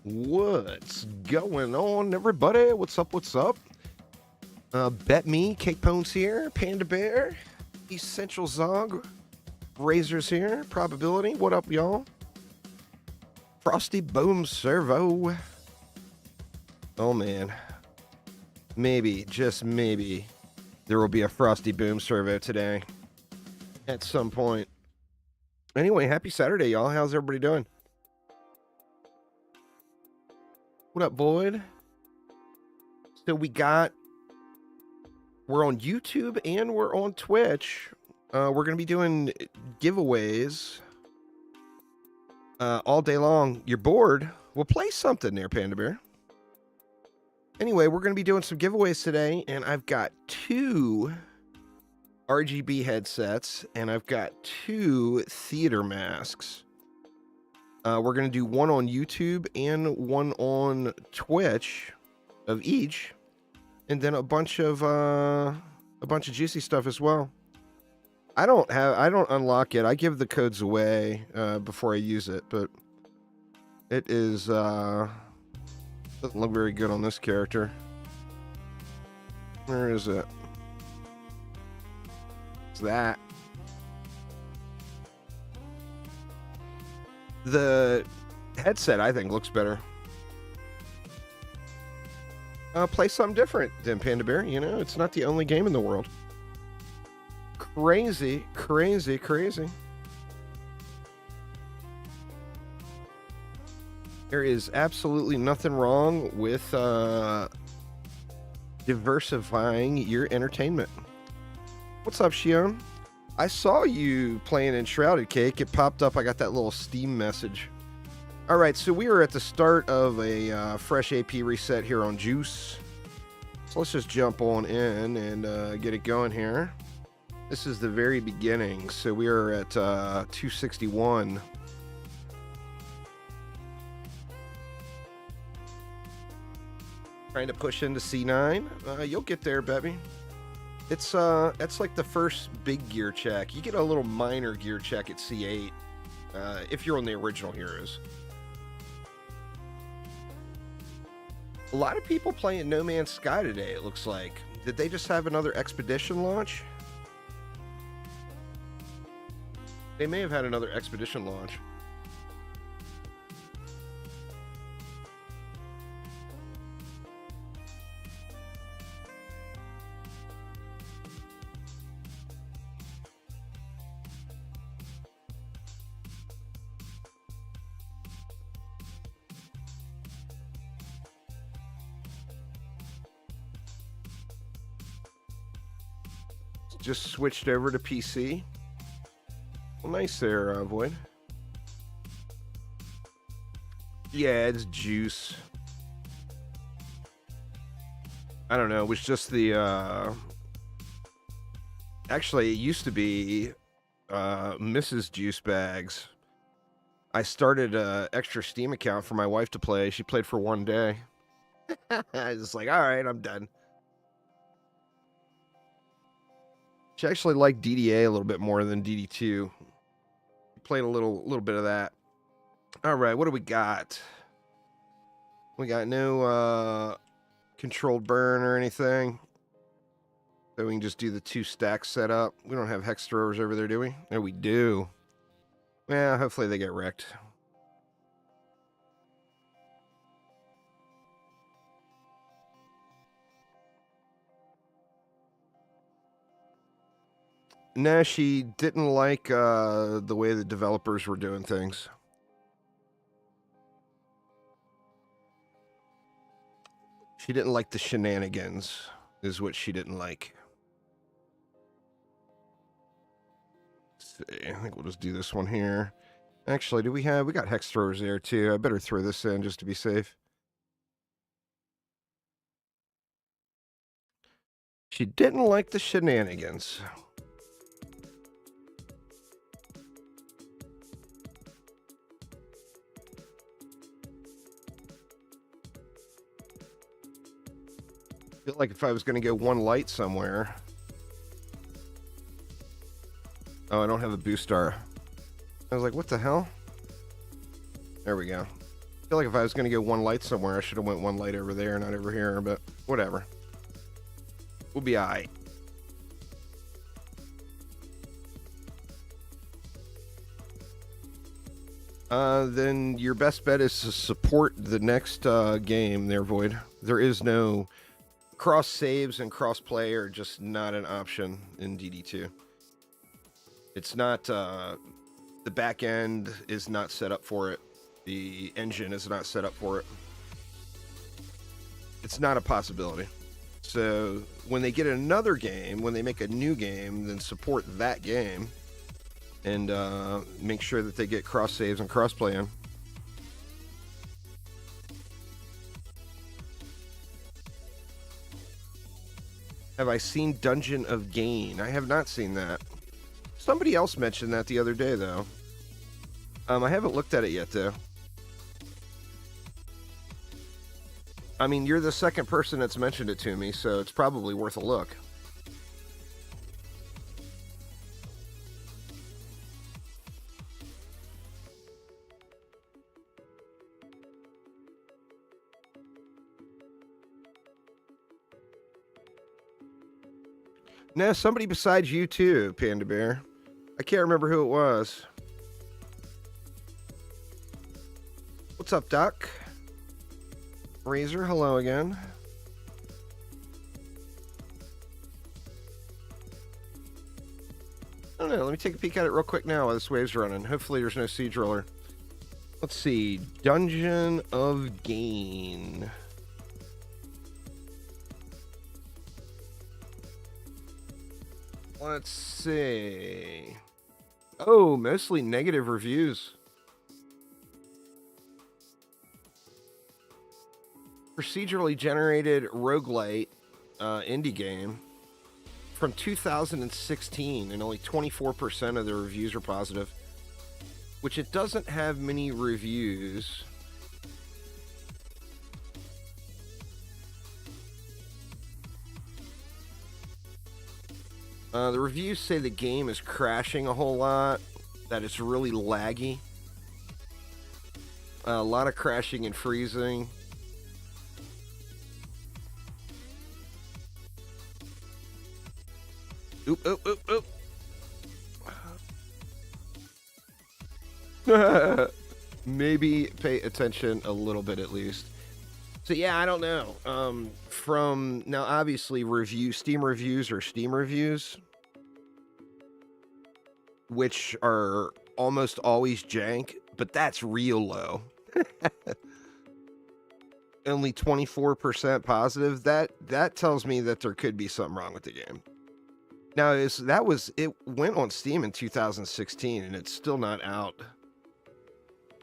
What's going on, everybody? What's up? What's up? Bet me, Cake Bones here, Panda Bear, Essential Zog, Razors here, Probability. What up, y'all? Frosty Boom Servo. Oh man, maybe, just maybe, there will be a Frosty Boom Servo today at some point. Anyway, happy Saturday, y'all. How's everybody doing? What up, Boyd? So we're on YouTube and we're on Twitch. We're going to be doing giveaways all day long. You're bored? We'll play something there, Panda Bear. Anyway, we're going to be doing some giveaways today, and I've got 2 RGB headsets, and I've got 2 theater masks. We're going to do one on YouTube and one on Twitch of each, and then a bunch of juicy stuff as well. I don't unlock it. I give the codes away before I use it, but it is doesn't look very good on this character. Where is it? It's that. The headset, I think, looks better. Play something different than Panda Bear. You know, it's not the only game in the world. Crazy, crazy, crazy. There is absolutely nothing wrong with diversifying your entertainment. What's up, Shion? I saw you playing Enshrouded, Cake. It popped up. I got that little Steam message. All right, so we are at the start of a fresh AP reset here on Juice. So let's just jump on in and get it going here. This is the very beginning. So we are at 261. Trying to push into C9. You'll get there, baby. It's that's like the first big gear check. You get a little minor gear check at C8 if you're on the original Heroes. A lot of people playing No Man's Sky today, it looks like. Did they just have another expedition launch? They may have had another expedition launch. Just switched over to PC. Well, nice there, Void. Yeah, it's Juice. I don't know. It was just the... Actually, it used to be Mrs. Juice Bags. I started an extra Steam account for my wife to play. She played for one day. I was like, all right, I'm done. She actually liked DDA a little bit more than DD2. Played a little bit of that. All right, what do we got? We got no controlled burn or anything. So we can just do the 2 stack setup. We don't have hex throwers over there, do we? No, we do. Well, hopefully they get wrecked. No, she didn't like the way the developers were doing things. She didn't like the shenanigans, is what she didn't like. Let's see, I think we'll just do this one here. Actually, we got hex throwers there too. I better throw this in just to be safe. She didn't like the shenanigans. I feel like if I was going to go one light somewhere. Oh, I don't have a boost star. I was like, what the hell? There we go. feel like if I was going to go one light somewhere, I should have went one light over there, not over here, but whatever. We'll be all right. Then your best bet is to support the next game there, Void. There is no cross saves, and cross play are just not an option in DD2. It's not, the back end is not set up for it. The engine is not set up for it. It's not a possibility. So when they get another game, when they make a new game, then support that game and make sure that they get cross saves and cross play in. Have I seen Dungeon of Gain? I have not seen that. Somebody else mentioned that the other day, though. I haven't looked at it yet, though. I mean, you're the second person that's mentioned it to me, so it's probably worth a look. No, somebody besides you too, Panda Bear. I can't remember who it was. What's up, Doc? Razor, hello again. I don't know, let me take a peek at it real quick now while this wave's running. Hopefully there's no siege roller. Let's see. Dungeon of Gain. Let's see. Oh, mostly negative reviews. Procedurally generated roguelite indie game from 2016, and only 24% of the reviews are positive, which it doesn't have many reviews. The reviews say the game is crashing a whole lot, that it's really laggy. A lot of crashing and freezing. Oop, oop, oop, oop. Maybe pay attention a little bit at least. So yeah, I don't know. From now, obviously, Steam reviews, which are almost always jank, but that's real low. Only 24% positive. That tells me that there could be something wrong with the game. Now, it went on Steam in 2016, and it's still not out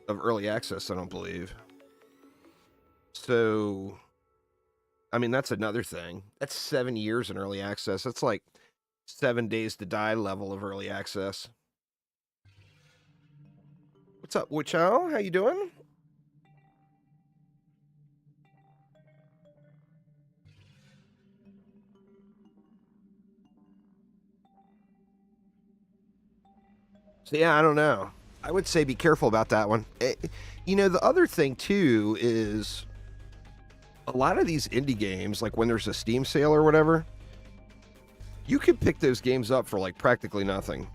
of early access, I don't believe. So, I mean, that's another thing. That's 7 years in early access. That's like 7 days to die level of early access. What's up, Wichow? How you doing? So yeah, I don't know. I would say be careful about that one. You know, the other thing too is a lot of these indie games, like when there's a Steam sale or whatever, you can pick those games up for like practically nothing.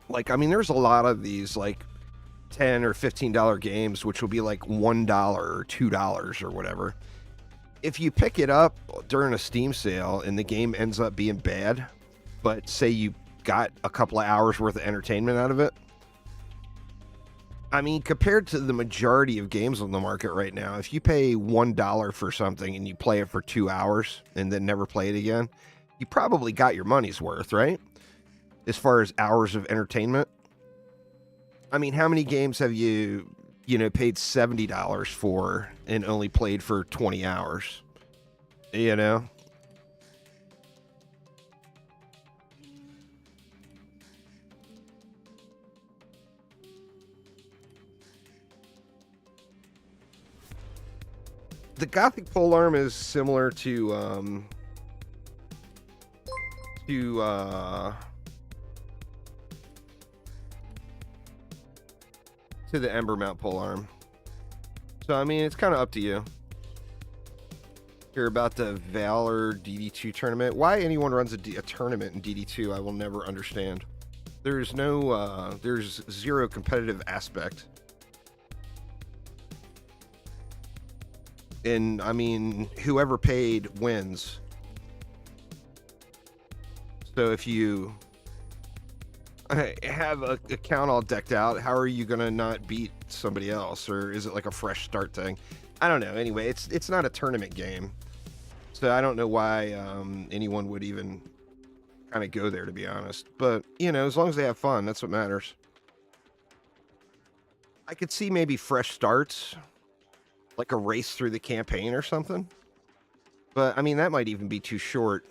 Like, I mean, there's a lot of these like $10 or $15 games, which will be like $1 or $2 or whatever. If you pick it up during a Steam sale and the game ends up being bad, but say you got a couple of hours worth of entertainment out of it, I mean, compared to the majority of games on the market right now, if you pay $1 for something and you play it for 2 hours and then never play it again, you probably got your money's worth, right? As far as hours of entertainment. I mean, how many games have you paid $70 for and only played for 20 hours? You know? The Gothic polearm is similar to the Embermount polearm. So, I mean, it's kind of up to you. Hear about the Valor DD2 tournament. Why anyone runs a tournament in DD2, I will never understand. There's no, there's zero competitive aspect. And, I mean, whoever paid wins. So if you have an account all decked out, how are you going to not beat somebody else? Or is it like a fresh start thing? I don't know. Anyway, it's not a tournament game. So I don't know why anyone would even kind of go there, to be honest. But, you know, as long as they have fun, that's what matters. I could see maybe fresh starts, like a race through the campaign or something. But, I mean, that might even be too short.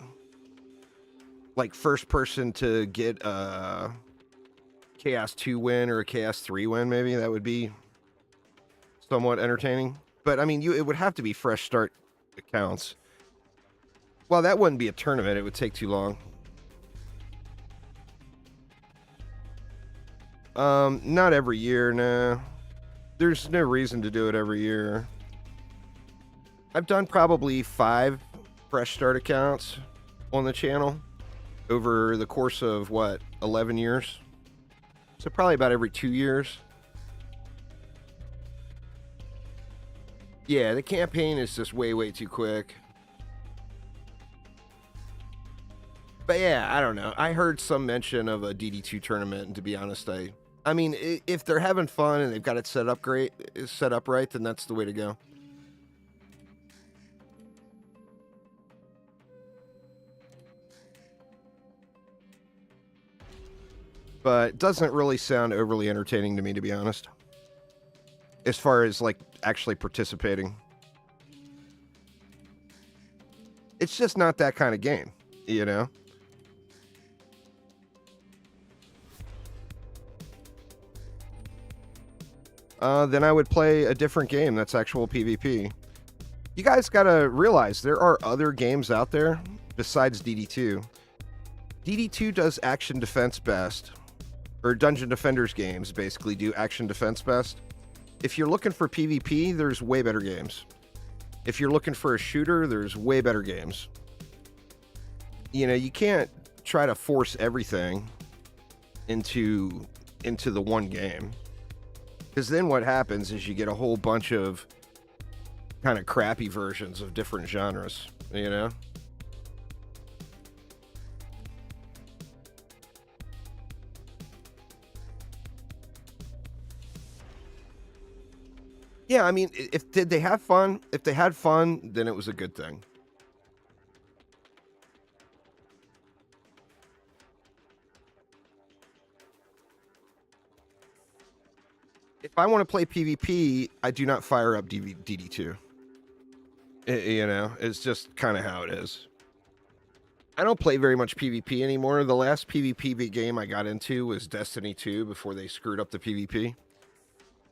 Like, first person to get a Chaos 2 win or a Chaos 3 win, maybe. That would be somewhat entertaining. But, I mean, it would have to be fresh start accounts. Well, that wouldn't be a tournament. It would take too long. Not every year, nah. There's no reason to do it every year. I've done probably 5 fresh start accounts on the channel over the course of, what, 11 years? So probably about every 2 years. Yeah, the campaign is just way, way too quick. But yeah, I don't know. I heard some mention of a DD2 tournament, and to be honest, I mean, if they're having fun and they've got it set up right, then that's the way to go. But it doesn't really sound overly entertaining to me, to be honest. As far as, like, actually participating. It's just not that kind of game, you know? Then I would play a different game that's actual PvP. You guys gotta realize there are other games out there besides DD2. DD2 does action defense best, or Dungeon Defenders games basically do action defense best. If you're looking for PvP, there's way better games. If you're looking for a shooter, there's way better games. You know, you can't try to force everything into the one game. Because then what happens is you get a whole bunch of kind of crappy versions of different genres, you know? Yeah, I mean, did they have fun? If they had fun, then it was a good thing. If I want to play PvP, I do not fire up DD2. You know, it's just kind of how it is. I don't play very much PvP anymore. The last PvP game I got into was Destiny 2 before they screwed up the PvP.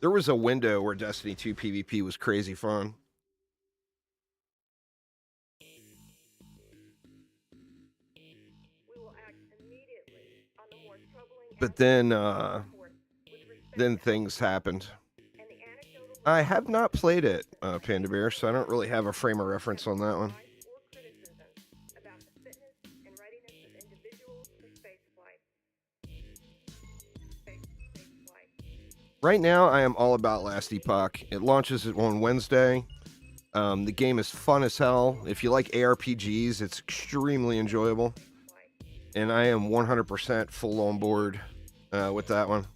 There was a window where Destiny 2 PvP was crazy fun. But then things happened. I have not played it, Panda Bear, so I don't really have a frame of reference on that one. Right now, I am all about Last Epoch. It launches on Wednesday. The game is fun as hell. If you like ARPGs, it's extremely enjoyable. And I am 100% full on board with that one.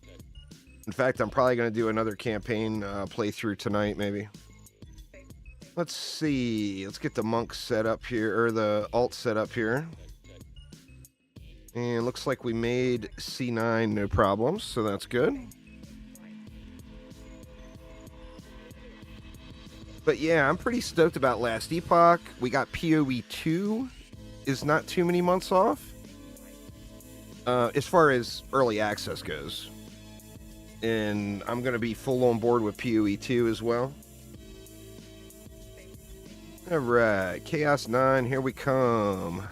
In fact, I'm probably going to do another campaign playthrough tonight, maybe. Let's see. Let's get the monk set up here, or the alt set up here. And looks like we made C9 no problems, so that's good. But yeah, I'm pretty stoked about Last Epoch. We got PoE 2 is not too many months off. As far as early access goes. And I'm going to be full on board with PoE 2 as well. Alright, Chaos 9, here we come.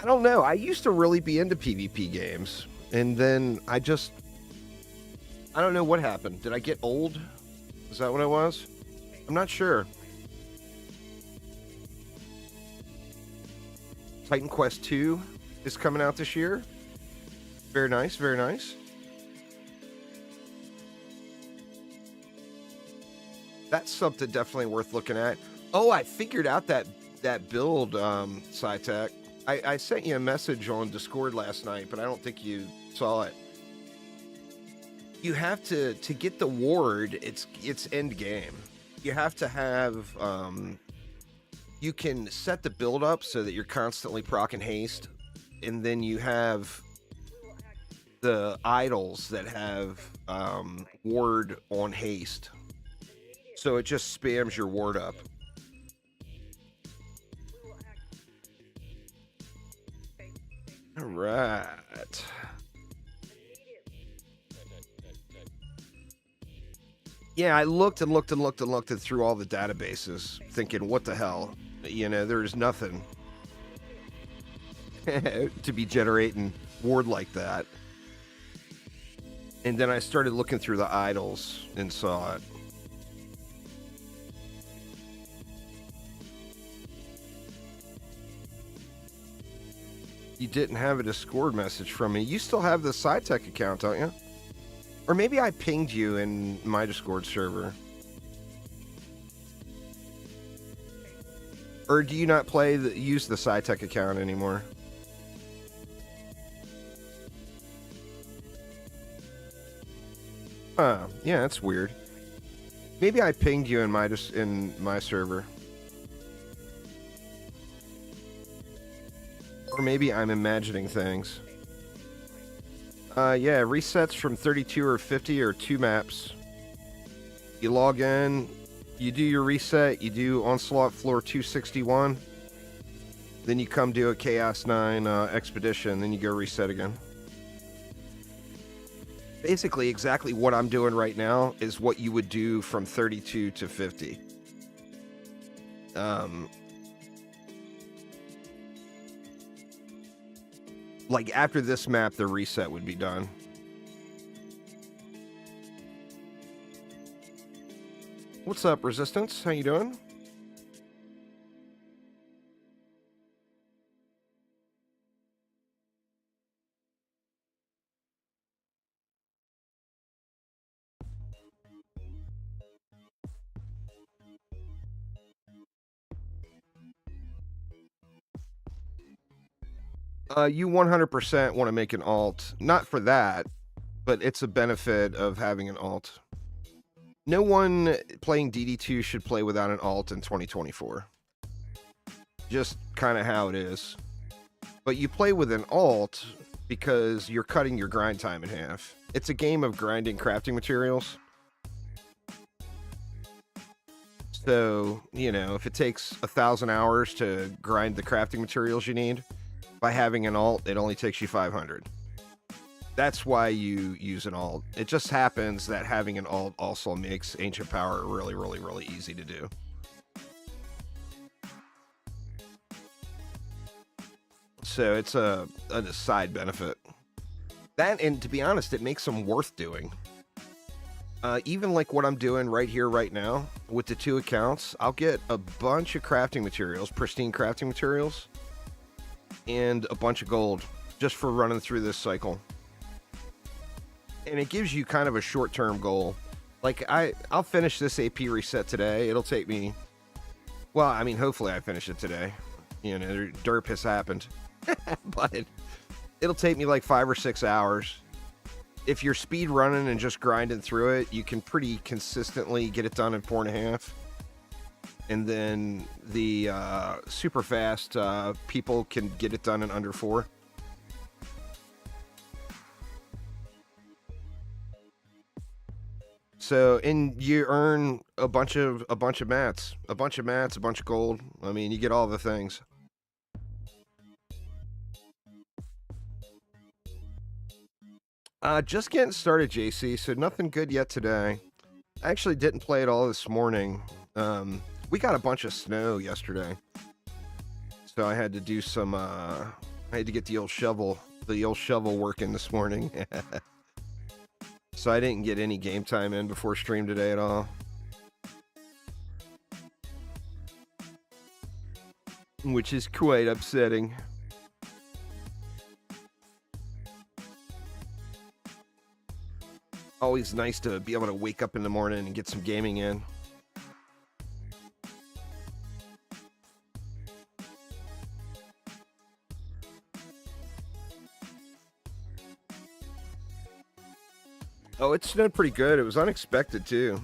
I don't know. I used to really be into PvP games, and then I don't know what happened. Did I get old? Is that what it was? I'm not sure. Titan Quest 2 is coming out this year. Very nice, very nice. That's something definitely worth looking at. Oh, I figured out that build, SciTech. I sent you a message on Discord last night, but I don't think you saw it. You have to get the ward, it's end game. You have to have, you can set the build up so that you're constantly proccing haste, and then you have the idols that have ward on haste. So it just spams your ward up. All right. Yeah, I looked and looked and looked and looked through all the databases, thinking, what the hell? You know, there's nothing to be generating ward like that. And then I started looking through the idols and saw it. You didn't have a Discord message from me. You still have the SciTech account, don't you? Or maybe I pinged you in my Discord server. Or do you not use the SciTech account anymore? Huh, yeah, that's weird. Maybe I pinged you in my server. Or maybe I'm imagining things. Yeah, resets from 32 or 50 or 2 maps. You log in, you do your reset, you do Onslaught Floor 261. Then you come do a Chaos 9 Expedition, then you go reset again. Basically, exactly what I'm doing right now is what you would do from 32 to 50. Like, after this map, the reset would be done. What's up, Resistance? How you doing? You 100% want to make an alt. Not for that, but it's a benefit of having an alt. No one playing DD2 should play without an alt in 2024. Just kind of how it is. But you play with an alt because you're cutting your grind time in half. It's a game of grinding crafting materials. So, you know, if it takes 1,000 hours to grind the crafting materials you need, by having an alt, it only takes you 500. That's why you use an alt. It just happens that having an alt also makes Ancient Power really, really, really easy to do. So it's a side benefit. That, and to be honest, it makes them worth doing. Even like what I'm doing right here, right now, with the 2 accounts, I'll get a bunch of crafting materials, pristine crafting materials, and a bunch of gold just for running through this cycle. And it gives you kind of a short-term goal. Like, I'll finish this AP reset today. It'll take me, well, I mean, hopefully I finish it today. You know, derp has happened. But it'll take me like 5 or 6 hours. If you're speed running and just grinding through it, you can pretty consistently get it done in 4.5. And then the super fast people can get it done in under 4. So, and you earn a bunch of mats, a bunch of gold. I mean, you get all the things. Just getting started, JC, so nothing good yet today. I actually didn't play it all this morning. We got a bunch of snow yesterday, so I had to do some I had to get the old shovel working this morning. So I didn't get any game time in before stream today at all. Which is quite upsetting. Always nice to be able to wake up in the morning and get some gaming in. Oh, it snowed pretty good. It was unexpected, too.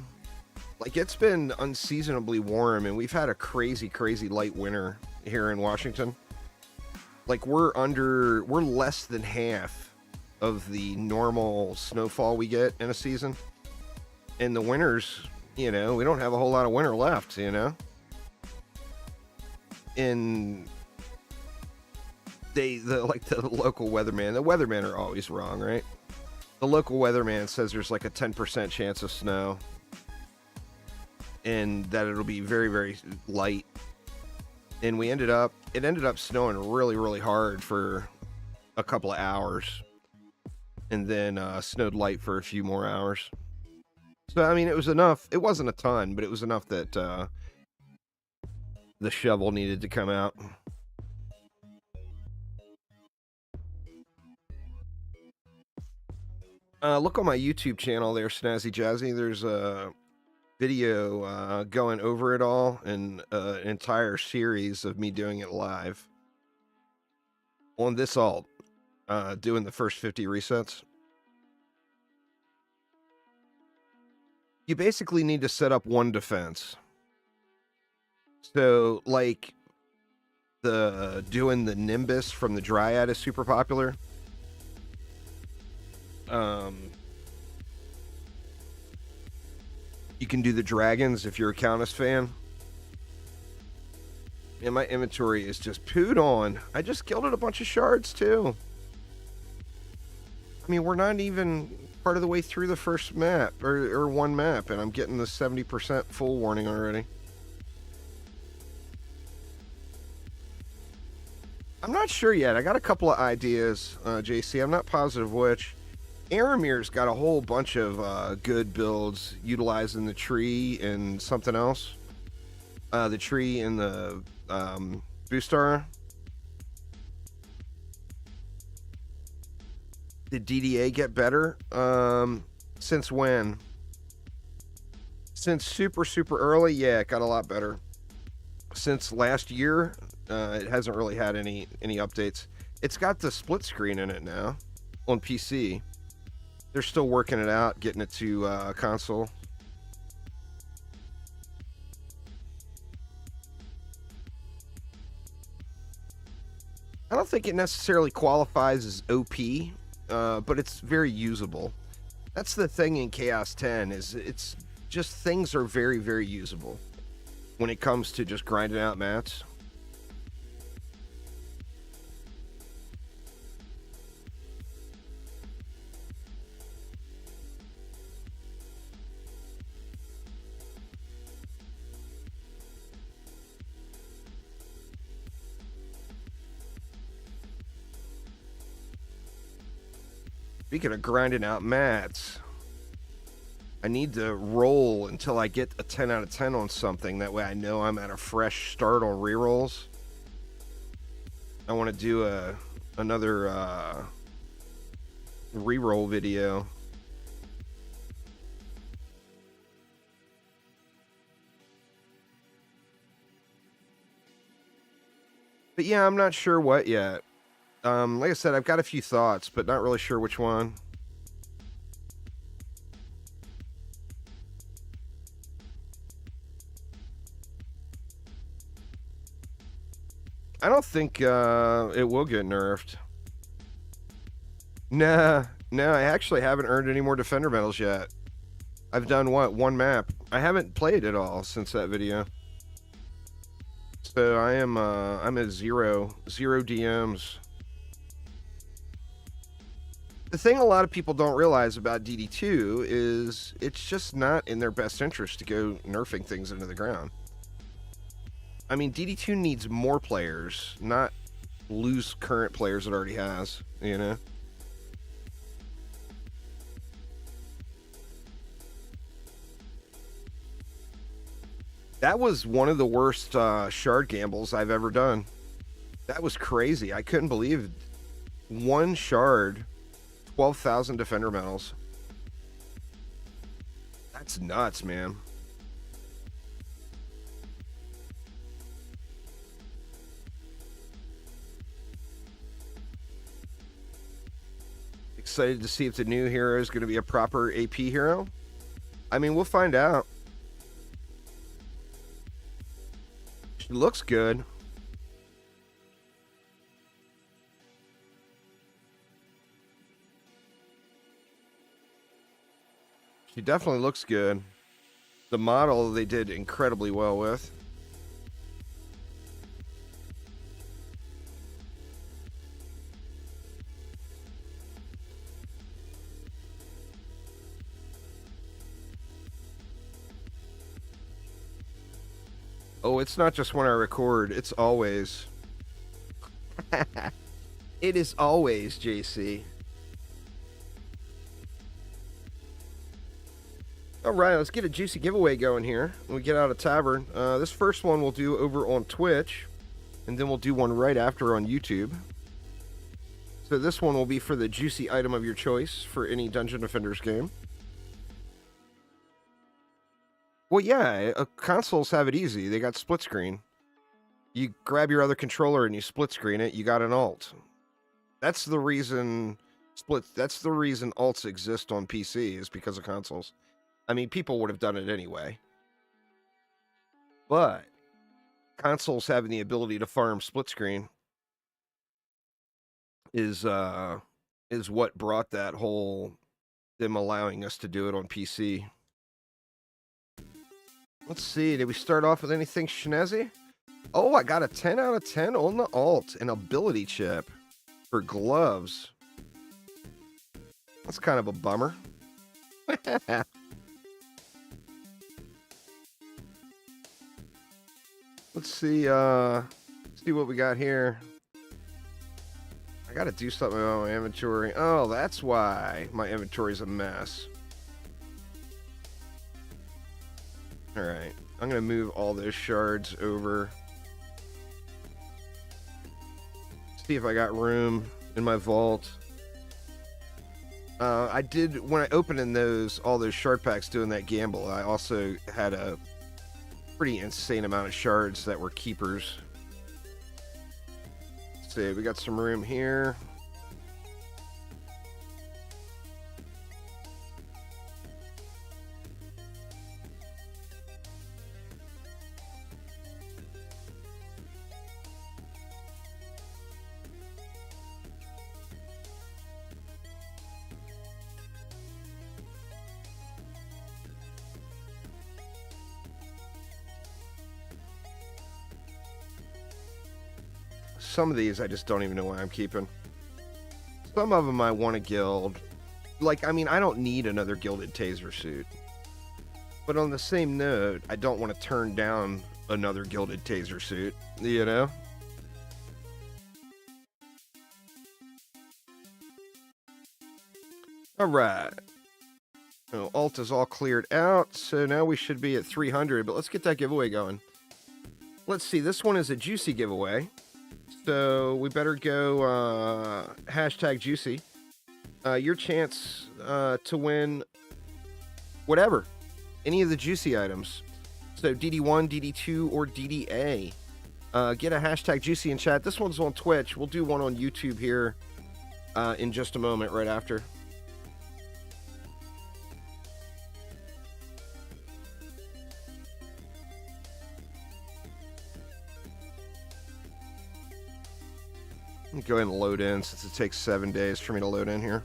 Like, it's been unseasonably warm, and we've had a crazy, crazy light winter here in Washington. Like, we're less than half of the normal snowfall we get in a season. And the winters, you know, we don't have a whole lot of winter left, you know? And the local weatherman, the weathermen are always wrong, right? The local weatherman says there's like a 10% chance of snow and that it'll be very, very light. And it ended up snowing really, really hard for a couple of hours and then snowed light for a few more hours. So, I mean, it was enough. It wasn't a ton, but it was enough that the shovel needed to come out. Look on my YouTube channel there, Snazzy Jazzy. There's a video going over it all and an entire series of me doing it live on this alt, doing the first 50 resets. You basically need to set up one defense. So, like, doing the Nimbus from the Dryad is super popular. You can do the dragons if you're a Countess fan. And my inventory is just pooed on. I just killed a bunch of shards too. I mean, we're not even part of the way through the first map, or one map, and I'm getting the 70% full warning already. I'm not sure yet. I got a couple of ideas, JC. I'm not positive which. Aramir's got a whole bunch of good builds utilizing the tree and something else. The tree and the Boostar. Did DDA get better? Since when? Since super early? Yeah, it got a lot better. Since last year, it hasn't really had any updates. It's got the split screen in it now on PC. They're still working it out, getting it to console. I don't think it necessarily qualifies as OP, but it's very usable. That's the thing in Chaos 10, is it's just things are very, very usable when it comes to just grinding out mats. Speaking of grinding out mats, I need to roll until I get a 10 out of 10 on something. That way I know I'm at a fresh start on rerolls. I want to do another reroll video. But yeah, I'm not sure what yet. Like I said, I've got a few thoughts, but not really sure which one. I don't think it will get nerfed. Nah, I actually haven't earned any more Defender medals yet. I've done, what, one map. I haven't played at all since that video. So I'm at zero DMs. The thing a lot of people don't realize about DD2 is it's just not in their best interest to go nerfing things into the ground. I mean, DD2 needs more players, not lose current players it already has, you know? That was one of the worst shard gambles I've ever done. That was crazy. I couldn't believe it. One shard, 12,000 defender medals. That's nuts, man. Excited to see if the new hero is going to be a proper AP hero. I mean, we'll find out. She looks good. She definitely looks good. The model they did incredibly well with. Oh, it's not just when I record, it's always. It is always, JC. All right, let's get a juicy giveaway going here when we get out of Tavern. This first one we'll do over on Twitch, and then we'll do one right after on YouTube. So this one will be for the juicy item of your choice for any Dungeon Defenders game. Well, yeah, consoles have it easy. They got split screen. You grab your other controller and you split screen it. You got an alt. That's the reason That's the reason alts exist on PC, is because of consoles. I mean, people would have done it anyway, but consoles having the ability to farm split screen is what brought that whole them allowing us to do it on PC. Let's see, did we start off with anything snazzy? Oh, I got a 10 out of 10 on the alt, an ability chip for gloves. That's kind of a bummer. Let's see what we got here. I gotta do something about my inventory. Oh, that's why my inventory's a mess. Alright, I'm gonna move all those shards over. See if I got room in my vault. I did, when I opened in all those shard packs doing that gamble, I also had a pretty insane amount of shards that were keepers. Let's see, we got some room here. Some of these I just don't even know why I'm keeping. Some of them I want to gild. Like, I mean, I don't need another gilded taser suit. But on the same note, I don't want to turn down another gilded taser suit, you know? Alright. Oh, alt is all cleared out, so now we should be at 300, but let's get that giveaway going. Let's see, this one is a juicy giveaway. So we better go hashtag juicy. Your chance to win whatever. Any of the juicy items. So DD1, DD2, or DDA. Get a hashtag juicy in chat. This one's on Twitch. We'll do one on YouTube here in just a moment right after. Go ahead and load in since it takes 7 days for me to load in here.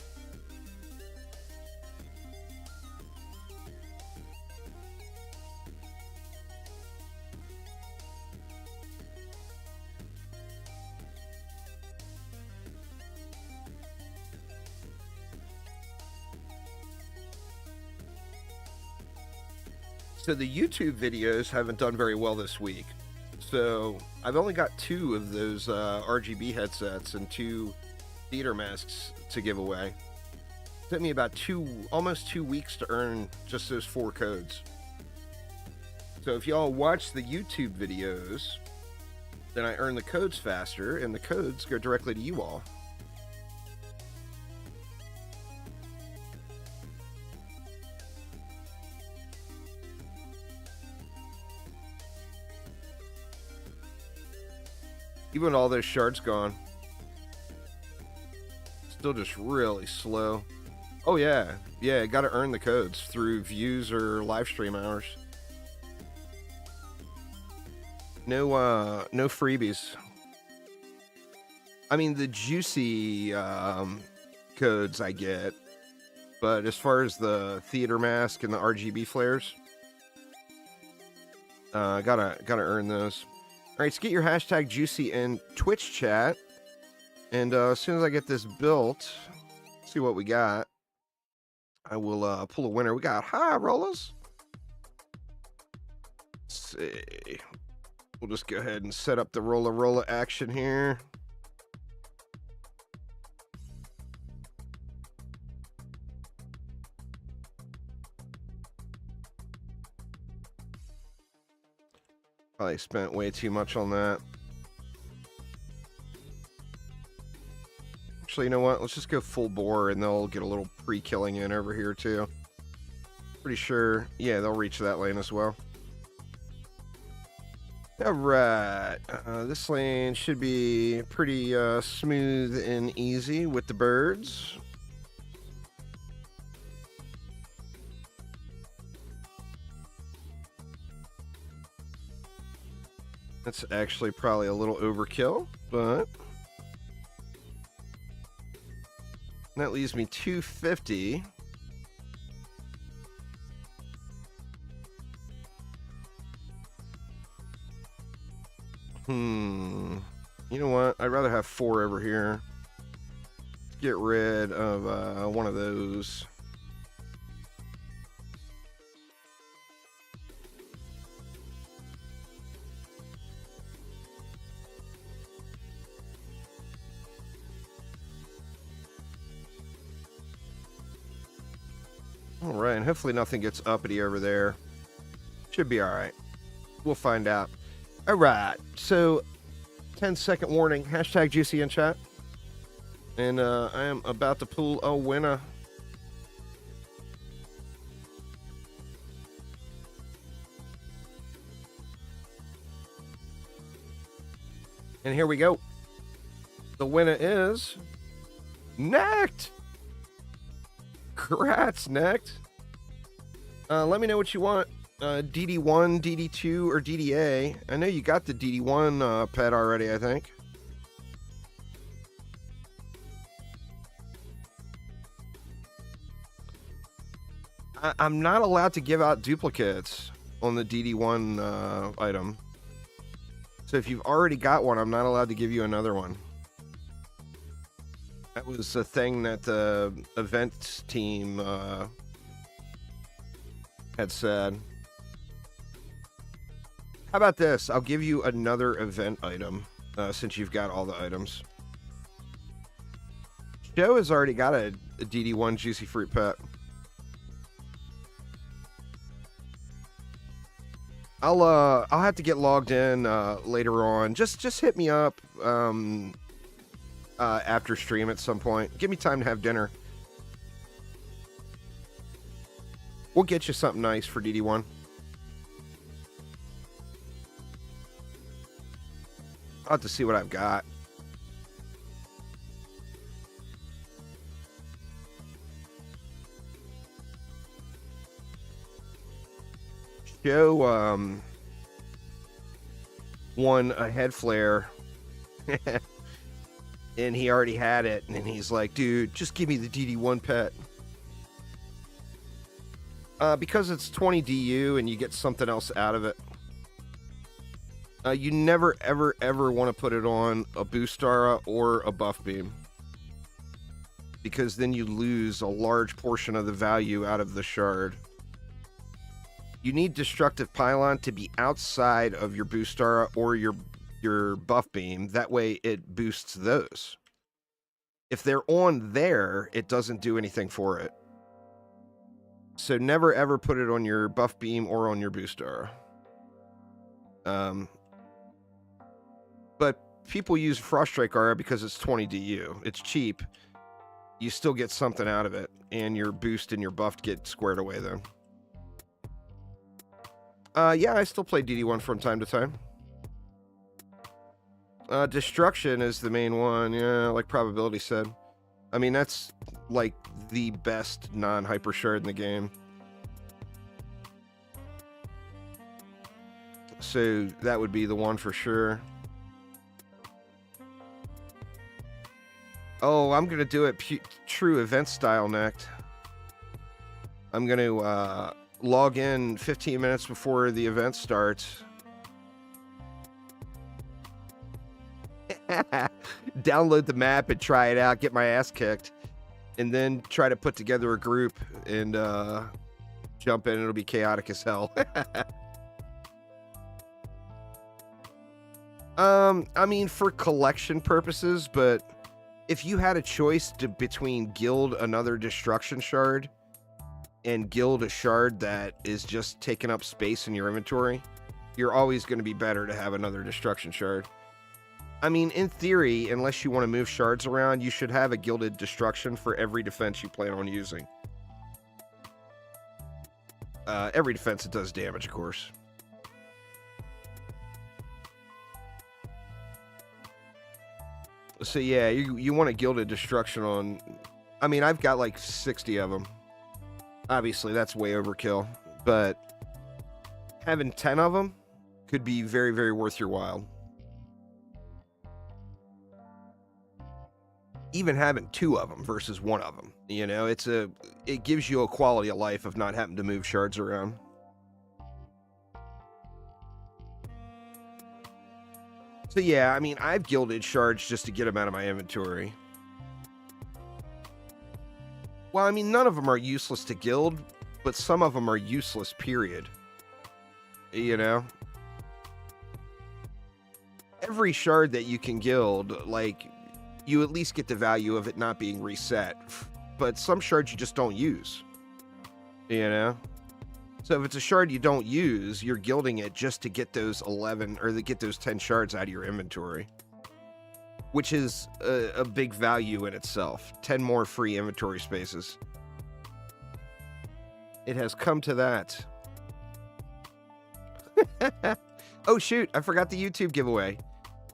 So the YouTube videos haven't done very well this week. So I've only got 2 of those RGB headsets and 2 theater masks to give away. It took me about almost 2 weeks to earn just those 4 codes. So if y'all watch the YouTube videos, then I earn the codes faster, and the codes go directly to you all. Even with all those shards gone, still just really slow. Oh yeah, got to earn the codes through views or live stream hours. No freebies. I mean, the juicy codes I get, but as far as the theater mask and the RGB flares, gotta earn those. All right, so get your hashtag juicy in Twitch chat, and as soon as I get this built, see what we got, I will pull a winner. We got high rollers. Let's see. We'll just go ahead and set up the roller action here. Probably spent way too much on that. Actually, you know what? Let's just go full bore and they'll get a little pre-killing in over here too. Pretty sure, yeah, they'll reach that lane as well. All right, this lane should be pretty smooth and easy with the birds. That's actually probably a little overkill, but that leaves me 250. You know what? I'd rather have 4 over here. Get rid of one of those. All right, and hopefully nothing gets uppity over there. Should be all right. We'll find out. All right, so 10-second warning, hashtag juicy in chat. And I am about to pull a winner. And here we go. The winner is Necked. Congrats, Necked. Let me know what you want. DD1, DD2, or DDA. I know you got the DD1 pet already, I think. I'm not allowed to give out duplicates on the DD1 item. So if you've already got one, I'm not allowed to give you another one. That was a thing that the events team had said. How about this? I'll give you another event item since you've got all the items. Joe has already got a DD1 Juicy Fruit Pet. I'll have to get logged in later on. Just hit me up after stream at some point. Give me time to have dinner. We'll get you something nice for DD1. I'll have to see what I've got. Joe won a head flare and he already had it, and he's like, dude, just give me the DD1 pet. Because it's 20 DU and you get something else out of it. You never, ever, ever want to put it on a Boostara or a Buff Beam, because then you lose a large portion of the value out of the shard. You need Destructive Pylon to be outside of your boost aura or your buff beam. That way it boosts those. If they're on there, it doesn't do anything for it. So never ever put it on your buff beam or on your boost aura. But people use Frost Strike aura because it's 20 DU. It's cheap. You still get something out of it, and your boost and your buff get squared away though. Yeah, I still play DD1 from time to time. Destruction is the main one, yeah, like Probability said. I mean, that's like the best non-hyper shard in the game. So that would be the one for sure. Oh, I'm gonna do it true event style next. I'm gonna log in 15 minutes before the event starts. Download the map and try it out, get my ass kicked, and then try to put together a group and jump in. It'll be chaotic as hell. I mean, for collection purposes, but if you had a choice between guild another destruction shard and guild a shard that is just taking up space in your inventory, you're always going to be better to have another destruction shard. I mean, in theory, unless you want to move shards around, you should have a gilded destruction for every defense you plan on using. Every defense that does damage, of course. So yeah, you want a gilded destruction on... I mean, I've got like 60 of them. Obviously, that's way overkill. But having 10 of them could be very, very worth your while. Even having 2 of them versus 1 of them, you know, it gives you a quality of life of not having to move shards around. So yeah, I mean, I've gilded shards just to get them out of my inventory. Well, I mean, none of them are useless to gild, but some of them are useless, period. You know? Every shard that you can gild, like, you at least get the value of it not being reset. But some shards you just don't use. You know? So if it's a shard you don't use, you're gilding it just to get those 11 or to get those 10 shards out of your inventory. Which is a big value in itself. 10 more free inventory spaces. It has come to that. Oh shoot, I forgot the YouTube giveaway.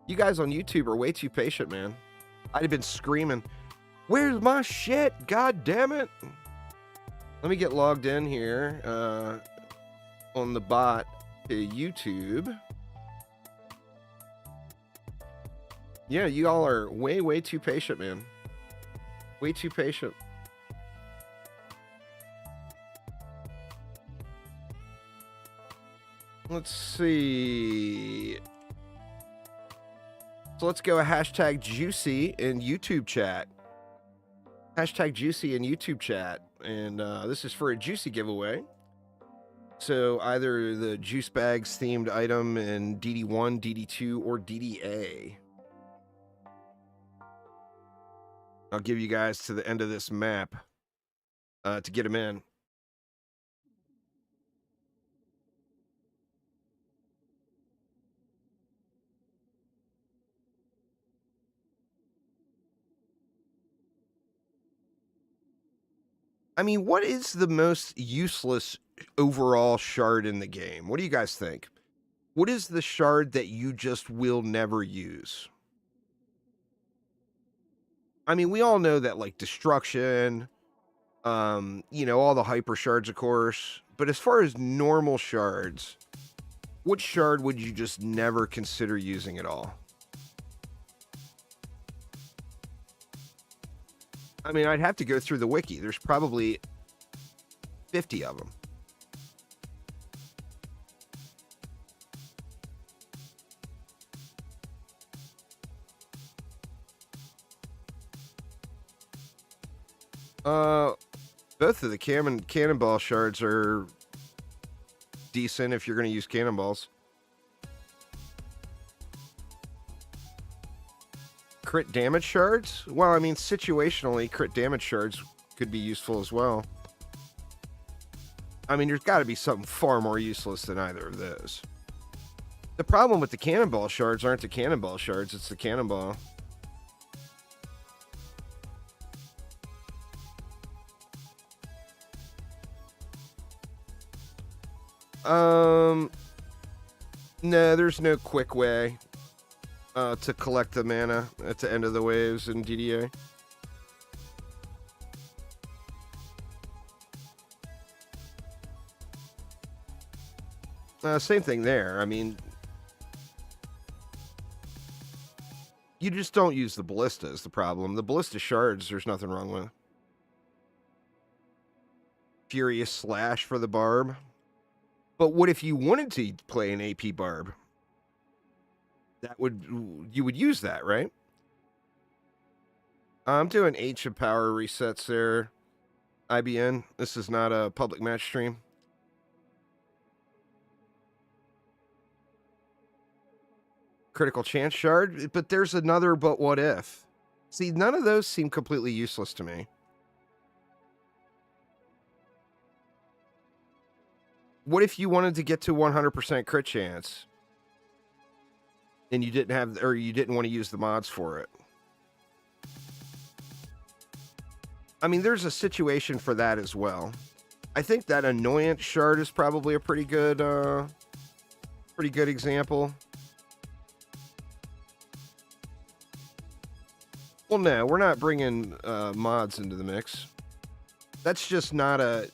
You guys on YouTube are way too patient, man. I'd have been screaming, "Where's my shit? God damn it!" Let me get logged in here on the bot to YouTube. Yeah, you all are way, way too patient, man. Way too patient. Let's see. So let's go hashtag juicy in YouTube chat. Hashtag juicy in YouTube chat. And this is for a juicy giveaway. So either the juice bags themed item in DD1, DD2, or DDA. I'll give you guys to the end of this map to get them in. I mean, what is the most useless overall shard in the game? What do you guys think? What is the shard that you just will never use? I mean, we all know that, like, destruction, you know, all the hyper shards, of course. But as far as normal shards, what shard would you just never consider using at all? I mean, I'd have to go through the wiki. There's probably 50 of them. Both of the cannonball shards are decent if you're going to use cannonballs. Crit damage shards? Well, I mean, situationally, crit damage shards could be useful as well. I mean, there's got to be something far more useless than either of those. The problem with the cannonball shards aren't the cannonball shards, it's the cannonball. No, there's no quick way to collect the mana at the end of the waves in DDA. Same thing there. I mean, you just don't use the Ballista is the problem. The Ballista Shards, there's nothing wrong with. Furious Slash for the Barb. But what if you wanted to play an AP Barb? You would use that, right? I'm doing H of Power resets there. IBN. This is not a public match stream. Critical Chance Shard, but there's another but what if. See, none of those seem completely useless to me. What if you wanted to get to 100% crit chance and you didn't have, or you didn't want to use the mods for it? I mean, there's a situation for that as well. I think that Annoyance Shard is probably a pretty good example. Well, no, we're not bringing mods into the mix. That's just not a...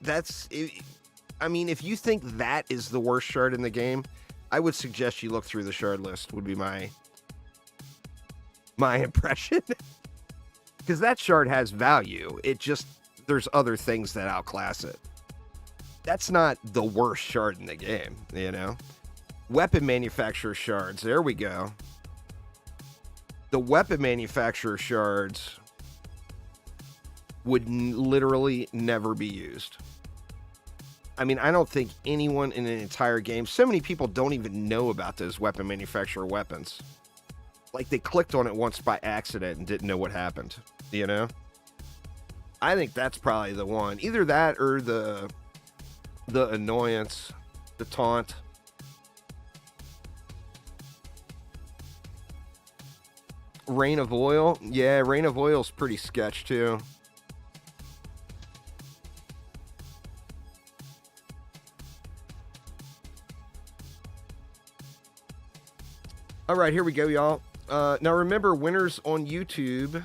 I mean, if you think that is the worst shard in the game, I would suggest you look through the shard list, would be my impression. Because that shard has value. It just... There's other things that outclass it. That's not the worst shard in the game, you know? Weapon manufacturer shards. There we go. The weapon manufacturer shards would literally never be used. I mean, I don't think anyone in an entire game, so many people don't even know about those weapon manufacturer weapons. Like, they clicked on it once by accident and didn't know what happened, you know? I think that's probably the one. Either that or the Annoyance, the Taunt. Rain of Oil. Yeah, Rain of Oil's pretty sketch, too. All right, here we go, y'all. Now, remember, winners on YouTube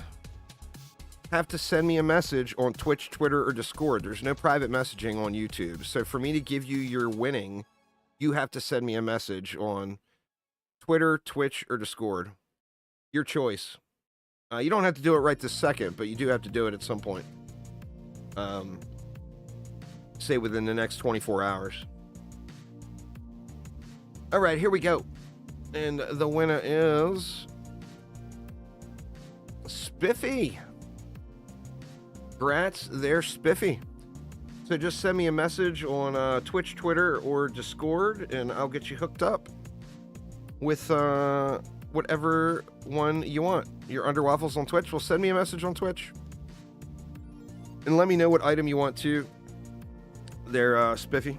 have to send me a message on Twitch, Twitter, or Discord. There's no private messaging on YouTube. So for me to give you your winning, you have to send me a message on Twitter, Twitch, or Discord. Your choice. You don't have to do it right this second, but you do have to do it at some point. Say within the next 24 hours. All right, here we go. And the winner is Spiffy. Congrats there, Spiffy. So just send me a message on Twitch, Twitter, or Discord, and I'll get you hooked up with whatever one you want. You're under Waffles on Twitch? Well, send me a message on Twitch. And let me know what item you want to. There, Spiffy.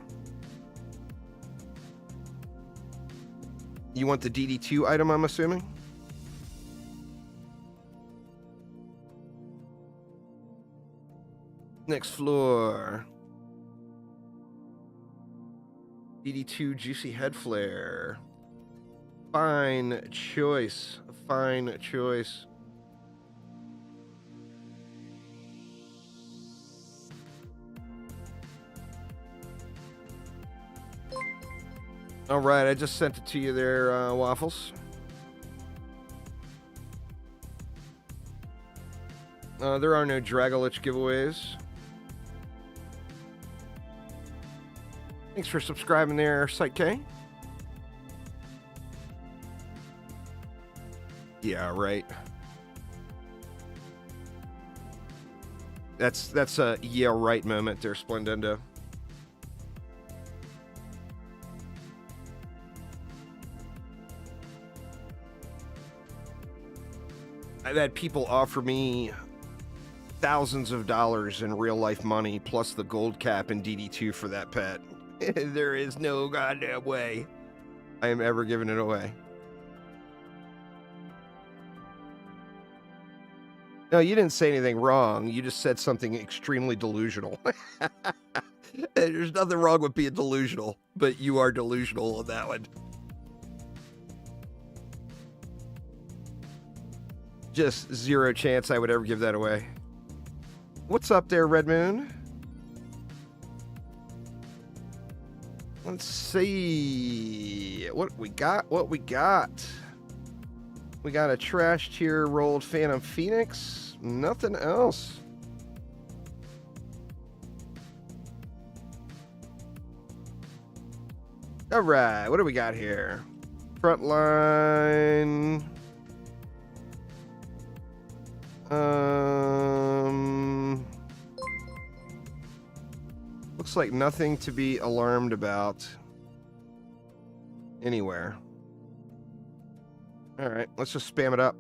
You want the DD2 item, I'm assuming? Next floor. DD2 Juicy Head Flare. Fine choice. Fine choice. All right, I just sent it to you there, Waffles. There are no Dragolich giveaways. Thanks for subscribing there, Site K. Yeah, right. That's a yeah right moment there, Splendendo. had people offer me thousands of dollars in real life money plus the gold cap in DD2 for that pet. There is no goddamn way I am ever giving it away. No, you didn't say anything wrong. You just said something extremely delusional. There's nothing wrong with being delusional, but you are delusional on that one. Just zero chance I would ever give that away. What's up there, Red Moon? Let's see what we got. We got a trash tier rolled Phantom Phoenix. Nothing else. All right, what do we got here? Frontline. Looks like nothing to be alarmed about anywhere. All right, let's just spam it up.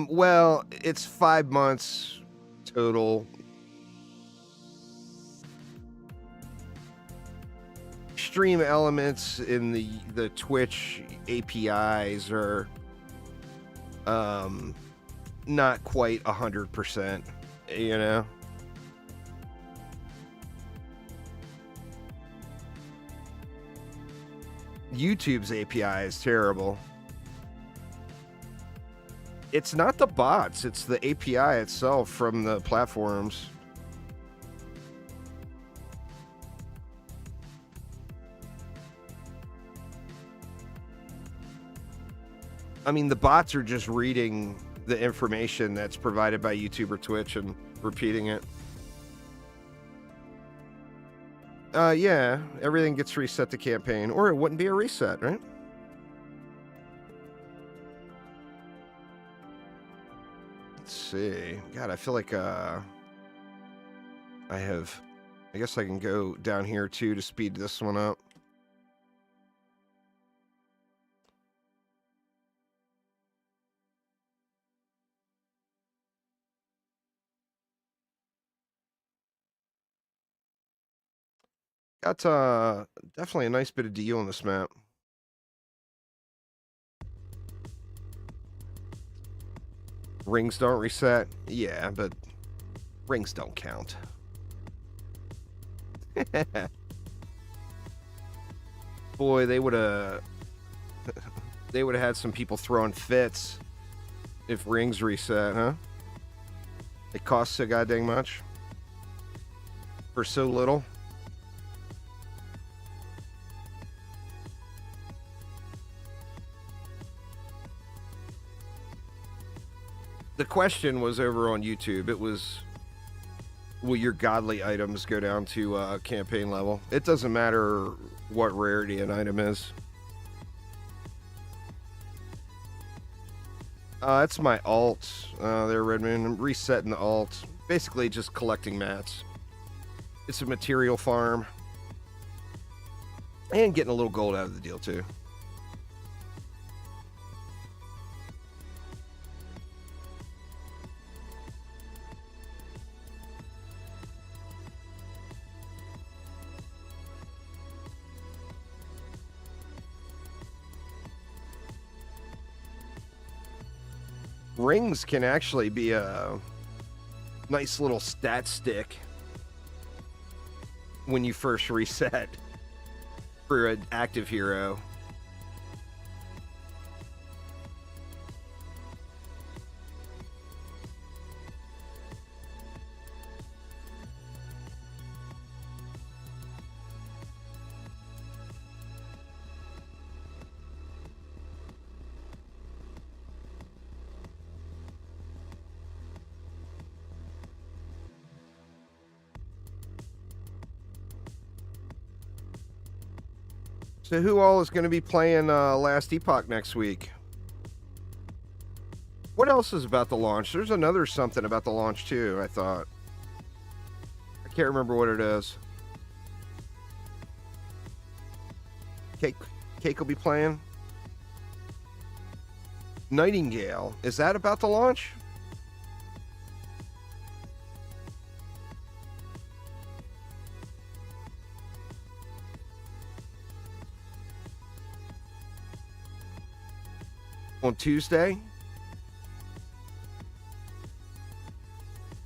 Well, it's 5 months total. Stream elements in the Twitch APIs are not quite 100%, you know. YouTube's API is terrible. It's not the bots, it's the API itself from the platforms. I mean, the bots are just reading the information that's provided by YouTube or Twitch and repeating it. Yeah, everything gets reset to campaign, or it wouldn't be a reset, right? Let's see. God, I feel like I guess I can go down here too to speed this one up. Got definitely a nice bit of DU on this map. Rings don't reset. Yeah, but rings don't count. Boy, they would have had some people throwing fits if rings reset, huh? It costs so goddamn much for so little. The question was over on YouTube. It was, will your godly items go down to campaign level? It doesn't matter what rarity an item is. That's my alt there, Redmond. I'm resetting the alt. Basically just collecting mats. It's a material farm. And getting a little gold out of the deal, too. Rings can actually be a nice little stat stick when you first reset for an active hero. So who all is going to be playing Last Epoch next week? What else is about the launch? There's another something about the launch too, I thought. I can't remember what it is. Cake will be playing. Nightingale, is that about to launch? On Tuesday?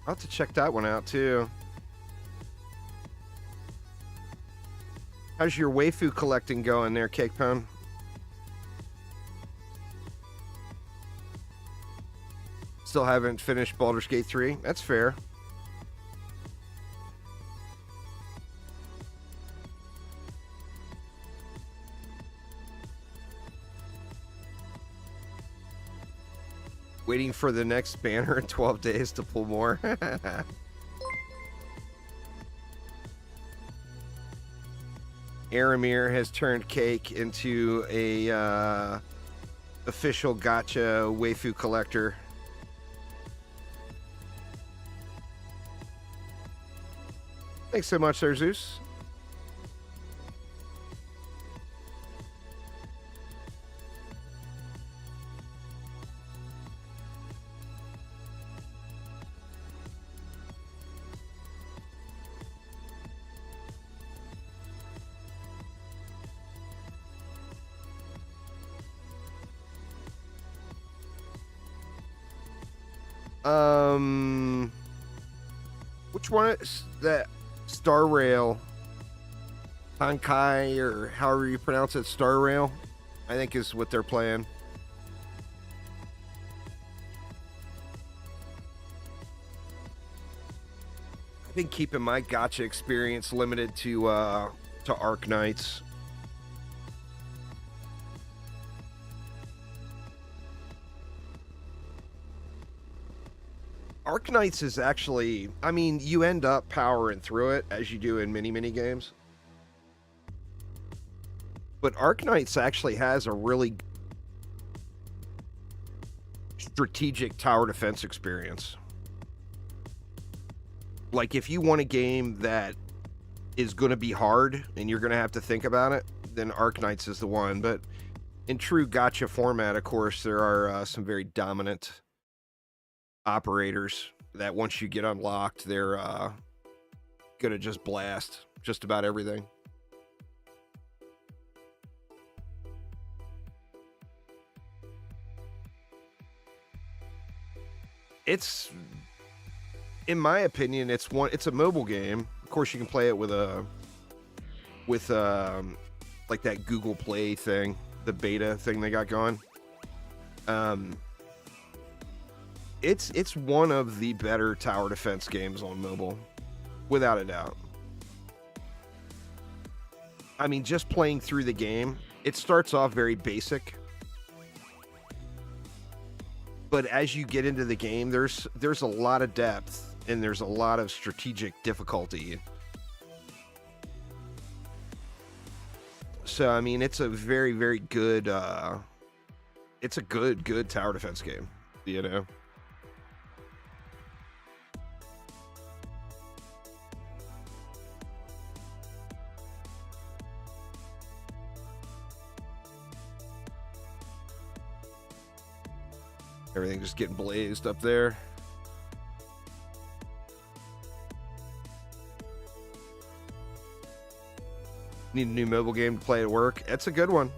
I'll have to check that one out too. How's your waifu collecting going there, Cake Pound? Still haven't finished Baldur's Gate 3? That's fair. Waiting for the next banner in 12 days to pull more. Aramir has turned Cake into a official gacha waifu collector. Thanks so much, there, Zeus. Which one is that? Star Rail, Hankai, or however you pronounce it, Star Rail, I think is what they're playing. I've been keeping my gacha experience limited to Arc Knights. Arc Knights is actually, I mean, you end up powering through it as you do in many games. But Arc Knights actually has a really strategic tower defense experience. Like, if you want a game that is going to be hard and you're going to have to think about it, then Arc Knights is the one. But in true gacha format, of course, there are some very dominant operators that once you get unlocked, they're gonna just blast just about everything. It's, in my opinion, it's a mobile game. Of course, you can play it with like that Google Play thing, the beta thing they got going. It's one of the better tower defense games on mobile, without a doubt. I mean, just playing through the game, it starts off very basic, but as you get into the game, there's a lot of depth and there's a lot of strategic difficulty. So I mean, it's a very good it's a good tower defense game, you know. Everything just getting blazed up there. Need a new mobile game to play at work. That's a good one.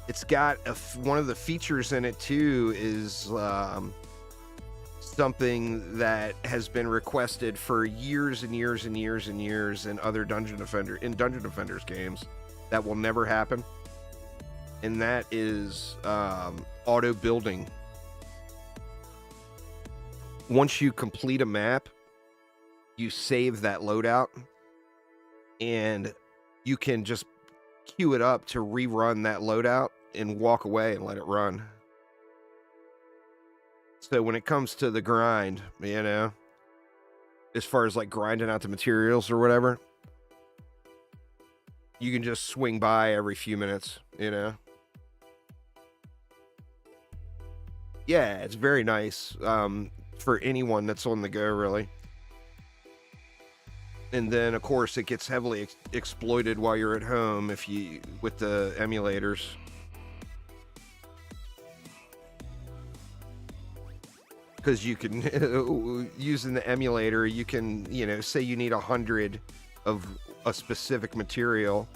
It's got one of the features in it too is something that has been requested for years and years in other Dungeon Defenders games that will never happen, and that is auto building. Once you complete a map, you save that loadout and you can just queue it up to rerun that loadout and walk away and let it run. So when it comes to the grind, you know, as far as like grinding out the materials or whatever, you can just swing by every few minutes, you know. Yeah, it's very nice. for anyone that's on the go, really. And then, of course, it gets heavily exploited while you're at home with the emulators. Because you can, using the emulator, you can, say you need 100 of a specific material.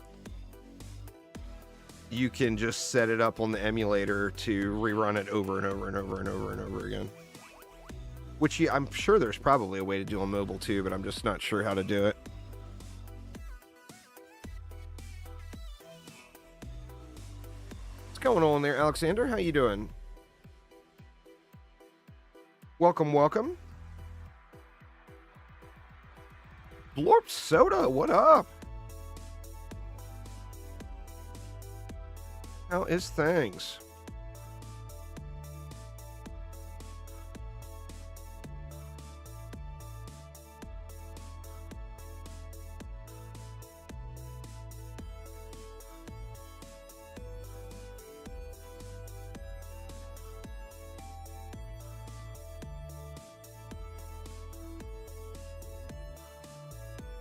You can just set it up on the emulator to rerun it over and over and over and over and over again. Which I'm sure there's probably a way to do on mobile too, but I'm just not sure how to do it. What's going on there, Alexander? How you doing? Welcome, welcome. Blorp Soda, what up? How is things?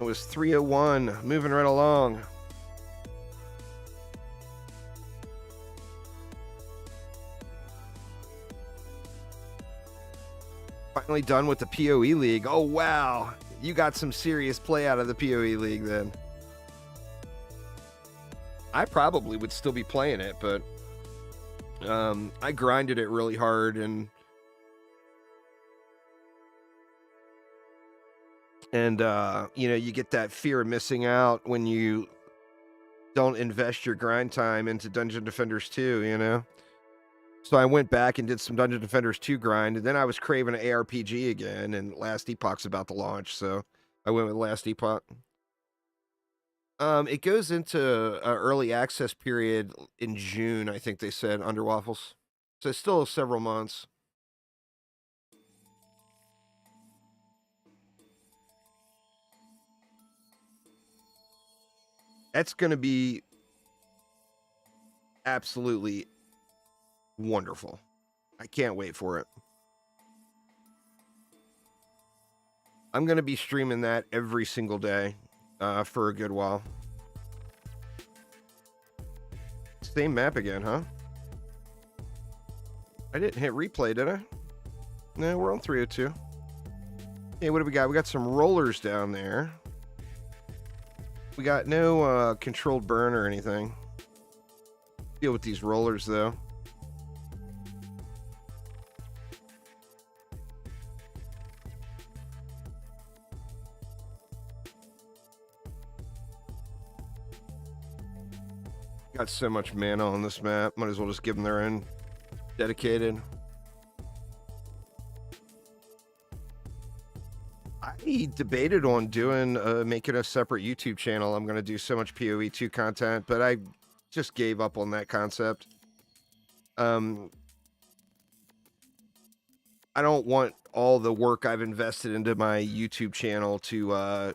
It was 3:01, moving right along. Finally done with the PoE League. Oh, wow. You got some serious play out of the PoE League then. I probably would still be playing it, but I grinded it really hard, and you get that fear of missing out when you don't invest your grind time into Dungeon Defenders 2, So I went back and did some Dungeon Defenders 2 grind, and then I was craving an ARPG again, and Last Epoch's about to launch, so I went with Last Epoch. It goes into an early access period in June, I think they said, under Waffles. So it's still several months. That's going to be absolutely wonderful. I can't wait for it. I'm going to be streaming that every single day for a good while. Same map again, huh? I didn't hit replay, did I? No, we're on 302. Hey, what do we got? We got some rollers down there. We got no controlled burn or anything. Deal with these rollers, though. Got so much mana on this map. Might as well just give them their own dedicated. I debated on making a separate YouTube channel. I'm going to do so much PoE 2 content, but I just gave up on that concept. I don't want all the work I've invested into my YouTube channel to, I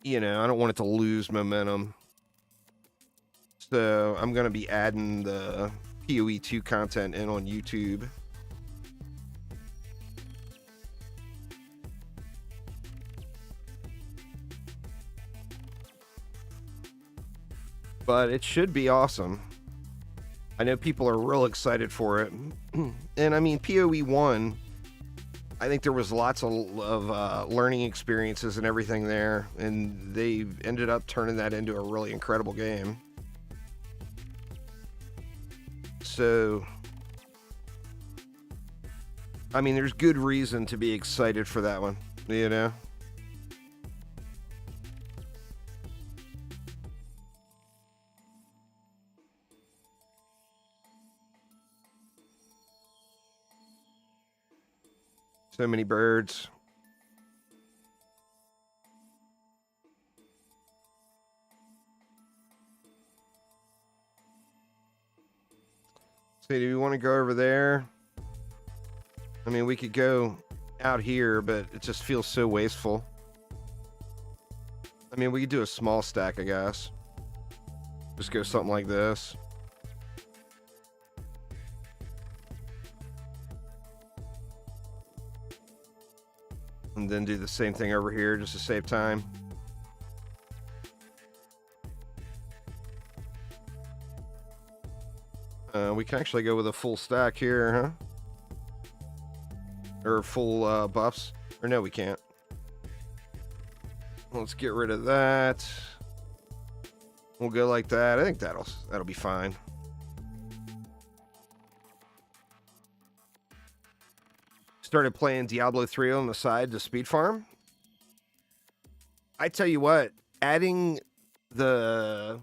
don't want it to lose momentum. So I'm going to be adding the PoE 2 content in on YouTube. But it should be awesome. I know people are real excited for it. And I mean, PoE 1, I think there was lots of learning experiences and everything there. And they ended up turning that into a really incredible game. So, I mean, there's good reason to be excited for that one, So many birds. So do we want to go over there? I mean, we could go out here, but it just feels so wasteful. I mean, we could do a small stack, I guess. Just go something like this. And then do the same thing over here just to save time. We can actually go with a full stack here, huh? Or full buffs. Or no, we can't. Let's get rid of that. We'll go like that. I think that'll be fine. Started playing Diablo 3 on the side to speed farm. I tell you what, adding the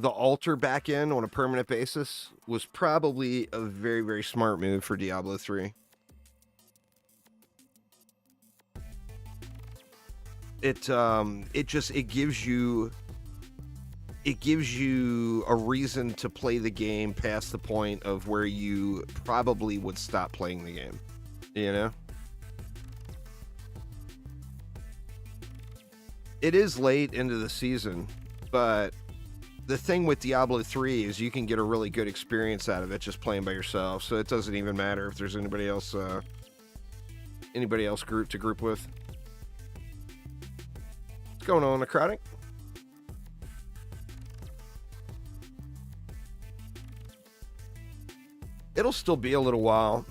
altar back in on a permanent basis was probably a very, very smart move for Diablo 3. It gives you a reason to play the game past the point of where you probably would stop playing the game, you know? It is late into the season, but the thing with Diablo 3 is you can get a really good experience out of it just playing by yourself, so it doesn't even matter if there's anybody else to group with. What's going on, Necrotic? It'll still be a little while.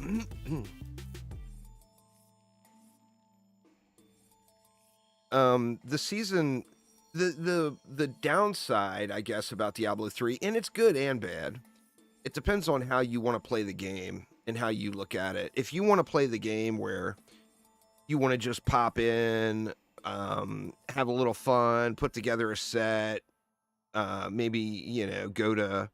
The season, the downside, I guess, about Diablo 3, and it's good and bad, it depends on how you want to play the game and how you look at it. If you want to play the game where you want to just pop in, have a little fun, put together a set, maybe, you know, go to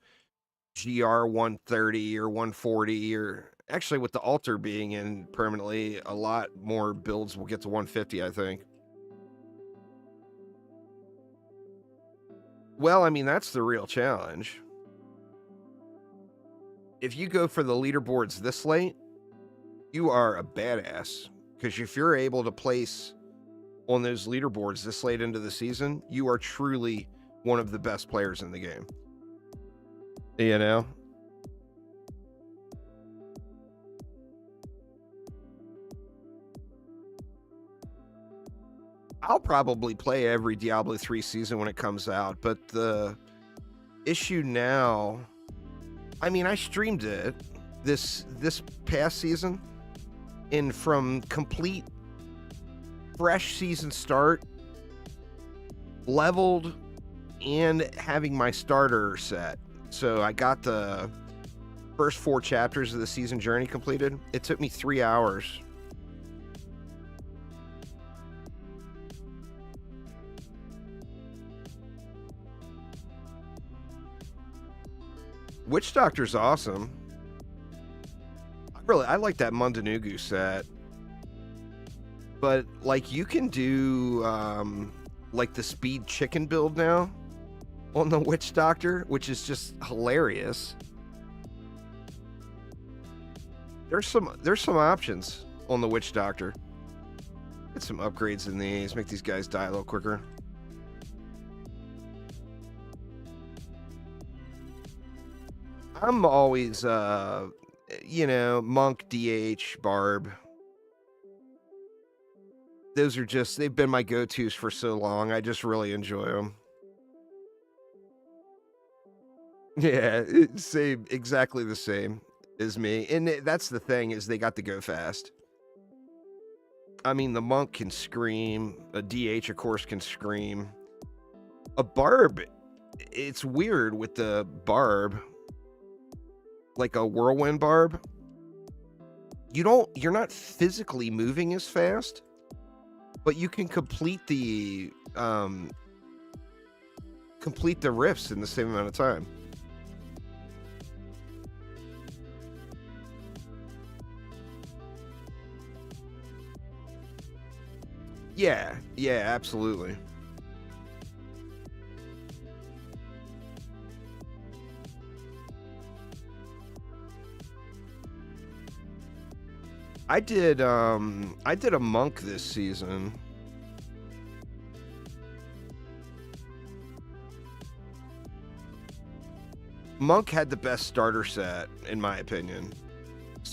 GR 130 or 140, or actually with the altar being in permanently, a lot more builds will get to 150, I think. Well, I mean, that's the real challenge. If you go for the leaderboards this late, you are a badass. Because if you're able to place on those leaderboards this late into the season, you are truly one of the best players in the game. You know? I'll probably play every Diablo 3 season when it comes out, but the issue now, I mean, I streamed it this past season, and from complete fresh season start, leveled, and having my starter set. So I got the first 4 chapters of the season journey completed. It took me 3 hours. Witch Doctor's awesome. I like that Mundanugu set. But, like, you can do, like, the speed chicken build now on the Witch Doctor, which is just hilarious. There's some options on the Witch Doctor. Get some upgrades in these, make these guys die a little quicker. I'm always, you know, Monk, DH, Barb. Those are just, they've been my go-tos for so long. I just really enjoy them. Yeah, same, exactly the same as me. And that's the thing, is they got to go fast. I mean, the Monk can scream. A DH, of course, can scream. A Barb, it's weird with the Barb. Like a whirlwind barb, you're not physically moving as fast, but you can complete the rifts in the same amount of time. Yeah, absolutely. I did a monk this season. Monk had the best starter set, in my opinion.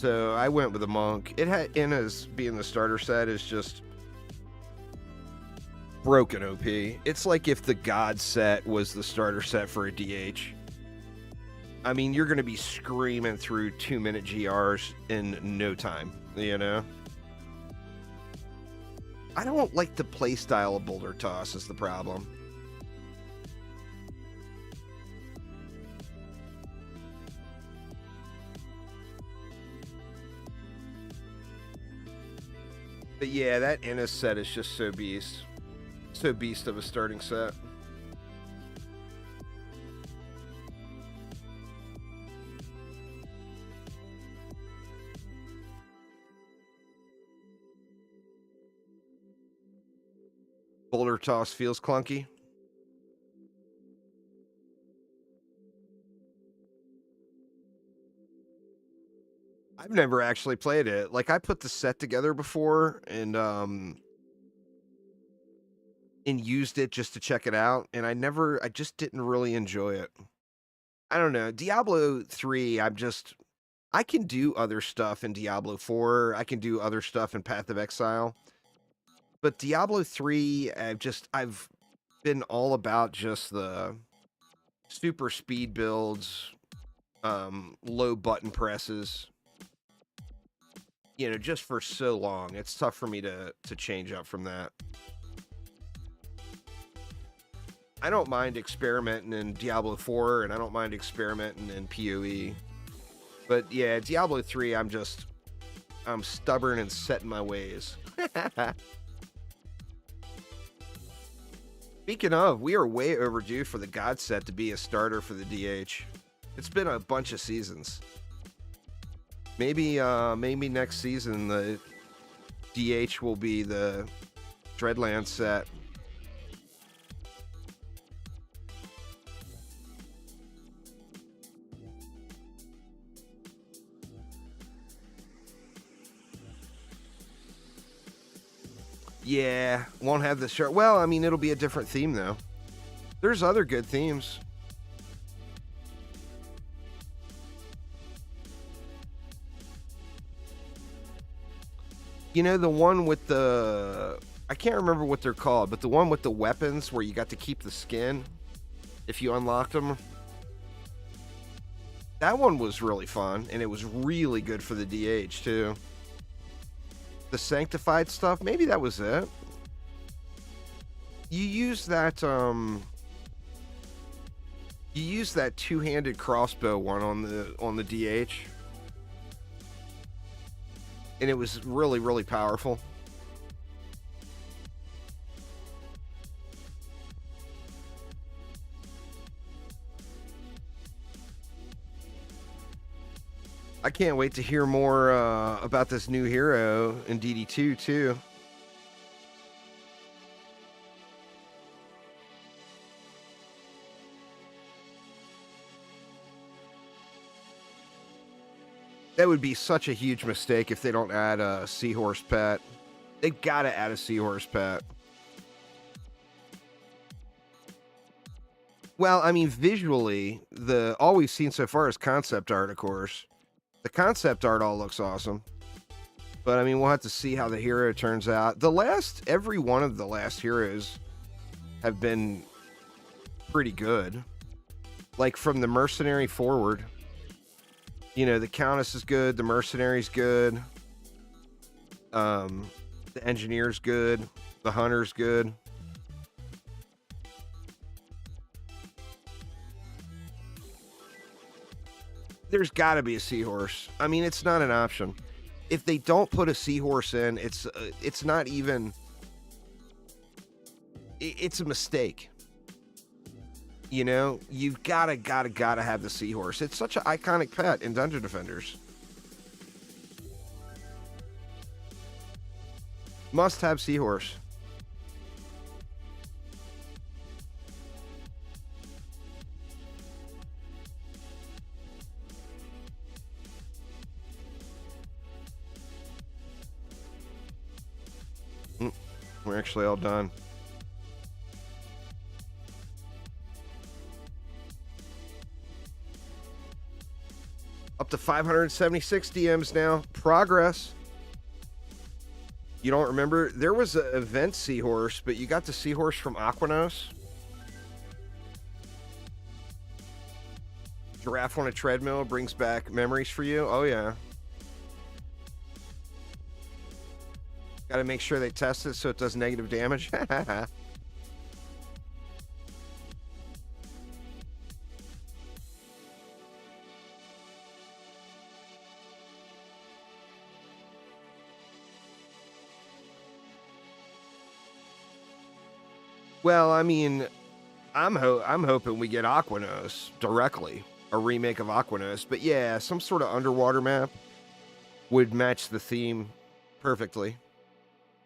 So I went with a monk. It had Inna's being the starter set is just broken OP. It's like if the God set was the starter set for a DH. I mean, you're going to be screaming through 2-minute GRs in no time, you know? I don't like the playstyle of Boulder Toss is the problem. But yeah, that Inna set is just so beast. So beast of a starting set. Boulder Toss feels clunky. I've never actually played it. Like, I put the set together before and used it just to check it out, and I just didn't really enjoy it. I don't know. Diablo 3, I can do other stuff in Diablo 4. I can do other stuff in Path of Exile. But Diablo 3, I've been all about just the super speed builds, low button presses. You know, just for so long. It's tough for me to change up from that. I don't mind experimenting in Diablo 4, and I don't mind experimenting in PoE. But yeah, Diablo 3, I'm stubborn and set in my ways. Speaking of, we are way overdue for the God set to be a starter for the DH. It's been a bunch of seasons. Maybe next season the DH will be the Dreadland set. Yeah, won't have the shard. Well, I mean, it'll be a different theme, though. There's other good themes. You know, the one with the... I can't remember what they're called, but the one with the weapons where you got to keep the skin if you unlocked them. That one was really fun, and it was really good for the DH, too. The sanctified stuff, maybe that was it. You use that two-handed crossbow one on the DH, and it was really, really powerful. I can't wait to hear more about this new hero in DD2 too. That would be such a huge mistake if they don't add a seahorse pet. They've got to add a seahorse pet. Well, I mean, visually, all we've seen so far is concept art, of course. The concept art all looks awesome. But, I mean, we'll have to see how the hero turns out. Every one of the last heroes have been pretty good. Like, from the Mercenary forward. You know, the Countess is good, the Mercenary's good. The Engineer's good. The Hunter's good. There's got to be a seahorse. I mean, it's not an option. If they don't put a seahorse in, it's not even... It's a mistake. You know? You've gotta have the seahorse. It's such an iconic pet in Dungeon Defenders. Must have seahorse. We're actually all done. Up to 576 DMs now. Progress. You don't remember? There was an event Seahorse, but you got the Seahorse from Aquanos. Giraffe on a treadmill brings back memories for you. Oh, yeah. Got to make sure they test it so it does negative damage. Well, I mean, I'm hoping we get Aquanos directly, a remake of Aquanos. But yeah, some sort of underwater map would match the theme perfectly.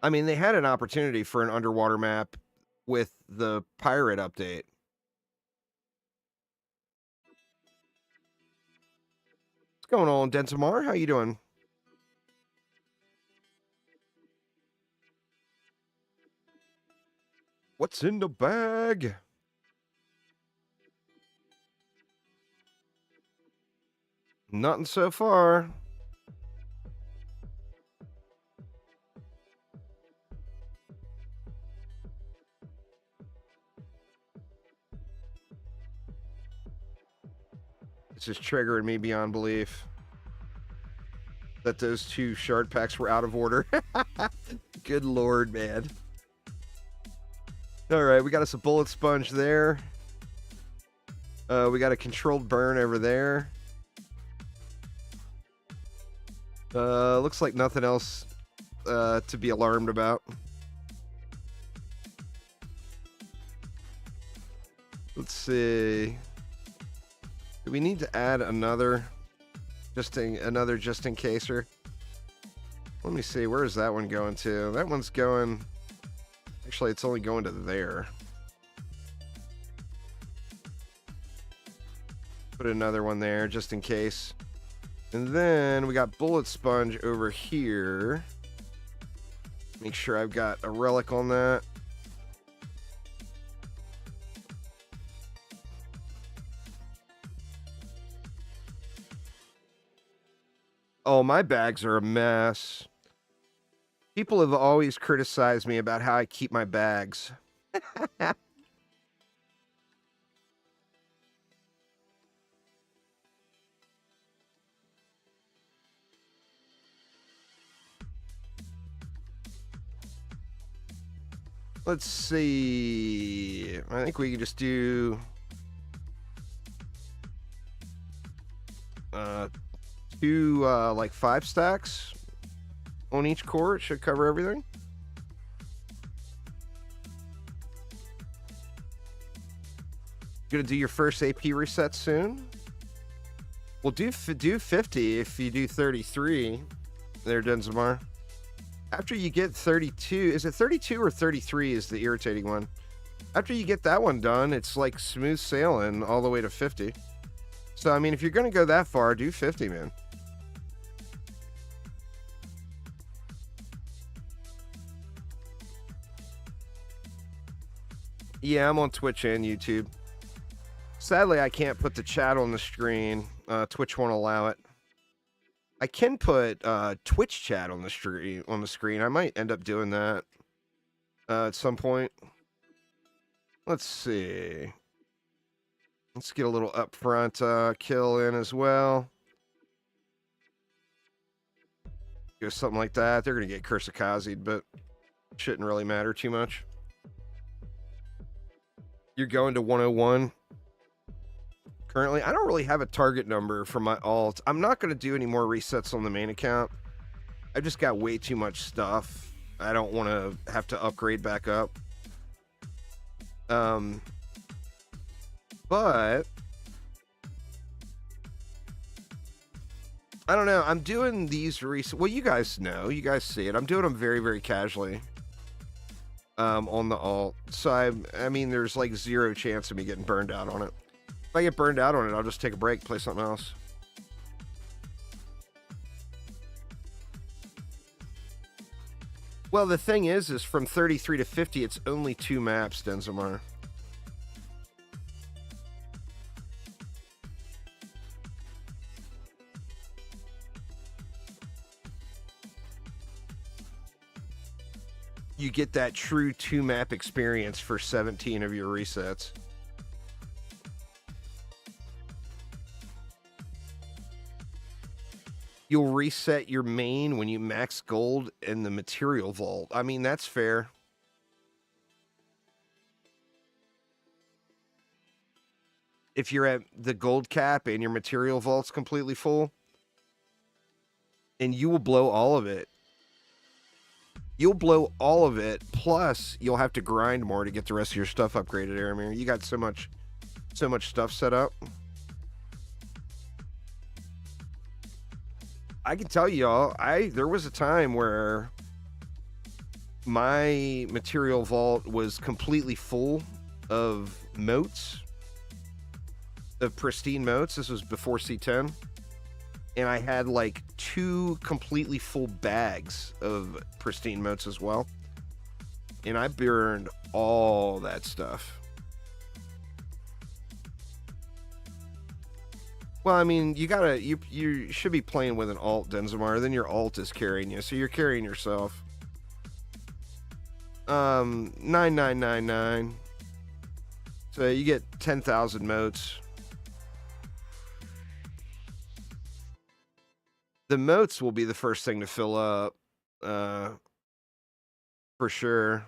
I mean, they had an opportunity for an underwater map with the pirate update. What's going on, Dentamar? How you doing? What's in the bag? Nothing so far. This is triggering me beyond belief that those 2 shard packs were out of order. Good lord, man. All right, we got us a bullet sponge there. We got a controlled burn over there. Looks like nothing else to be alarmed about. Let's see. Do we need to add another just in caser? Let me see. Where is that one going to? That one's going. Actually, it's only going to there. Put another one there just in case. And then we got bullet sponge over here. Make sure I've got a relic on that. Oh, my bags are a mess. People have always criticized me about how I keep my bags. Let's see. I think we can just do 2 like 5 stacks on each core. It should cover everything. Gonna do your first AP reset soon. We'll do 50 if you do 33 there, Denzamar. After you get 32, is it 32 or 33 is the irritating one? After you get that one done, it's like smooth sailing all the way to 50. So, I mean, if you're going to go that far, do 50, man. Yeah, I'm on Twitch and YouTube. Sadly, I can't put the chat on the screen. Twitch won't allow it. I can put Twitch chat on the screen. I might end up doing that at some point. Let's see. Let's get a little upfront kill in as well. Do something like that. They're going to get Kursakazi'd, but it shouldn't really matter too much. You're going to 101. Currently, I don't really have a target number for my alt. I'm not going to do any more resets on the main account. I just got way too much stuff. I don't want to have to upgrade back up. But I don't know. I'm doing these well, you guys know. You guys see it. I'm doing them very, very casually on the alt. So I mean, there's like 0 chance of me getting burned out on it. If I get burned out on it, I'll just take a break, play something else. Well, the thing is from 33 to 50, it's only 2 maps, Denzamar. you get that true 2-map experience for 17 of your resets. You'll reset your main when you max gold in the material vault. I mean, that's fair. If you're at the gold cap and your material vault's completely full, and you will blow all of it. You'll blow all of it, plus you'll have to grind more to get the rest of your stuff upgraded, Aramir. You got so much stuff set up. I can tell y'all, there was a time where my material vault was completely full of moats, of pristine moats. This was before C10. And I had like 2 completely full bags of pristine moats as well. And I burned all that stuff. Well, I mean, you should be playing with an alt, Denzimar. Then your alt is carrying you, so you're carrying yourself. 9999. So you get 10,000 moats. The moats will be the first thing to fill up, for sure.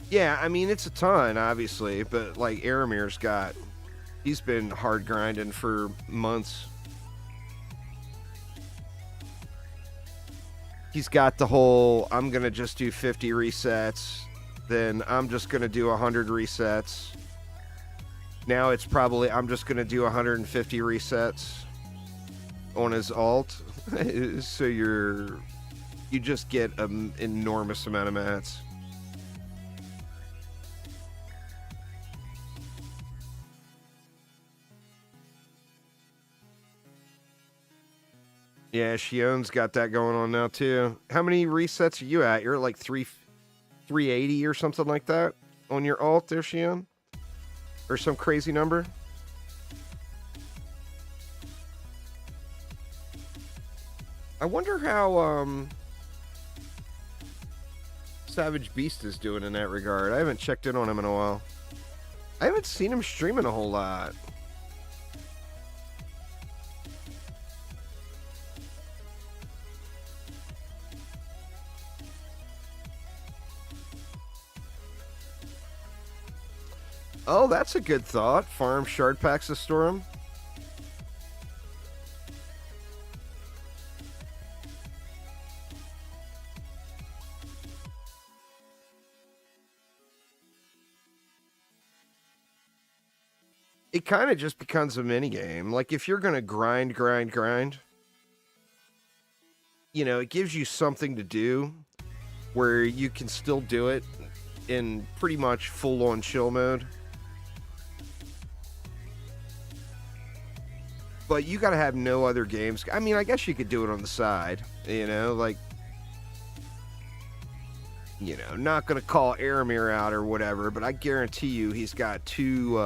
Yeah, I mean, it's a ton, obviously, but like Aramir's he's been hard grinding for months. He's got the whole, I'm going to just do 50 resets, then I'm just going to do 100 resets. Now it's probably, I'm just going to do 150 resets on his alt. So you just get an enormous amount of mats. Yeah, Shion's got that going on now too. How many resets are you at? You're at like 380 or something like that on your alt there, Shion? Or some crazy number? I wonder how Savage Beast is doing in that regard. I haven't checked in on him in a while. I haven't seen him streaming a whole lot. Oh, that's a good thought. Farm shard packs to store them. It kind of just becomes a mini game. Like if you're going to grind, you know, it gives you something to do where you can still do it in pretty much full on chill mode. But you got to have no other games. I mean, I guess you could do it on the side, you know, like, you know, not going to call Aramir out or whatever, but I guarantee you he's got two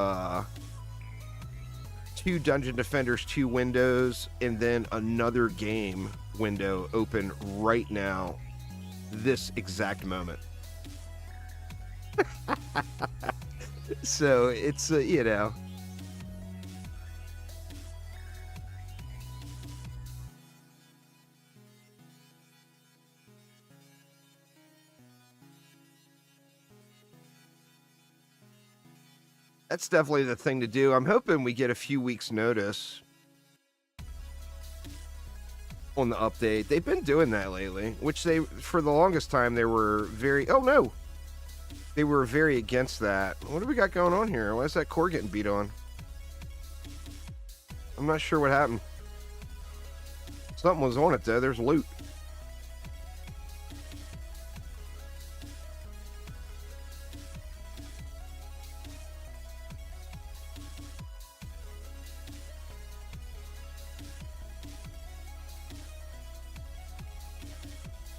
Dungeon Defenders 2 windows and then another game window open right now, this exact moment. So it's, you know. That's definitely the thing to do. I'm hoping we get a few weeks' notice on the update. They've been doing that lately, which they, for the longest time, they were very... Oh, no! They were very against that. What do we got going on here? Why is that core getting beat on? I'm not sure what happened. Something was on it, though. There's loot.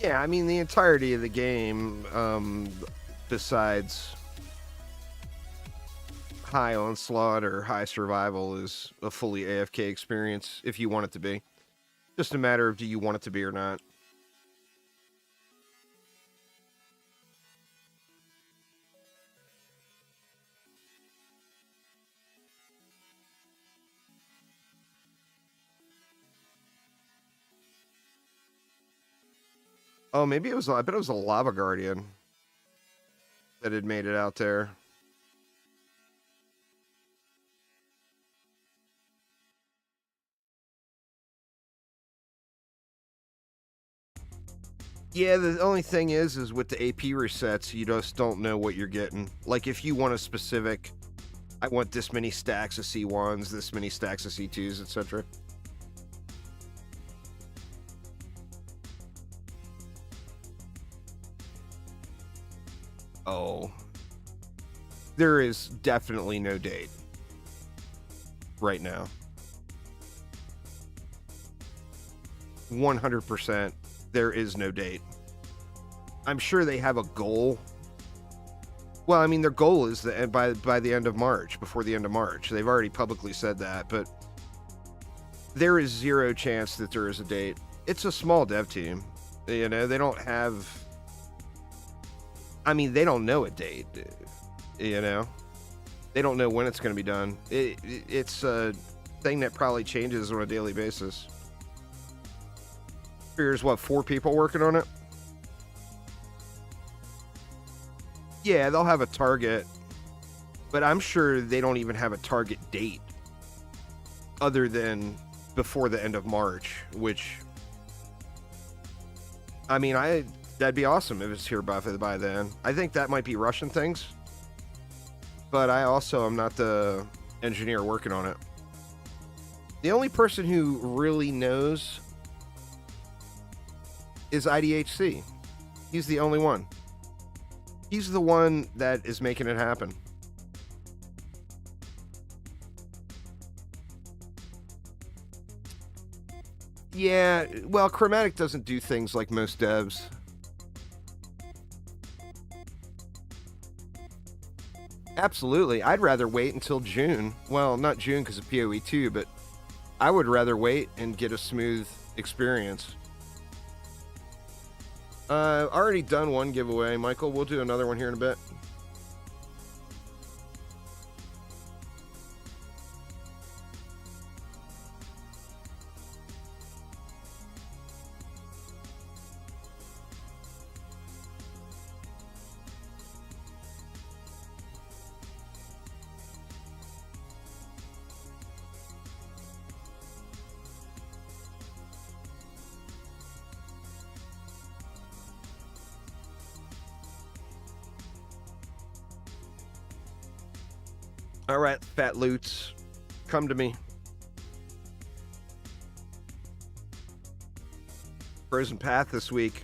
Yeah, I mean, the entirety of the game, besides high onslaught or high survival, is a fully AFK experience if you want it to be. Just a matter of do you want it to be or not. Oh, maybe it was, I bet it was a Lava Guardian that had made it out there. Yeah, the only thing is with the AP resets, you just don't know what you're getting. Like, if you want a specific, I want this many stacks of C1s, this many stacks of C2s, etc. Oh. There is definitely no date right now. 100%. There is no date. I'm sure they have a goal. Well, I mean, their goal is by the end of March, before the end of March. They've already publicly said that, but there is zero chance that there is a date. It's a small dev team. You know, they don't have... I mean, they don't know a date. You know? They don't know when it's going to be done. It's a thing that probably changes on a daily basis. There's, what, 4 people working on it? Yeah, they'll have a target, but I'm sure they don't even have a target date other than before the end of March, which, I mean, that'd be awesome if it's here by then. I think that might be rushing things, but I also am not the engineer working on it. The only person who really knows is IDHC. He's the only one. He's the one that is making it happen. Yeah, well, Chromatic doesn't do things like most devs. Absolutely. I'd rather wait until June. Well, not June because of PoE 2, but I would rather wait and get a smooth experience. Already done one giveaway, Michael. We'll do another one here in a bit. All right, fat loots, come to me. Frozen Path this week.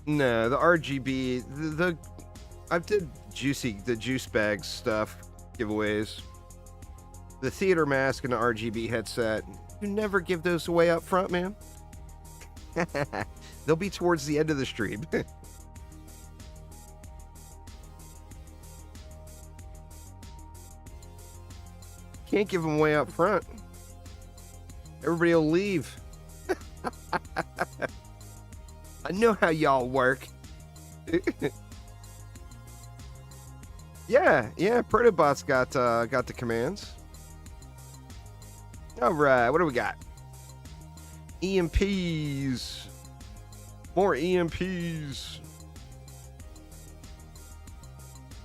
No, the RGB, I did the juice bags stuff, giveaways. The theater mask and the RGB headset. You never give those away up front, man. They'll be towards the end of the stream. Can't give them away up front. Everybody will leave. I know how y'all work. yeah, Protobot's got the commands. All right, what do we got? EMPs. More EMPs.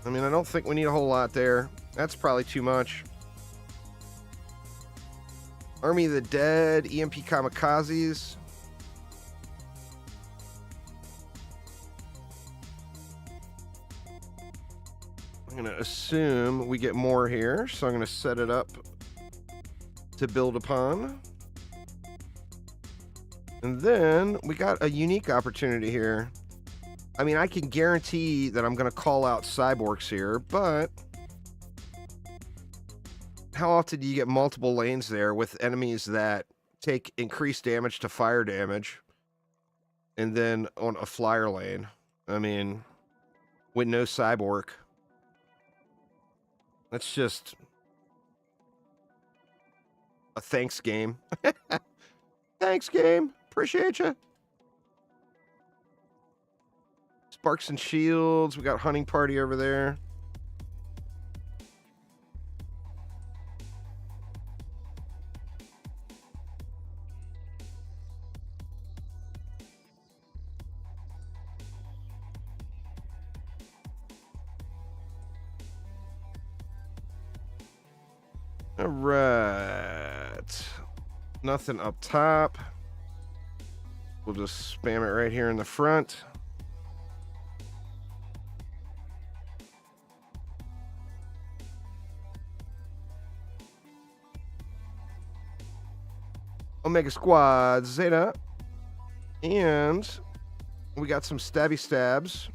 I mean, I don't think we need a whole lot there. That's probably too much. Army of the Dead, EMP Kamikazes. I'm going to assume we get more here, so I'm going to set it up to build upon. And then we got a unique opportunity here. I mean, I can guarantee that I'm going to call out cyborgs here, but how often do you get multiple lanes there with enemies that take increased damage to fire damage and then on a flyer lane? I mean, with no cyborg. That's just a thanks game. Thanks game. Appreciate you. Sparks and shields. We got hunting party over there. All right. Nothing up top. We'll just spam it right here in the front. Omega Squad, Zeta. And we got some stabby stabs.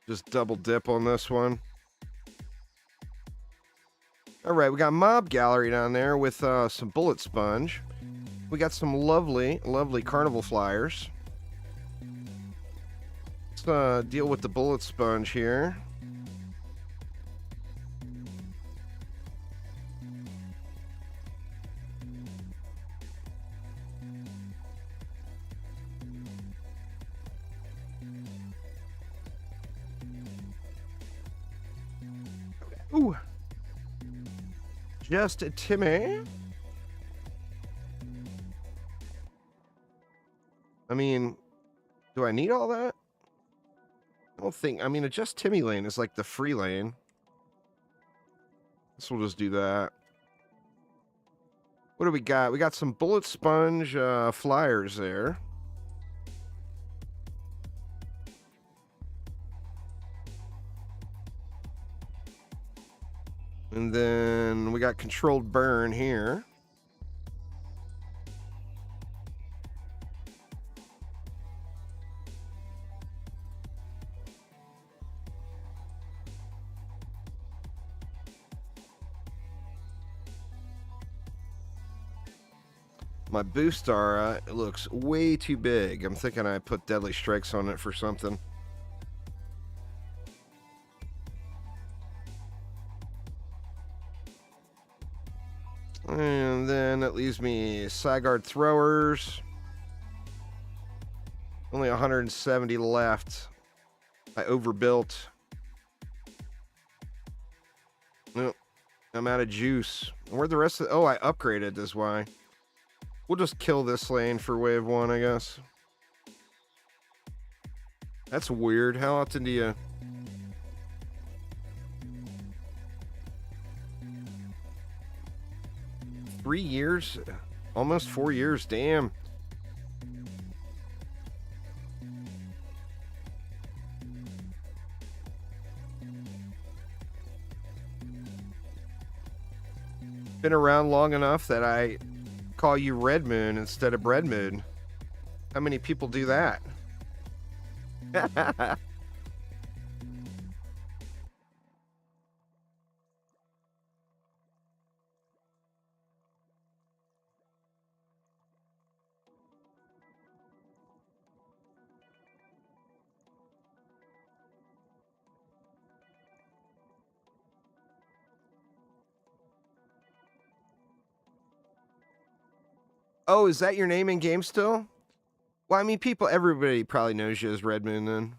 Just double dip on this one. All right, we got Mob Gallery down there with some Bullet Sponge. We got some lovely, lovely Carnival Flyers. Let's deal with the Bullet Sponge here. Ooh. Just a Timmy. I mean, do I need all that? I don't think. I mean, a Just Timmy lane is like the free lane. Guess we'll just do that. What do we got? We got some Bullet Sponge Flyers there. And then we got Controlled Burn here. My boost aura, it looks way too big. I'm thinking I put Deadly Strikes on it for something. And then that leaves me Sigard Throwers. Only 170 left. I overbuilt. Nope. I'm out of juice. Where'd the rest of the... Oh, I upgraded, is why. We'll just kill this lane for wave 1, I guess. That's weird. How often do you... Three years? Almost 4 years. Damn. Been around long enough that I call you Red Moon instead of Bread Moon. How many people do that? Oh, is that your name in game still? Well, I mean, everybody probably knows you as Red Moon then.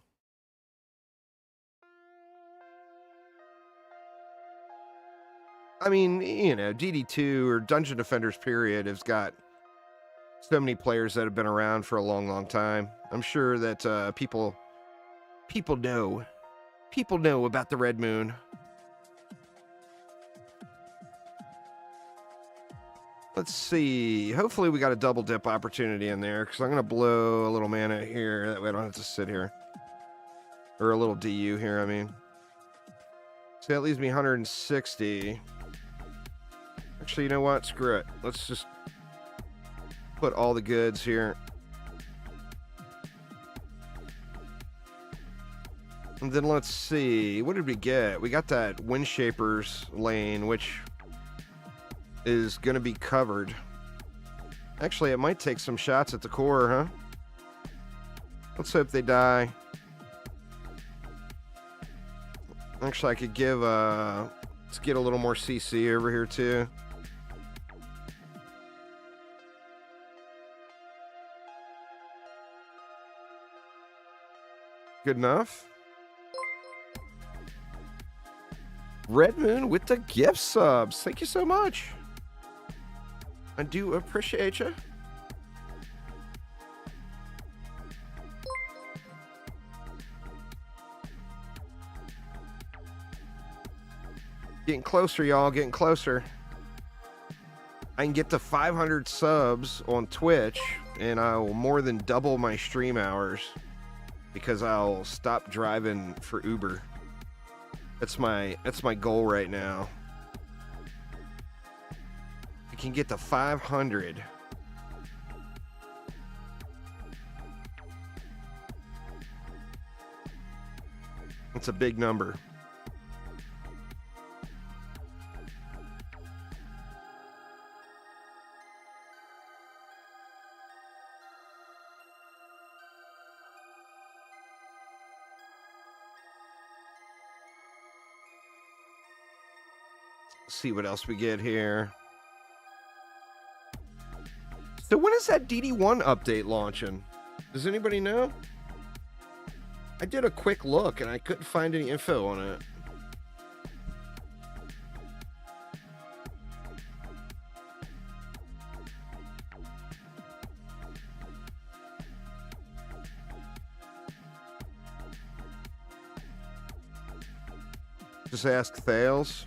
I mean, you know, DD2 or Dungeon Defenders period has got so many players that have been around for a long, long time. I'm sure that people know. People know about the Red Moon. Let's see. Hopefully we got a double dip opportunity in there, because I'm going to blow a little mana here. That way I don't have to sit here. Or a little DU here, I mean. See, that leaves me 160. Actually, you know what? Screw it. Let's just put all the goods here. And then let's see, what did we get? We got that Wind Shapers lane, which is going to be covered. Actually, it might take some shots at the core, huh? Let's hope they die. Actually, I could give, let's get a little more CC over here, too. Good enough. Red Moon with the gift subs. Thank you so much. I do appreciate you. Getting closer, y'all. Getting closer. I can get to 500 subs on Twitch, and I will more than double my stream hours because I'll stop driving for Uber. That's my goal right now. I can get to 500. That's a big number. See what else we get here. So when is that DD1 update launching? Does anybody know? I did a quick look and I couldn't find any info on it. Just ask Thales.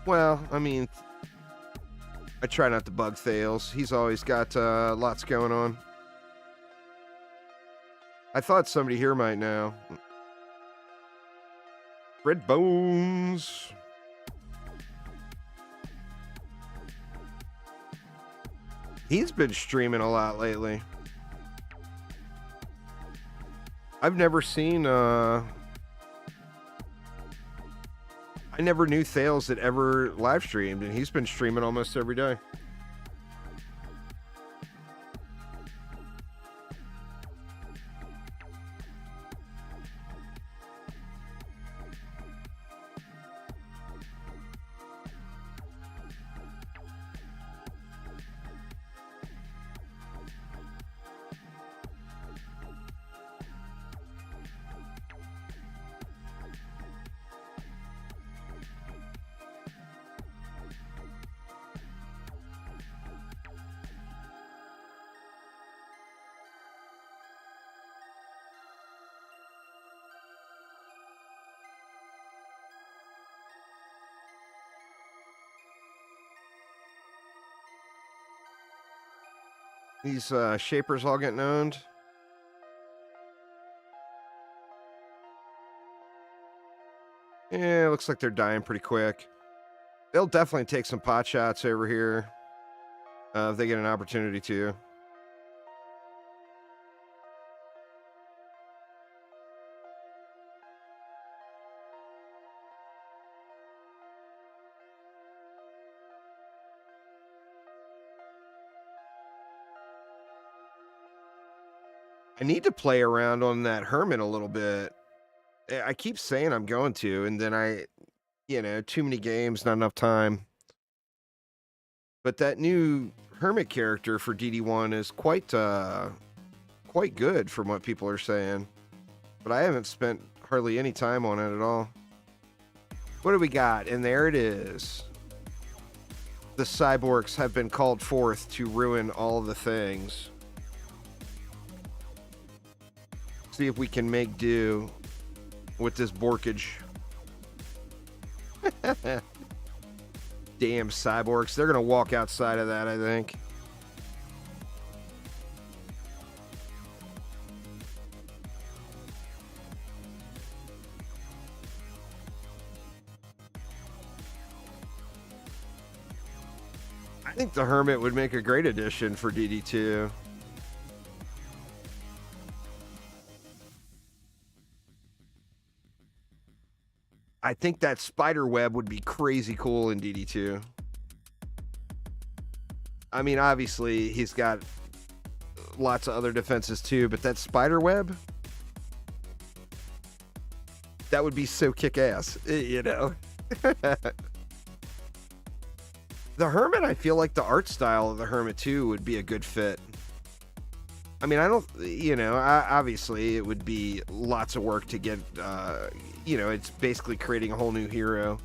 Well, I mean, I try not to bug Thales. He's always got lots going on. I thought somebody here might know. Red Bones. He's been streaming a lot lately. I've never seen... I never knew Thales had ever live streamed, and he's been streaming almost every day. These shapers all getting owned. Yeah, looks like they're dying pretty quick. They'll definitely take some pot shots over here if they get an opportunity to. I need to play around on that Hermit a little bit. I keep saying I'm going to, and then too many games, not enough time. But that new Hermit character for DD1 is quite good from what people are saying. But I haven't spent hardly any time on it at all. What do we got? And there it is. The cyborgs have been called forth to ruin all the things. See if we can make do with this borkage. Damn cyborgs. They're going to walk outside of that, I think. I think the Hermit would make a great addition for DD2. I think that spider web would be crazy cool in DD2. I mean, obviously, he's got lots of other defenses too, but that spider web, that would be so kick-ass, you know? The Hermit, I feel like the art style of the Hermit too would be a good fit. I mean, I don't, you know, obviously it would be lots of work to get, you know, it's basically creating a whole new hero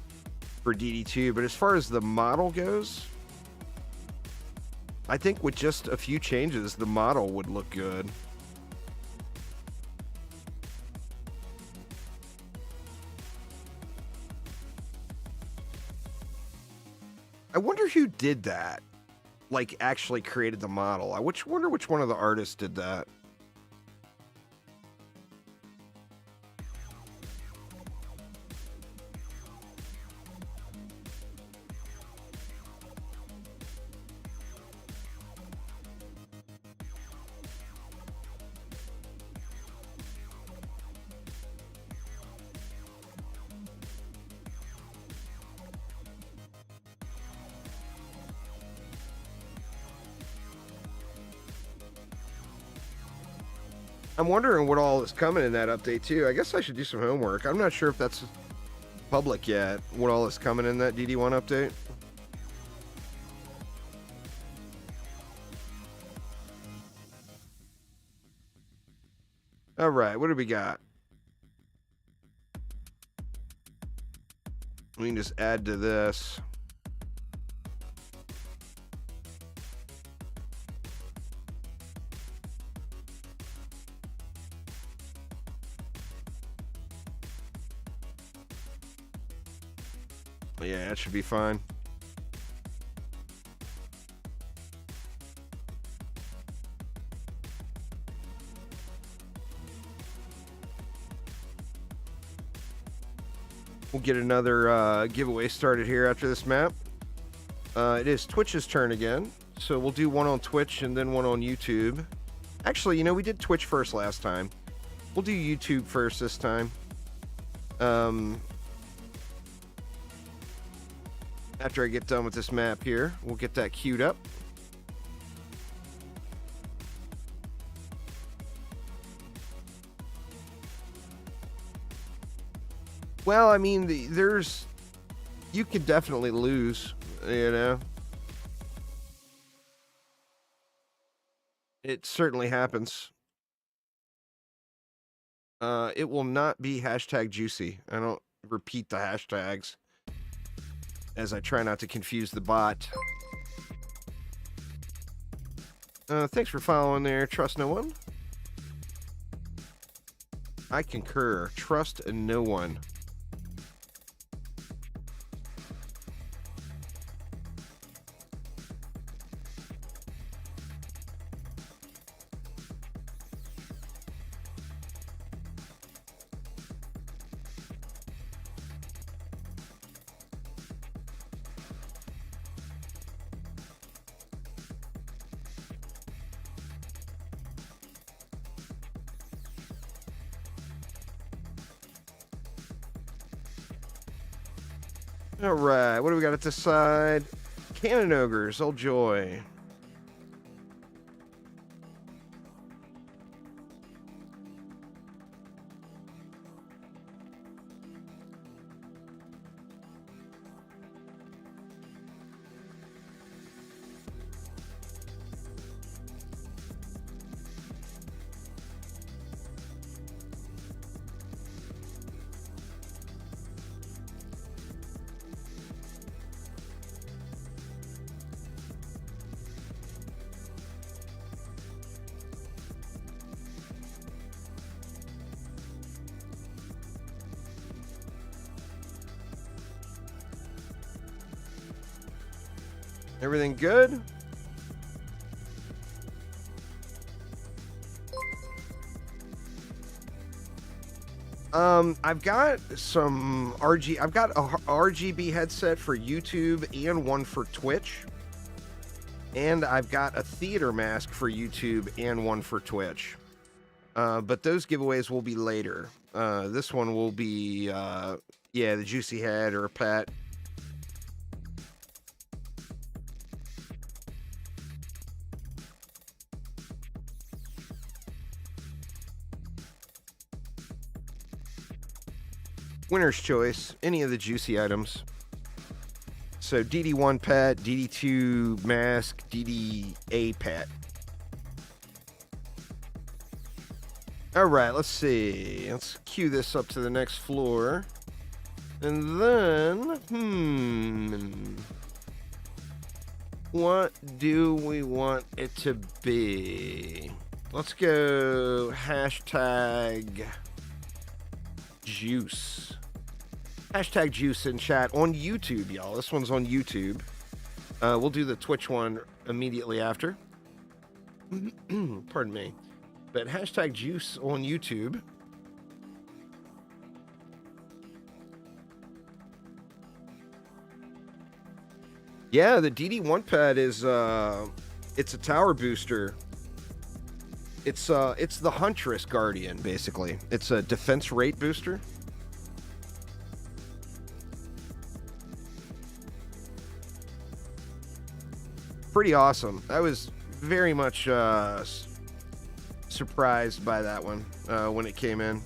for DD2, but as far as the model goes, I think with just a few changes, the model would look good. I wonder who did that. Like, actually created the model. I wonder which one of the artists did that. I'm wondering what all is coming in that update too. I guess I should do some homework. I'm not sure if that's public yet, what all is coming in that DD1 update. All right, what do we got? We can just add to this. Yeah, that should be fine. We'll get another giveaway started here after this map. It is Twitch's turn again, so we'll do one on Twitch and then one on YouTube. Actually, you know, we did Twitch first last time. We'll do YouTube first this time. After I get done with this map here, we'll get that queued up. Well, I mean, you could definitely lose, you know. It certainly happens. It will not be hashtag juicy. I don't repeat the hashtags, as I try not to confuse the bot. Thanks for following there. Trust no one. I concur. Trust no one. All right, what do we got at this side? Cannon Ogres, oh joy. Everything good? I've got I've got a RGB headset for YouTube and one for Twitch. And I've got a theater mask for YouTube and one for Twitch. But those giveaways will be later. This one will be, the juicy head or a pet. Winner's choice, any of the juicy items. So DD1 Pet, DD2 Mask, DD1 Pet. All right, let's see. Let's cue this up to the next floor. And then, what do we want it to be? Let's go hashtag juice. Hashtag juice in chat on YouTube, y'all. This one's on YouTube. We'll do the Twitch one immediately after. Pardon me. But hashtag juice on YouTube. Yeah, the DD1 Pet is it's a tower booster. It's the Huntress Guardian, basically. It's a defense rate booster. Pretty awesome. I was very much surprised by that one when it came in.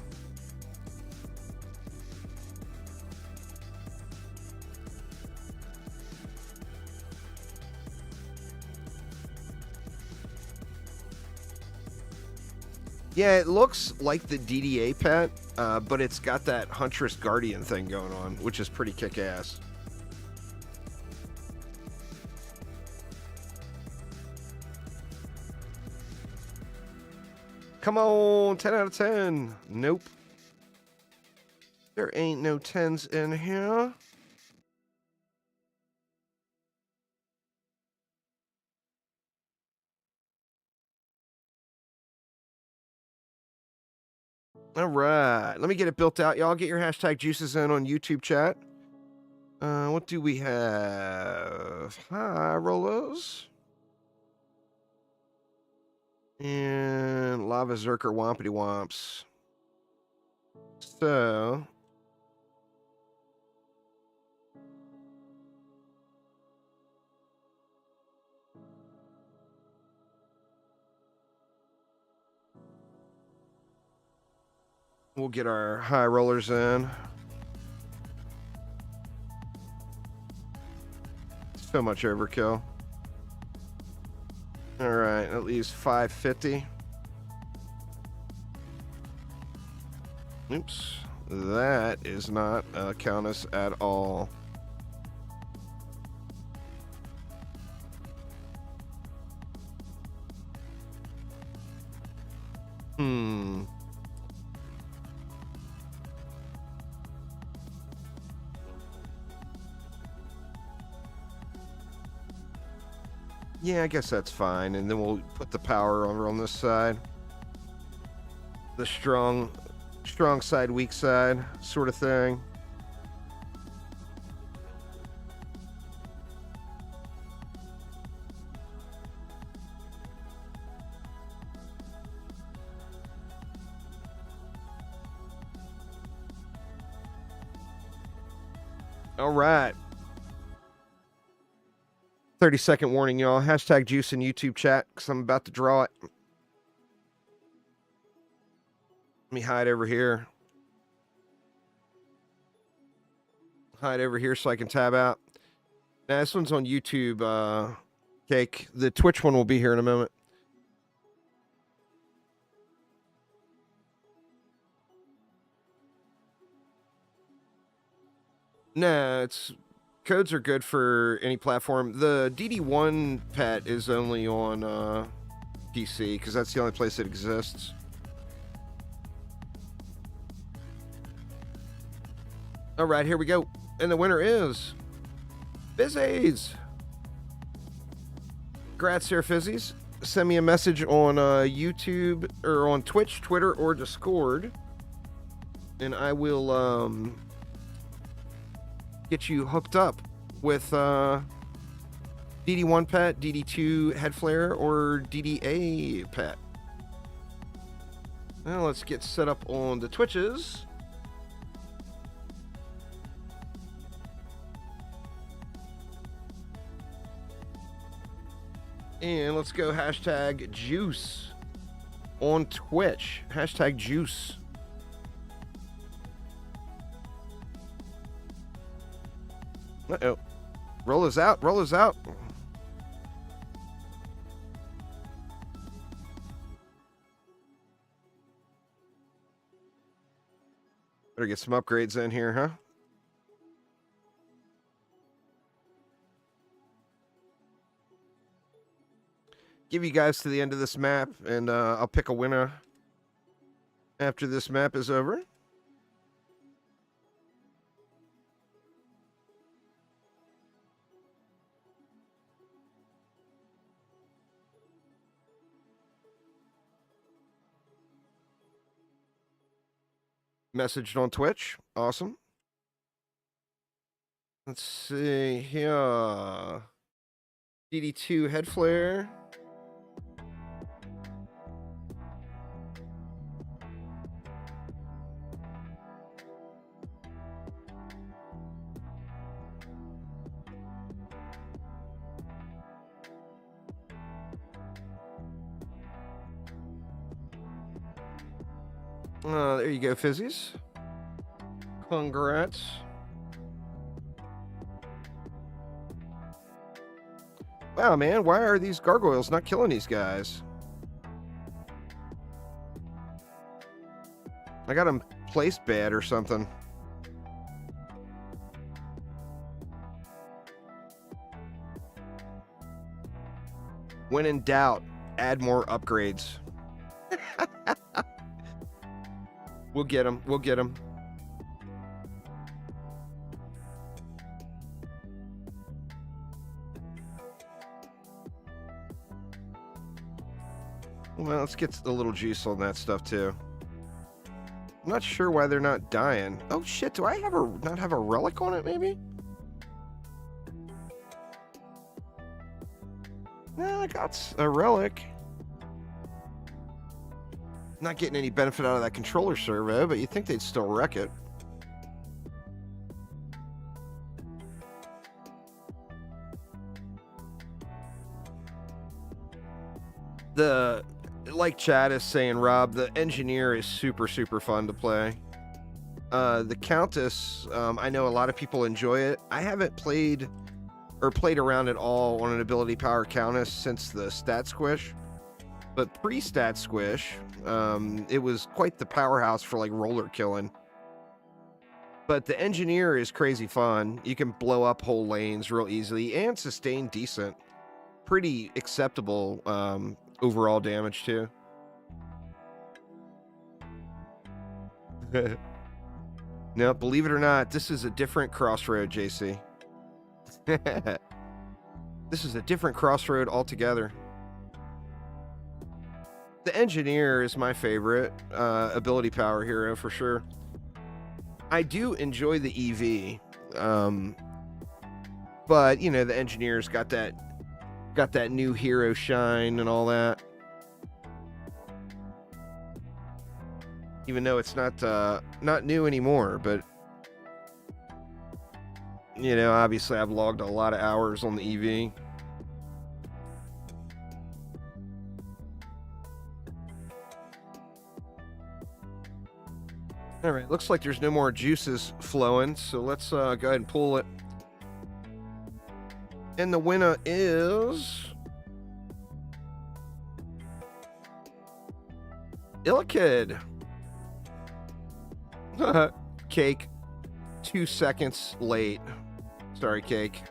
Yeah, it looks like the DD1 Pet, but it's got that Huntress Guardian thing going on, which is pretty kick-ass. Come on, 10 out of 10. Nope. There ain't no 10s in here. All right, let me get it built out. Y'all get your hashtag juices in on YouTube chat. What do we have? High rollers. And Lava Zerker Wompity Womps. So we'll get our high rollers in. So much overkill. All right, at least 550. Oops, that is not a Countess at all. Yeah, I guess that's fine. And then we'll put the power over on this side. The strong side, weak side sort of thing. All right. 30-second warning, y'all. Hashtag juice in YouTube chat because I'm about to draw it. Let me hide over here. Hide over here so I can tab out. Now, this one's on YouTube, Cake. The Twitch one will be here in a moment. Nah, codes are good for any platform. The DD1 Pet is only on PC because that's the only place it exists. All right, here we go. And the winner is Fizzies. Congrats here, Fizzies. Send me a message on YouTube or on Twitch, Twitter, or Discord, and I will get you hooked up with DD1 Pet, DD2 Head Flare, or DD Pet? Now let's get set up on the Twitches. And let's go hashtag juice on Twitch. Hashtag juice. Uh-oh. Roll us out. Roll us out. Better get some upgrades in here, huh? Give you guys to the end of this map, and I'll pick a winner after this map is over. Messaged on Twitch. Awesome. Let's see here. DD2 Head Flare. There you go, Fizzies. Congrats. Wow, man, why are these gargoyles not killing these guys? I got them placed bad or something. When in doubt, add more upgrades. We'll get them. We'll get them. Well, let's get a little juice on that stuff too. I'm not sure why they're not dying. Oh shit, do I not have a relic on it maybe? No, I got a relic. Not getting any benefit out of that controller servo, but you'd think they'd still wreck it. Like Chad is saying, Rob, the engineer is super, super fun to play. The Countess, I know a lot of people enjoy it. I haven't played around at all on an ability power Countess since the stat squish. But pre-stat squish, it was quite the powerhouse for like roller killing. But the engineer is crazy fun. You can blow up whole lanes real easily and sustain decent, pretty acceptable overall damage too. Now, believe it or not, this is a different crossroad, JC. This is a different crossroad altogether. The engineer is my favorite ability power hero for sure. I do enjoy the EV, but you know the engineer's got that new hero shine and all that. Even though it's not new anymore, but you know, obviously I've logged a lot of hours on the EV. All right, looks like there's no more juices flowing, so let's go ahead and pull it. And the winner is Illikid. Cake, 2 seconds late. Sorry, Cake.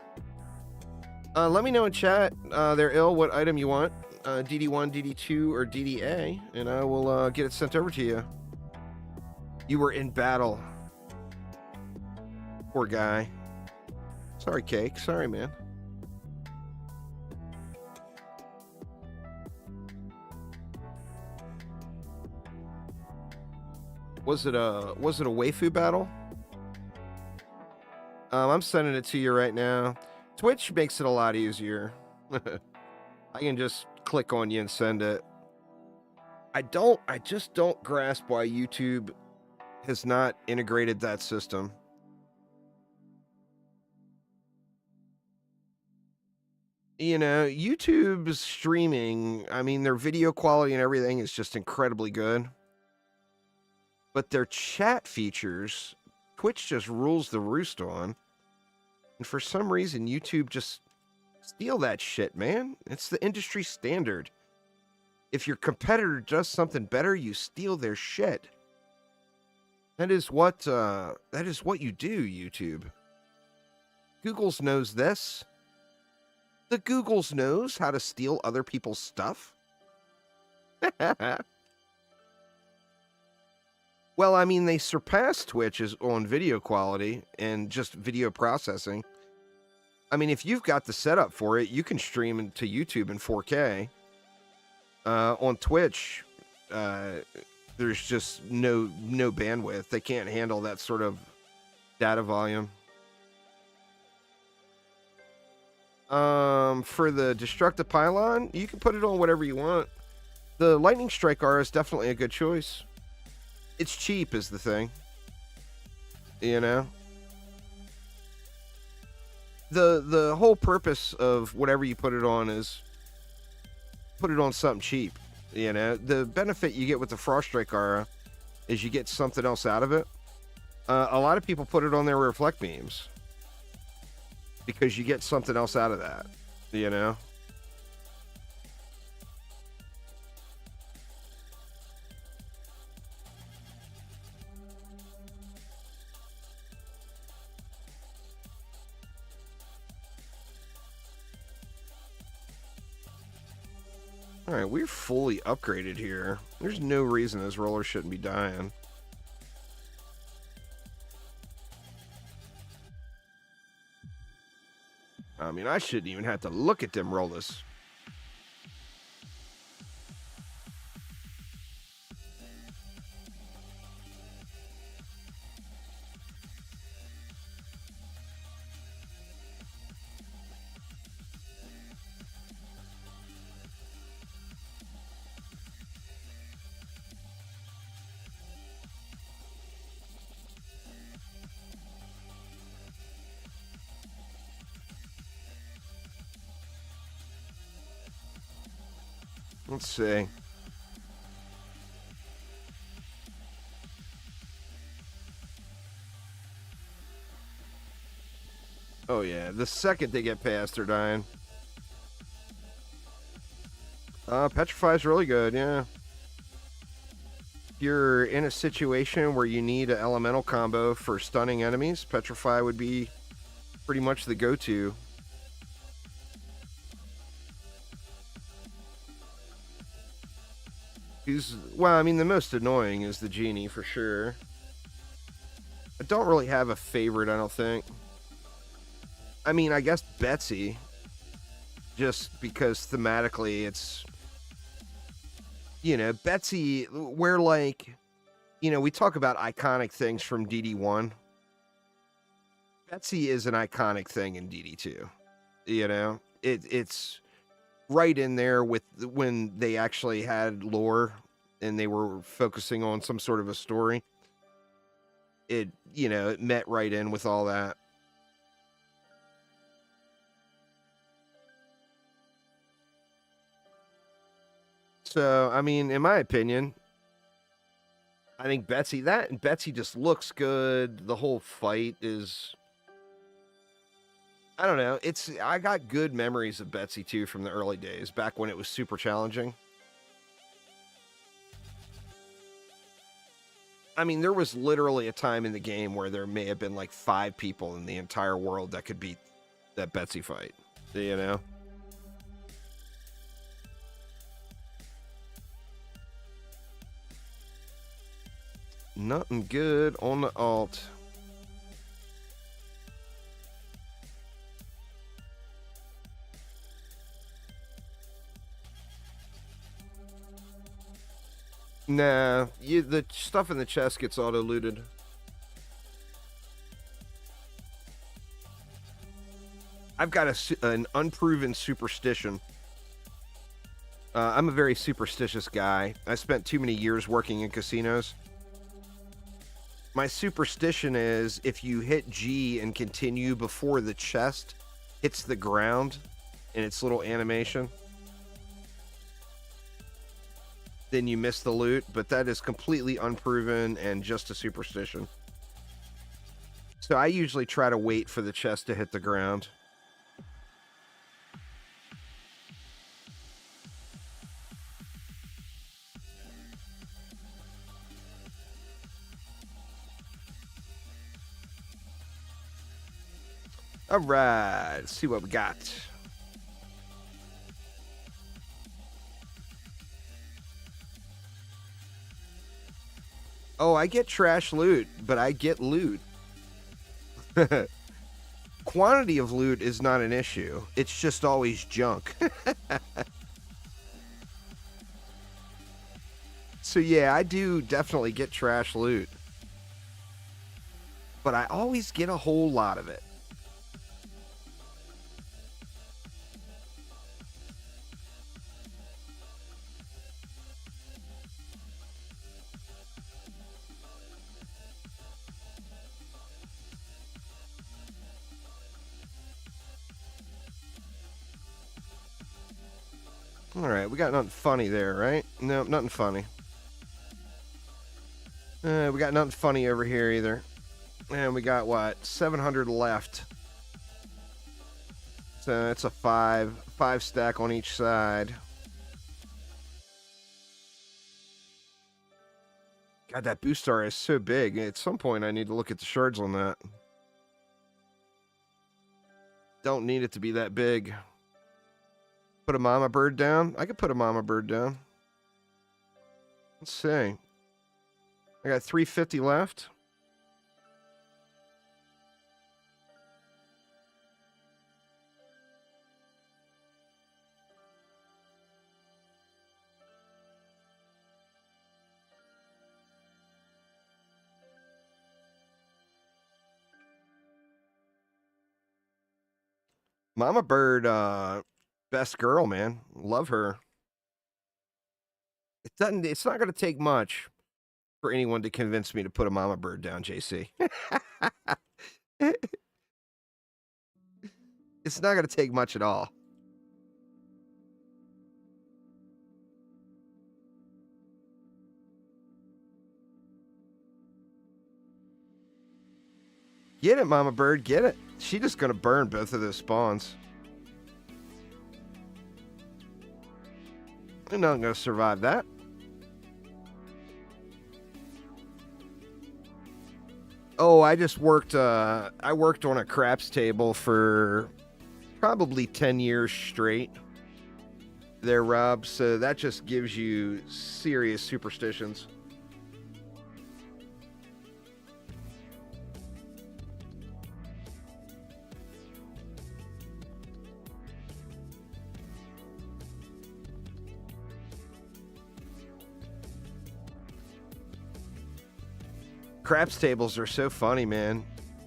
Let me know in chat, there, Ill, what item you want. DD1, DD2, or DDA, and I will get it sent over to you. You were in battle. Poor guy. Sorry, Cake. Sorry, man. Was it a waifu battle? I'm sending it to you right now. Twitch makes it a lot easier. I can just click on you and send it. I just don't grasp why YouTube has not integrated that system. You know, YouTube's streaming, I mean, their video quality and everything is just incredibly good. But their chat features, Twitch just rules the roost on. And for some reason, YouTube just steal that shit, man. It's the industry standard. If your competitor does something better, you steal their shit. That is what you do, YouTube. Google's knows this. The Google's knows how to steal other people's stuff. Well, I mean, they surpass Twitch on video quality and just video processing. I mean, if you've got the setup for it, you can stream to YouTube in 4K. On Twitch, there's just no bandwidth. They can't handle that sort of data volume. For the Destructive Pylon, you can put it on whatever you want. The Lightning Strike R is definitely a good choice. It's cheap is the thing. You know? The whole purpose of whatever you put it on is put it on something cheap. You know? The benefit you get with the Frost Strike R is you get something else out of it. A lot of people put it on their reflect beams because you get something else out of that, you know? All right, we're fully upgraded here. There's no reason this roller shouldn't be dying. I mean, I shouldn't even have to look at them rollers. Let's see. Oh yeah, the second they get past, they're dying. Petrify is really good, yeah. If you're in a situation where you need an elemental combo for stunning enemies, Petrify would be pretty much the go-to. Well, I mean, the most annoying is the genie, for sure. I don't really have a favorite, I don't think. I mean, I guess Betsy. Just because thematically it's... You know, Betsy, we're like... You know, we talk about iconic things from DD1. Betsy is an iconic thing in DD2. You know? It's... right in there with when they actually had lore and they were focusing on some sort of a story. It, you know, it met right in with all that. So, I mean, in my opinion, I think Betsy just looks good. The whole fight is... I don't know. I got good memories of Betsy too from the early days, back when it was super challenging. I mean, there was literally a time in the game where there may have been like 5 people in the entire world that could beat that Betsy fight, you know? Nothing good on the alt. Nah, the stuff in the chest gets auto-looted. I've got an unproven superstition. I'm a very superstitious guy. I spent too many years working in casinos. My superstition is if you hit G and continue before the chest hits the ground in its little animation, then you miss the loot, but that is completely unproven and just a superstition. So I usually try to wait for the chest to hit the ground. All right, let's see what we got. Oh, I get trash loot, but I get loot. Quantity of loot is not an issue. It's just always junk. So yeah, I do definitely get trash loot. But I always get a whole lot of it. All right, we got nothing funny there, right? No, nothing funny. We got nothing funny over here either. And we got, what, 700 left. So it's a five stack on each side. God, that boost star is so big. At some point, I need to look at the shards on that. Don't need it to be that big. Put a mama bird down? I could put a mama bird down. Let's see. I got 350 left. Mama bird, best girl, man. Love her. It's not going to take much for anyone to convince me to put a mama bird down, JC. It's not going to take much at all. Get it, mama bird, get it. She's just going to burn both of those spawns. I'm not going to survive that. Oh, I just worked, I worked on a craps table for probably 10 years straight there, Rob. So that just gives you serious superstitions. Craps tables are so funny, man.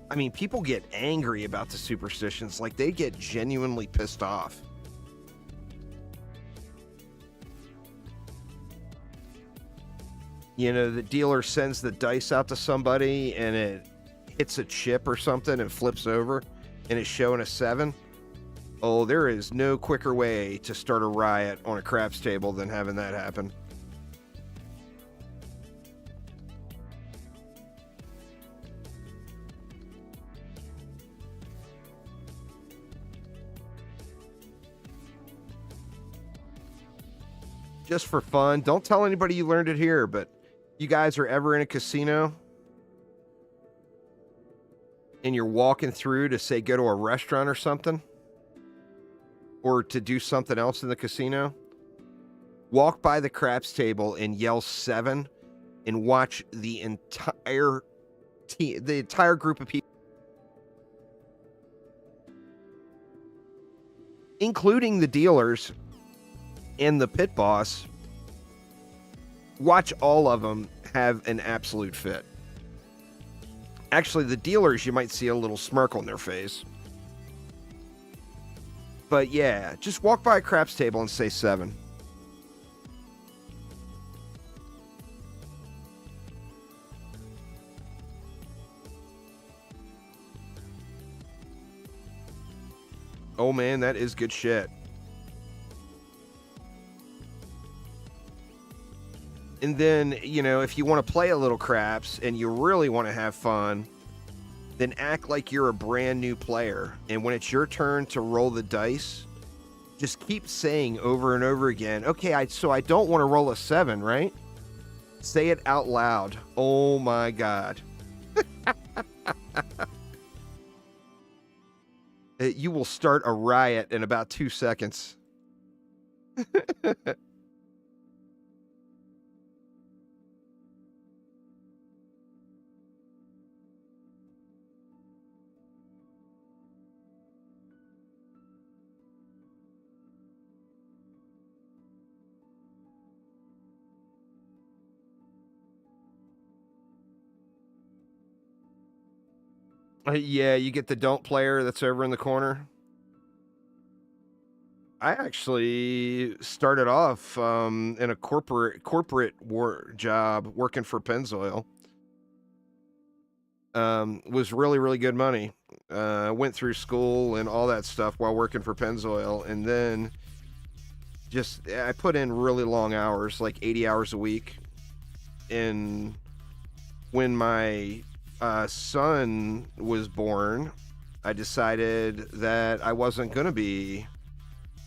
I mean, people get angry about the superstitions. Like, they get genuinely pissed off. You know, the dealer sends the dice out to somebody and it hits a chip or something and flips over and it's showing a 7. Oh, there is no quicker way to start a riot on a craps table than having that happen. Just for fun. Don't tell anybody you learned it here, but you guys are ever in a casino and you're walking through to, say, go to a restaurant or something, or to do something else in the casino, walk by the craps table and yell 7 and watch the entire group of people, including the dealers and the pit boss, watch all of them have an absolute fit. Actually, the dealers, you might see a little smirk on their face. But yeah, just walk by a craps table and say 7. Oh man, that is good shit. And then, you know, if you want to play a little craps and you really want to have fun, then act like you're a brand new player. And when it's your turn to roll the dice, just keep saying over and over again, okay, so I don't want to roll a 7, right? Say it out loud. Oh my God. You will start a riot in about 2 seconds. Yeah, you get the don't player that's over in the corner. I actually started off in a corporate job working for Pennzoil. Was really good money. Went through school and all that stuff while working for Pennzoil, and then I put in really long hours, like 80 hours a week. And when my son was born, I decided that I wasn't going to be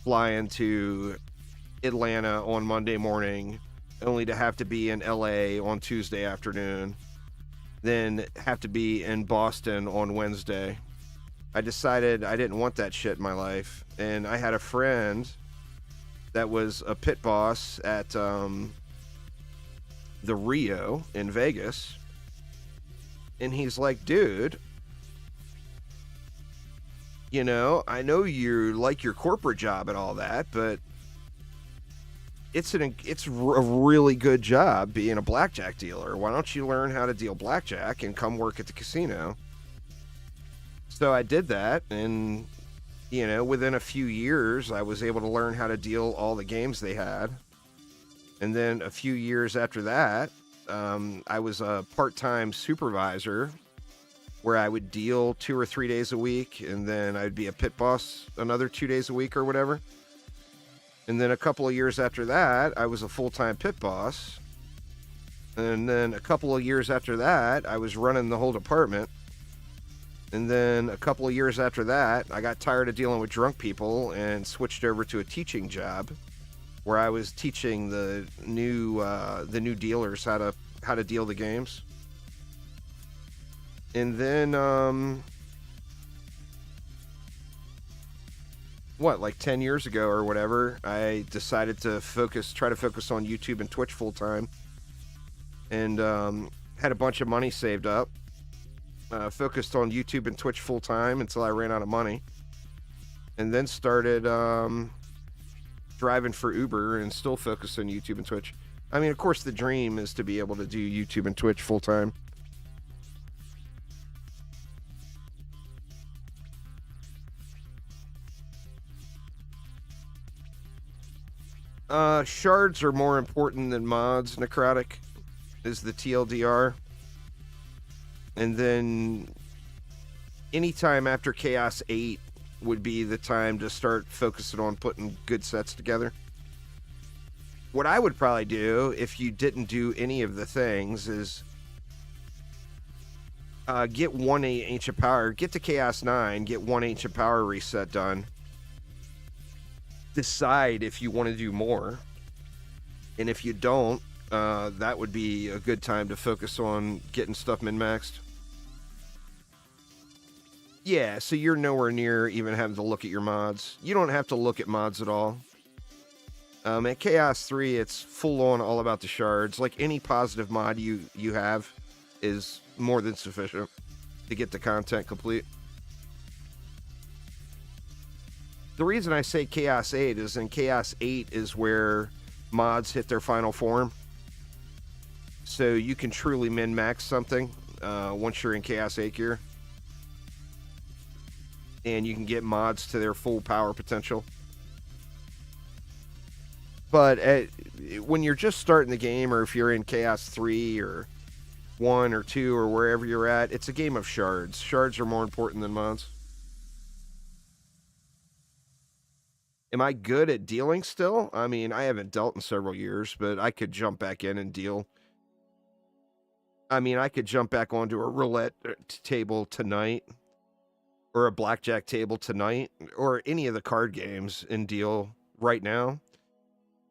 flying to Atlanta on Monday morning, only to have to be in LA on Tuesday afternoon, then have to be in Boston on Wednesday. I decided I didn't want that shit in my life. And I had a friend that was a pit boss at the Rio in Vegas. And he's like, dude, you know, I know you like your corporate job and all that, but it's a really good job being a blackjack dealer. Why don't you learn how to deal blackjack and come work at the casino? So I did that, and, you know, within a few years, I was able to learn how to deal all the games they had. And then a few years after that, I was a part-time supervisor where I would deal 2 or 3 days a week, and then I'd be a pit boss another 2 days a week or whatever. And then a couple of years after that, I was a full-time pit boss. And then a couple of years after that, I was running the whole department. And then a couple of years after that, I got tired of dealing with drunk people and switched over to a teaching job where I was teaching the new dealers how to deal the games. And then like 10 years ago or whatever, I decided to try to focus on YouTube and Twitch full time, and had a bunch of money saved up. Focused on YouTube and Twitch full time until I ran out of money, and then started driving for Uber and still focused on YouTube and Twitch. I mean, of course, the dream is to be able to do YouTube and Twitch full time. Shards are more important than mods. Necrotic is the TLDR. And then anytime after Chaos 8 would be the time to start focusing on putting good sets together. What I would probably do if you didn't do any of the things is get 1 Ancient Power, get to Chaos 9, get 1 Ancient Power reset done. Decide if you want to do more. And if you don't, that would be a good time to focus on getting stuff min-maxed. Yeah, so you're nowhere near even having to look at your mods. You don't have to look at mods at all. At Chaos 3, it's full-on all about the shards. Like, any positive mod you have is more than sufficient to get the content complete. The reason I say Chaos 8 is in Chaos 8 is where mods hit their final form. So you can truly min-max something once you're in Chaos 8 gear. and you can get mods to their full power potential. But when you're just starting the game, or if you're in Chaos 3 or 1 or 2 or wherever you're at, it's a game of shards. Shards are more important than mods. Am I good at dealing still? I mean, I haven't dealt in several years, but I could jump back in and deal. I mean, I could jump back onto a roulette table tonight, or a blackjack table tonight, or any of the card games and deal right now.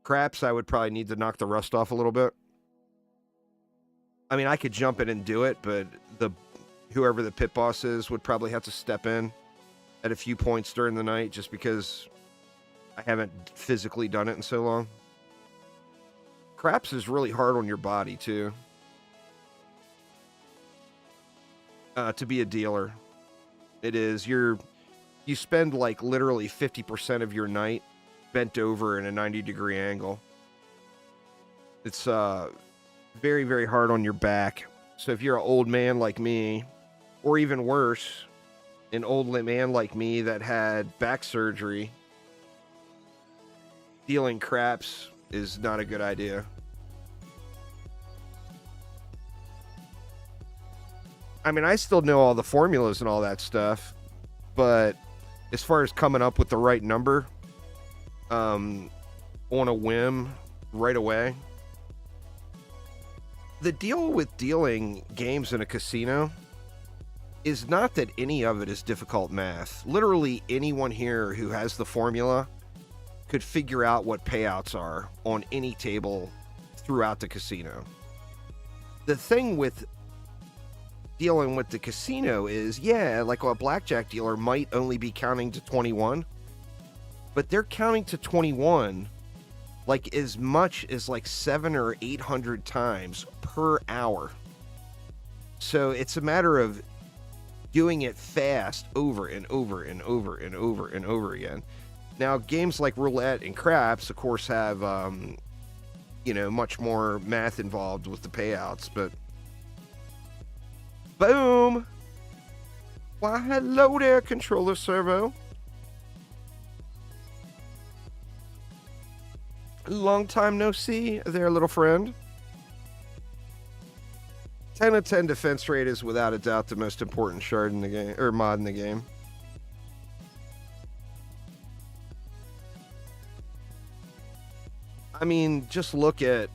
Craps, I would probably need to knock the rust off a little bit. I mean, I could jump in and do it, but whoever the pit boss is would probably have to step in at a few points during the night, just because I haven't physically done it in so long. Craps is really hard on your body, too. To be a dealer. It is. You spend, like, literally 50% of your night bent over in a 90-degree angle. It's very, very hard on your back. So if you're an old man like me, or even worse, an old man like me that had back surgery, dealing craps is not a good idea. I mean, I still know all the formulas and all that stuff, but as far as coming up with the right number, on a whim, right away. The deal with dealing games in a casino is not that any of it is difficult math. Literally anyone here who has the formula could figure out what payouts are on any table throughout the casino. The thing with dealing with the casino is, yeah, like a blackjack dealer might only be counting to 21, but they're counting to 21 like as much as like 700 or 800 times per hour. So it's a matter of doing it fast over and over and over and over and over again. Now, games like roulette and craps, of course, have, much more math involved with the payouts, but boom! Why, hello there, controller servo. Long time no see there, little friend. 10 of 10 defense rate is without a doubt the most important shard in the game, or mod in the game. I mean, just look at,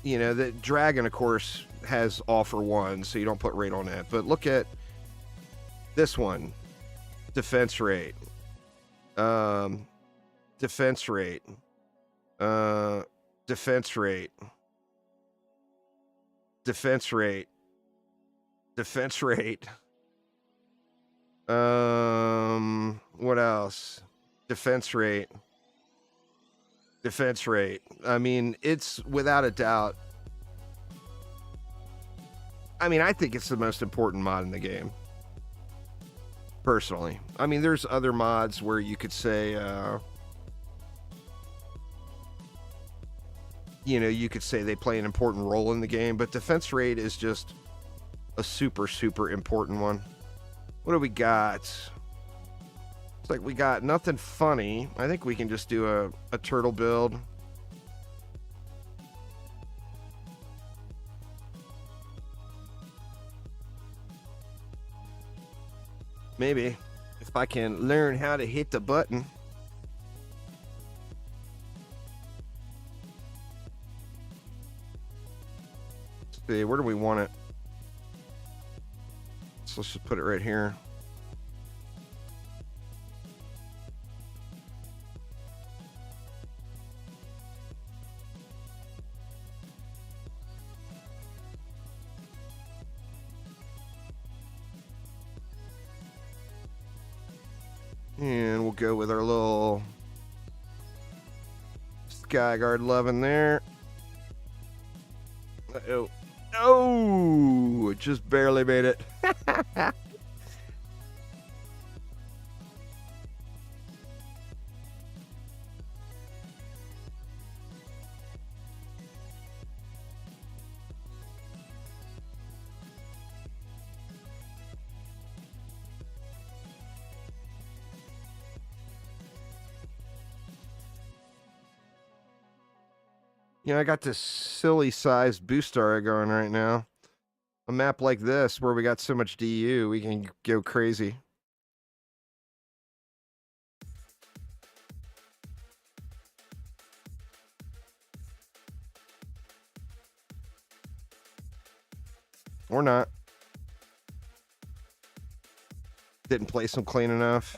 the dragon, of course, has offer 1, so you don't put rate on it. But look at this one. Defense rate. Defense rate. Defense rate. Defense rate. Defense rate. What else? Defense rate. Defense rate. I mean, it's without a doubt. I mean, I think it's the most important mod in the game. Personally. I mean, there's other mods where you could say, you could say they play an important role in the game, but defense rate is just a super, super important one. What do we got? It's like we got nothing funny. I think we can just do a turtle build. Maybe. If I can learn how to hit the button. Let's see, where do we want it? So let's just put it right here. And we'll go with our little Skyguard loving there. Uh-oh. Oh, it just barely made it. You know, I got this silly sized booster going right now. A map like this where we got so much DU, we can go crazy. Or not. Didn't place them clean enough.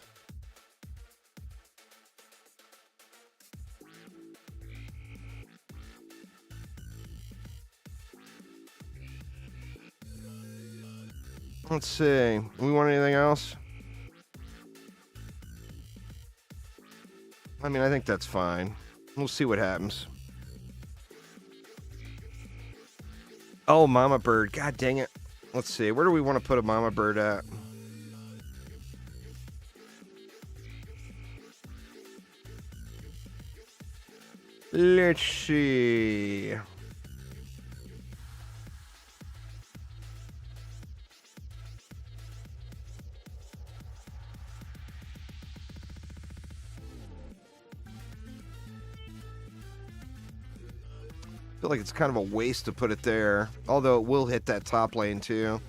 Let's see. We want anything else? I mean, I think that's fine. We'll see what happens. Oh, mama bird. God dang it. Let's see. Where do we want to put a mama bird at? Let's see. I feel like it's kind of a waste to put it there, although it will hit that top lane too.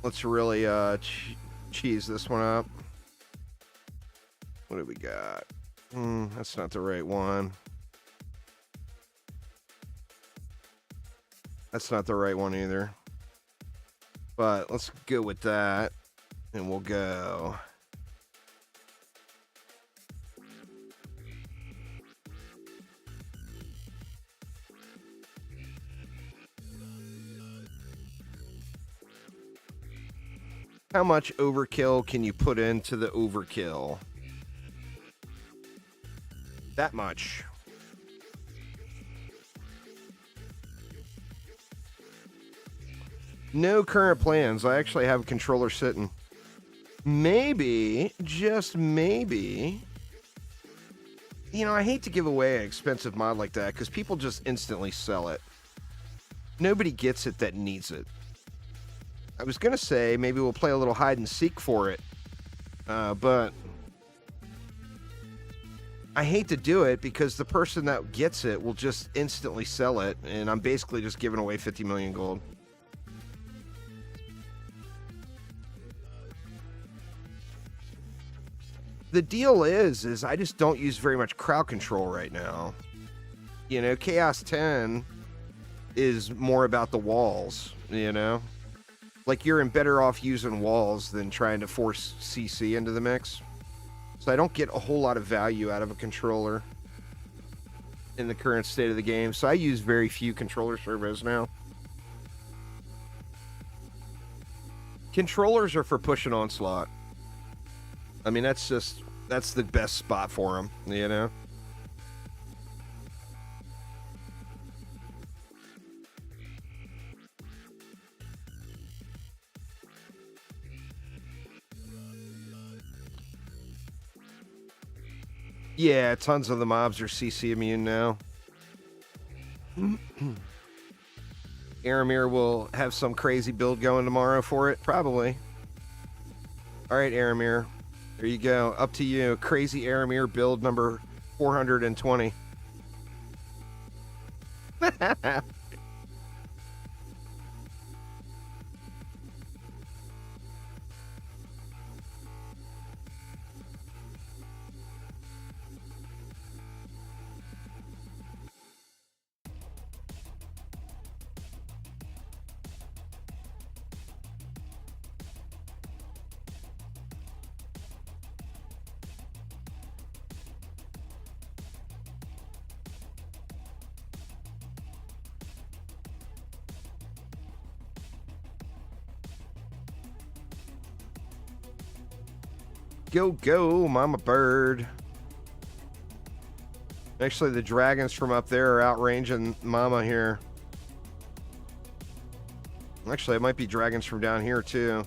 Let's really cheese this one up. What do we got? That's not the right one. That's not the right one either. But let's go with that. And we'll go. How much overkill can you put into the overkill? That much. No current plans. I actually have a controller sitting. Maybe, just maybe. You know, I hate to give away an expensive mod like that because people just instantly sell it. Nobody gets it that needs it. I was going to say maybe we'll play a little hide and seek for it. But I hate to do it because the person that gets it will just instantly sell it. And I'm basically just giving away 50 million gold. The deal is I just don't use very much crowd control right now. You know, Chaos 10 is more about the walls, you know? Like, you're better off using walls than trying to force CC into the mix. So I don't get a whole lot of value out of a controller in the current state of the game. So I use very few controller servos now. Controllers are for pushing onslaught. I mean, that's the best spot for them, you know? Yeah, tons of the mobs are CC immune now. Aramir will have some crazy build going tomorrow for it, probably. All right, Aramir. There you go. Up to you. Crazy Aramir build number 420. Go, go, mama bird. Actually, the dragons from up there are outranging mama here. Actually, it might be dragons from down here, too.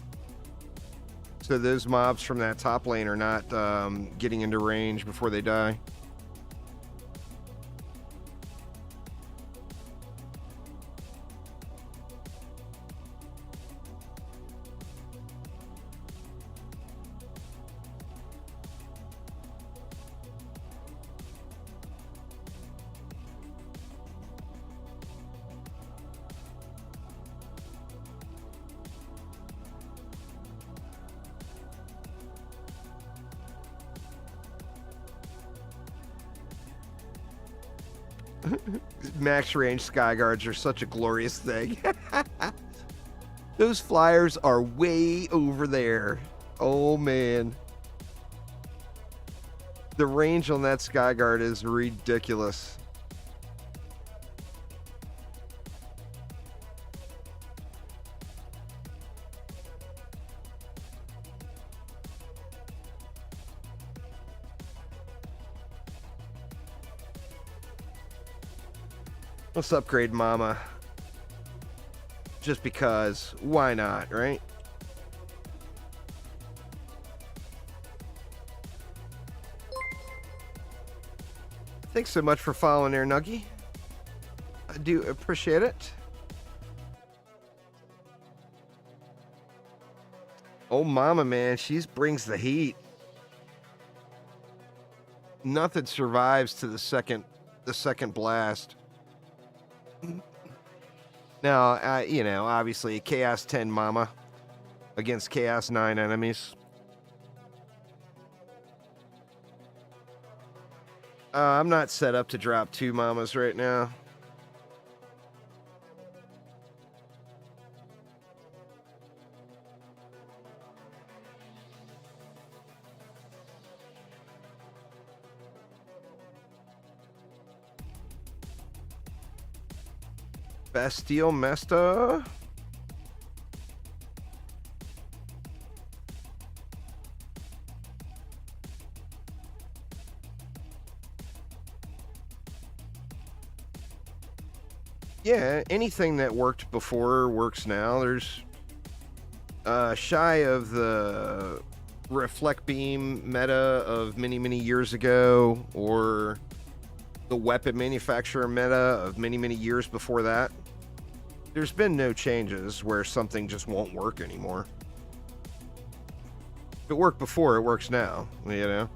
So those mobs from that top lane are not getting into range before they die. Max range skyguards are such a glorious thing. Those flyers are way over there. Oh man. The range on that skyguard is ridiculous. Let's upgrade Mama. Just because. Why not, right? Thanks so much for following there, Nuggy. I do appreciate it. Oh, Mama, man. She brings the heat. Nothing survives to the second blast. Now, you know, obviously, Chaos 10 Mama against Chaos 9 enemies. I'm not set up to drop 2 Mamas right now. Bastille Mesta. Yeah, anything that worked before works now. There's shy of the reflect beam meta of many years ago, or the weapon manufacturer meta of many years before that. There's been no changes where something just won't work anymore. If it worked before, it works now, you know?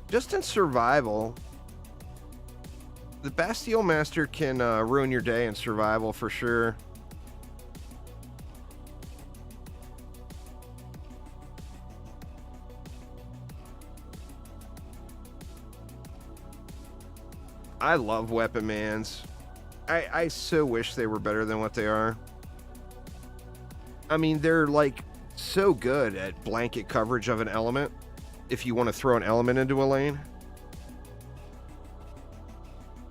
Just in survival, the Bastille Master can ruin your day in survival for sure. I love weapon mans. I so wish they were better than what they are. I mean, they're like so good at blanket coverage of an element if you want to throw an element into a lane.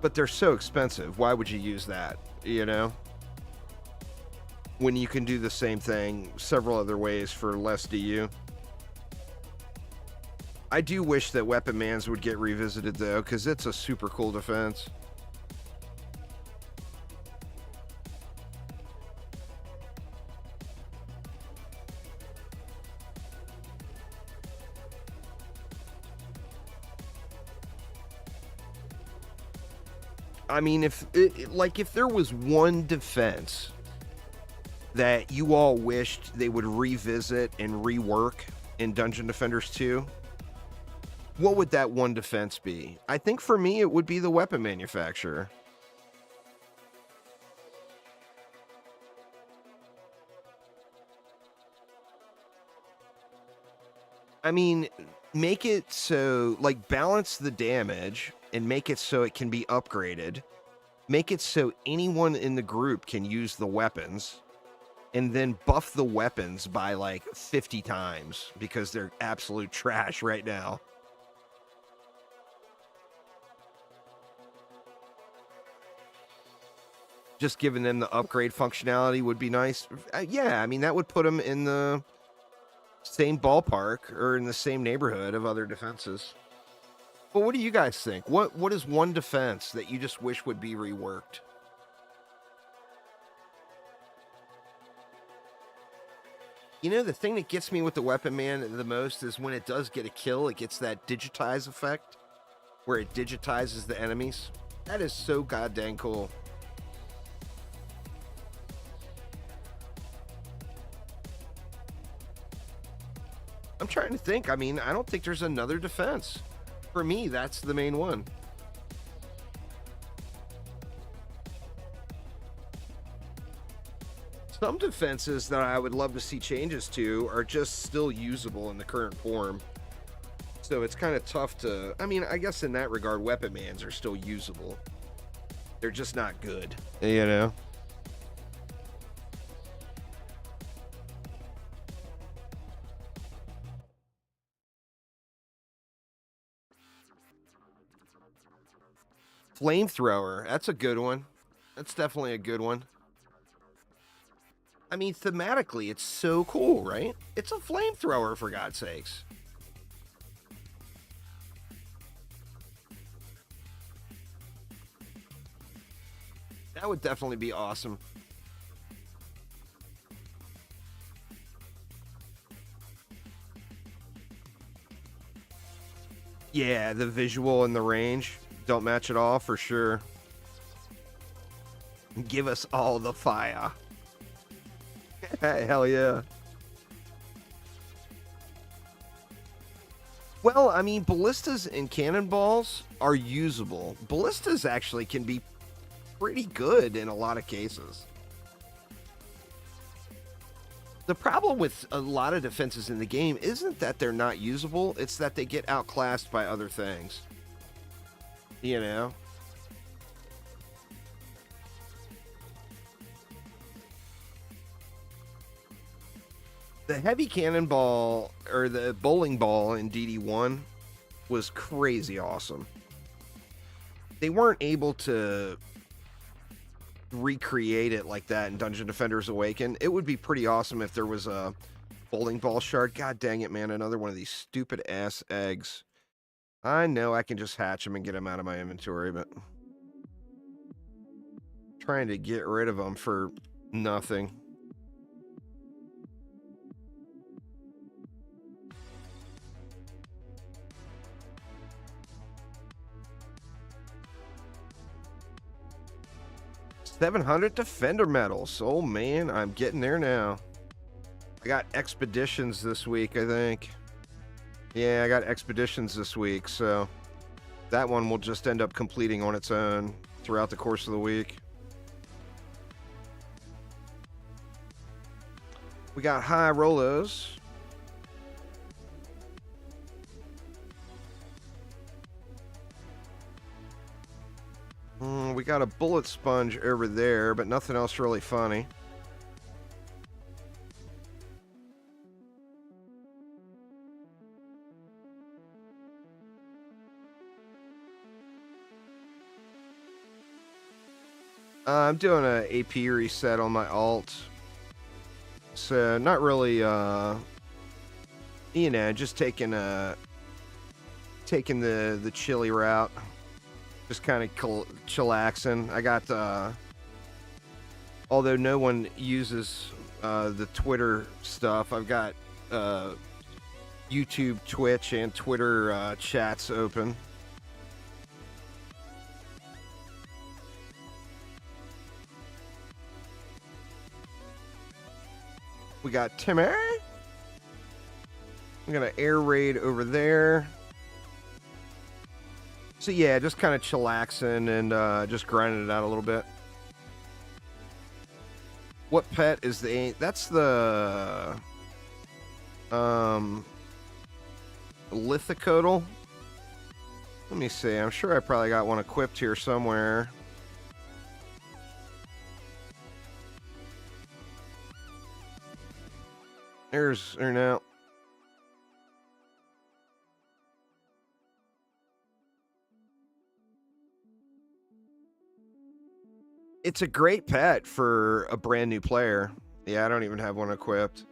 But they're so expensive. Why would you use that, you know? When you can do the same thing several other ways for less DU. I do wish that Weapon Mans would get revisited, though, because it's a super cool defense. I mean, if there was one defense that you all wished they would revisit and rework in Dungeon Defenders 2, what would that one defense be? I think for me, it would be the weapon manufacturer. I mean, make it so, like, balance the damage and make it so it can be upgraded. Make it so anyone in the group can use the weapons, and then buff the weapons by like 50 times because they're absolute trash right now. just giving them the upgrade functionality would be nice. Yeah, I mean, that would put them in the same ballpark or in the same neighborhood of other defenses. But what do you guys think? What is one defense that you just wish would be reworked? You know, the thing that gets me with the Weapon Man the most is when it does get a kill, it gets that digitize effect where it digitizes the enemies. That is so goddamn cool. I'm trying to think. I mean, I don't think there's another defense. For me, that's the main one. Some defenses that I would love to see changes to are just still usable in the current form. So it's kind of tough to... I mean, I guess in that regard, Weapon Mans are still usable. They're just not good, you know? Flamethrower, that's a good one. That's definitely a good one. I mean, thematically, it's so cool, right? It's a flamethrower, for God's sakes. That would definitely be awesome. Yeah, the visual and the range don't match at all, for sure. Give us all the fire. Hell yeah. Well, I mean, ballistas and cannonballs are usable. Ballistas actually can be pretty good in a lot of cases. The problem with a lot of defenses in the game isn't that they're not usable, it's that they get outclassed by other things. You know? The heavy cannonball, or the bowling ball in DD1 was crazy awesome. They weren't able to recreate it like that in Dungeon Defenders Awaken. It would be pretty awesome if there was a bowling ball shard. God dang it, man. Another one of these stupid ass eggs. I know I can just hatch them and get them out of my inventory, but trying to get rid of them for nothing. $700 Defender medals. Oh man, I'm getting there now. I got expeditions this week, I think. Yeah, I got expeditions this week, so that one will just end up completing on its own throughout the course of the week. We got high rollers. We got a bullet sponge over there, but nothing else really funny. I'm doing an AP reset on my alt. So, not really, you know, just taking the chilly route. Just kind of chillaxing. I got, although no one uses the Twitter stuff, I've got YouTube, Twitch, and Twitter chats open. We got Timmy. I'm gonna air raid over there. So yeah, just kind of chillaxing and just grinding it out a little bit. What pet is the... That's the... Lithicodal? Let me see. I'm sure I probably got one equipped here somewhere. There's... There now. It's a great pet for a brand new player. Yeah, I don't even have one equipped.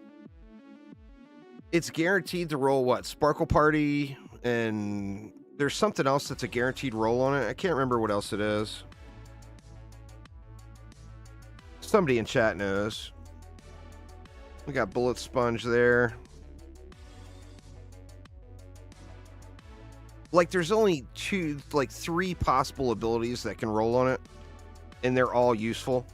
It's guaranteed to roll, what, Sparkle Party, and there's something else that's a guaranteed roll on it. I can't remember what else it is. Somebody in chat knows. We got Bullet Sponge there. Like, there's only three possible abilities that can roll on it, and they're all useful.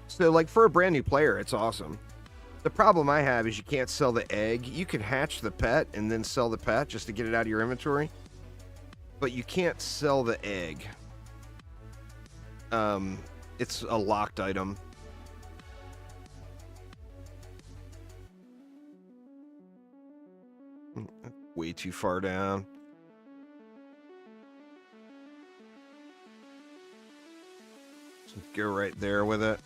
So, like, for a brand new player, it's awesome. The problem I have is you can't sell the egg. You can hatch the pet and then sell the pet just to get it out of your inventory, but you can't sell the egg. It's a locked item. Way too far down. Just go right there with it.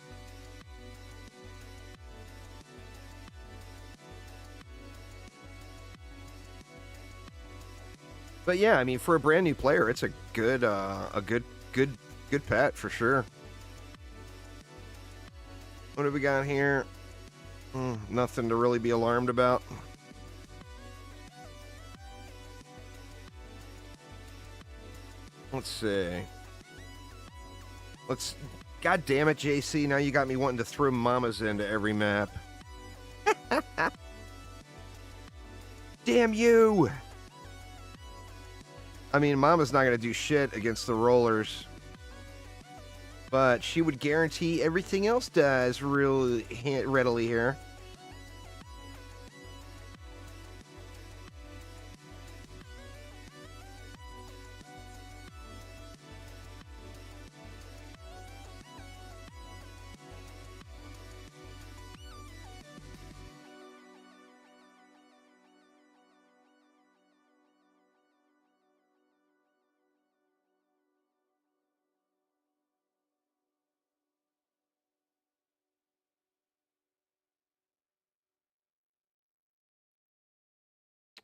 But yeah, I mean, for a brand new player, it's a good pet for sure. What have we got here? Nothing to really be alarmed about. Let's see. God damn it, JC. Now you got me wanting to throw mamas into every map. Damn you! I mean, Mama's not going to do shit against the rollers, but she would guarantee everything else does really readily here.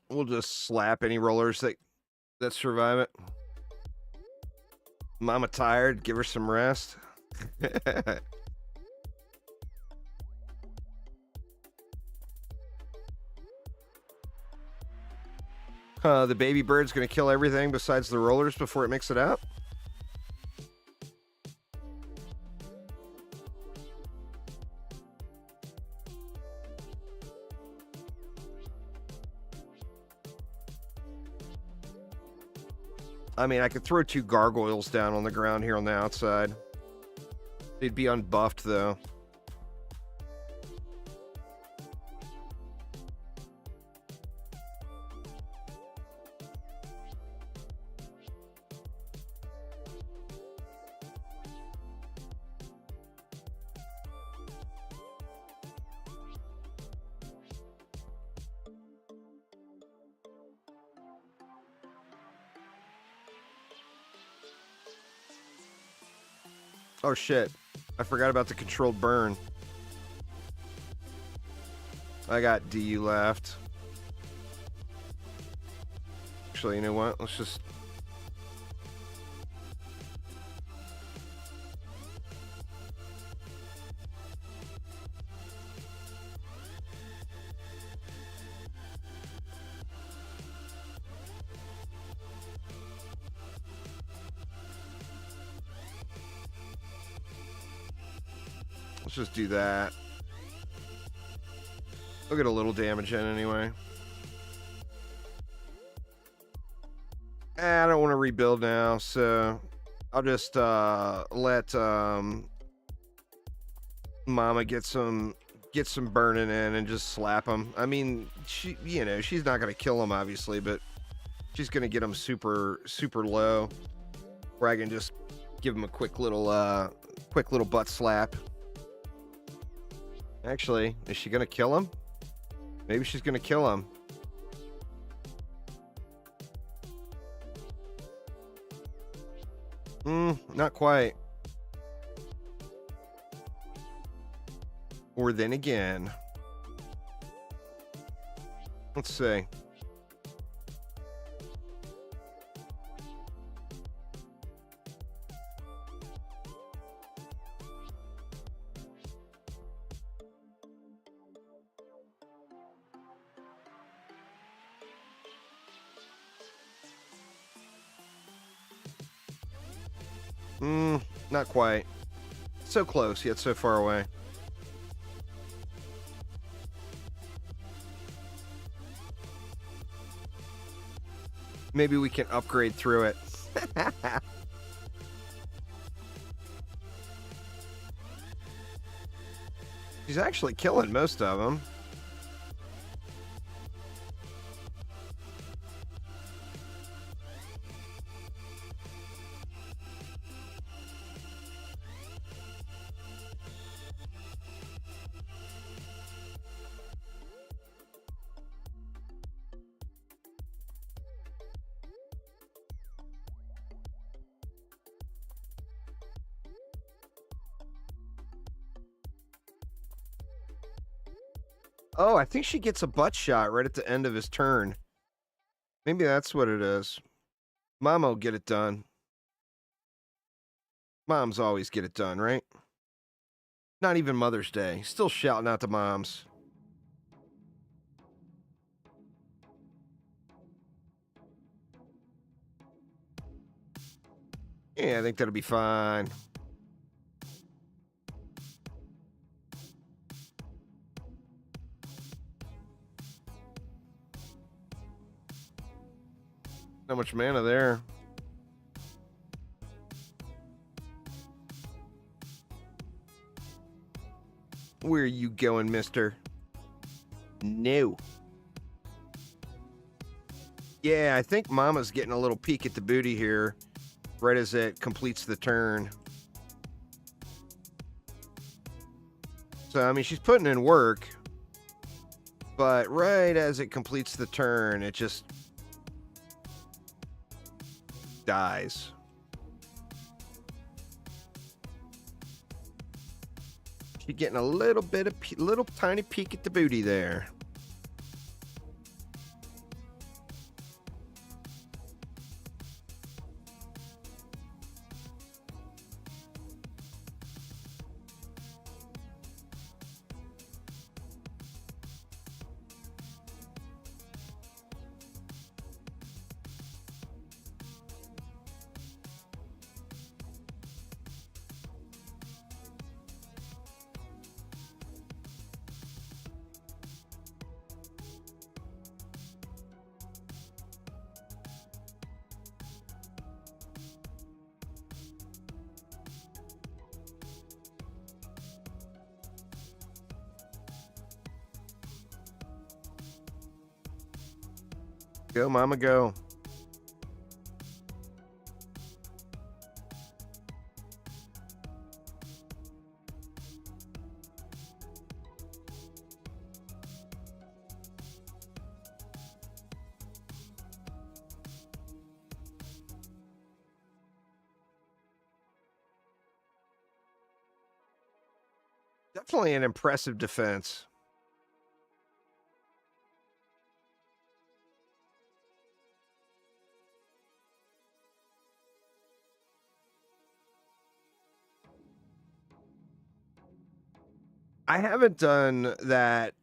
We'll just slap any rollers that survive it. Mama tired, give her some rest. The baby bird's gonna kill everything besides the rollers before it makes it out. I mean, I could throw 2 gargoyles down on the ground here on the outside. They'd be unbuffed, though. Oh shit, I forgot about the controlled burn. I got DU left. Actually, you know what? Let's just... Let's just do that. We'll get a little damage in anyway. I don't want to rebuild now, so I'll just let Mama get some burning in and just slap him. I mean, she's not gonna kill him obviously, but she's gonna get him super low, where I can just give him a quick little butt slap. Actually, is she gonna kill him? Maybe she's gonna kill him. Not quite. Or then again. Let's see. Not quite. So close, yet so far away. Maybe we can upgrade through it. She's actually killing most of them. Oh, I think she gets a butt shot right at the end of his turn. Maybe that's what it is. Mom will get it done. Moms always get it done, right? Not even Mother's Day. Still shouting out to moms. Yeah, I think that'll be fine. Not much mana there. Where are you going, mister? No. Yeah, I think Mama's getting a little peek at the booty here right as it completes the turn. So, I mean, she's putting in work, but right as it completes the turn, it just dies. She's getting a little bit of little tiny peek at the booty there. Go, Mama, go. Definitely an impressive defense. I haven't done that.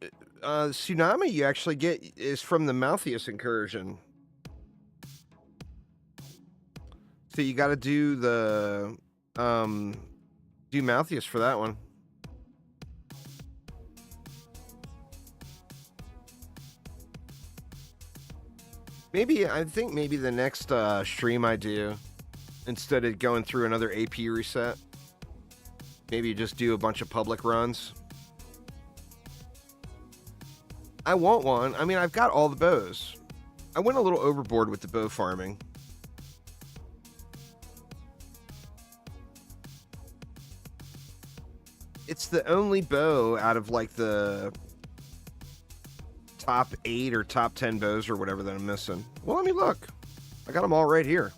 Tsunami you actually get is from the Malthius incursion. So you got to do the do Malthius for that one. Maybe I think maybe the next stream I do, instead of going through another AP reset, maybe just do a bunch of public runs. I want one. I mean, I've got all the bows. I went a little overboard with the bow farming. It's the only bow out of like the top 8 or top 10 bows or whatever that I'm missing. Well, let me look. I got them all right here.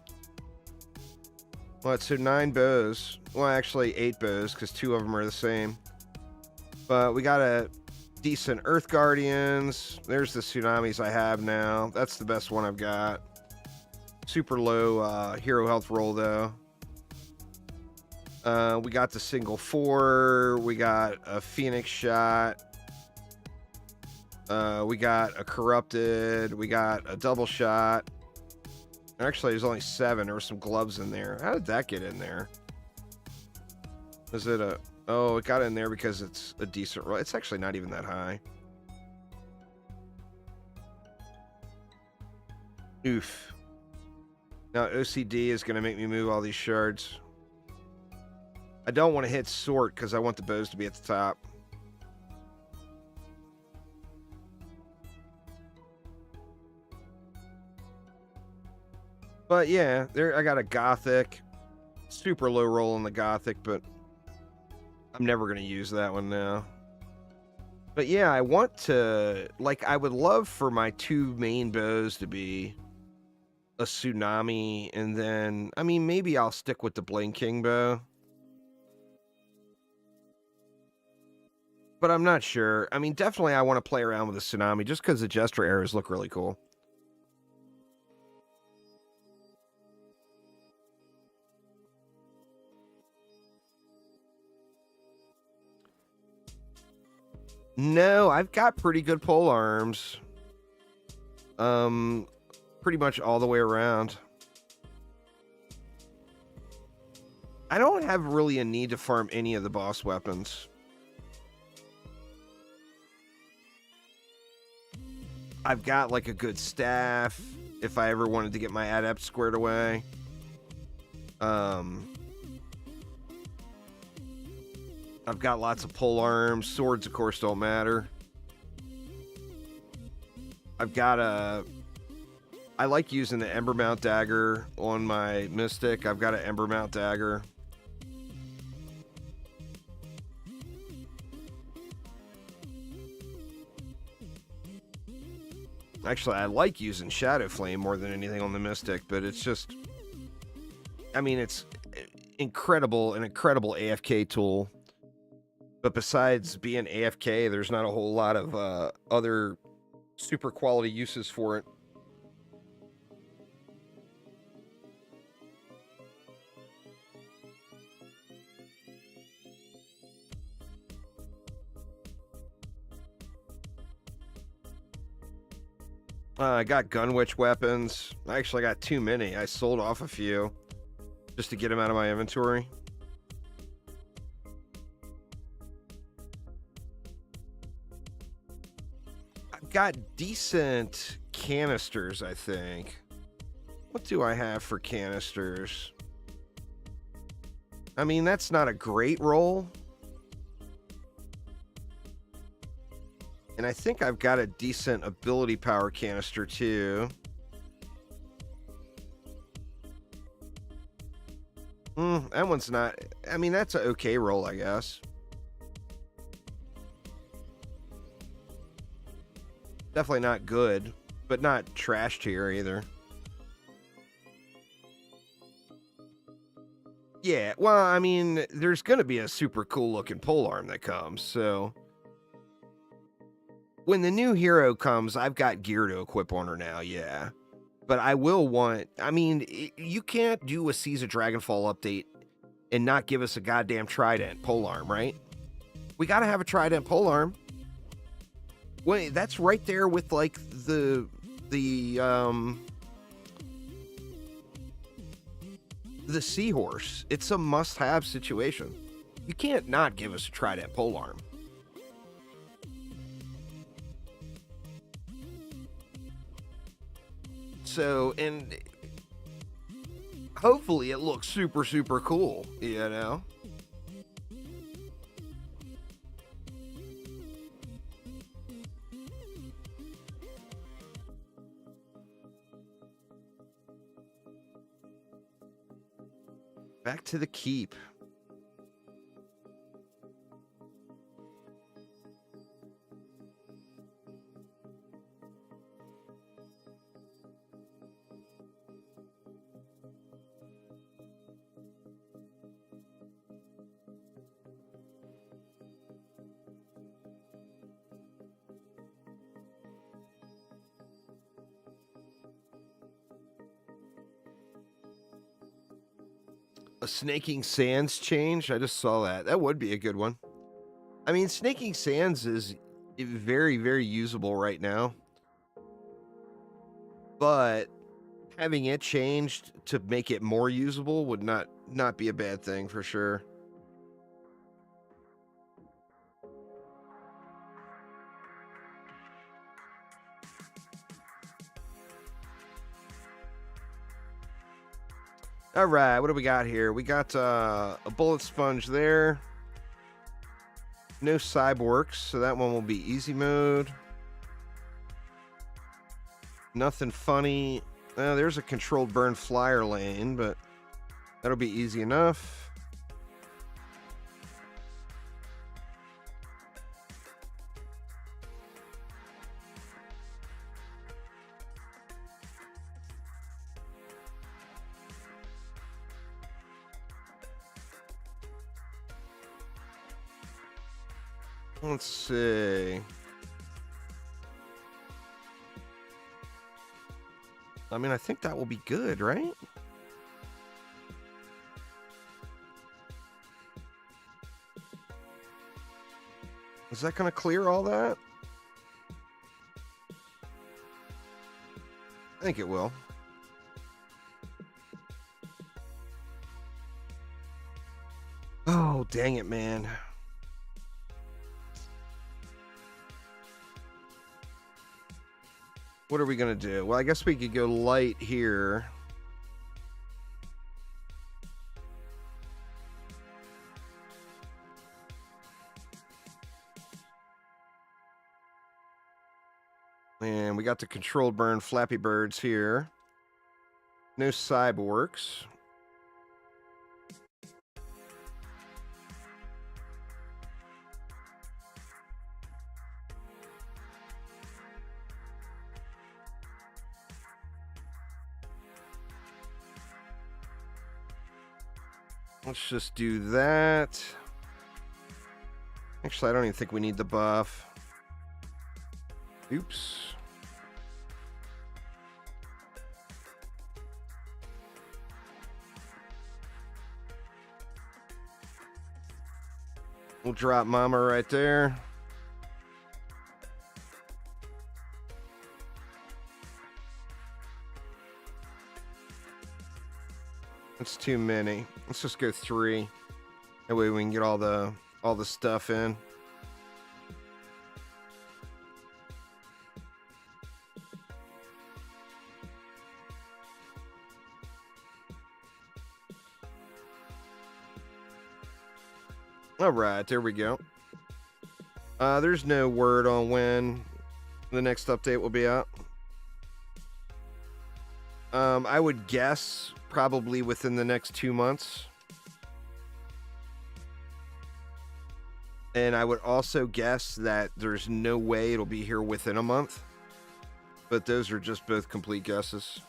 Well, so 9 bows. Well, actually 8 bows because 2 of them are the same. But we got a decent Earth Guardians. There's the Tsunamis I have now. That's the best one I've got. Super low hero health roll though. We got the single 4. We got a Phoenix shot. We got a corrupted. We got a double shot. Actually, there's only 7. There were some gloves in there. How did that get in there? Is it a... Oh, it got in there because it's a decent roll. It's actually not even that high. Oof. Now OCD is going to make me move all these shards. I don't want to hit sort because I want the bows to be at the top. But yeah, there I got a Gothic. Super low roll on the Gothic, but I'm never going to use that one now. But yeah, I want to... Like, I would love for my two main bows to be a Tsunami, and then... I mean, maybe I'll stick with the Blink King bow. But I'm not sure. I mean, definitely I want to play around with the Tsunami, just because the Jester arrows look really cool. No, I've got pretty good pole arms. Pretty much all the way around. I don't have really a need to farm any of the boss weapons. I've got like a good staff if I ever wanted to get my adept squared away. I've got lots of pole arms. Swords, of course, don't matter. I've got a... I like using the Embermount Dagger on my Mystic. I've got an Embermount Dagger. Actually, I like using Shadow Flame more than anything on the Mystic, but it's just... I mean, it's an incredible AFK tool. But besides being AFK, there's not a whole lot of other super quality uses for it. I got Gunwitch weapons. I actually got too many. I sold off a few just to get them out of my inventory. Got decent canisters, I think. What do I have for canisters? I mean, that's not a great roll. And I think I've got a decent ability power canister too. That one's not... I mean, that's an okay roll, I guess. Definitely not good, but not trash tier either. Yeah, well, I mean, there's going to be a super cool looking polearm that comes, so... When the new hero comes, I've got gear to equip on her now, yeah. But I will want... I mean, you can't do a Seas of Dragonfall update and not give us a goddamn Trident polearm, right? We got to have a Trident polearm. Wait, that's right there with like the Seahorse. It's a must-have situation. You can't not give us a Trident polearm. So, and hopefully it looks super, super cool, you know? Back to the keep. A Snaking Sands change? I just saw that. That would be a good one. I mean, Snaking Sands is very, very usable right now. But having it changed to make it more usable would not be a bad thing for sure. All right, what do we got here? We got a bullet sponge there. No cyborgs, so that one will be easy mode. Nothing funny. There's a controlled burn flyer lane, but that'll be easy enough. Let's see. I mean, I think that will be good, right? Is that going to clear all that? I think it will. Oh, dang it, man. What are we going to do? Well, I guess we could go light here. And we got the controlled burn Flappy Birds here. No cyborgs. Let's just do that. Actually, I don't even think we need the buff. Oops. We'll drop Mama right there. That's too many. Let's just go 3. That way we can get all the stuff in. All right, there we go. There's no word on when the next update will be out. I would guess probably within the next 2 months. And I would also guess that there's no way it'll be here within a month. But those are just both complete guesses.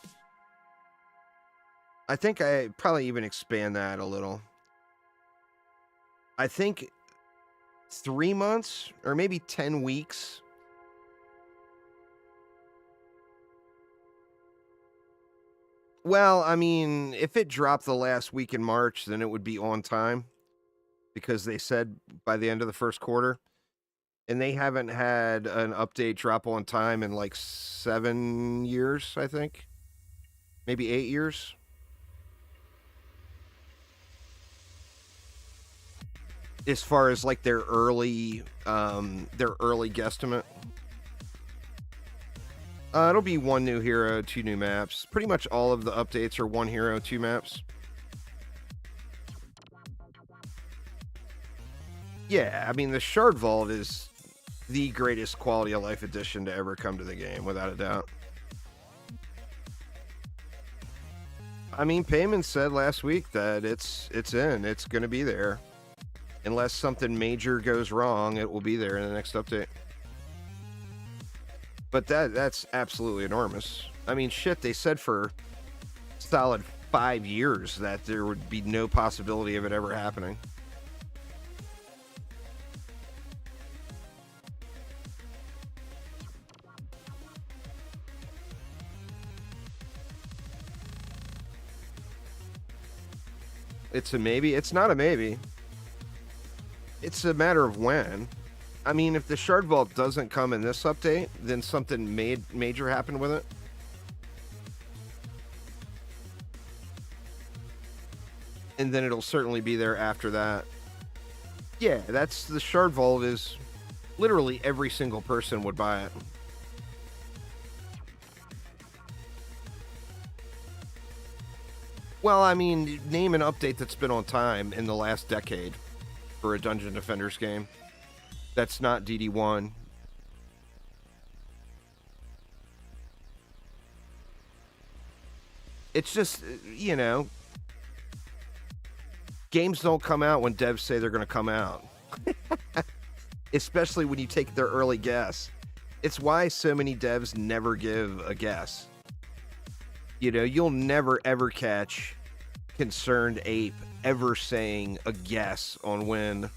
I think I probably even expand that a little. I think 3 months or maybe 10 weeks. Well, I mean, if it dropped the last week in March, then it would be on time because they said by the end of the first quarter. And they haven't had an update drop on time in like 7 years, I think. Maybe 8 years. As far as like their early guesstimate. It'll be 1 new hero, 2 new maps. Pretty much all of the updates are 1 hero, 2 maps. Yeah, I mean, the Shard Vault is the greatest quality of life addition to ever come to the game, without a doubt. I mean, Payman said last week that it's in. It's going to be there. Unless something major goes wrong, it will be there in the next update. But that's absolutely enormous. I mean, shit, they said for solid 5 years that there would be no possibility of it ever happening. It's a maybe. It's not a maybe. It's a matter of when. I mean, if the Shard Vault doesn't come in this update, then something major happened with it. And then it'll certainly be there after that. Yeah, that's the Shard Vault is literally every single person would buy it. Well, I mean, name an update that's been on time in the last decade for a Dungeon Defenders game. That's not DD1. It's just, you know, games don't come out when devs say they're going to come out. Especially when you take their early guess. It's why so many devs never give a guess. You know, you'll never ever catch Concerned Ape ever saying a guess on when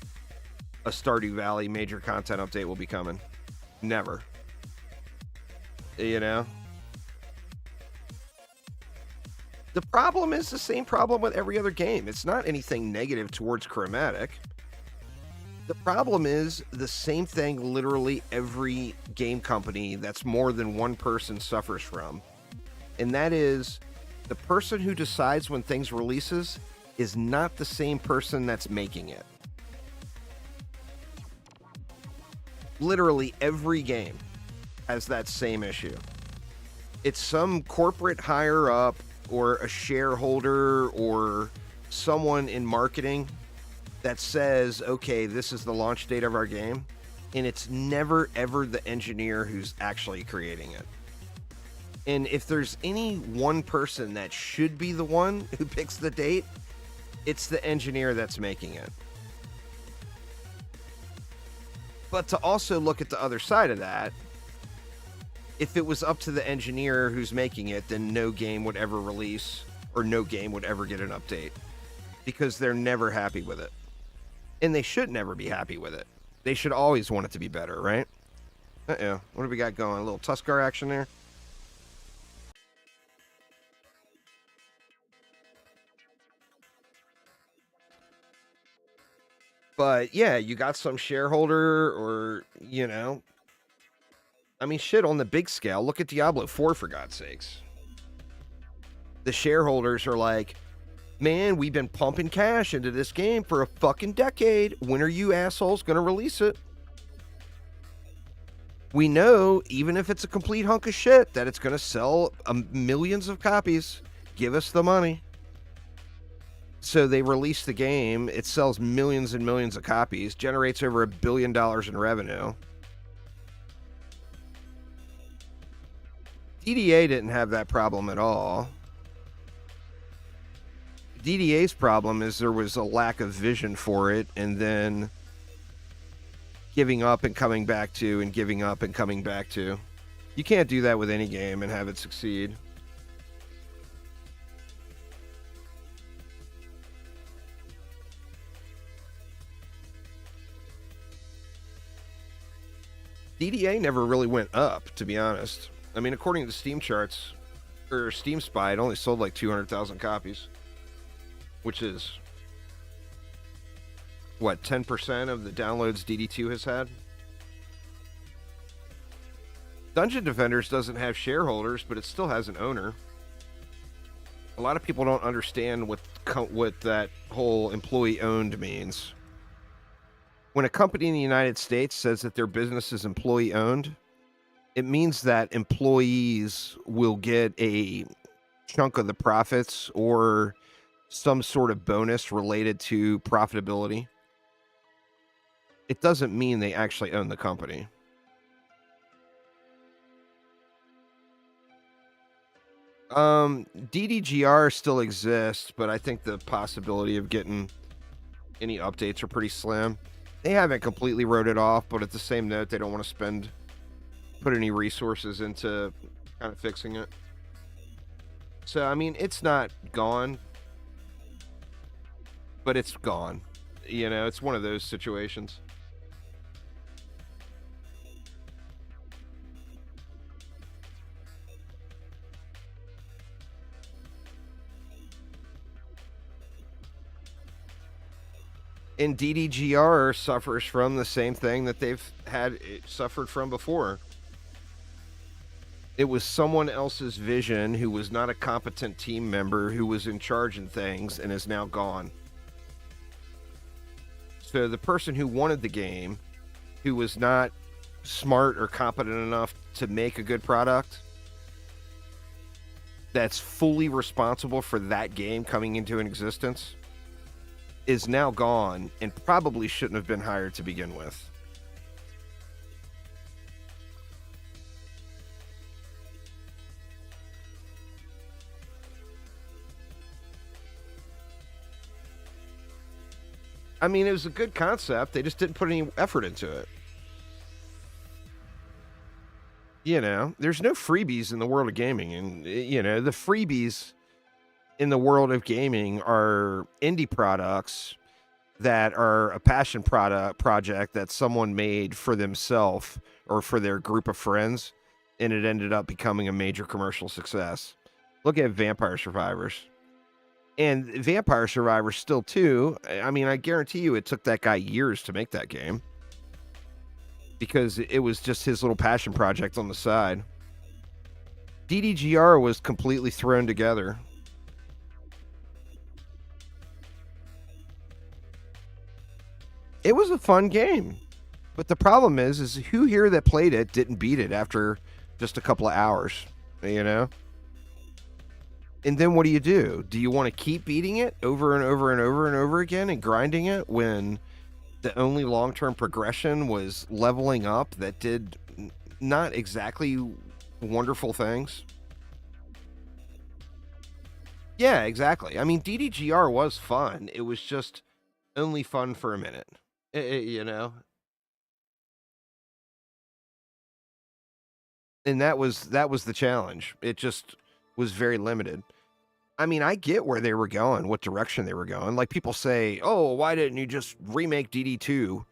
a Stardew Valley major content update will be coming. Never. You know? The problem is the same problem with every other game. It's not anything negative towards Chromatic. The problem is the same thing literally every game company that's more than one person suffers from. And that is the person who decides when things releases is not the same person that's making it. Literally every game has that same issue. It's some corporate higher up or a shareholder or someone in marketing that says, okay, this is the launch date of our game, and it's never ever the engineer who's actually creating it. And if there's any one person that should be the one who picks the date, it's the engineer that's making it. But to also look at the other side of that, if it was up to the engineer who's making it, then no game would ever release or no game would ever get an update because they're never happy with it. And they should never be happy with it. They should always want it to be better, right? Uh-oh. What do we got going? A little Tuskar action there? But yeah, you got some shareholder or, you know, I mean, shit, on the big scale, look at Diablo 4, for God's sakes. The shareholders are like, man, we've been pumping cash into this game for a fucking decade. When are you assholes going to release it? We know, even if it's a complete hunk of shit, that it's going to sell millions of copies. Give us the money. So they release the game. It sells millions and millions of copies, generates over $1 billion in revenue. DDA didn't have that problem at all. DDA's problem is there was a lack of vision for it, and then giving up and coming back to, and giving up and coming back to. You can't do that with any game and have it succeed. DDA never really went up, to be honest. I mean, according to Steam charts, or Steam Spy, it only sold like 200,000 copies. Which is, what, 10% of the downloads DD2 has had? Dungeon Defenders doesn't have shareholders, but it still has an owner. A lot of people don't understand what that whole employee-owned means. When a company in the United States says that their business is employee-owned, it means that employees will get a chunk of the profits or some sort of bonus related to profitability. It doesn't mean they actually own the company. DDGR still exists, but I think the possibility of getting any updates are pretty slim. They haven't completely wrote it off, but at the same note, they don't want to put any resources into kind of fixing it. So, I mean, it's not gone, but it's gone. You know, it's one of those situations. And DDGR suffers from the same thing that they've suffered from before. It was someone else's vision who was not a competent team member who was in charge of things and is now gone. So the person who wanted the game, who was not smart or competent enough to make a good product, that's fully responsible for that game coming into an existence is now gone and probably shouldn't have been hired to begin with. I mean, it was a good concept. They just didn't put any effort into it. You know, there's no freebies in the world of gaming. And, you know, the freebies in the world of gaming are indie products that are a passion project that someone made for themselves or for their group of friends, and it ended up becoming a major commercial success. Look at Vampire Survivors. And Vampire Survivors still, too. I mean, I guarantee you it took that guy years to make that game because it was just his little passion project on the side. DDGR was completely thrown together. It was a fun game. But the problem is who here that played it didn't beat it after just a couple of hours, you know? And then what do? Do you want to keep beating it over and over and over and over again and grinding it when the only long-term progression was leveling up that did not exactly wonderful things? Yeah, exactly. I mean, DDGR was fun. It was just only fun for a minute, you know? And that was the challenge. It just was very limited. I mean, I get where they were going, what direction they were going. Like people say, "Oh, why didn't you just remake DD2?"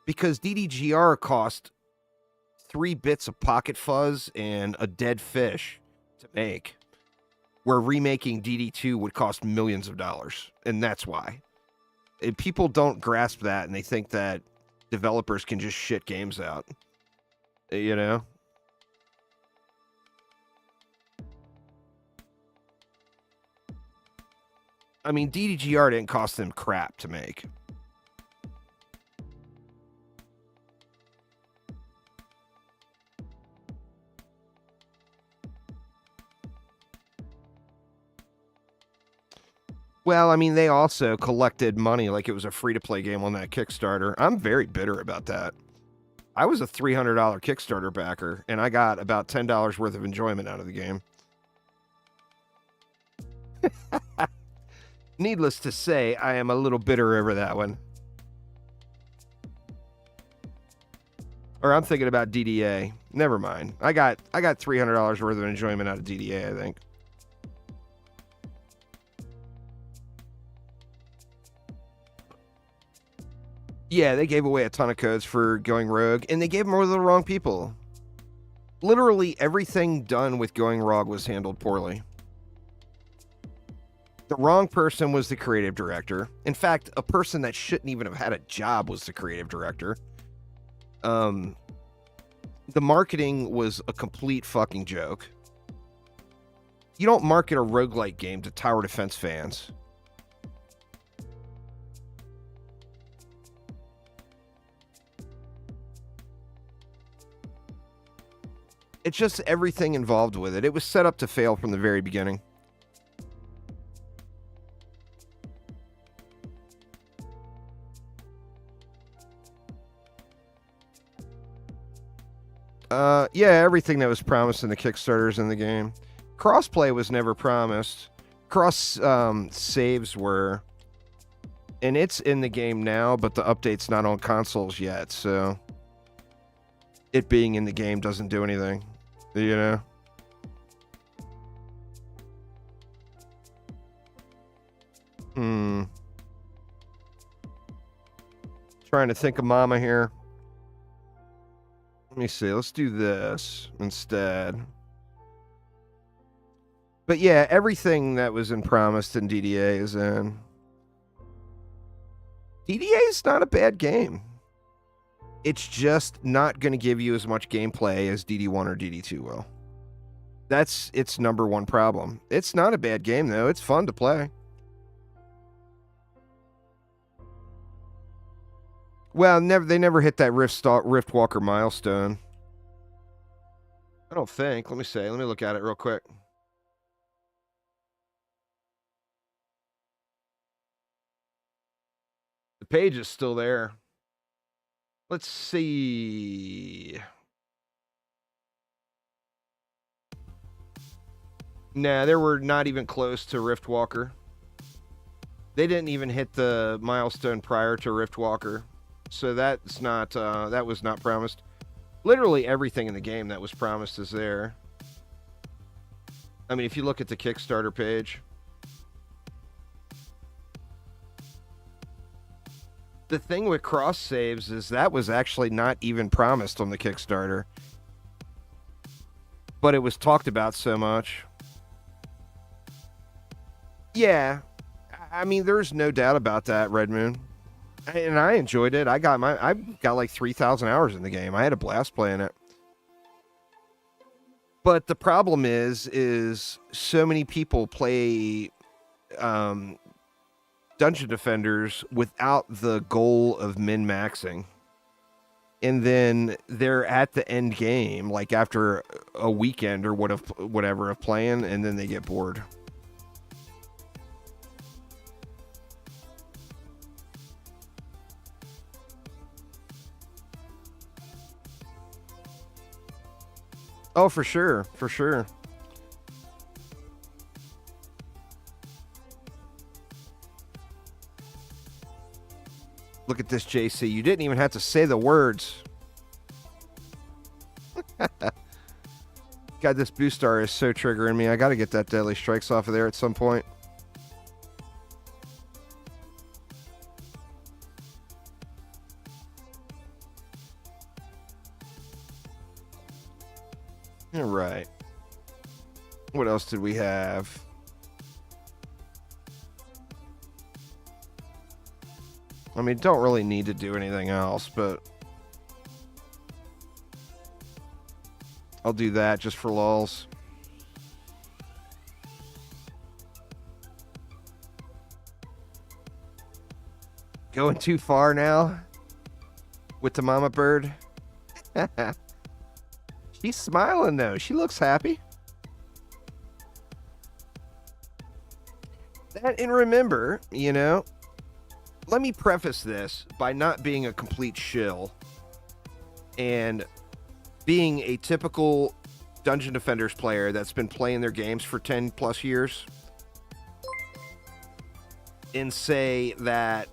Because DDGR cost 3 bits of pocket fuzz and a dead fish to make, where remaking DD2 would cost millions of dollars, and that's why. And people don't grasp that, and they think that developers can just shit games out. You know? I mean, DDGR didn't cost them crap to make. Well, I mean, they also collected money like it was a free-to-play game on that Kickstarter. I'm very bitter about that. I was a $300 Kickstarter backer, and I got about $10 worth of enjoyment out of the game. Needless to say, I am a little bitter over that one. Or I'm thinking about DDA. Never mind. I got $300 worth of enjoyment out of DDA, I think. Yeah, they gave away a ton of codes for going rogue, and they gave them over to the wrong people. Literally everything done with going rogue was handled poorly. The wrong person was the creative director. In fact, a person that shouldn't even have had a job was the creative director. The marketing was a complete fucking joke. You don't market a roguelike game to tower defense fans. It's just everything involved with it. It was set up to fail from the very beginning. Yeah, everything that was promised in the Kickstarters in the game. Crossplay was never promised. Cross saves were. And it's in the game now, but the update's not on consoles yet, so it being in the game doesn't do anything, you know? Trying to think of mama here. Let me see. Let's do this instead. But yeah, everything that was in promised in DDA is in. DDA is not a bad game. It's just not going to give you as much gameplay as DD1 or DD2 will. That's its number one problem. It's not a bad game, though. It's fun to play. Well, they never hit that Riftwalker milestone. I don't think. Let me look at it real quick. The page is still there. Let's see. Nah, they were not even close to Riftwalker. They didn't even hit the milestone prior to Riftwalker. So that's not, that was not promised. Literally everything in the game that was promised is there. I mean, if you look at the Kickstarter page. The thing with cross saves is that was actually not even promised on the Kickstarter. But it was talked about so much. Yeah. I mean, there's no doubt about that, Red Moon. And I enjoyed it. I got like 3,000 hours in the game. I had a blast playing it. But the problem is so many people play Dungeon Defenders without the goal of min-maxing. And then they're at the end game, like after a weekend or whatever of playing, and then they get bored. Oh, for sure. For sure. Look at this, JC. You didn't even have to say the words. God, this boost star is so triggering me. I got to get that Deadly Strikes off of there at some point. All right. What else did we have? I mean, don't really need to do anything else, but I'll do that just for lulz. Going too far now with the mama bird. She's smiling, though. She looks happy. And remember, you know, let me preface this by not being a complete shill and being a typical Dungeon Defenders player that's been playing their games for 10 plus years, and say that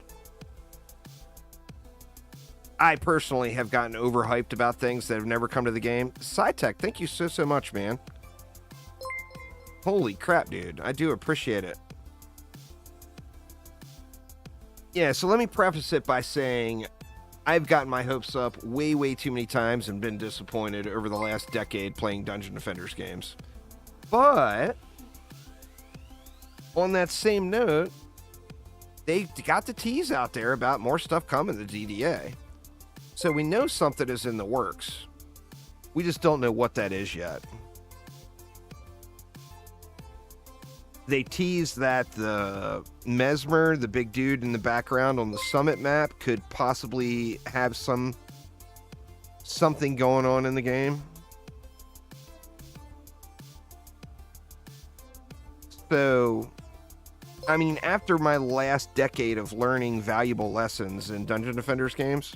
I personally have gotten overhyped about things that have never come to the game. SciTech, thank you so much, man. Holy crap, dude. I do appreciate it. Yeah, so let me preface it by saying I've gotten my hopes up way too many times and been disappointed over the last decade playing Dungeon Defenders games. But on that same note, they got the tease out there about more stuff coming to DDA. So we know something is in the works. We just don't know what that is yet. They teased that the Mesmer, the big dude in the background on the summit map, could possibly have something going on in the game. So, I mean, after my last decade of learning valuable lessons in Dungeon Defenders games,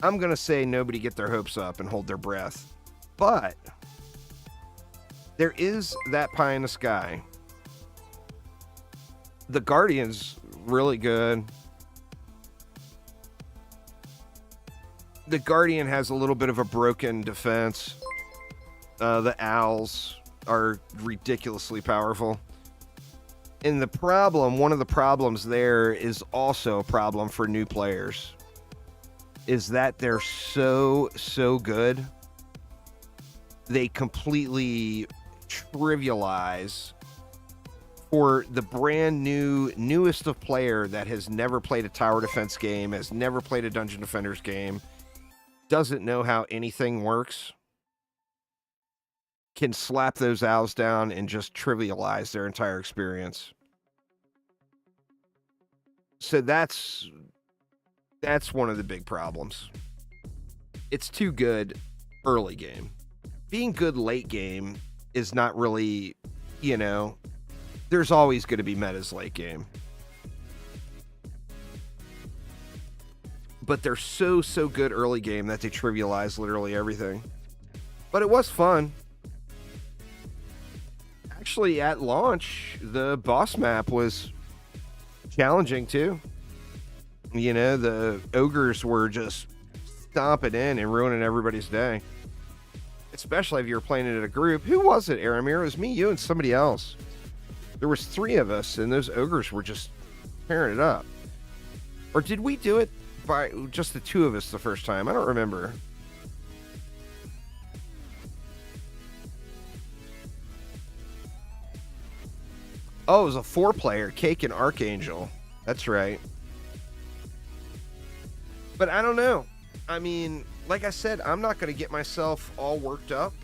I'm going to say nobody get their hopes up and hold their breath. But there is that pie in the sky. The Guardian's really good. The Guardian has a little bit of a broken defense. The Owls are ridiculously powerful. And the problem, one of the problems there is also a problem for new players, is that they're so good. They completely trivialize for the brand newest of player that has never played a tower defense game, has never played a Dungeon Defenders game, doesn't know how anything works, can slap those owls down and just trivialize their entire experience. So that's one of the big problems. It's too good early game. Being good late game is not really, you know, there's always going to be metas late game. but they're so good early game that they trivialize literally everything. But it was fun. Actually, at launch, the boss map was challenging too. You know, the ogres were just stomping in and ruining everybody's day. Especially if you were playing it in a group. Who was it, Aramir? It was me, you, and somebody else. There was 3 of us, and those ogres were just tearing it up. Or did we do it by just the 2 of us the first time? I don't remember. Oh, it was a 4-player, Cake and Archangel. That's right. But I don't know. I mean, like I said, I'm not going to get myself all worked up,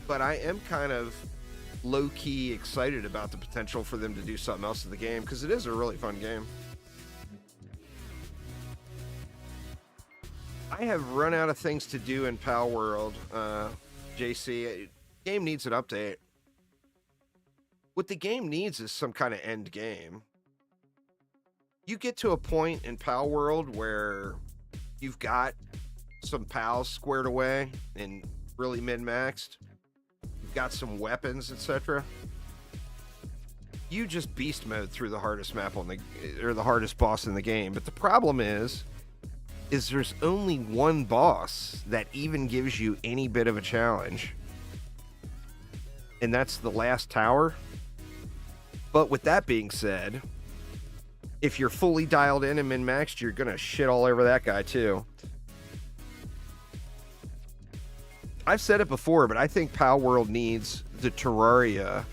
but I am kind of low-key excited about the potential for them to do something else in the game, because it is a really fun game. I have run out of things to do in Pal World, JC. Game needs an update. What the game needs is some kind of end game. You get to a point in Pal World where you've got some pals squared away and really min-maxed. You've got some weapons, etc. You just beast mode through the hardest map on the hardest boss in the game. But the problem is there's only one boss that even gives you any bit of a challenge. And that's the last tower. But with that being said, if you're fully dialed in and min-maxed, you're going to shit all over that guy too. I've said it before, but I think Pal World needs the Terraria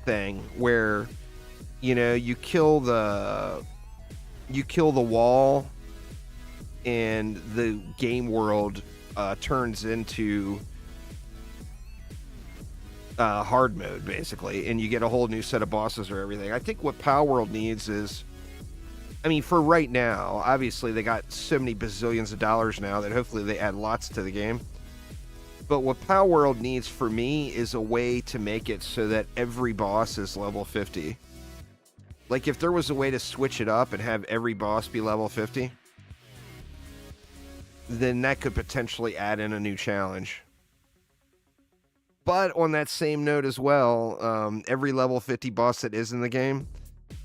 thing where, you know, you kill the wall and the game world turns into hard mode, basically, and you get a whole new set of bosses or everything. I think what Pal World needs is, I mean, for right now, obviously they got so many bazillions of dollars now that hopefully they add lots to the game. But what Pal World needs for me is a way to make it so that every boss is level 50. Like, if there was a way to switch it up and have every boss be level 50, then that could potentially add in a new challenge. But on that same note as well, every level 50 boss that is in the game,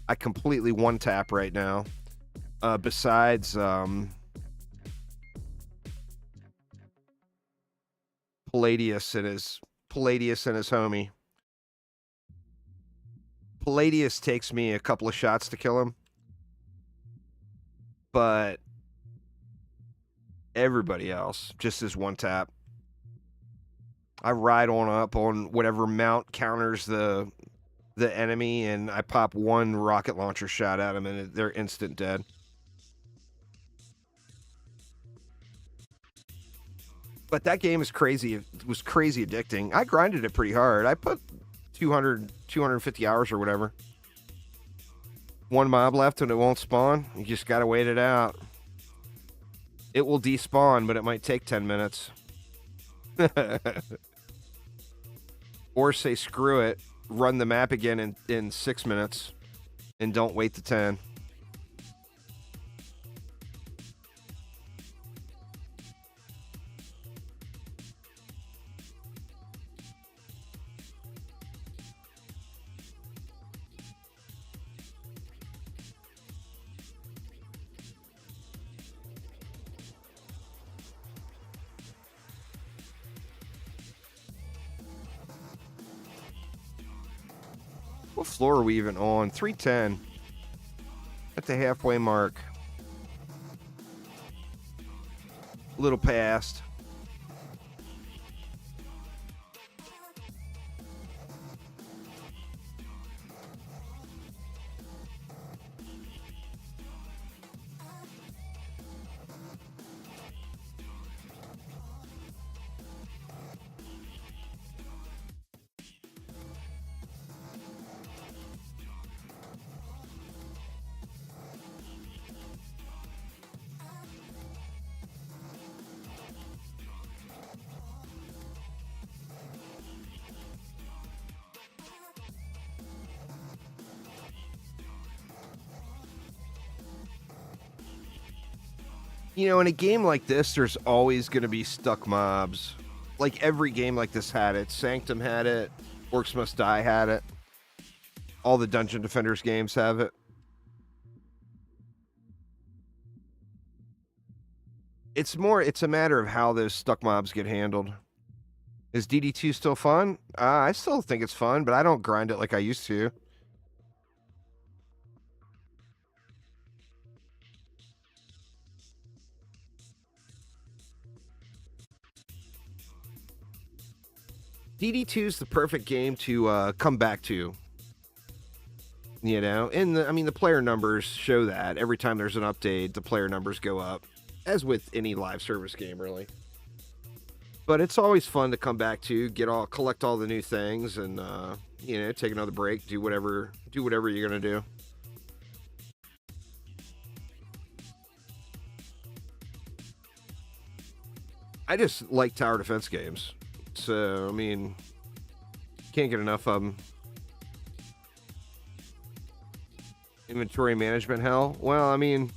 I completely one-tap right now. Besides Palladius and his homie. Palladius takes me a couple of shots to kill him. But everybody else just is one tap. I ride on up on whatever mount counters the enemy, and I pop one rocket launcher shot at them, and they're instant dead. But that game is crazy. It was crazy addicting. I grinded it pretty hard. I put 250 hours or whatever. One mob left and it won't spawn. You just gotta wait it out. It will despawn, but it might take 10 minutes. Or say screw it, run the map again in 6 minutes, and don't wait the 10. What floor are we even on? 310. At the halfway mark. A little past. You know, in a game like this, there's always going to be stuck mobs. Like, every game like this had it. Sanctum had it. Orcs Must Die had it. All the Dungeon Defenders games have it. It's a matter of how those stuck mobs get handled. Is DD2 still fun? I still think it's fun, but I don't grind it like I used to. DD2 is the perfect game to come back to. You know, and the player numbers show that. Every time there's an update, the player numbers go up, as with any live service game, really. But it's always fun to come back to, collect all the new things, and you know, take another break, do whatever you're gonna do. I just like tower defense games, so I mean, can't get enough of them. Inventory management hell? Well, I mean,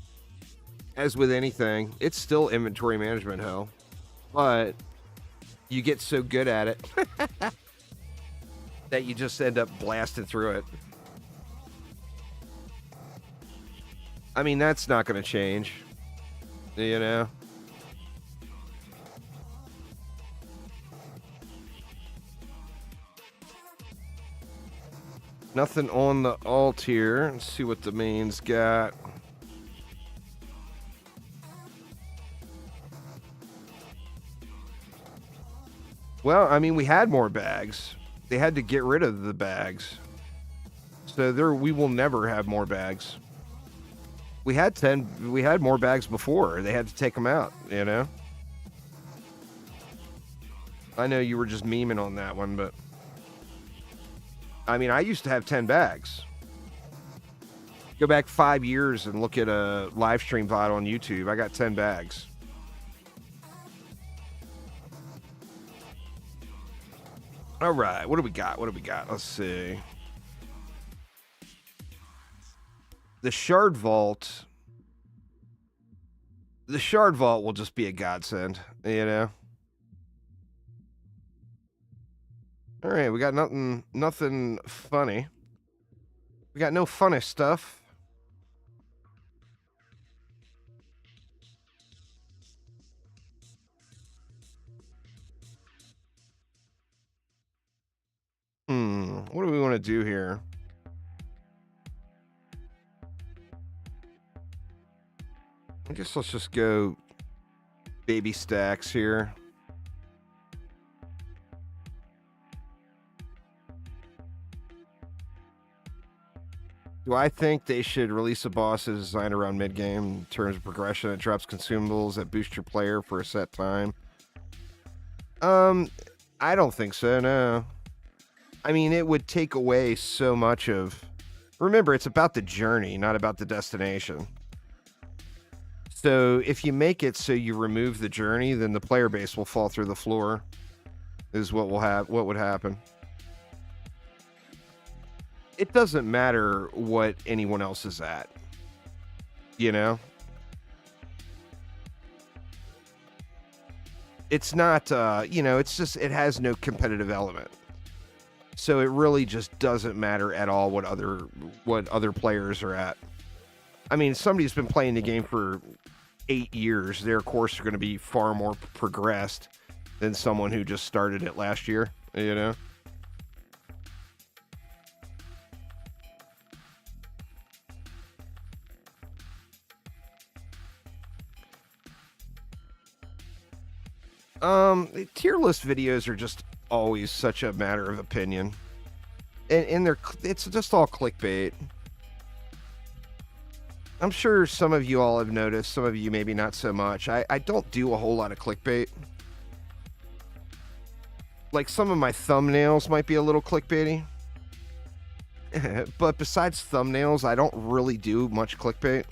as with anything, it's still inventory management hell, but you get so good at it that you just end up blasting through it. I mean, that's not going to change, you know? Nothing on the alt here. Let's see what the main's got. Well, I mean, we had more bags. They had to get rid of the bags. So we will never have more bags. We had more bags before. They had to take them out, you know? I know you were just memeing on that one, but I mean, I used to have 10 bags. Go back 5 years and look at a live stream VOD on YouTube. I got 10 bags. All right, what do we got? Let's see. The Shard Vault. The Shard Vault will just be a godsend, you know? All right, we got nothing funny. We got no funny stuff. What do we want to do here? I guess let's just go baby stacks here. Do I think they should release a boss that's designed around mid-game in terms of progression that drops consumables that boost your player for a set time? I don't think so, no. I mean, it would take away so much of... Remember, it's about the journey, not about the destination. So if you make it so you remove the journey, then the player base will fall through the floor, is what would happen. It doesn't matter what anyone else is at, you know? It's not, you know, it's just, it has no competitive element. So it really just doesn't matter at all what other players are at. I mean, somebody who's been playing the game for 8 years, their course are going to be far more progressed than someone who just started it last year, you know? Tier list videos are just always such a matter of opinion, and it's just all clickbait. I'm sure some of you all have noticed, some of you maybe not so much. I don't do a whole lot of clickbait. Like, some of my thumbnails might be a little clickbaity, but besides thumbnails, I don't really do much clickbait.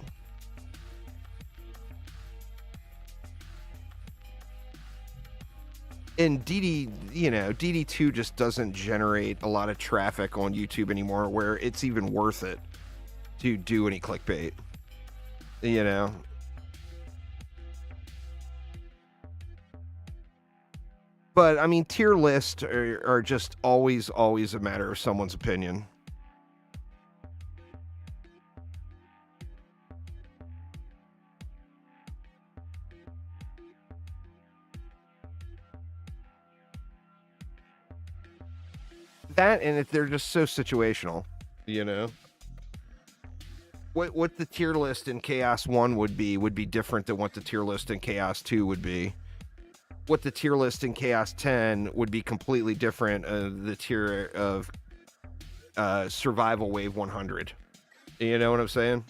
And DD2 just doesn't generate a lot of traffic on YouTube anymore where it's even worth it to do any clickbait, you know? But, I mean, tier lists are just always a matter of someone's opinion. That, and they're just so situational, you know? What the tier list in Chaos 1 would be different than what the tier list in Chaos 2 would be. What the tier list in Chaos 10 would be completely different the tier of Survival Wave 100. You know what I'm saying?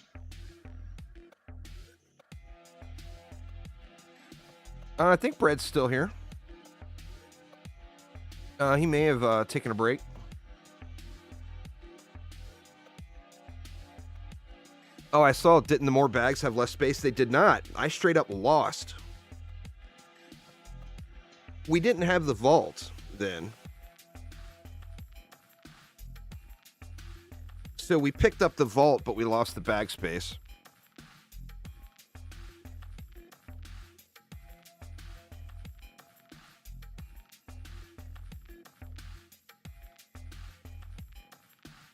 I think Brett's still here. He may have taken a break. Oh, I saw. Didn't the more bags have less space? They did not. I straight up lost. We didn't have the vault then. So we picked up the vault, but we lost the bag space.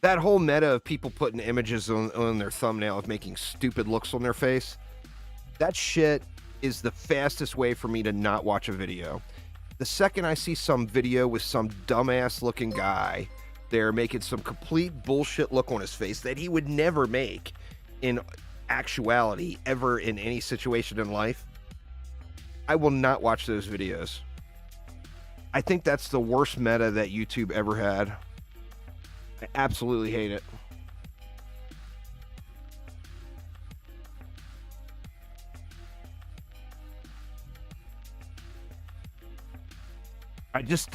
That whole meta of people putting images on their thumbnail of making stupid looks on their face, that shit is the fastest way for me to not watch a video. The second I see some video with some dumbass looking guy there making some complete bullshit look on his face that he would never make in actuality ever in any situation in life, I will not watch those videos. I think that's the worst meta that YouTube ever had. I absolutely hate it.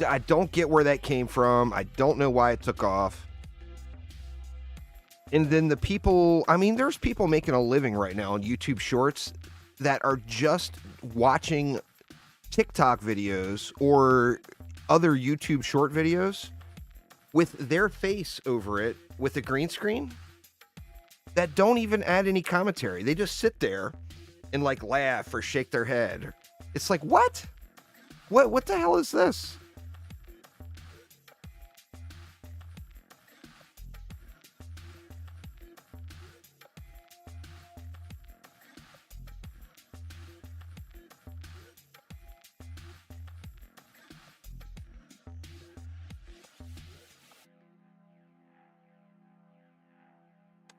I don't get where that came from. I don't know why it took off. And then the people, I mean, there's people making a living right now on YouTube Shorts that are just watching TikTok videos or other YouTube short videos with their face over it with a green screen that don't even add any commentary. They just sit there and like laugh or shake their head. It's like, what? What the hell is this?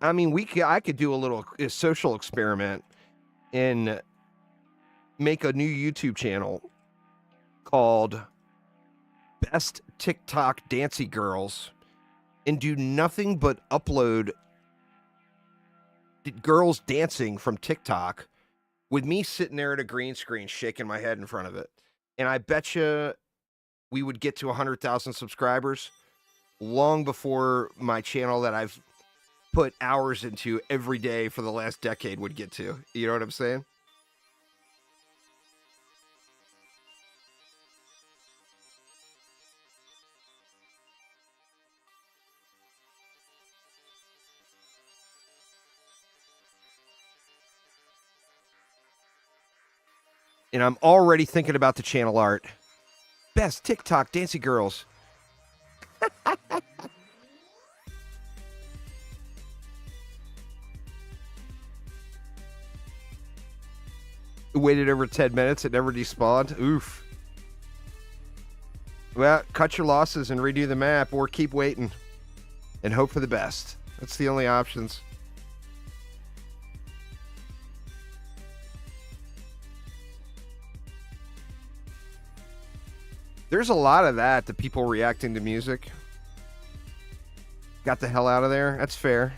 I mean, I could do a social experiment and make a new YouTube channel called Best TikTok Dancy Girls and do nothing but upload girls dancing from TikTok with me sitting there at a green screen shaking my head in front of it. And I bet you we would get to 100,000 subscribers long before my channel that I've put hours into every day for the last decade would get to. You know what I'm saying? And I'm already thinking about the channel art. Best TikTok Dancy Girls. Waited over 10 minutes. It never despawned. Oof. Well, cut your losses and redo the map, or keep waiting and hope for the best. That's the only options. There's a lot of that, the people reacting to music. Got the hell out of there. That's fair.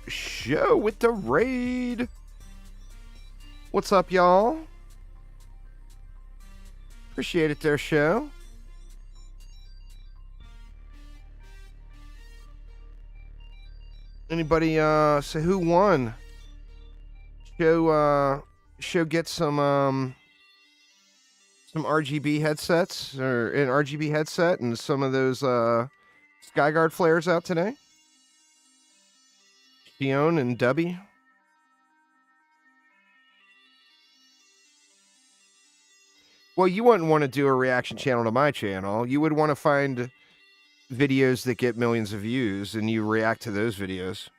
Show with the raid. What's up, y'all? Appreciate it there, Show. Anybody say who won? Show get some some RGB headsets, or an RGB headset, and some of those Skyguard flares out today. Shion and Dubby. Well, you wouldn't want to do a reaction channel to my channel. You would want to find videos that get millions of views, and you react to those videos.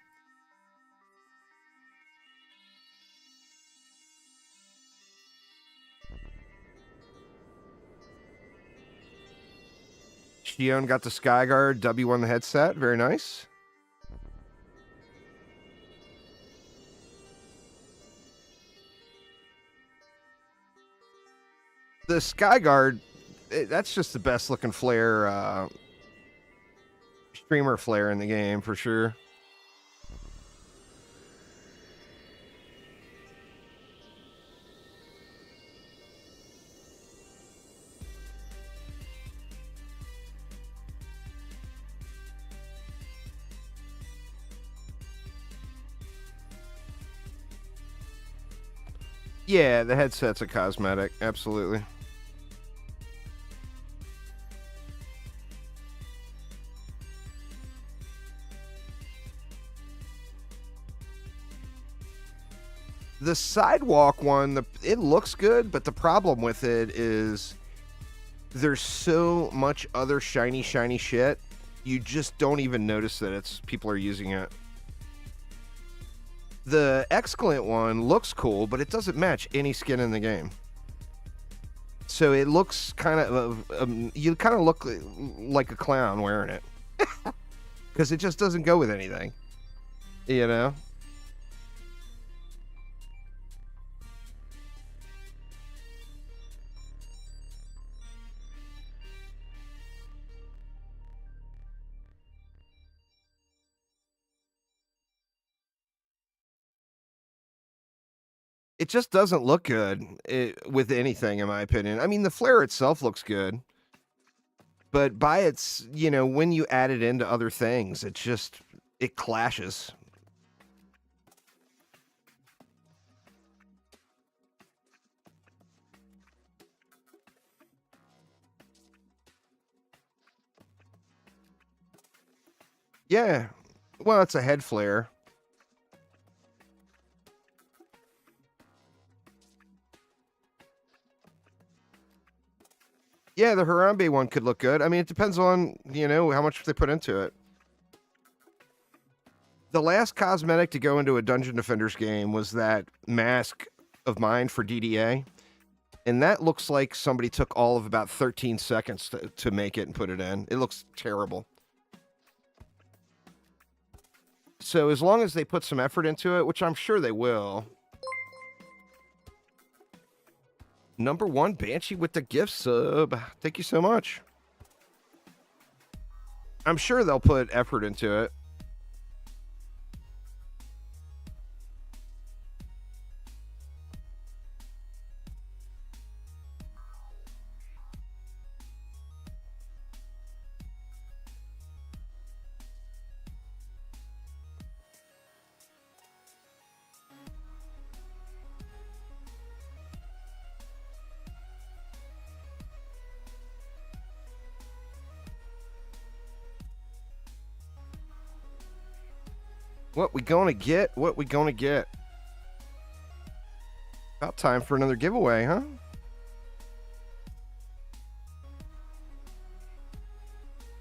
Shion got the Skyguard, W1 the headset. Very nice. The Skyguard, that's just the best looking flare, streamer flare in the game for sure. Yeah, the headset's a cosmetic, absolutely. The sidewalk one, it looks good, but the problem with it is there's so much other shiny shit, you just don't even notice that people are using it. The Excellent one looks cool, but it doesn't match any skin in the game. So it looks kind of, you kind of look like a clown wearing it. Because it just doesn't go with anything. You know? It just doesn't look good with anything, in my opinion. I mean, the flare itself looks good. But by its, when you add it into other things, it clashes. Yeah. Well, it's a head flare. Yeah, the Harambe one could look good. I mean, it depends on, how much they put into it. The last cosmetic to go into a Dungeon Defenders game was that mask of mine for DDA. And that looks like somebody took all of about 13 seconds to make it and put it in. It looks terrible. So as long as they put some effort into it, which I'm sure they will. Number 1 Banshee with the gift sub. Thank you so much. I'm sure they'll put effort into it. What we gonna get? What we gonna get? About time for another giveaway, huh?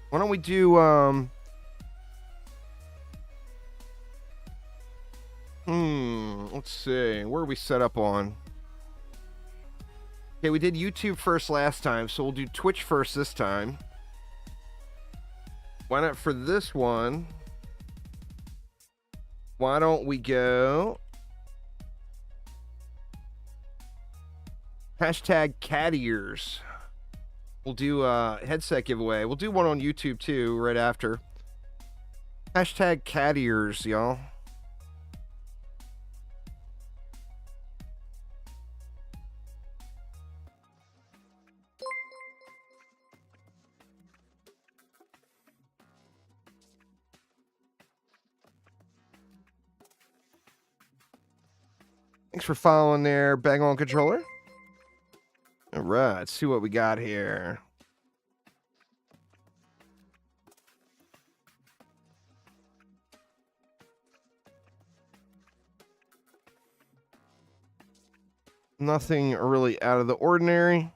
Why don't we do, let's see. Where are we set up on? Okay, we did YouTube first last time, so we'll do Twitch first this time. Why not for this one? Why don't we go hashtag cat ears? We'll do a headset giveaway. We'll do one on YouTube too right after. Hashtag cat ears, y'all. Thanks for following there, Bang On Controller. All right, let's see what we got here. Nothing really out of the ordinary.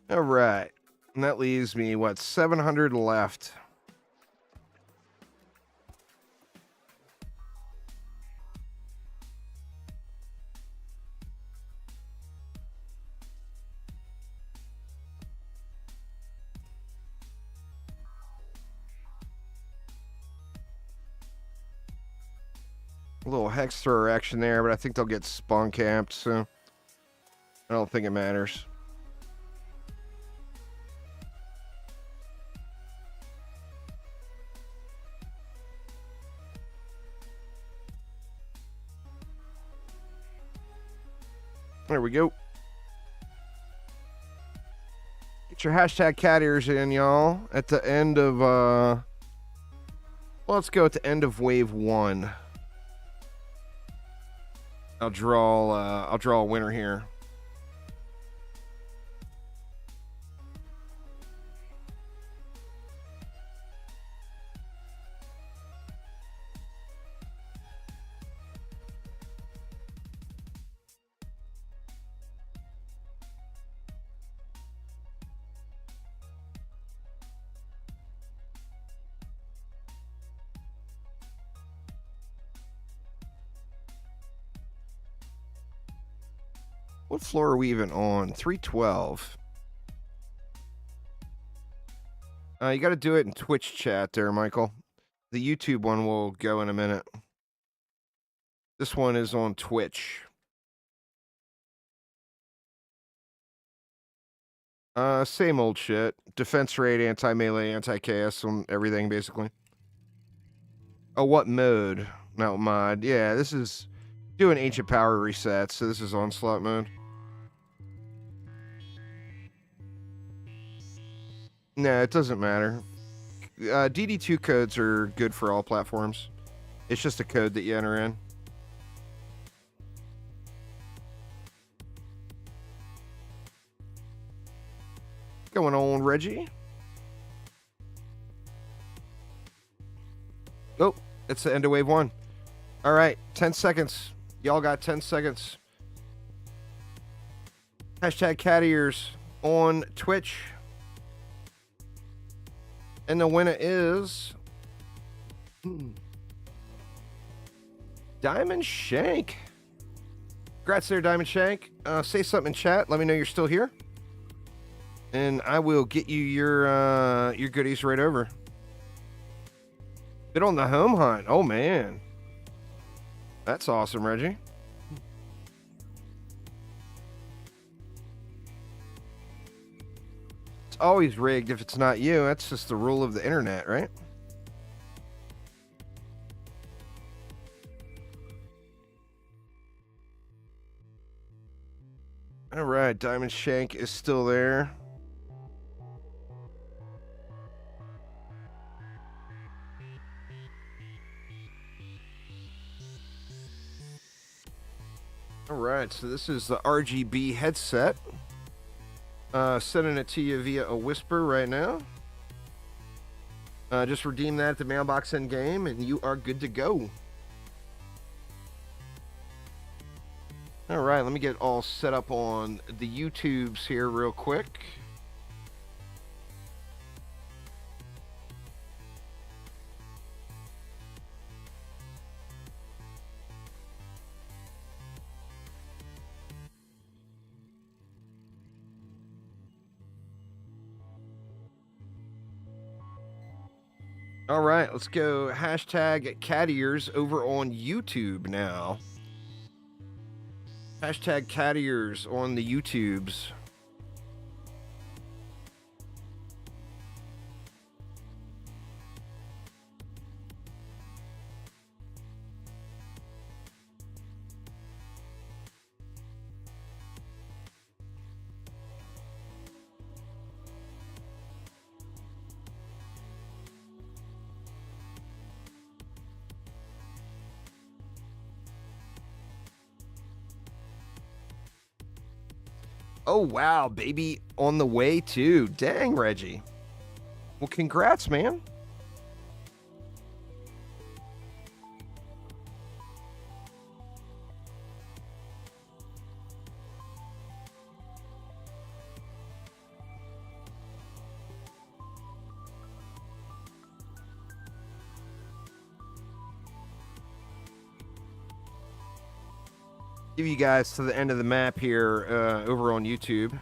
All right. And that leaves me, what, 700 left. A little hex thrower action there, but I think they'll get spawn camped, so I don't think it matters. There we go. Get your hashtag cat ears in, y'all. At the end of, well, let's go at the end of wave 1. I'll draw a winner here. What floor are we even on? 312. You got to do it in Twitch chat there, Michael. The YouTube one will go in a minute. This one is on Twitch. Same old shit. Defense rate, anti-melee, anti-chaos, on everything, basically. Oh, what mode? Not mod. Yeah, this is doing ancient power resets, so this is onslaught mode. No, it doesn't matter. DD2 codes are good for all platforms. It's just a code that you enter in. Going on, Reggie? Oh, it's the end of wave 1. All right, 10 seconds. Y'all got 10 seconds. Hashtag cat ears on Twitch. And the winner is Diamond Shank. Congrats there, Diamond Shank. Say something in chat. Let me know you're still here. And I will get you your goodies right over. Been on the home hunt. Oh, man. That's awesome, Reggie. It's always rigged if it's not you. That's just the rule of the internet, right? All right, Diamond Shank is still there. All right, so this is the RGB headset. Sending it to you via a whisper right now. Just redeem that at the mailbox in game, and you are good to go. All right, let me get all set up on the YouTubes here real quick. All right, let's go hashtag cat ears over on YouTube now. Hashtag cat ears on the YouTubes. Oh, wow, baby. On the way, too. Dang, Reggie. Well, congrats, man. Give you guys to the end of the map here over on YouTube.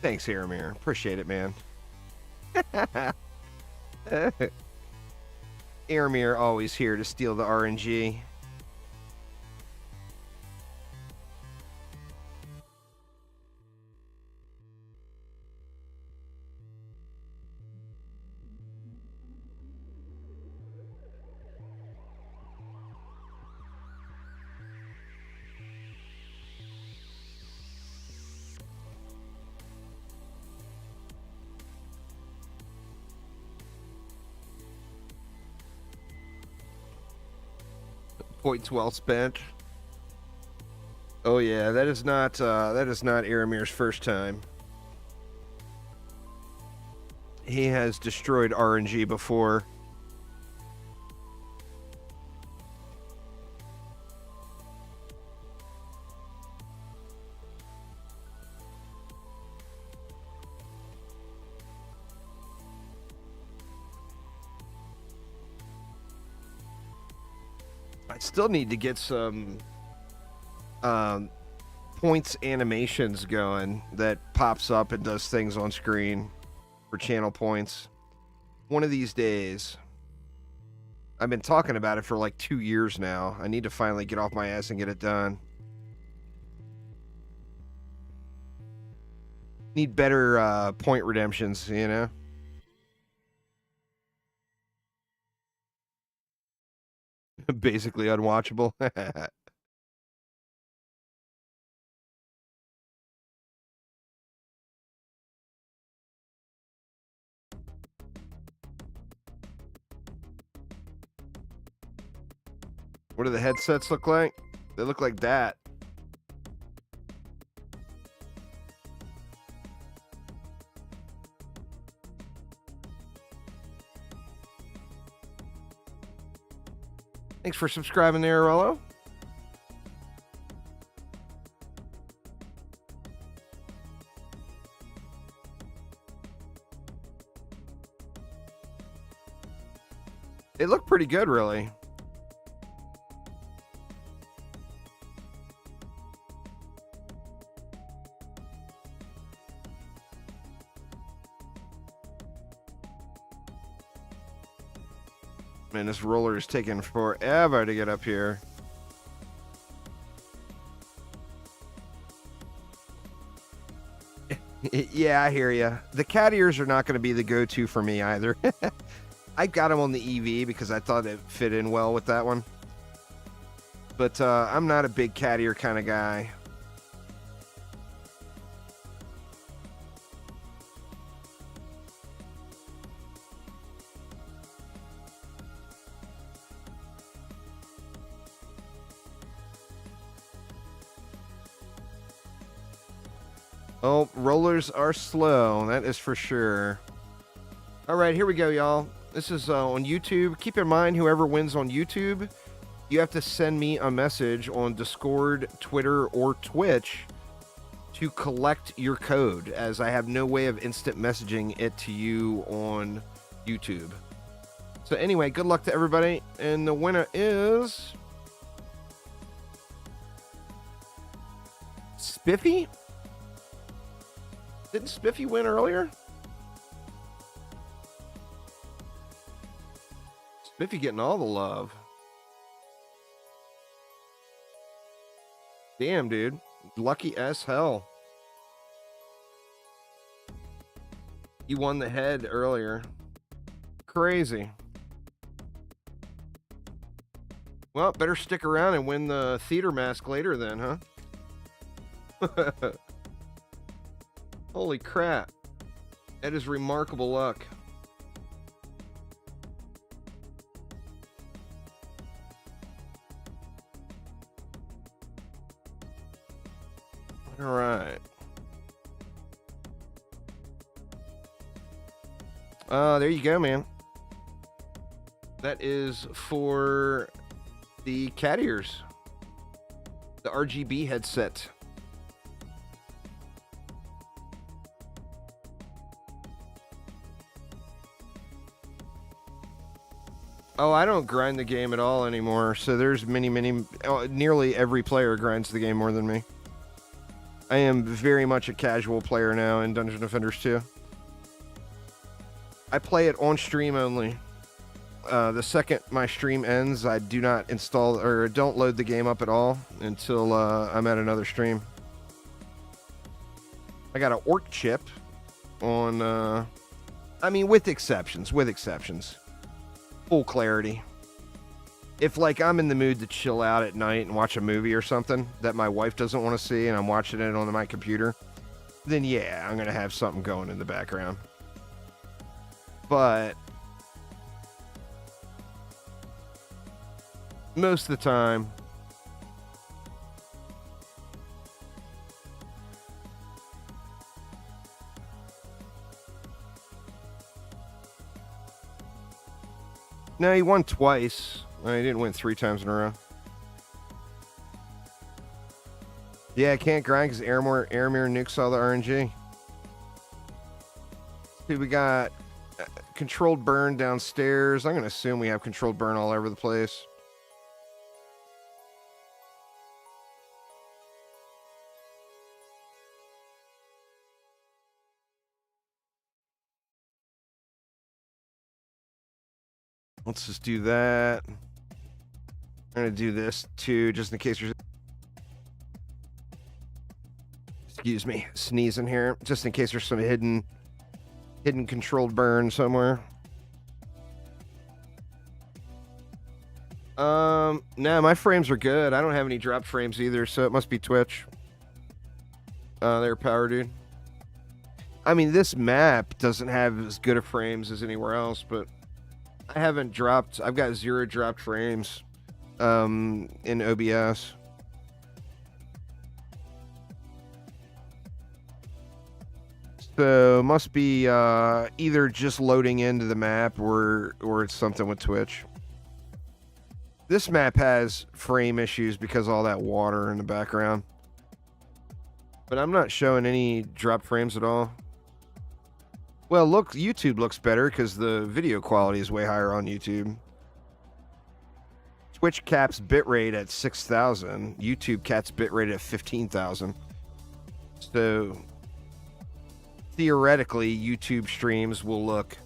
Thanks, Aramir. Appreciate it, man. Aramir always here to steal the RNG. Points well spent. Oh yeah, that is not Aramir's first time. He has destroyed RNG before. I still need to get some points animations going that pops up and does things on screen for channel points. One of these days. I've been talking about it for like 2 years now. I need to finally get off my ass and get it done. Need better point redemptions, you know? Basically unwatchable. What do the headsets look like? They look like that. Thanks for subscribing there, Rollo. They look pretty good, really. Man, this roller is taking forever to get up here. Yeah, I hear you. The cat ears are not going to be the go-to for me either. I got them on the EV because I thought it fit in well with that one. But I'm not a big cat ear kind of guy. Oh, rollers are slow. That is for sure. All right, here we go, y'all. This is on YouTube. Keep in mind, whoever wins on YouTube, you have to send me a message on Discord, Twitter, or Twitch to collect your code, as I have no way of instant messaging it to you on YouTube. So anyway, good luck to everybody. And the winner is Spiffy? Didn't Spiffy win earlier? Biffy getting all the love. Damn, dude. Lucky as hell. You won the head earlier. Crazy. Well, better stick around and win the theater mask later then, huh? Holy crap. That is remarkable luck. All right. There you go, man. That is for the cat ears. The RGB headset. Oh, I don't grind the game at all anymore. So there's nearly every player grinds the game more than me. I am very much a casual player now in Dungeon Defenders 2. I play it on stream only. The second my stream ends, I do not install or don't load the game up at all until I'm at another stream. I got an orc chip on, I mean, with exceptions. Full clarity. If, like, I'm in the mood to chill out at night and watch a movie or something that my wife doesn't want to see and I'm watching it on my computer, then yeah, I'm going to have something going in the background. But most of the time, no, he won twice. He didn't win 3 times in a row. Yeah, I can't grind because Aramir nukes all the RNG. See, we got controlled burn downstairs. I'm going to assume we have controlled burn all over the place. Let's just do that. I'm going to do this too, just in case there's... Excuse me, sneezing here. Just in case there's some hidden controlled burn somewhere. No, my frames are good. I don't have any drop frames either, so it must be Twitch. There, Power Dude. I mean, this map doesn't have as good of frames as anywhere else, but I haven't dropped... I've got 0 dropped frames in OBS. So must be either just loading into the map or it's something with Twitch. This map has frame issues because of all that water in the background. But I'm not showing any drop frames at all. Well, look, YouTube looks better because the video quality is way higher on YouTube. Twitch caps bitrate at 6,000. YouTube caps bitrate at 15,000. So theoretically, YouTube streams will look,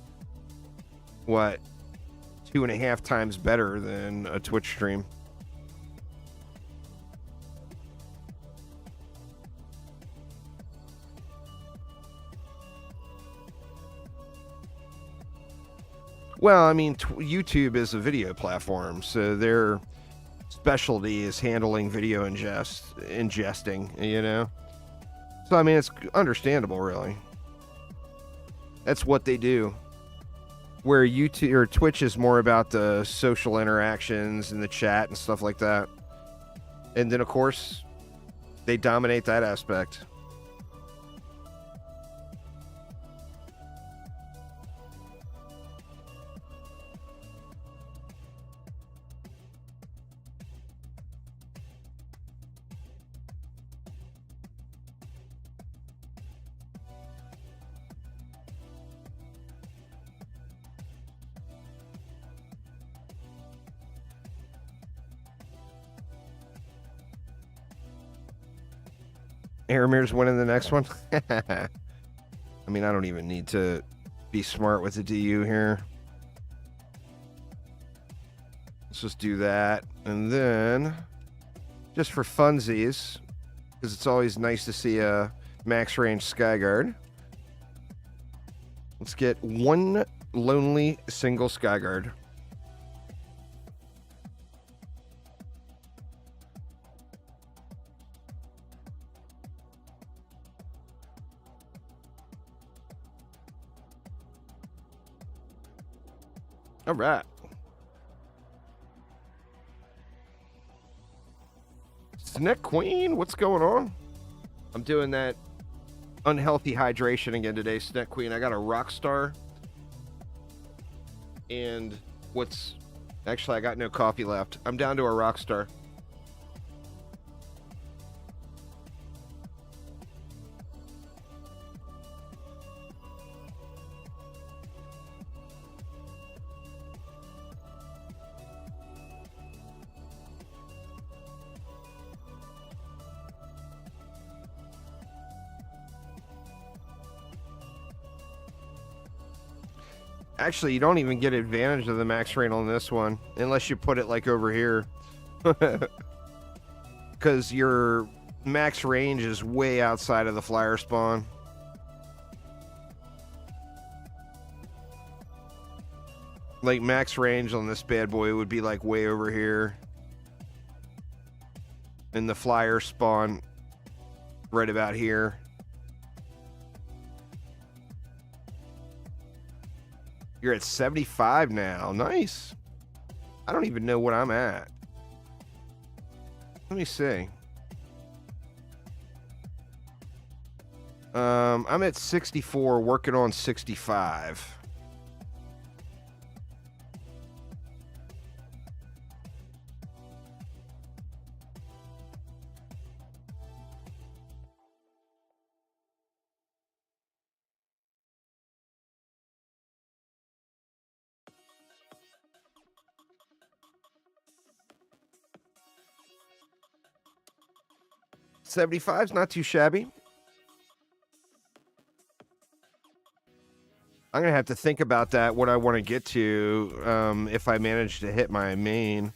what, 2.5 times better than a Twitch stream. Well, I mean, YouTube is a video platform, so their specialty is handling video ingesting, you know? So, I mean, it's understandable, really. That's what they do. Where YouTube or Twitch is more about the social interactions and the chat and stuff like that. And then, of course, they dominate that aspect. Aramir's winning the next one. I mean, I don't even need to be smart with the DU here. Let's just do that. And then, just for funsies, because it's always nice to see a max range Skyguard, let's get one lonely single Skyguard. All right. Snack Queen, what's going on? I'm doing that unhealthy hydration again today, Snack Queen. I got a Rockstar. And actually, I got no coffee left. I'm down to a Rockstar. Actually, you don't even get advantage of the max rain on this one unless you put it like over here. Because your max range is way outside of the flyer spawn. Like max range on this bad boy would be like way over here. And the flyer spawn right about here. You're at 75 now. Nice. I don't even know what I'm at. Let me see. I'm at 64, working on 65. $75's not too shabby. I'm going to have to think about that, what I want to get to if I manage to hit my main.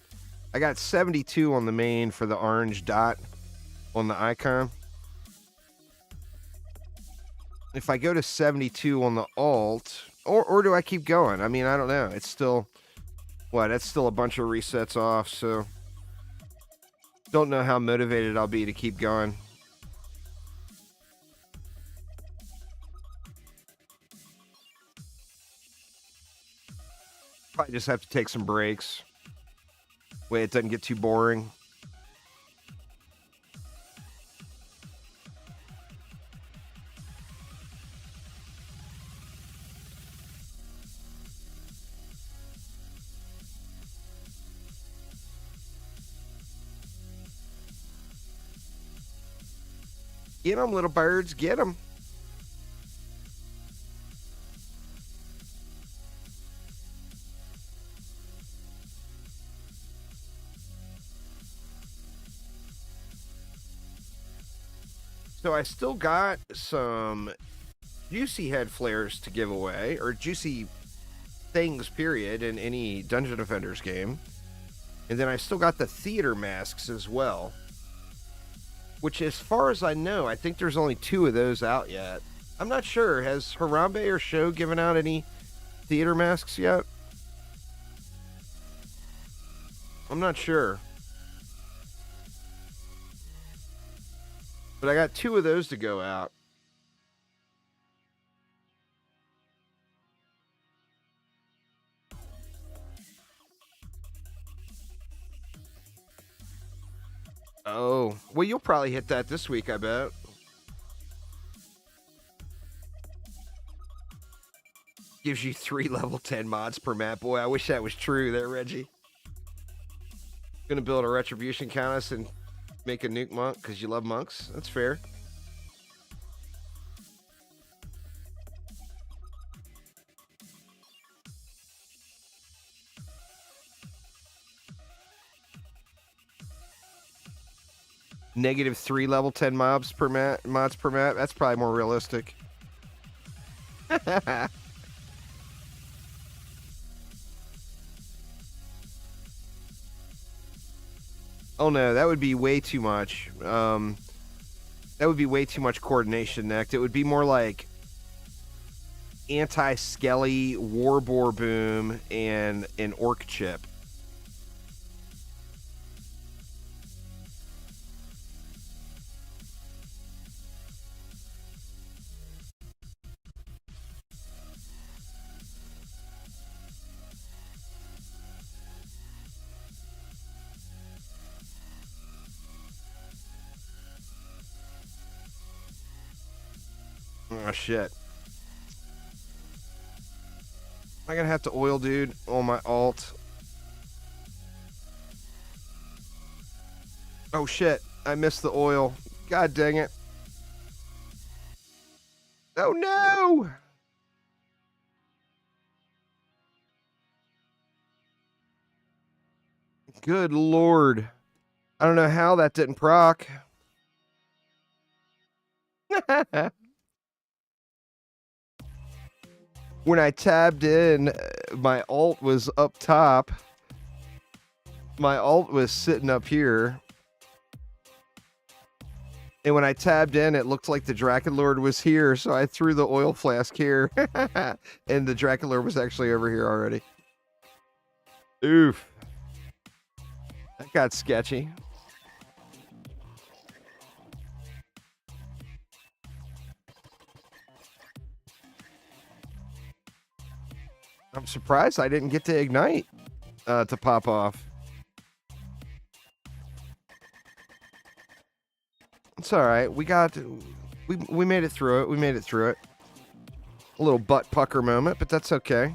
I got 72 on the main for the orange dot on the icon. If I go to 72 on the alt, or do I keep going? I mean, I don't know. It's still, that's still a bunch of resets off, so don't know how motivated I'll be to keep going. Probably just have to take some breaks. Way it doesn't get too boring. Get them, little birds, get them. So I still got some juicy head flares to give away, or juicy things, period, in any Dungeon Defenders game. And then I still got the theater masks as well. Which, as far as I know, I think there's only 2 of those out yet. I'm not sure. Has Harambe or Sho given out any theater masks yet? I'm not sure. But I got 2 of those to go out. Oh, well, you'll probably hit that this week, I bet. Gives you 3 level 10 mods per map. Boy, I wish that was true there, Reggie. Gonna build a Retribution Countess and make a nuke monk because you love monks. That's fair. -3 level 10 mods per map. That's probably more realistic. I Oh no, that would be way too much. That would be way too much coordination, Next. It would be more like anti-skelly, Warboar Boom, and an Orc Chip. Oh, shit. I'm gonna have to oil, dude, on my alt. Oh, shit. I missed the oil. God dang it. Oh, no! Good lord. I don't know how that didn't proc. When I tabbed in, my alt was up top. My alt was sitting up here. And when I tabbed in, it looked like the Drakenlord was here, so I threw the oil flask here. And the Drakenlord was actually over here already. Oof. That got sketchy. I'm surprised I didn't get to ignite to pop off. It's all right. We made it through it. We made it through it. A little butt pucker moment, but that's okay.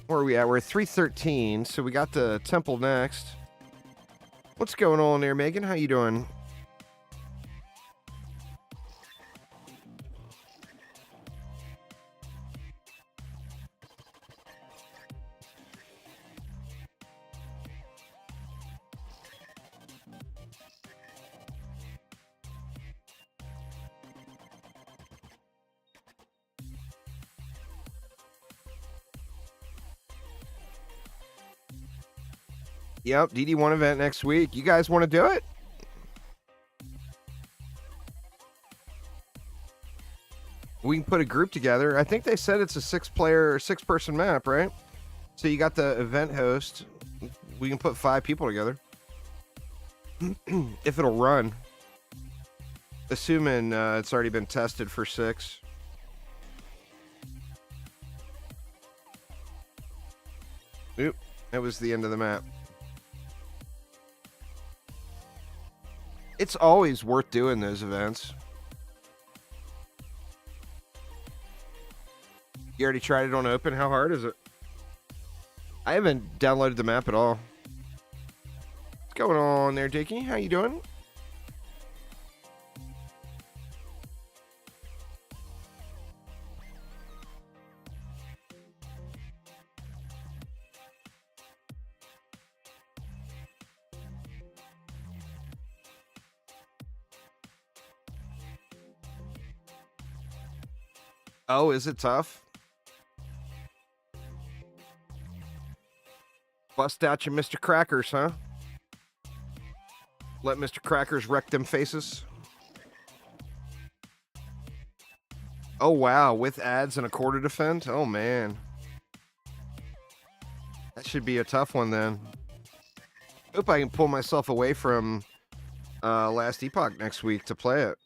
Where are we at? We're at 313, so we got the temple next. What's going on there, Megan? How you doing? Yep, DD1 event next week. You guys want to do it? We can put a group together. I think they said it's a 6-person map, right? So you got the event host. We can put 5 people together. If it'll run. Assuming it's already been tested for 6. Oop, that was the end of the map. It's always worth doing those events. You already tried it on open? How hard is it? I haven't downloaded the map at all. What's going on there, Dickie? How you doing? Oh, is it tough? Bust out your Mr. Crackers, huh? Let Mr. Crackers wreck them faces. Oh, wow. With ads and a quarter defend? Oh, man. That should be a tough one, then. Hope I can pull myself away from Last Epoch next week to play it.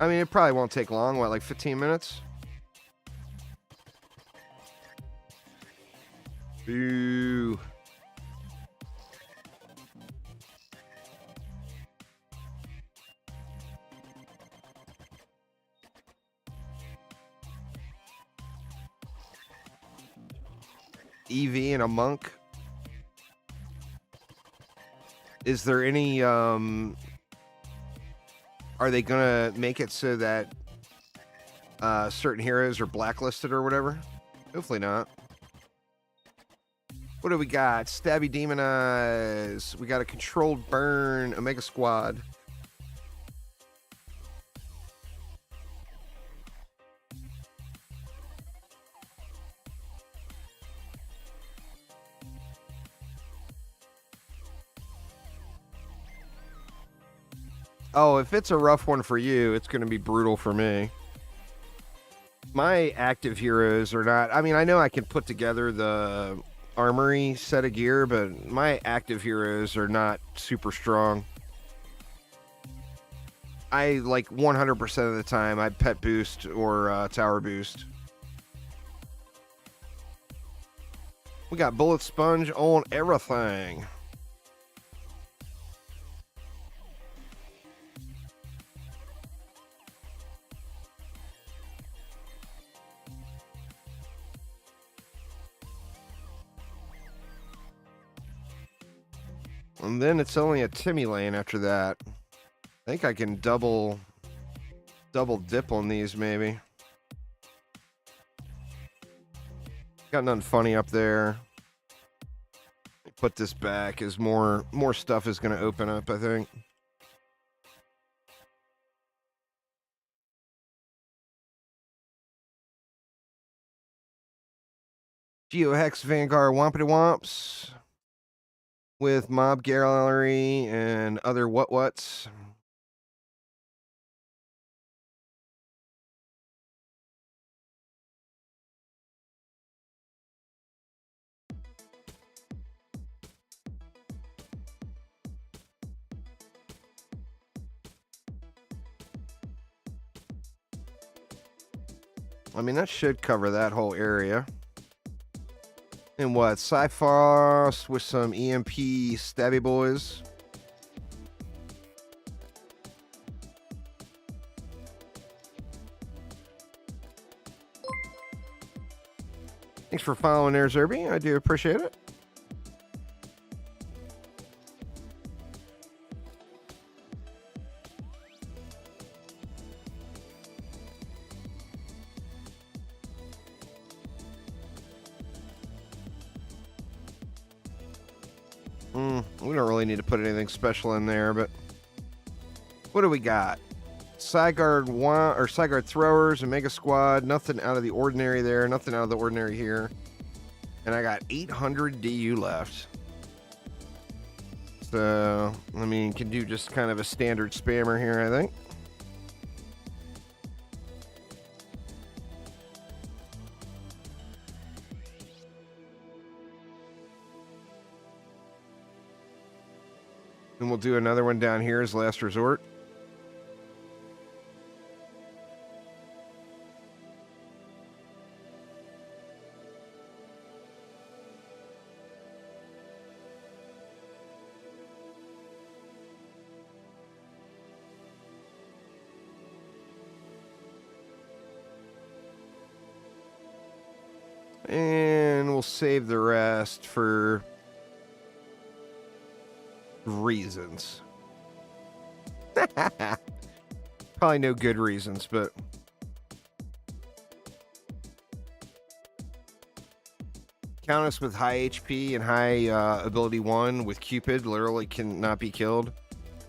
I mean, it probably won't take long. What, like 15 minutes? Boo. EV and a monk. Is there any are they gonna make it so that certain heroes are blacklisted or whatever? Hopefully not. What do we got? Stabby Demon Eyes. We got a Controlled Burn, Omega Squad. Oh, if it's a rough one for you, it's going to be brutal for me. My active heroes are not... I mean, I know I can put together the armory set of gear, but my active heroes are not super strong. I, like, 100% of the time, I pet boost or tower boost. We got bullet sponge on everything. And then it's only a Timmy lane after that. I think I can double dip on these maybe. Got nothing funny up there. Put this back as more stuff is going to open up, I think. Geohex Vanguard Wompity Womps with Mob Gallery and other what's. I mean, that should cover that whole area. And what? Sci-Frost with some EMP stabby boys. Thanks for following there, Zerby. I do appreciate it. We don't really need to put anything special in there, but what do we got? Side-guard one or side-guard throwers, Omega Squad, nothing out of the ordinary there, nothing out of the ordinary here. And I got 800 DU left. So, I mean, can do just kind of a standard spammer here, I think. And we'll do another one down here as last resort. And we'll save the rest for reasons. Probably no good reasons, but Countess with high HP and high ability 1 with Cupid literally cannot be killed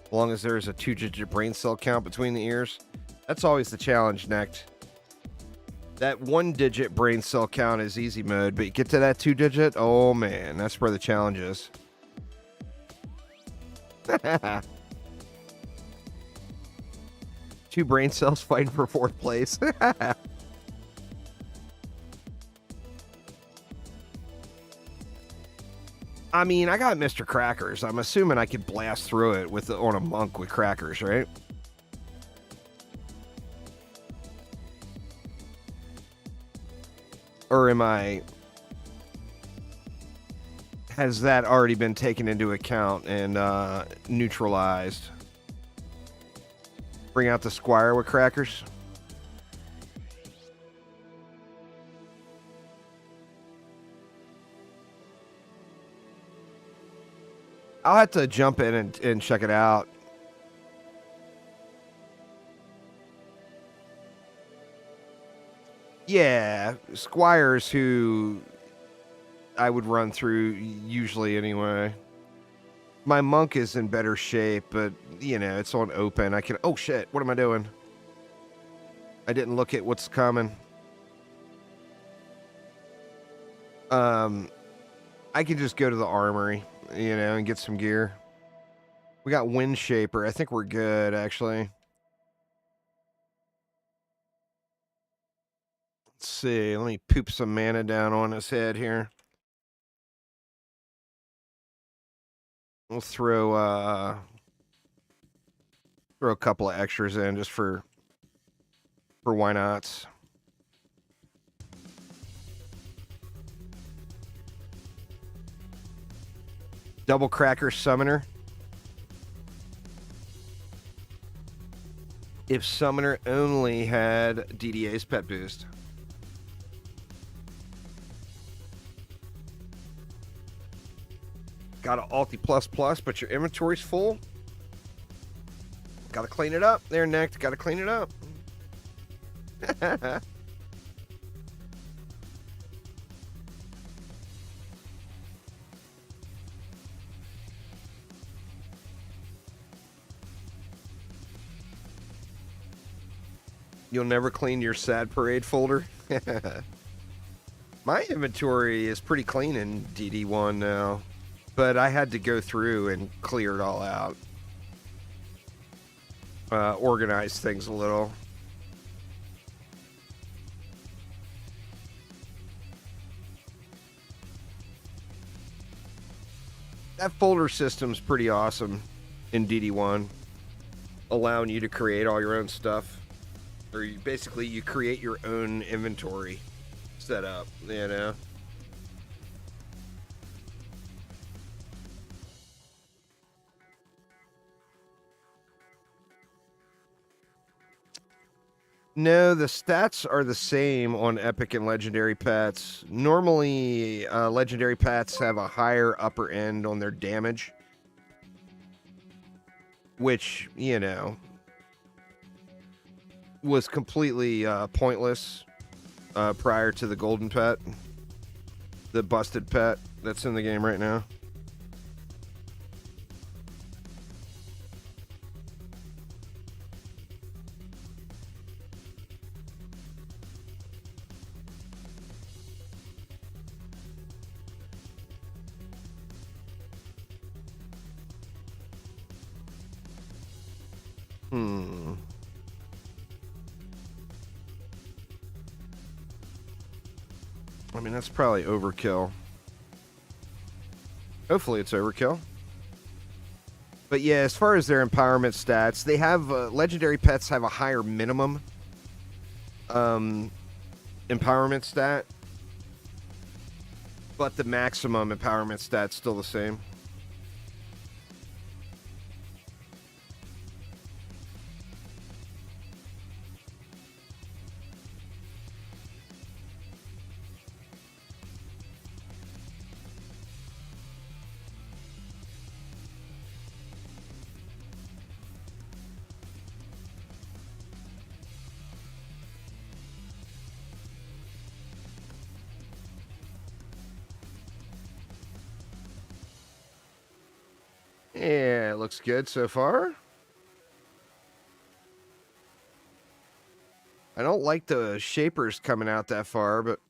as long as there's a 2-digit brain cell count between the ears. That's always the challenge, Necht. That 1-digit brain cell count is easy mode, but you get to that 2-digit, oh man, that's where the challenge is. 2 brain cells fighting for 4th place. I mean, I got Mr. Crackers. I'm assuming I could blast through it on a monk with crackers, right? Or am I... Has that already been taken into account and neutralized? Bring out the Squire with crackers. I'll have to jump in and check it out. Yeah, Squires who I would run through usually anyway. My monk is in better shape, but, you know, it's on open. I can... Oh, shit. What am I doing? I didn't look at what's coming. I can just go to the armory, you know, and get some gear. We got Wind Shaper. I think we're good, actually. Let's see. Let me poop some mana down on his head here. We'll throw a couple of extras in just for why nots. Double Cracker Summoner. If Summoner only had DDA's Pet Boost. Got an Alti ++, but your inventory's full. Gotta clean it up. There, Necked. Gotta clean it up. You'll never clean your Sad Parade folder? My inventory is pretty clean in DD1 now, but I had to go through and clear it all out. Organize things a little. That folder system's pretty awesome in DD1, allowing you to create all your own stuff. Or basically, you create your own inventory setup, you know? No, the stats are the same on Epic and Legendary Pets. Normally, Legendary Pets have a higher upper end on their damage. Which, you know, was completely pointless prior to the Golden Pet. The busted pet that's in the game right now. I mean, that's probably overkill. Hopefully it's overkill. But yeah, as far as their empowerment stats, they have legendary pets have a higher minimum empowerment stat, but the maximum empowerment stat's still the same. Yeah, it looks good so far. I don't like the shapers coming out that far, but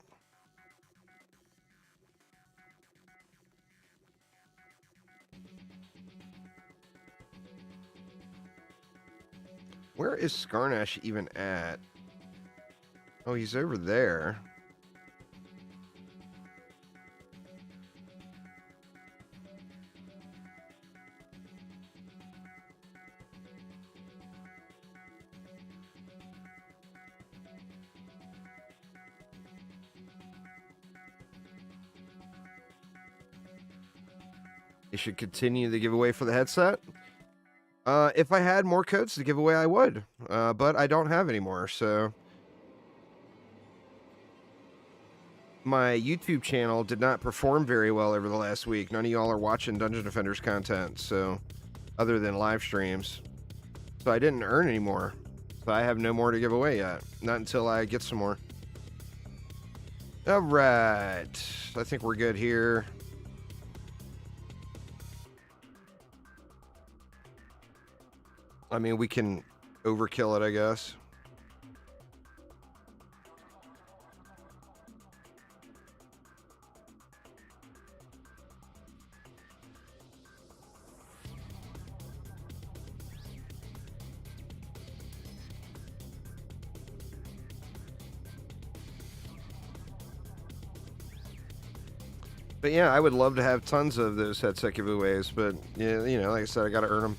where is Skarnash even at? Oh, he's over there. You should continue the giveaway for the headset. If I had more codes to give away, I would. But I don't have any more, so... My YouTube channel did not perform very well over the last week. None of y'all are watching Dungeon Defenders content, so... Other than live streams. So I didn't earn any more. So I have no more to give away yet. Not until I get some more. Alright. I think we're good here. I mean, we can overkill it, I guess. But yeah, I would love to have tons of those headset giveaways, but yeah, you know, like I said, I got to earn them.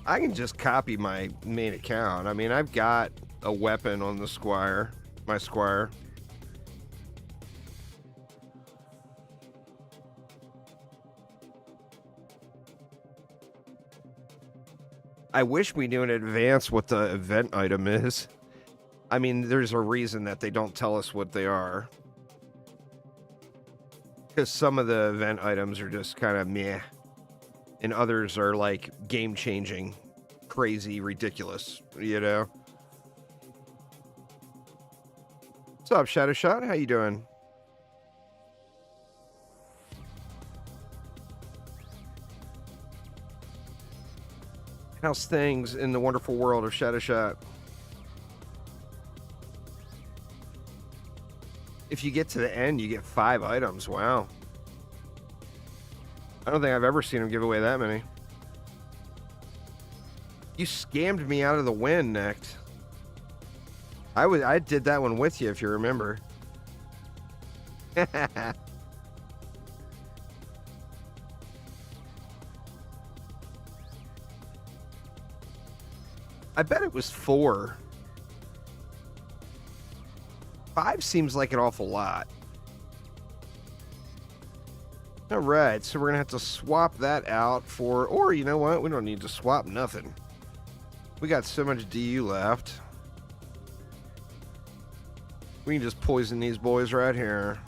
I can just copy my main account. I mean, I've got a weapon on the Squire, my Squire. I wish we knew in advance what the event item is. I mean, there's a reason that they don't tell us what they are. Because some of the event items are just kind of meh. And others are like game-changing, crazy, ridiculous, you know? What's up, Shadow Shot? How you doing? How's things in the wonderful world of Shadow Shot? If you get to the end, you get 5 items. Wow. I don't think I've ever seen him give away that many. You scammed me out of the win, Necked. I did that one with you, if you remember. I bet it was 4. 5 seems like an awful lot. All right, so we're going to have to swap that out for... Or, you know what? We don't need to swap nothing. We got so much DU left. We can just poison these boys right here.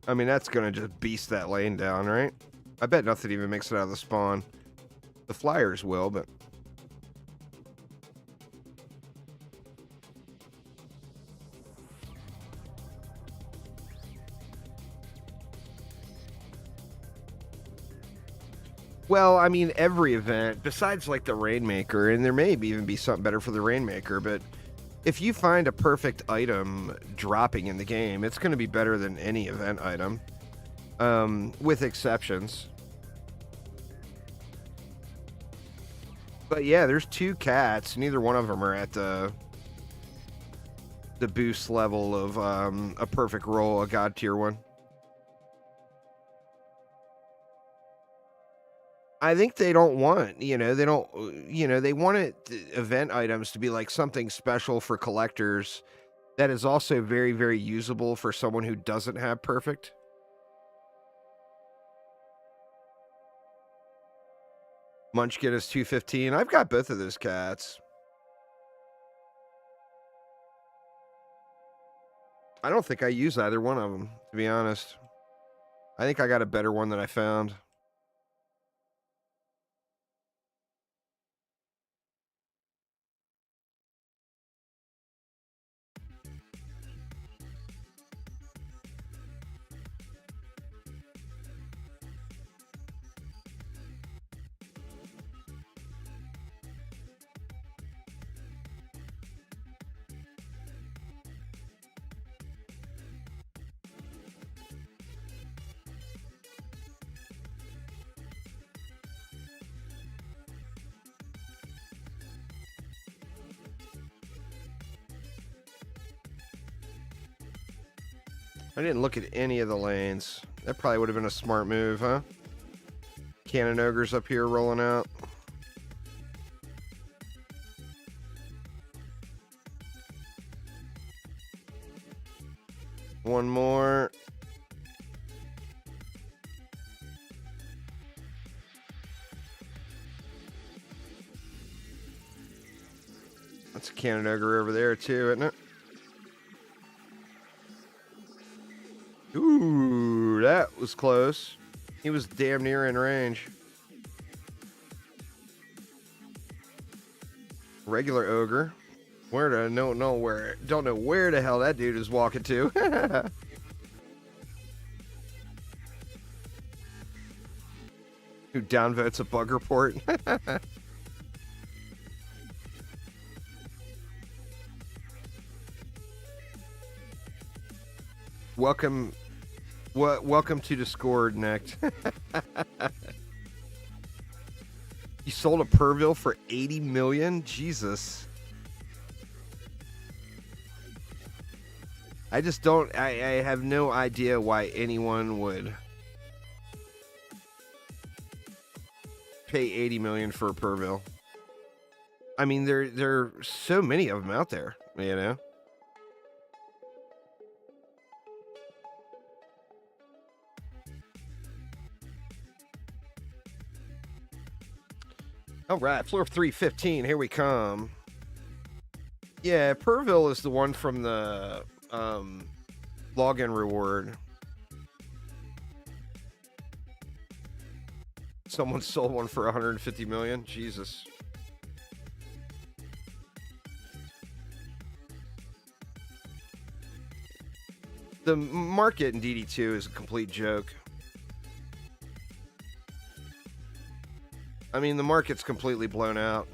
I mean, that's going to just beast that lane down, right? I bet nothing even makes it out of the spawn. The flyers will, but... Well, I mean, every event, besides like the Rainmaker, and there may even be something better for the Rainmaker, but if you find a perfect item dropping in the game, it's going to be better than any event item, with exceptions. But yeah, there's 2 cats. Neither one of them are at the boost level of a perfect roll, a god tier one. I think they don't want, they don't, they want event items to be like something special for collectors that is also very, very usable for someone who doesn't have perfect. Munchkin is 215. I've got both of those cats. I don't think I use either one of them, to be honest. I think I got a better one than I found. I didn't look at any of the lanes. That probably would have been a smart move, huh? Cannon Ogres up here rolling out. One more. That's a Cannon Ogre over there too, isn't it? Ooh, that was close. He was damn near in range. Regular Ogre. Where to don't know where the hell that dude is walking to. Who downvotes a bug report? Welcome to Discord, Nick. You sold a Purville for 80 million? Jesus. I just don't, I have no idea why anyone would pay 80 million for a Purville. I mean, there are so many of them out there, you know? All right, floor 315, here we come. Yeah, Purville is the one from the login reward. Someone sold one for 150 million. Jesus. The market in DD2 is a complete joke. I mean, the market's completely blown out.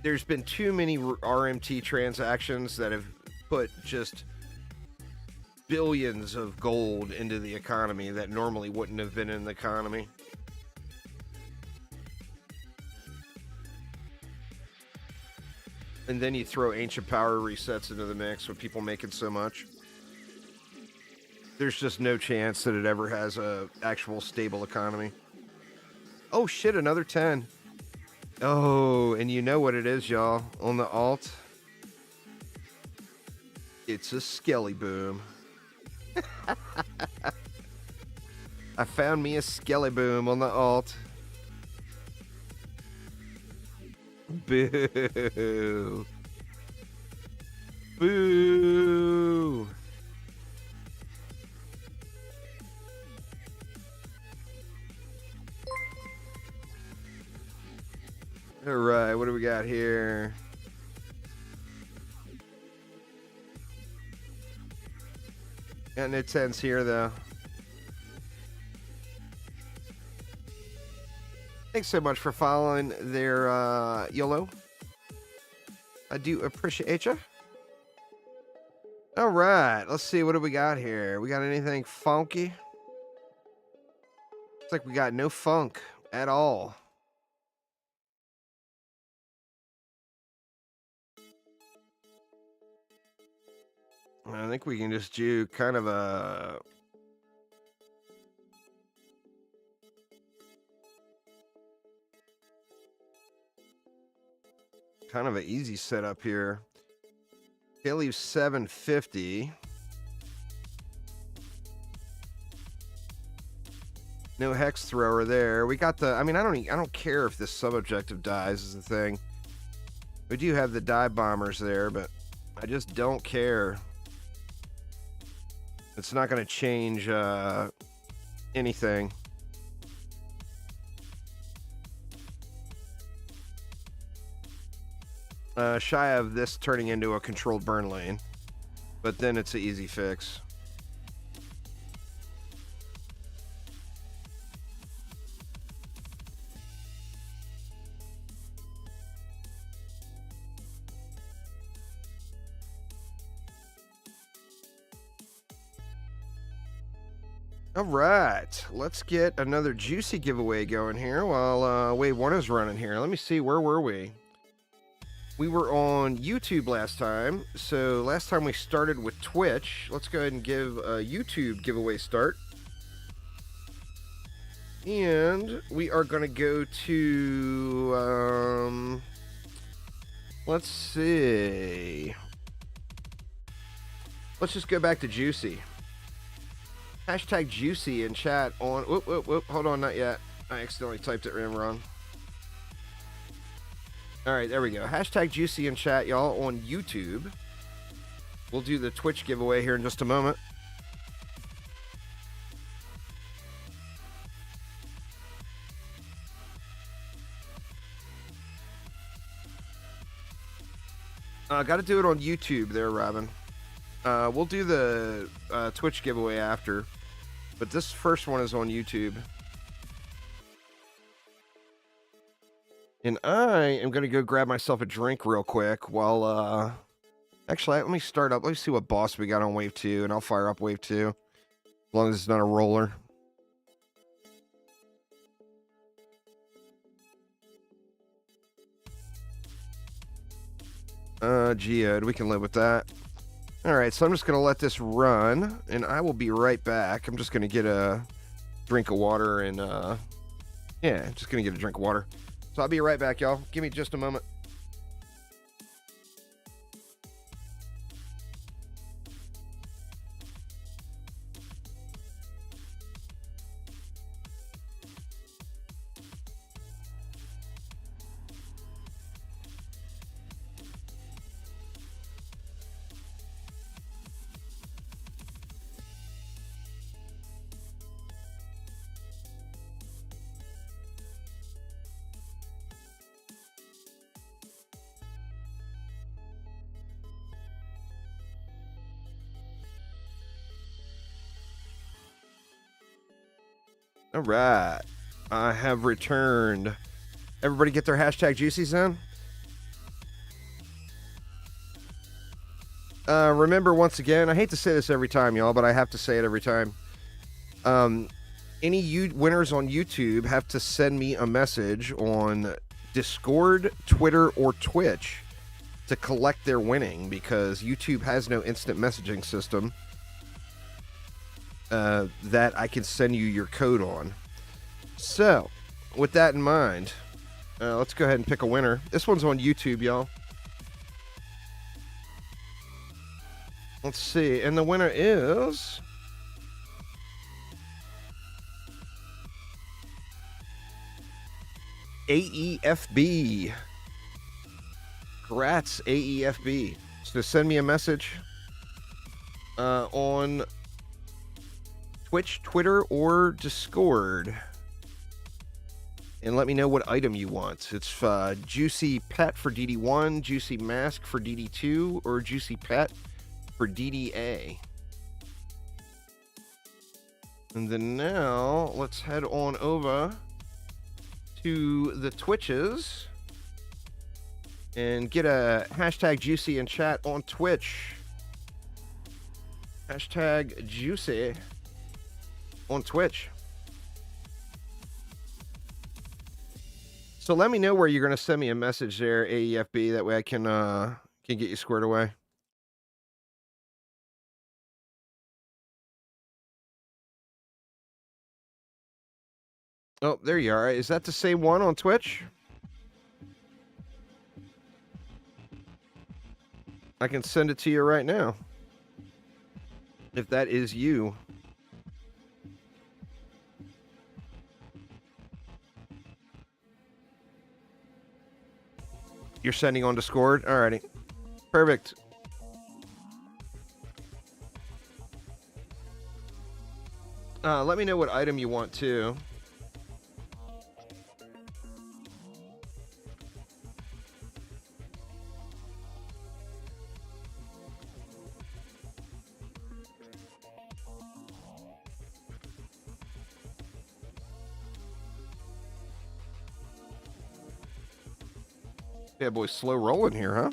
There's been too many RMT transactions that have put just billions of gold into the economy that normally wouldn't have been in the economy. And then you throw ancient power resets into the mix with people making so much. There's just no chance that it ever has a actual stable economy. Oh shit, another 10. Oh, and you know what it is, y'all, on the alt? It's a skelly boom. I found me a skelly boom on the alt. Boo. Boo. All right, what do we got here? Got no 10s here, though. Thanks so much for following there, YOLO. I do appreciate you. All right, let's see. What do we got here? We got anything funky? It's like we got no funk at all. I think we can just do kind of a... kind of an easy setup here. Okay, leave 750. No hex thrower there. We got the... I mean, I don't care if this sub-objective dies is the thing. We do have the dive bombers there, but I just don't care. It's not going to change anything. Shy of this turning into a controlled burn lane, but then it's an easy fix. All right, let's get another juicy giveaway going here while wave 1 is running here. Let me see, where were we? We were on YouTube last time, so last time we started with Twitch. Let's go ahead and give a YouTube giveaway start. And we are going to go to, let's see. Let's just go back to Juicy. Hashtag Juicy in chat on, whoop, whoop, whoop, hold on, not yet. I accidentally typed it wrong. All right, there we go. Hashtag Juicy in chat, y'all, on YouTube. We'll do the Twitch giveaway here in just a moment. Got to do it on YouTube there, Robin. We'll do the Twitch giveaway after, but this first one is on YouTube. And I am going to go grab myself a drink real quick while, actually, let me start up. Let's see what boss we got on Wave 2, and I'll fire up Wave 2, as long as it's not a roller. Geode, we can live with that. Alright, so I'm just going to let this run, and I will be right back. I'm just going to get a drink of water, and, yeah, just going to get a drink of water. So I'll be right back, y'all. Give me just a moment. All right, I have returned. Everybody get their hashtag juicies in? Remember, once again, I hate to say this every time, y'all, but I have to say it every time. Any winners on YouTube have to send me a message on Discord, Twitter, or Twitch to collect their winning, because YouTube has no instant messaging system that I can send you your code on. So, with that in mind, let's go ahead and pick a winner. This one's on YouTube, y'all. Let's see, and the winner is AEFB. Congrats, AEFB. So send me a message on Twitch, Twitter, or Discord, and let me know what item you want. It's Juicy Pet for DD1, Juicy Mask for DD2, or Juicy Pet for DDA. And then now, let's head on over to the Twitches and get a hashtag Juicy in chat on Twitch. Hashtag Juicy on Twitch. So let me know where you're going to send me a message there, AEFB. That way I can get you squared away. Oh, there you are. Is that the same one on Twitch? I can send it to you right now, if that is you. You're sending on Discord? Alrighty. Perfect. Let me know what item you want too. Yeah, boy, slow rolling here, huh?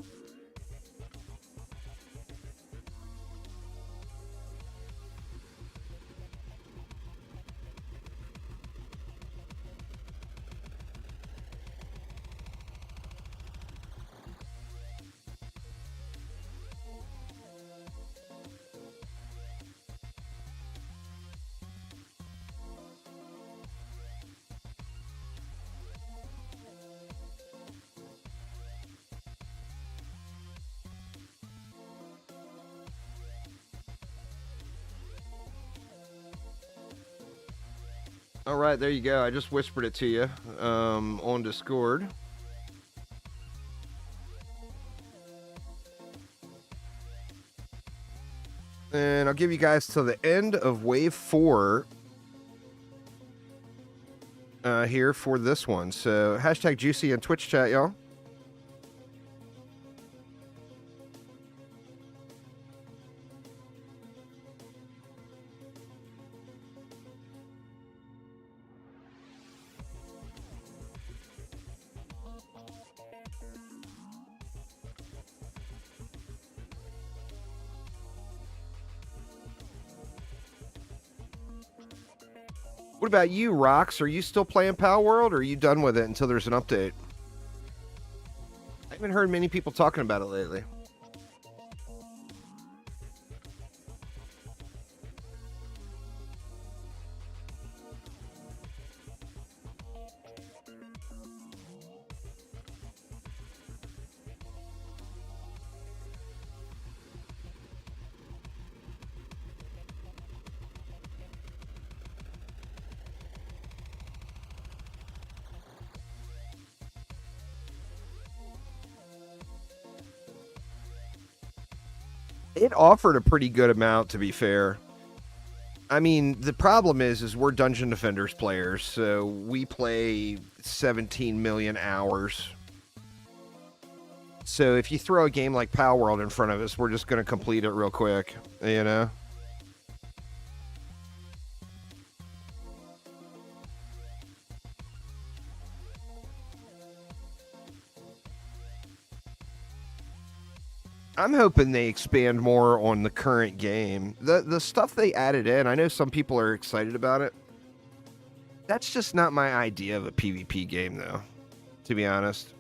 All right, there you go. I just whispered it to you on Discord. And I'll give you guys till the end of Wave 4 here for this one. So, hashtag Juicy in Twitch chat, y'all. What about you, Rox? Are you still playing Pal World, or are you done with it until there's an update? I haven't heard many people talking about it lately. It offered a pretty good amount, to be fair. I mean, the problem is we're Dungeon Defenders players, so we play 17 million hours. So if you throw a game like Pal World in front of us, we're just going to complete it real quick, you know? I'm hoping they expand more on the current game. The stuff they added in, I know some people are excited about it. That's just not my idea of a PvP game, though, to be honest.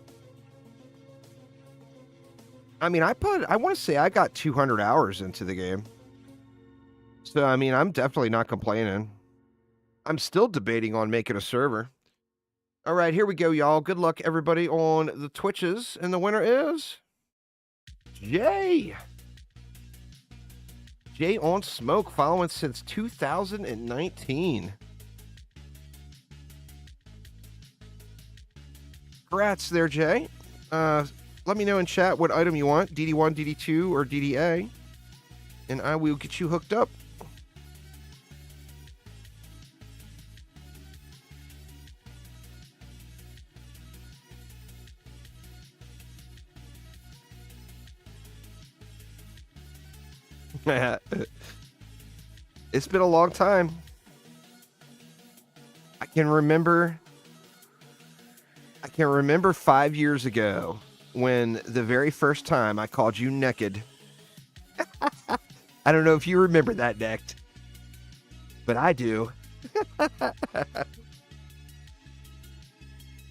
I mean, I want to say I got 200 hours into the game. So, I mean, I'm definitely not complaining. I'm still debating on making a server. All right, here we go, y'all. Good luck, everybody, on the Twitches. And the winner is... Jay on Smoke, following since 2019. Congrats there, Jay. Let me know in chat what item you want, DD1, DD2, or DDA, and I will get you hooked up. It's been a long time. I can remember 5 years ago when the very first time I called you naked. I don't know if you remember that, Necked, but I do.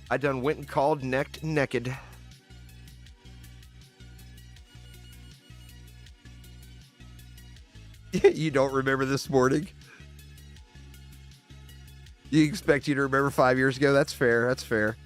I done went and called Necked naked. You don't remember this morning? You expect you to remember 5 years ago? That's fair. That's fair.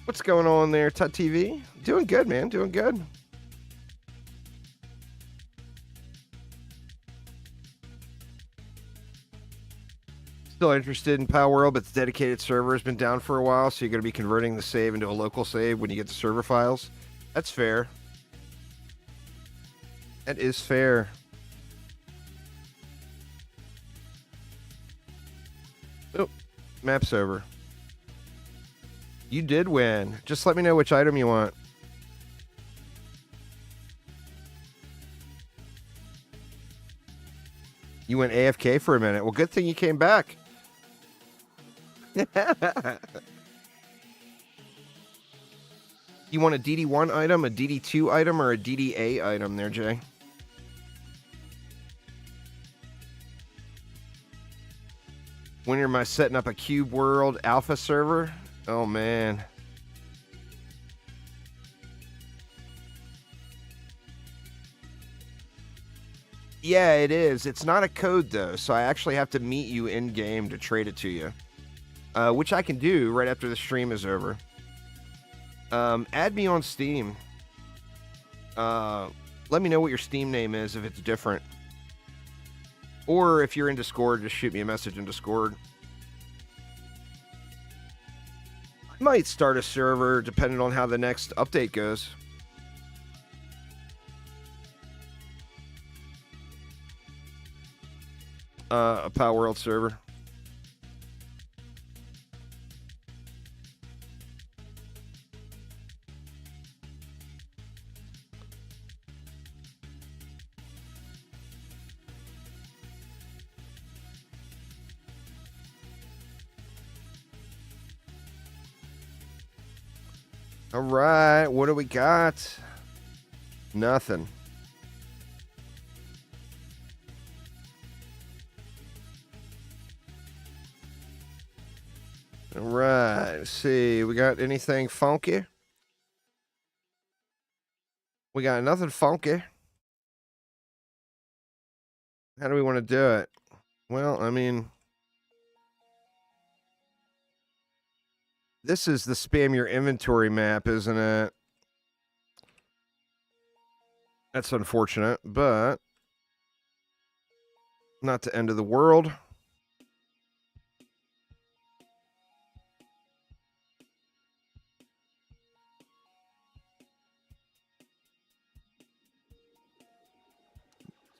What's going on there, Tut TV? Doing good, man. Doing good. Still interested in Pal World, but the dedicated server has been down for a while, so you're going to be converting the save into a local save when you get the server files. That's fair. That is fair. Oh, map's over. You did win. Just let me know which item you want. You went AFK for a minute. Well, good thing you came back. You want a DD1 item, a DD2 item, or a DDA item there, Jay? When am I setting up a Cube World alpha server? Oh, man. Yeah, it is. It's not a code, though, so I actually have to meet you in-game to trade it to you. Which I can do right after the stream is over. Add me on Steam. Let me know what your Steam name is if it's different. Or if you're in Discord, just shoot me a message in Discord. I might start a server depending on how the next update goes. A Pal World server. All right, what do we got? Nothing. All right, let's see. We got anything funky? We got nothing funky. How do we want to do it? Well, I mean, this is the spam your inventory map, isn't it? That's unfortunate, but not the end of the world.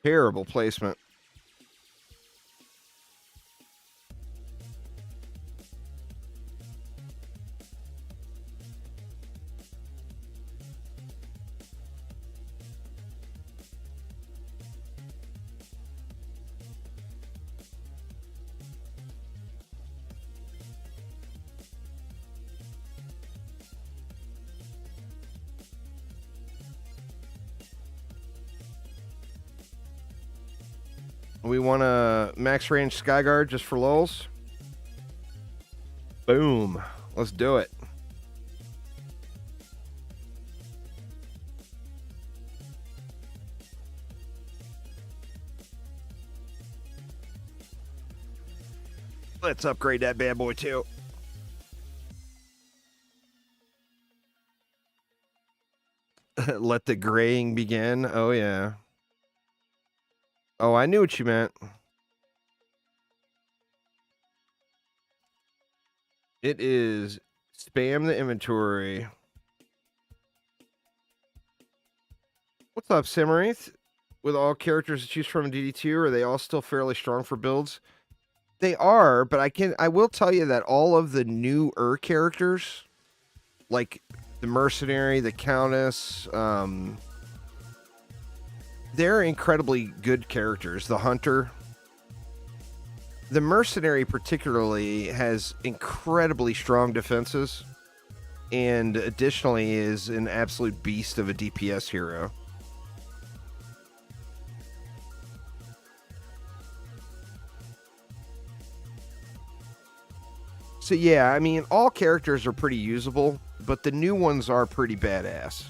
Terrible placement. We want a max range Skyguard just for lulz. Boom. Let's do it. Let's upgrade that bad boy too. Let the graying begin. Oh, yeah. Oh, I knew what you meant. It is spam the inventory. What's up, Simmerith? With all characters to choose from in DD2, are they all still fairly strong for builds? They are, but I will tell you that all of the newer characters, like the Mercenary, the Countess, they're incredibly good characters. The Hunter. The Mercenary particularly has incredibly strong defenses, and additionally is an absolute beast of a DPS hero. So yeah, I mean, all characters are pretty usable, but the new ones are pretty badass.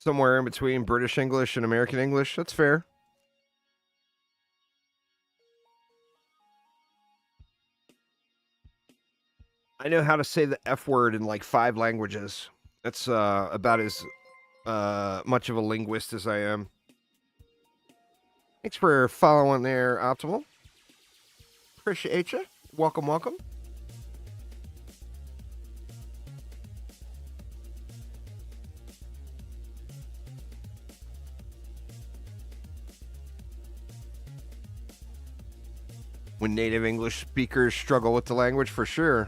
Somewhere in between British English and American English. That's fair. I know how to say the F word in like 5 languages. That's about as much of a linguist as I am. Thanks for following there, Optimal. Appreciate you. Welcome, welcome. When native English speakers struggle with the language, for sure.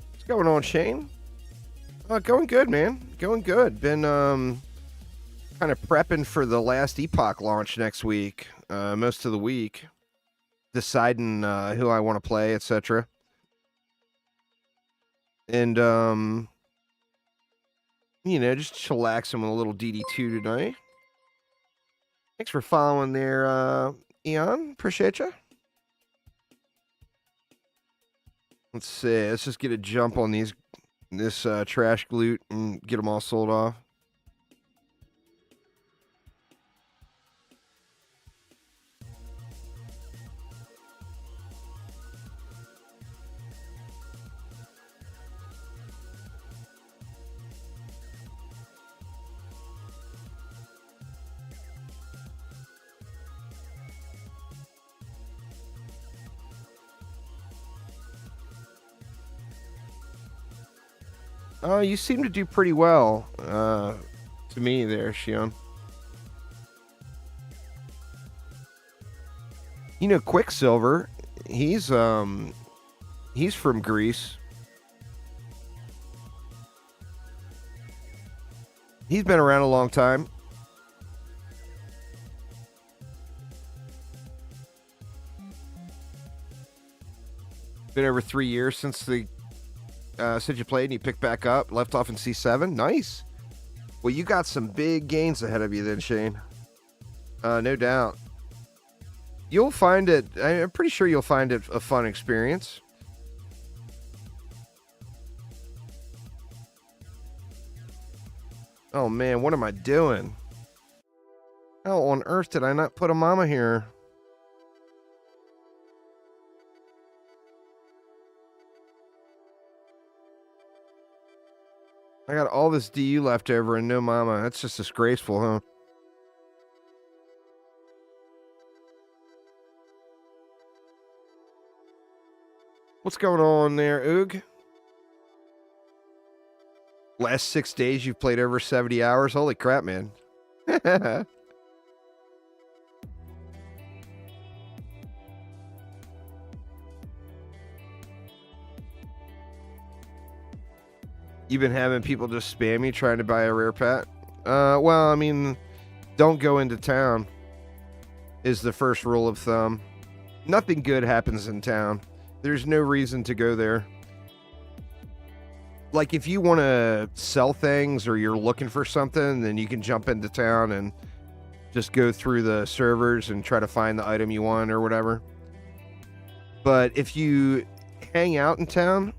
What's going on, Shane? Going good, man. Going good. Been kind of prepping for the last Epoch launch next week. Most of the week, deciding who I want to play, etc. And you know, just chillaxing with a little DD2 tonight. Thanks for following there, Eon. Appreciate you. Let's see. Let's just get a jump on this trash loot and get them all sold off. Oh, you seem to do pretty well, to me there, Shion. You know, Quicksilver, he's from Greece. He's been around a long time. Been over 3 years since you played and you picked back up, left off in C7. Nice. Well, you got some big gains ahead of you then, Shane. No doubt. You'll find it, I'm pretty sure you'll find it a fun experience. Oh man, what am I doing? How on earth did I not put a mama here? I got all this DU left over and no mama. That's just disgraceful, huh? What's going on there, Oog? Last 6 days you've played over 70 hours? Holy crap, man. You've been having people just spam you trying to buy a rare pet? Well, I mean, don't go into town is the first rule of thumb. Nothing good happens in town. There's no reason to go there. Like, if you want to sell things or you're looking for something, then you can jump into town and just go through the servers and try to find the item you want or whatever. But if you hang out in town,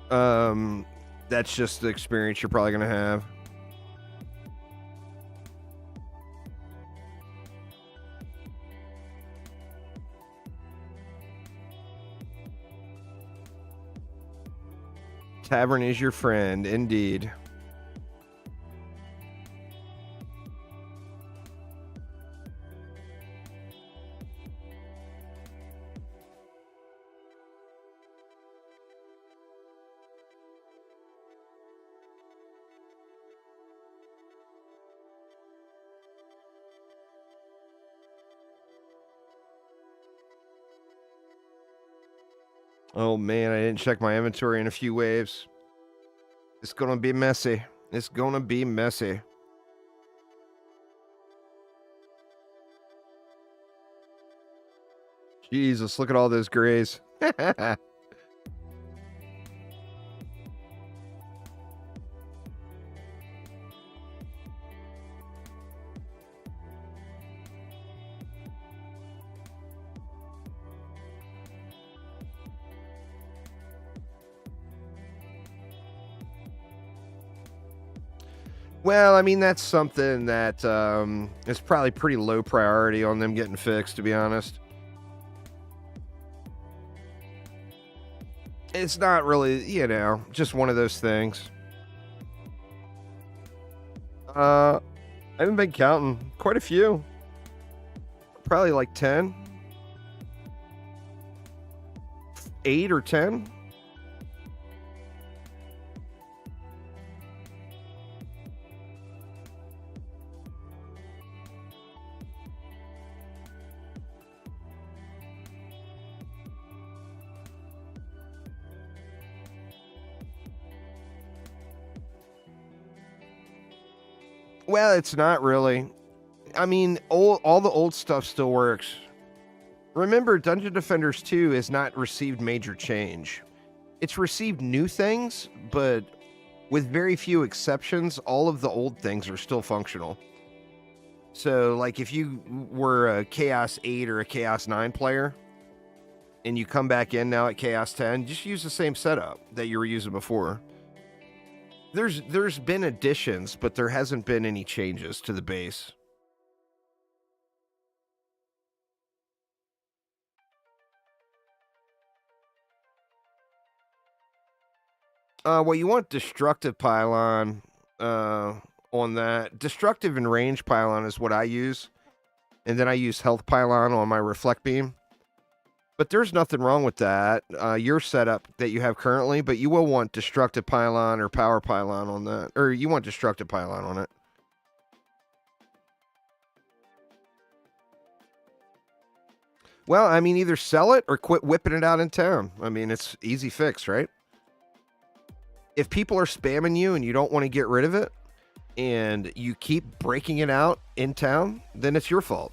that's just the experience you're probably going to have. Tavern is your friend, indeed. Oh man, I didn't check my inventory in a few waves. It's gonna be messy. It's gonna be messy. Jesus, look at all those grays. Well, I mean, that's something that is probably pretty low priority on them getting fixed, to be honest. It's not really, you know, just one of those things. I haven't been counting. Quite a few. Probably like 10. 8 or 10. Well, it's not really. I mean, all the old stuff still works. Remember, Dungeon Defenders 2 has not received major change. It's received new things, but with very few exceptions, all of the old things are still functional. So, like, if you were a Chaos 8 or a Chaos 9 player, and you come back in now at Chaos 10, just use the same setup that you were using before. There's been additions, but there hasn't been any changes to the base. Well, you want Destructive Pylon on that. Destructive and Range Pylon is what I use. And then I use Health Pylon on my Reflect Beam. But there's nothing wrong with that, your setup that you have currently, but you will want destructive pylon or power pylon on that. Or you want destructive pylon on it. Well, I mean, either sell it or quit whipping it out in town. I mean, it's easy fix, right? If people are spamming you and you don't want to get rid of it, and you keep breaking it out in town, then it's your fault.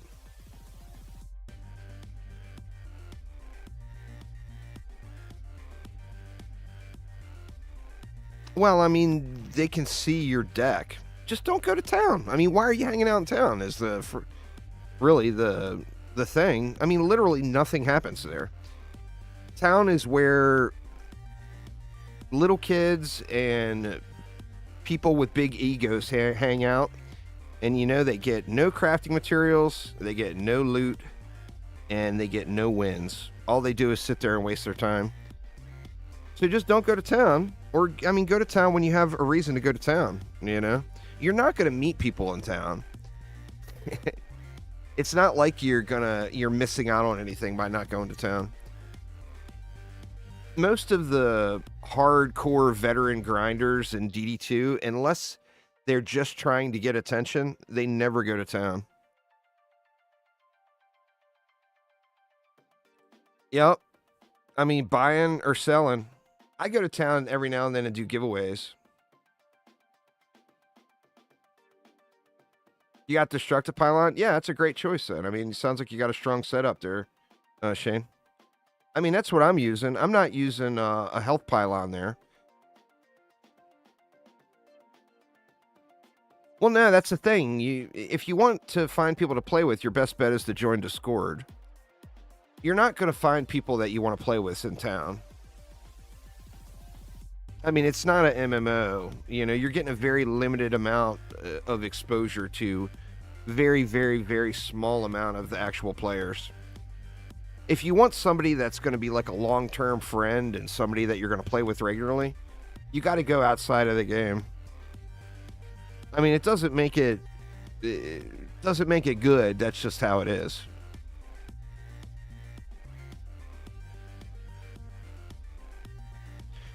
Well, I mean, they can see your deck. Just don't go to town. I mean, why are you hanging out in town? Is really the thing. I mean, literally nothing happens there. Town is where little kids and people with big egos hang out, and you know, they get no crafting materials, they get no loot, and they get no wins. All they do is sit there and waste their time. So just don't go to town. Or, I mean, go to town when you have a reason to go to town, you know? You're not going to meet people in town. It's not like you're missing out on anything by not going to town. Most of the hardcore veteran grinders in DD2, unless they're just trying to get attention, they never go to town. Yep. I mean, buying or selling. I go to town every now and then and do giveaways. You got destructive pylon? Yeah, that's a great choice then. I mean, it sounds like you got a strong setup there, Shane. I mean, that's what I'm using. I'm not using a health pylon there. Well, no, that's the thing. If you want to find people to play with, your best bet is to join Discord. You're not going to find people that you want to play with in town. I mean, it's not an MMO. You know, you're getting a very limited amount of exposure to very, very, very small amount of the actual players. If you want somebody that's going to be like a long-term friend and somebody that you're going to play with regularly, you got to go outside of the game. I mean, it doesn't make it good. That's just how it is.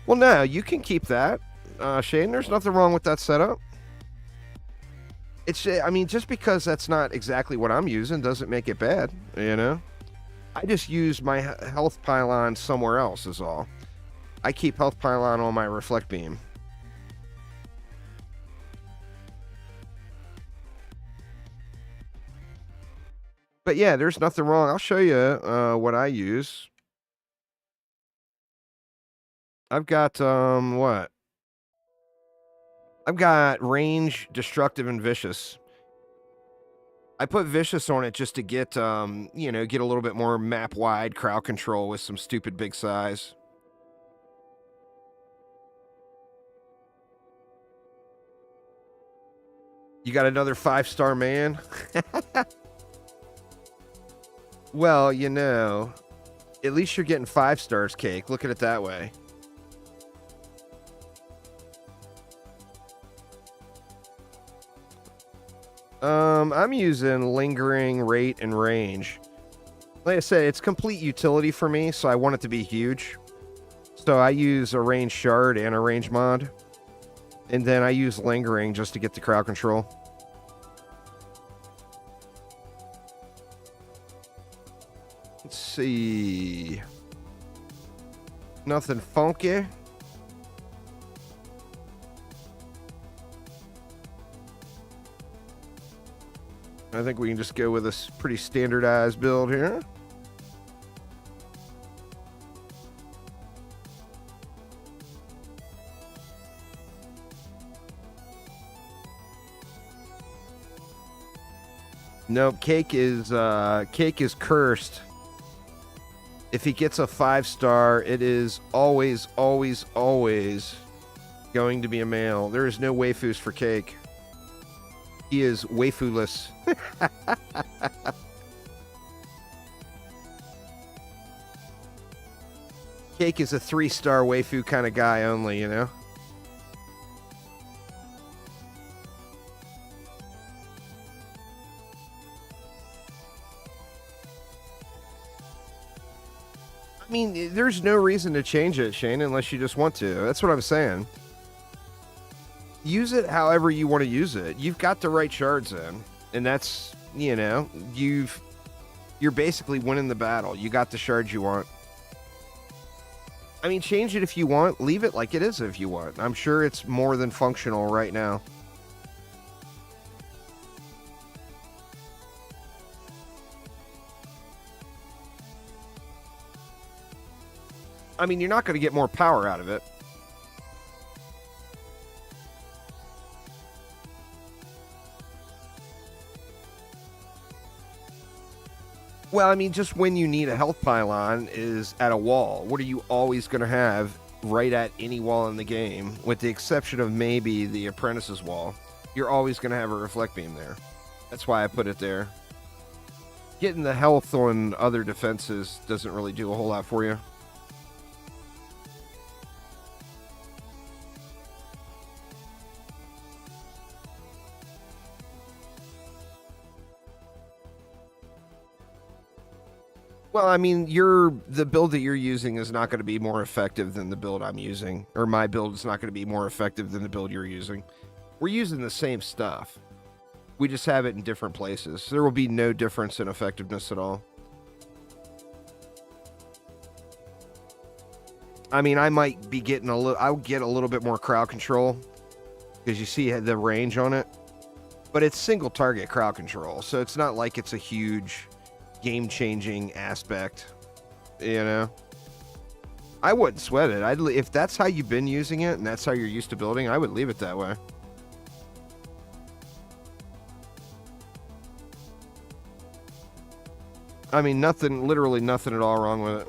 Well, no, you can keep that, Shane. There's nothing wrong with that setup. I mean, just because that's not exactly what I'm using doesn't make it bad, you know? I just use my health pylon somewhere else is all. I keep health pylon on my reflect beam. But yeah, there's nothing wrong. I'll show you what I use. I've got, what? I've got range, destructive, and vicious. I put vicious on it just to get, you know, get a little bit more map-wide crowd control with some stupid big size. You got another 5-star man? Well, you know, at least you're getting 5 stars, Cake. Look at it that way. I'm using lingering, rate, and range. Like I said, it's complete utility for me, so I want it to be huge. So I use a range shard and a range mod. And then I use lingering just to get the crowd control. Let's see. Nothing funky. I think we can just go with a pretty standardized build here. Nope, Cake is cursed. If he gets a 5-star, it is always, always, always going to be a male. There is no waifus for Cake. He is waifuless. Cake is a 3-star waifu kind of guy only, you know? mean, there's no reason to change it, Shane, unless you just want to. That's what I'm saying. Use it however you want to use it. You've got the right shards in, and that's, you know, you're basically winning the battle. You got the shards you want. I mean, change it if you want. Leave it like it is if you want. I'm sure it's more than functional right now. I mean, you're not going to get more power out of it. Well, I mean, just when you need a health pylon is at a wall. What are you always going to have right at any wall in the game? With the exception of maybe the apprentice's wall. You're always going to have a reflect beam there. That's why I put it there. Getting the health on other defenses doesn't really do a whole lot for you. Well, I mean, the build that you're using is not going to be more effective than the build I'm using. Or my build is not going to be more effective than the build you're using. We're using the same stuff. We just have it in different places. There will be no difference in effectiveness at all. I mean, I might be getting I'll get a little bit more crowd control. Because you see the range on it. But it's single target crowd control. So it's not like it's a huge game-changing aspect, you know. I wouldn't sweat it. If that's how you've been using it and that's how you're used to building, I would leave it that way. I mean, literally nothing at all wrong with it.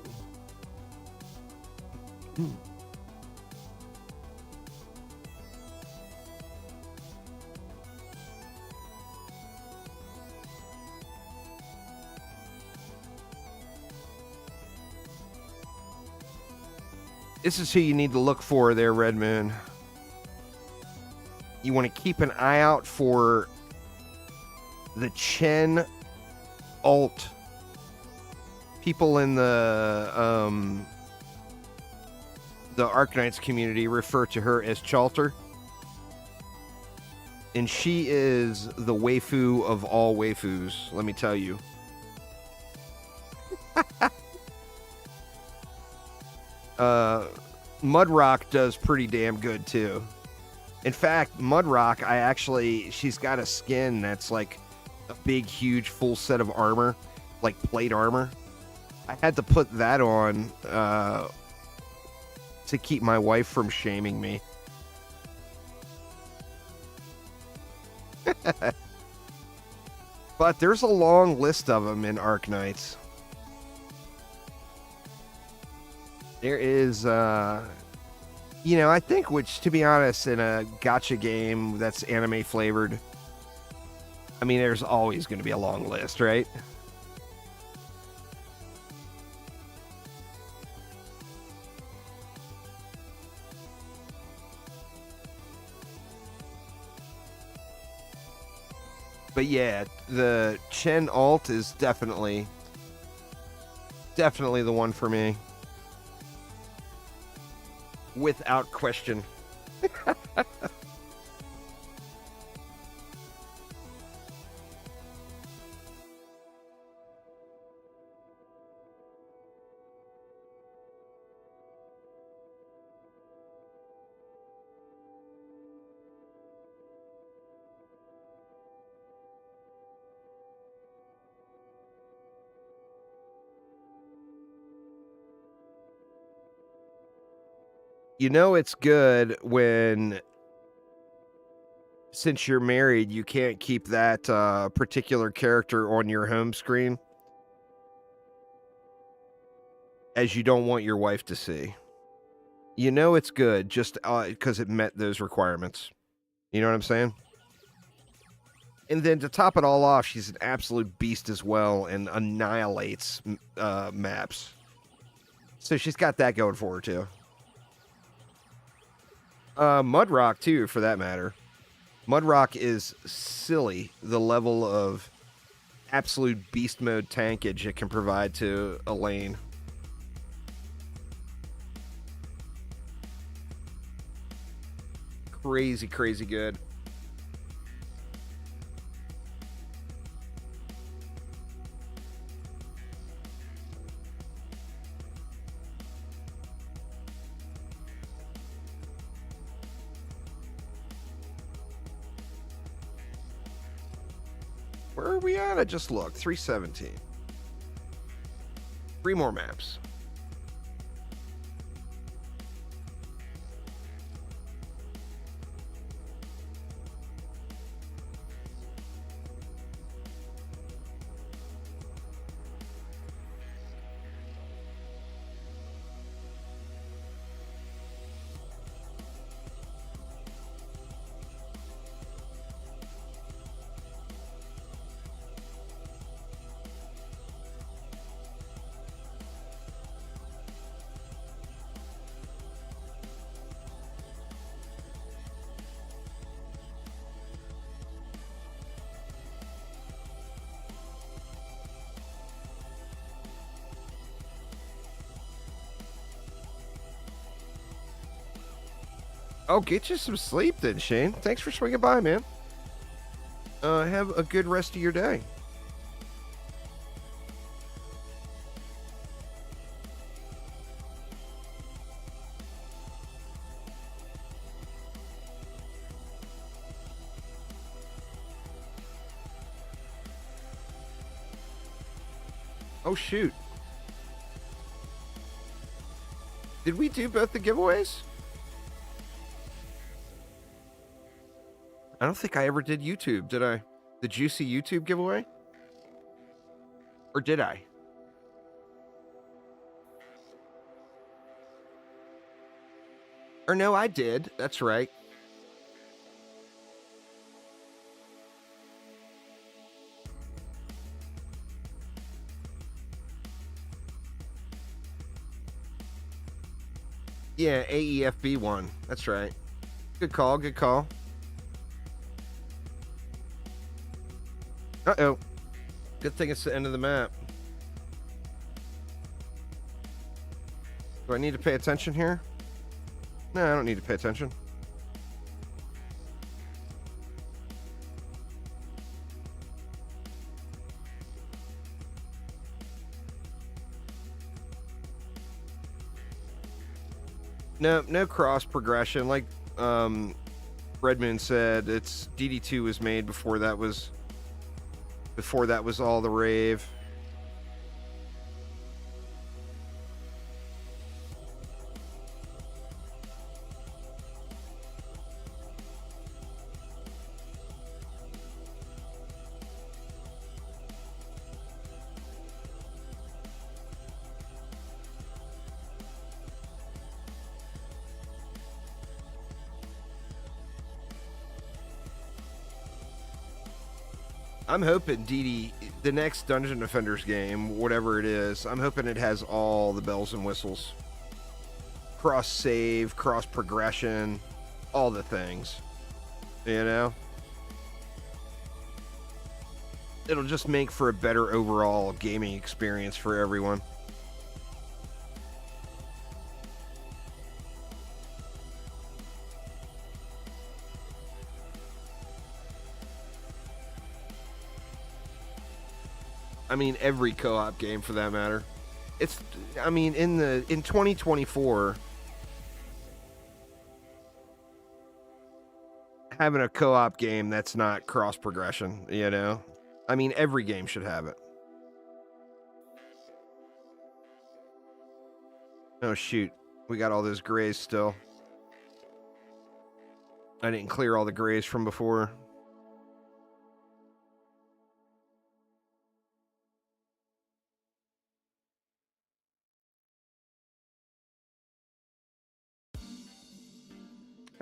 This is who you need to look for there, Red Moon. You want to keep an eye out for the Chen alt. People in the Arknights community refer to her as Chalter. And she is the waifu of all waifus, let me tell you. Mudrock does pretty damn good too. In fact, Mudrock, she's got a skin that's like a big, huge, full set of armor, like plate armor. I had to put that on to keep my wife from shaming me. But there's a long list of them in Arknights. There is, you know, I think, which, to be honest, in a gacha game that's anime flavored, I mean, there's always going to be a long list, right? But yeah, the Chen alt is definitely the one for me. Without question. You know it's good when, since you're married, you can't keep that particular character on your home screen, as you don't want your wife to see. You know it's good just because it met those requirements. You know what I'm saying? And then to top it all off, she's an absolute beast as well and annihilates maps. So she's got that going for her too. Mudrock, too, for that matter. Mudrock is silly, the level of absolute beast mode tankage it can provide to a lane. crazy, crazy good. Where are we at? I just looked. 317. 3 more maps. Oh, get you some sleep then, Shane. Thanks for swinging by, man. Have a good rest of your day. Oh, shoot. Did we do both the giveaways? I don't think I ever did YouTube, did I? The Juicy YouTube giveaway? Or did I? Or no, I did. That's right. Yeah, AEFB one. That's right. Good call, good call. Uh-oh. Good thing it's the end of the map. Do I need to pay attention here? No, I don't need to pay attention. No cross progression. Like Redmond said, it's DD2 was made before that was all the rave. I'm hoping the next Dungeon Defenders game, whatever it is, I'm hoping it has all the bells and whistles. Cross save, cross progression, all the things. You know? It'll just make for a better overall gaming experience for everyone. I mean, every co-op game for that matter. It's, I mean, in 2024, having a co-op game that's not cross progression, you know? I mean, every game should have it. Oh, shoot. We got all those grays still. I didn't clear all the grays from before.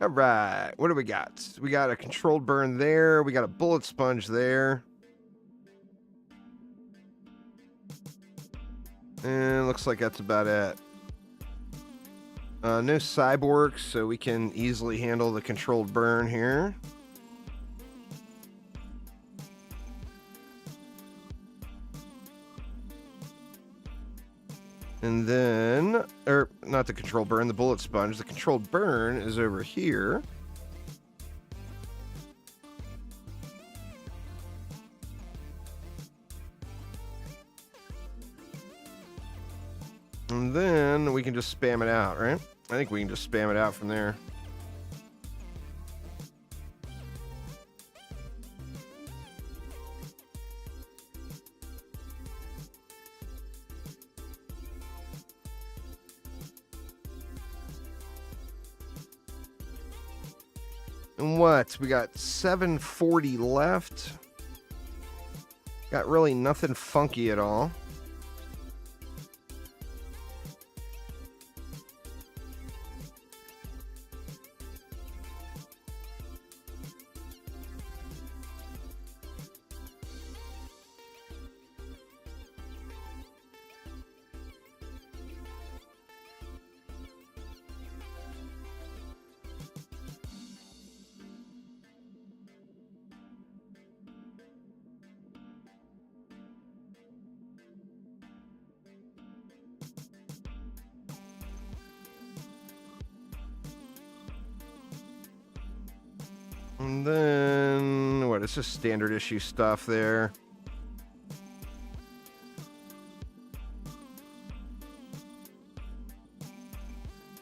All right, what do we got? We got a controlled burn there. We got a bullet sponge there. And looks like that's about it. No cyborgs, so we can easily handle the controlled burn here. And then, or not the controlled burn, the bullet sponge. The controlled burn is over here. And then we can just spam it out, right? I think we can just spam it out from there. And what? We got 740 left. Got really nothing funky at all. And then, what? It's just standard issue stuff there.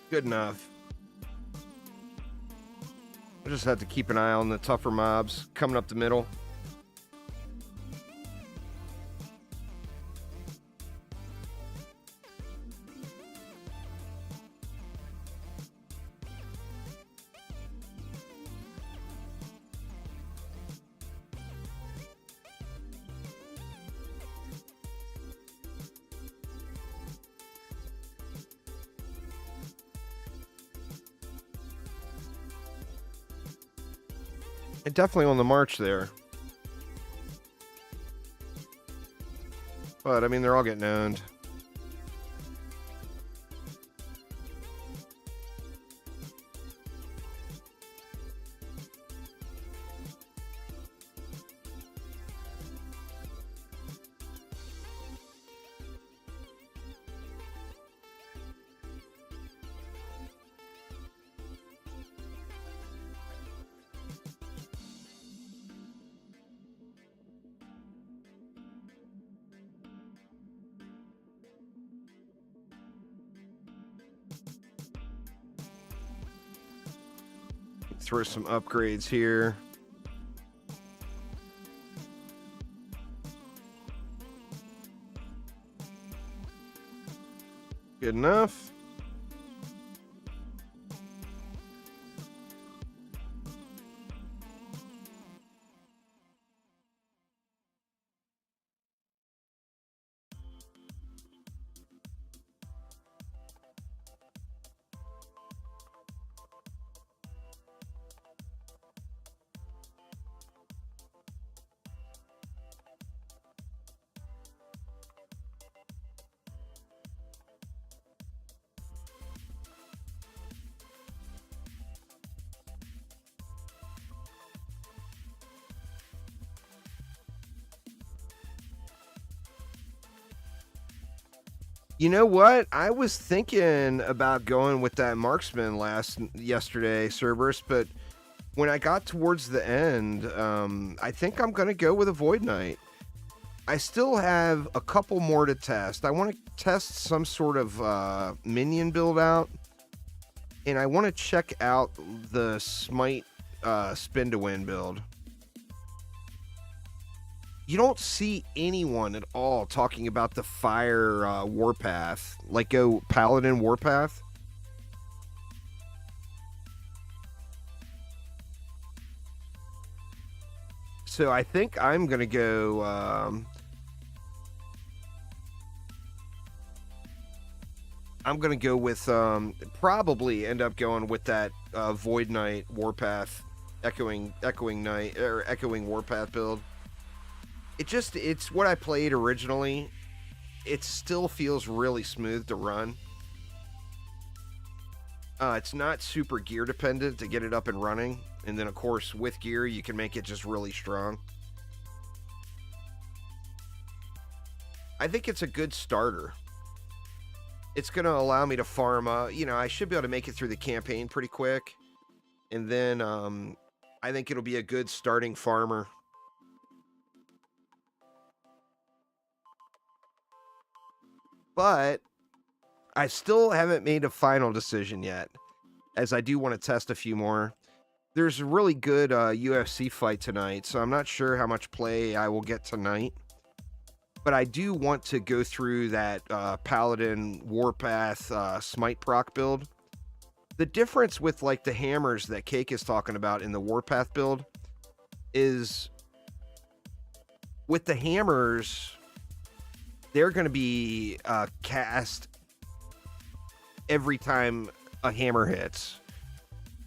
Good enough. I just have to keep an eye on the tougher mobs coming up the middle. Definitely on the march there. But, I mean, they're all getting owned. Throw some upgrades here. Good enough. You know what? I was thinking about going with that marksman yesterday, Cerberus, but when I got towards the end, I think I'm going to go with a Void Knight. I still have a couple more to test. I want to test some sort of minion build out, and I want to check out the Smite Spin to Win build. You don't see anyone at all talking about the Fire Warpath, like go Paladin Warpath. So I think I'm going to go... I'm going to go with... probably end up going with that Void Knight Warpath Echoing Knight, or Echoing Warpath build. It's what I played originally. It still feels really smooth to run. It's not super gear dependent to get it up and running. And then, of course, with gear, you can make it just really strong. I think it's a good starter. It's going to allow me to farm, I should be able to make it through the campaign pretty quick. And then, I think it'll be a good starting farmer. But I still haven't made a final decision yet, as I do want to test a few more. There's a really good UFC fight tonight, so I'm not sure how much play I will get tonight. But I do want to go through that Paladin Warpath Smite proc build. The difference with like the hammers that Cake is talking about in the Warpath build is with the hammers, they're going to be cast every time a hammer hits.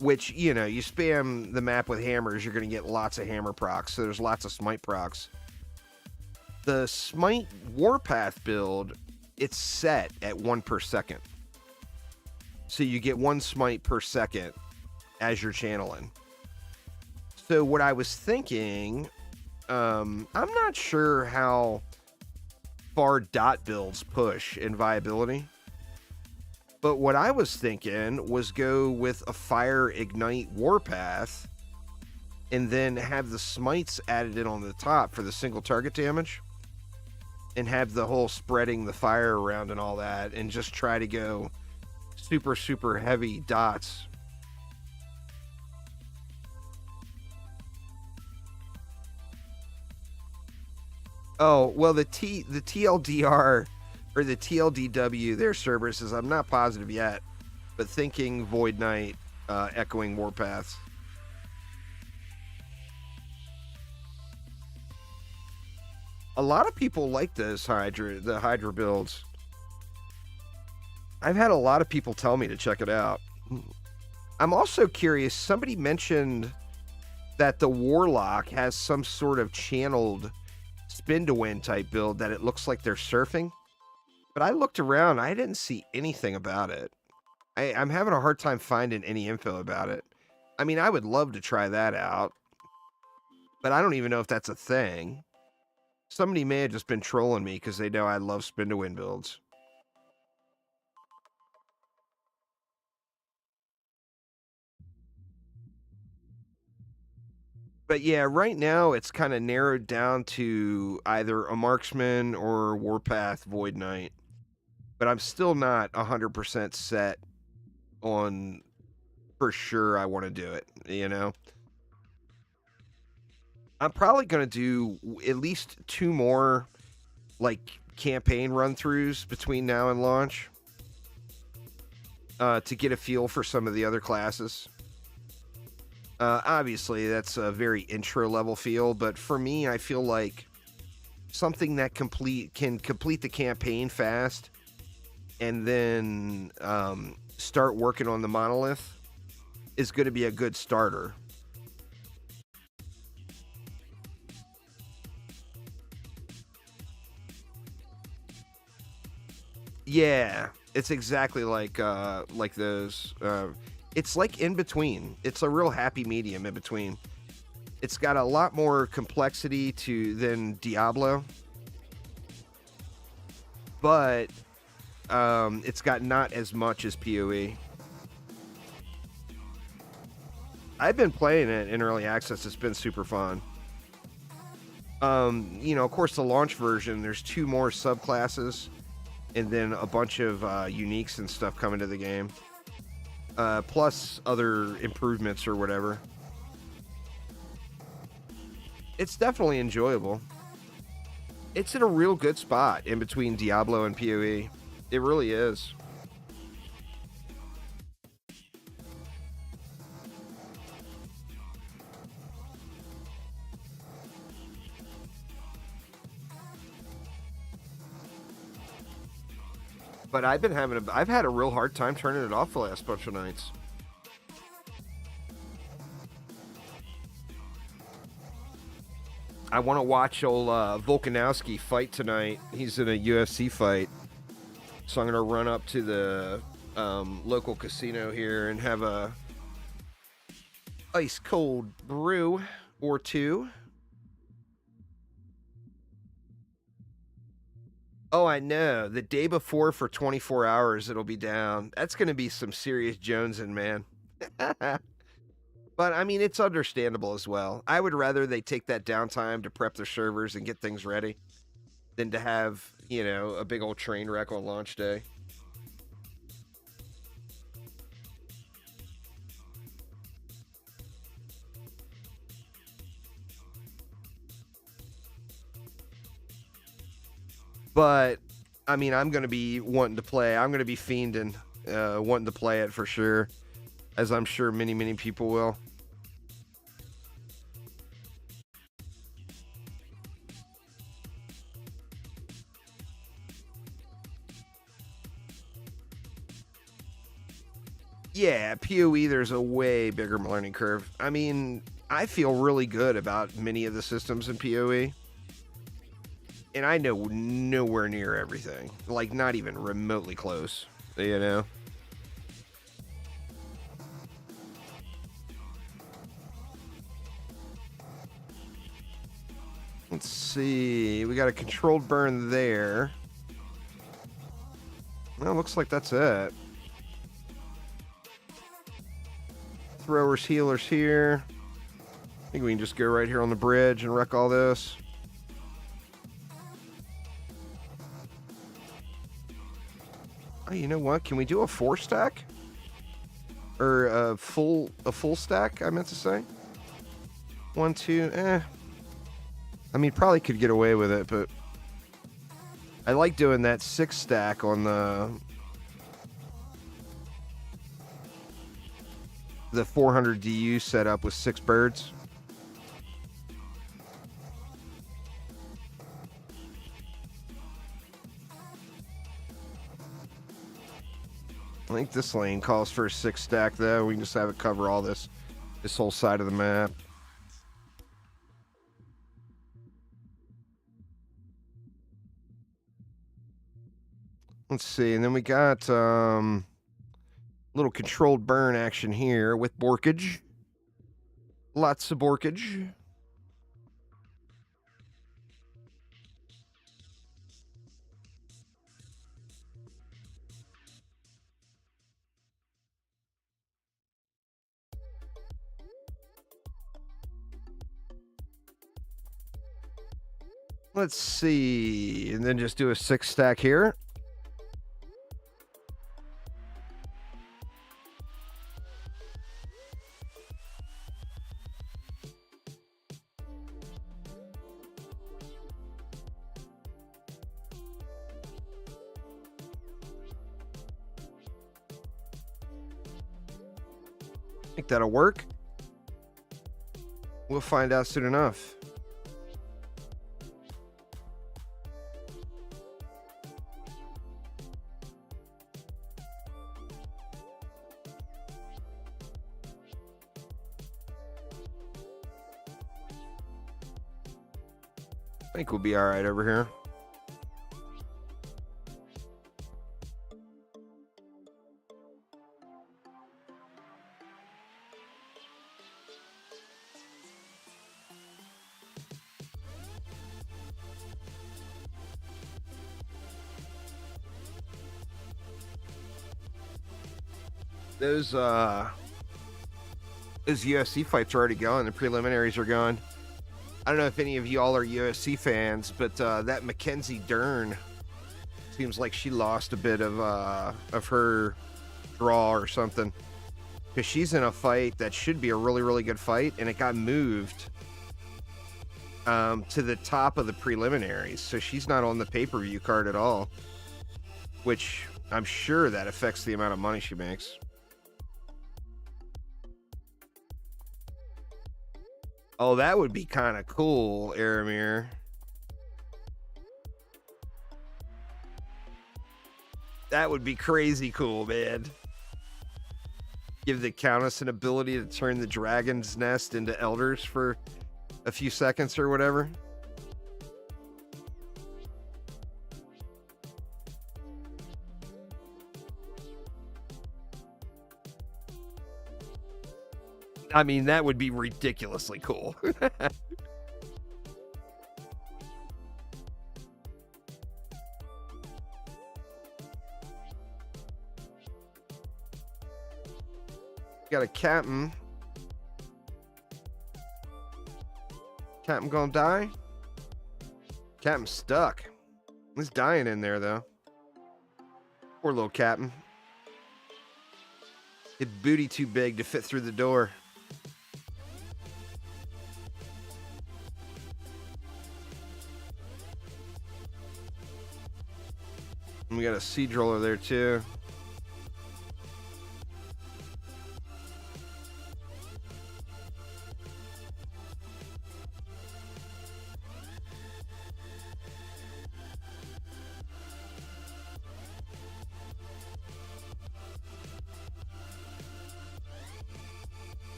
Which, you know, you spam the map with hammers, you're going to get lots of hammer procs. So there's lots of Smite procs. The Smite Warpath build, it's set at 1 per second. So you get 1 Smite per second as you're channeling. So what I was thinking, I'm not sure how far dot builds push in viability. But what I was thinking was go with a Fire Ignite Warpath and then have the smites added in on the top for the single target damage and have the whole spreading the fire around and all that and just try to go super, super heavy dots. Oh, well, the TLDR or the TLDW, their services, I'm not positive yet, but thinking Void Knight, echoing Warpaths. A lot of people like the Hydra builds. I've had a lot of people tell me to check it out. I'm also curious, somebody mentioned that the Warlock has some sort of channeled spin to win type build that it looks like they're surfing. But I looked around, I didn't see anything about it. I'm having a hard time finding any info about it. I mean, I would love to try that out, but I don't even know if that's a thing. Somebody may have just been trolling me because they know I love spin to win builds. But yeah, right now it's kind of narrowed down to either a Marksman or Warpath Void Knight. But I'm still not 100% set on for sure I want to do it, you know? I'm probably going to do at least 2 more, like, campaign run-throughs between now and launch to get a feel for some of the other classes. Obviously, that's a very intro-level feel, but for me, I feel like something that can complete the campaign fast and then start working on the monolith is going to be a good starter. Yeah, it's exactly like those. It's like in between. It's a real happy medium in between. It's got a lot more complexity than Diablo, but it's got not as much as PoE. I've been playing it in early access. It's been super fun. You know, of course, the launch version, there's 2 more subclasses and then a bunch of uniques and stuff coming to the game. Plus other improvements or whatever. It's definitely enjoyable. It's in a real good spot in between Diablo and PoE. It really is. But I've had a real hard time turning it off the last bunch of nights. I want to watch old Volkanovski fight tonight. He's in a UFC fight. So I'm going to run up to the local casino here and have a ice cold brew or 2. Oh, I know. The day before for 24 hours, it'll be down. That's going to be some serious jonesing, man. But, I mean, it's understandable as well. I would rather they take that downtime to prep their servers and get things ready than to have, you know, a big old train wreck on launch day. But, I mean, I'm going to be wanting to play. I'm going to be fiending, wanting to play it for sure, as I'm sure many, many people will. Yeah, PoE, there's a way bigger learning curve. I mean, I feel really good about many of the systems in PoE. And I know nowhere near everything. Like, not even remotely close, you know? Let's see. We got a controlled burn there. Well, looks like that's it. Throwers, healers here. I think we can just go right here on the bridge and wreck all this. Oh, you know what? Can we do a 4-stack? Or a full stack, I meant to say. 1, 2, I mean, probably could get away with it, but I like doing that 6-stack on the 400 DU setup with 6 birds. I think this lane calls for a 6-stack, though. We can just have it cover all this whole side of the map. Let's see, and then we got little controlled burn action here with borkage. Lots of borkage. Let's see, and then just do a 6-stack here. Think that'll work. We'll find out soon enough. I think we'll be all right over here. Those UFC fights are already going. The preliminaries are going. I don't know if any of y'all are UFC fans, but that Mackenzie Dern seems like she lost a bit of her draw or something, because she's in a fight that should be a really, really good fight, and it got moved to the top of the preliminaries, so she's not on the pay-per-view card at all, which I'm sure that affects the amount of money she makes. Oh, that would be kind of cool, Aramir. That would be crazy cool, man. Give the Countess an ability to turn the Dragon's Nest into Elders for a few seconds or whatever. I mean, that would be ridiculously cool. Got a captain. Captain gonna die? Captain's stuck. He's dying in there, though. Poor little captain. His booty too big to fit through the door. We got a seed roller there too.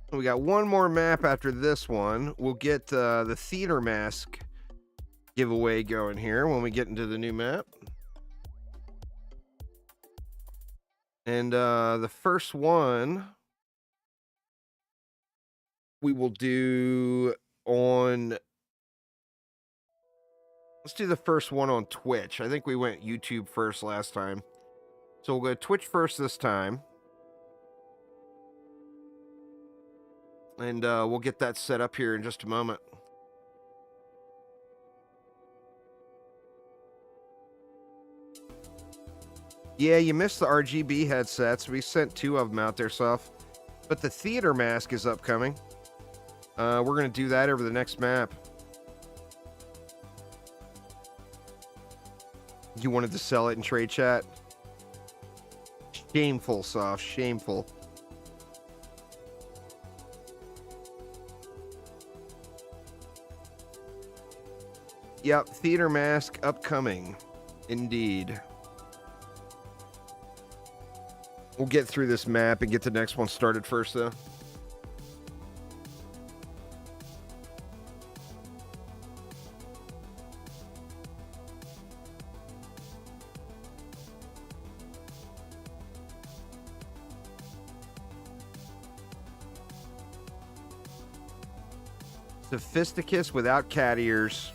We got one more map after this one. We'll get the theater mask giveaway going here when we get into the new map. And the first one we will do on... Let's do the first one on Twitch. I think we went YouTube first last time. So we'll go Twitch first this time. And we'll get that set up here in just a moment. Yeah, you missed the RGB headsets. We sent 2 of them out there, Soph. But the theater mask is upcoming. We're going to do that over the next map. You wanted to sell it in trade chat? Shameful, Soph. Shameful. Yep, theater mask upcoming. Indeed. We'll get through this map and get the next one started first, though. Sophisticus without cat ears.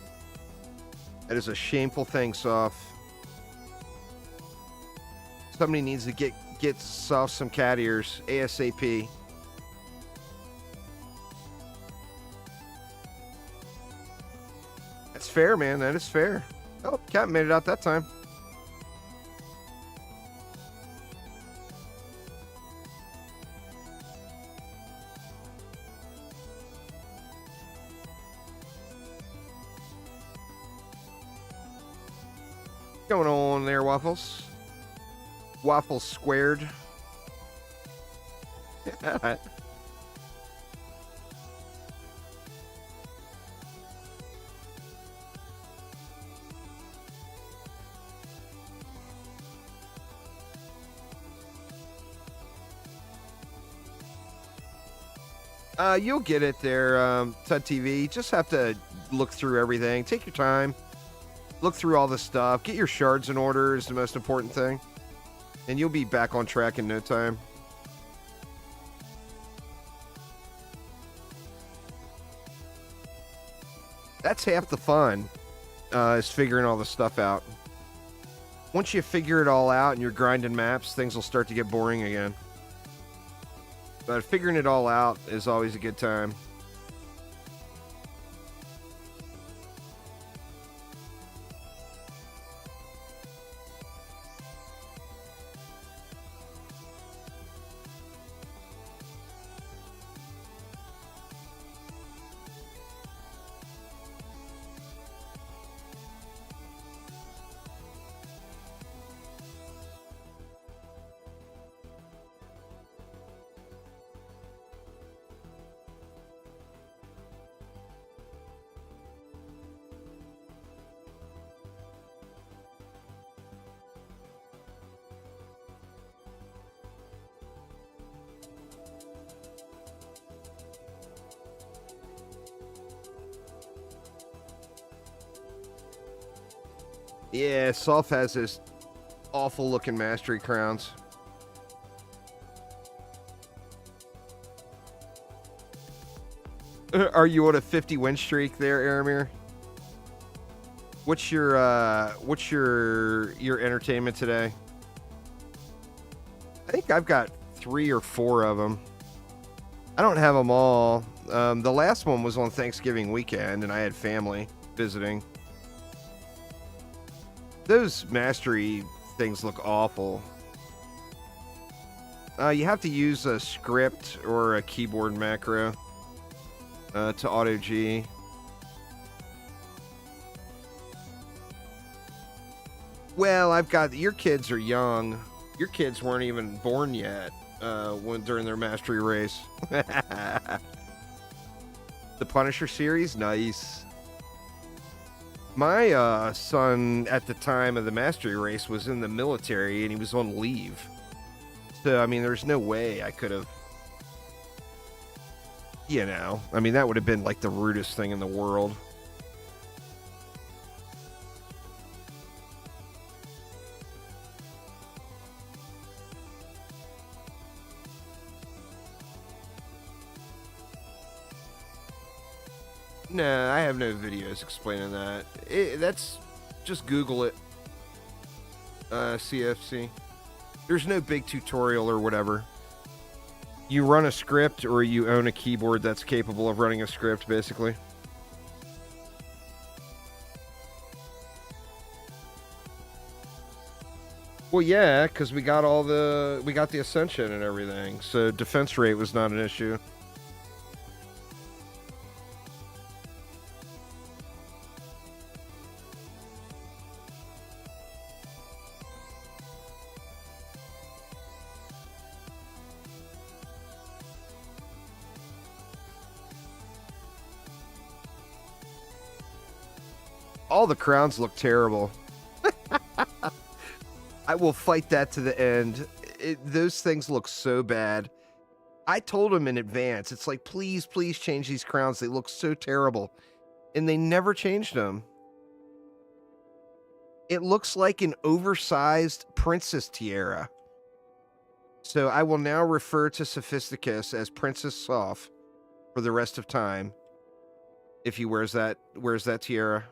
That is a shameful thing, Soph. Somebody needs to get Soph some cat ears ASAP. That's fair, man. That is fair. Oh, cat made it out that time. What's going on there, Waffles? Waffles squared. You'll get it there, Tud TV. Just have to look through everything. Take your time. Look through all the stuff. Get your shards in order is the most important thing. And you'll be back on track in no time. That's half the fun, is figuring all the stuff out. Once you figure it all out and you're grinding maps, things will start to get boring again. But figuring it all out is always a good time. Yeah, Soph has his awful looking mastery crowns. Are you on a 50 win streak there, Aramir? What's your entertainment today? I think I've got 3 or 4 of them. I don't have them all. The last one was on Thanksgiving weekend, and I had family visiting. Those mastery things look awful. You have to use a script or a keyboard macro to auto G. Well, I've got your kids are young. Your kids weren't even born yet during their mastery race. The Punisher series, nice. My son at the time of the mastery race was in the military and he was on leave. So, I mean, there's no way I could have, you know, I mean, that would have been like the rudest thing in the world. Nah, I have no videos explaining that. That's just Google it. CFC. There's no big tutorial or whatever. You run a script or you own a keyboard that's capable of running a script, basically. Well, yeah, because we got the Ascension and everything, so defense rate was not an issue. All the crowns look terrible. I will fight that to the end. Those things look so bad. I told him in advance. It's like, please, please change these crowns. They look so terrible. And they never changed them. It looks like an oversized princess tiara. So I will now refer to Sophisticus as Princess Soph for the rest of time. If he wears that tiara.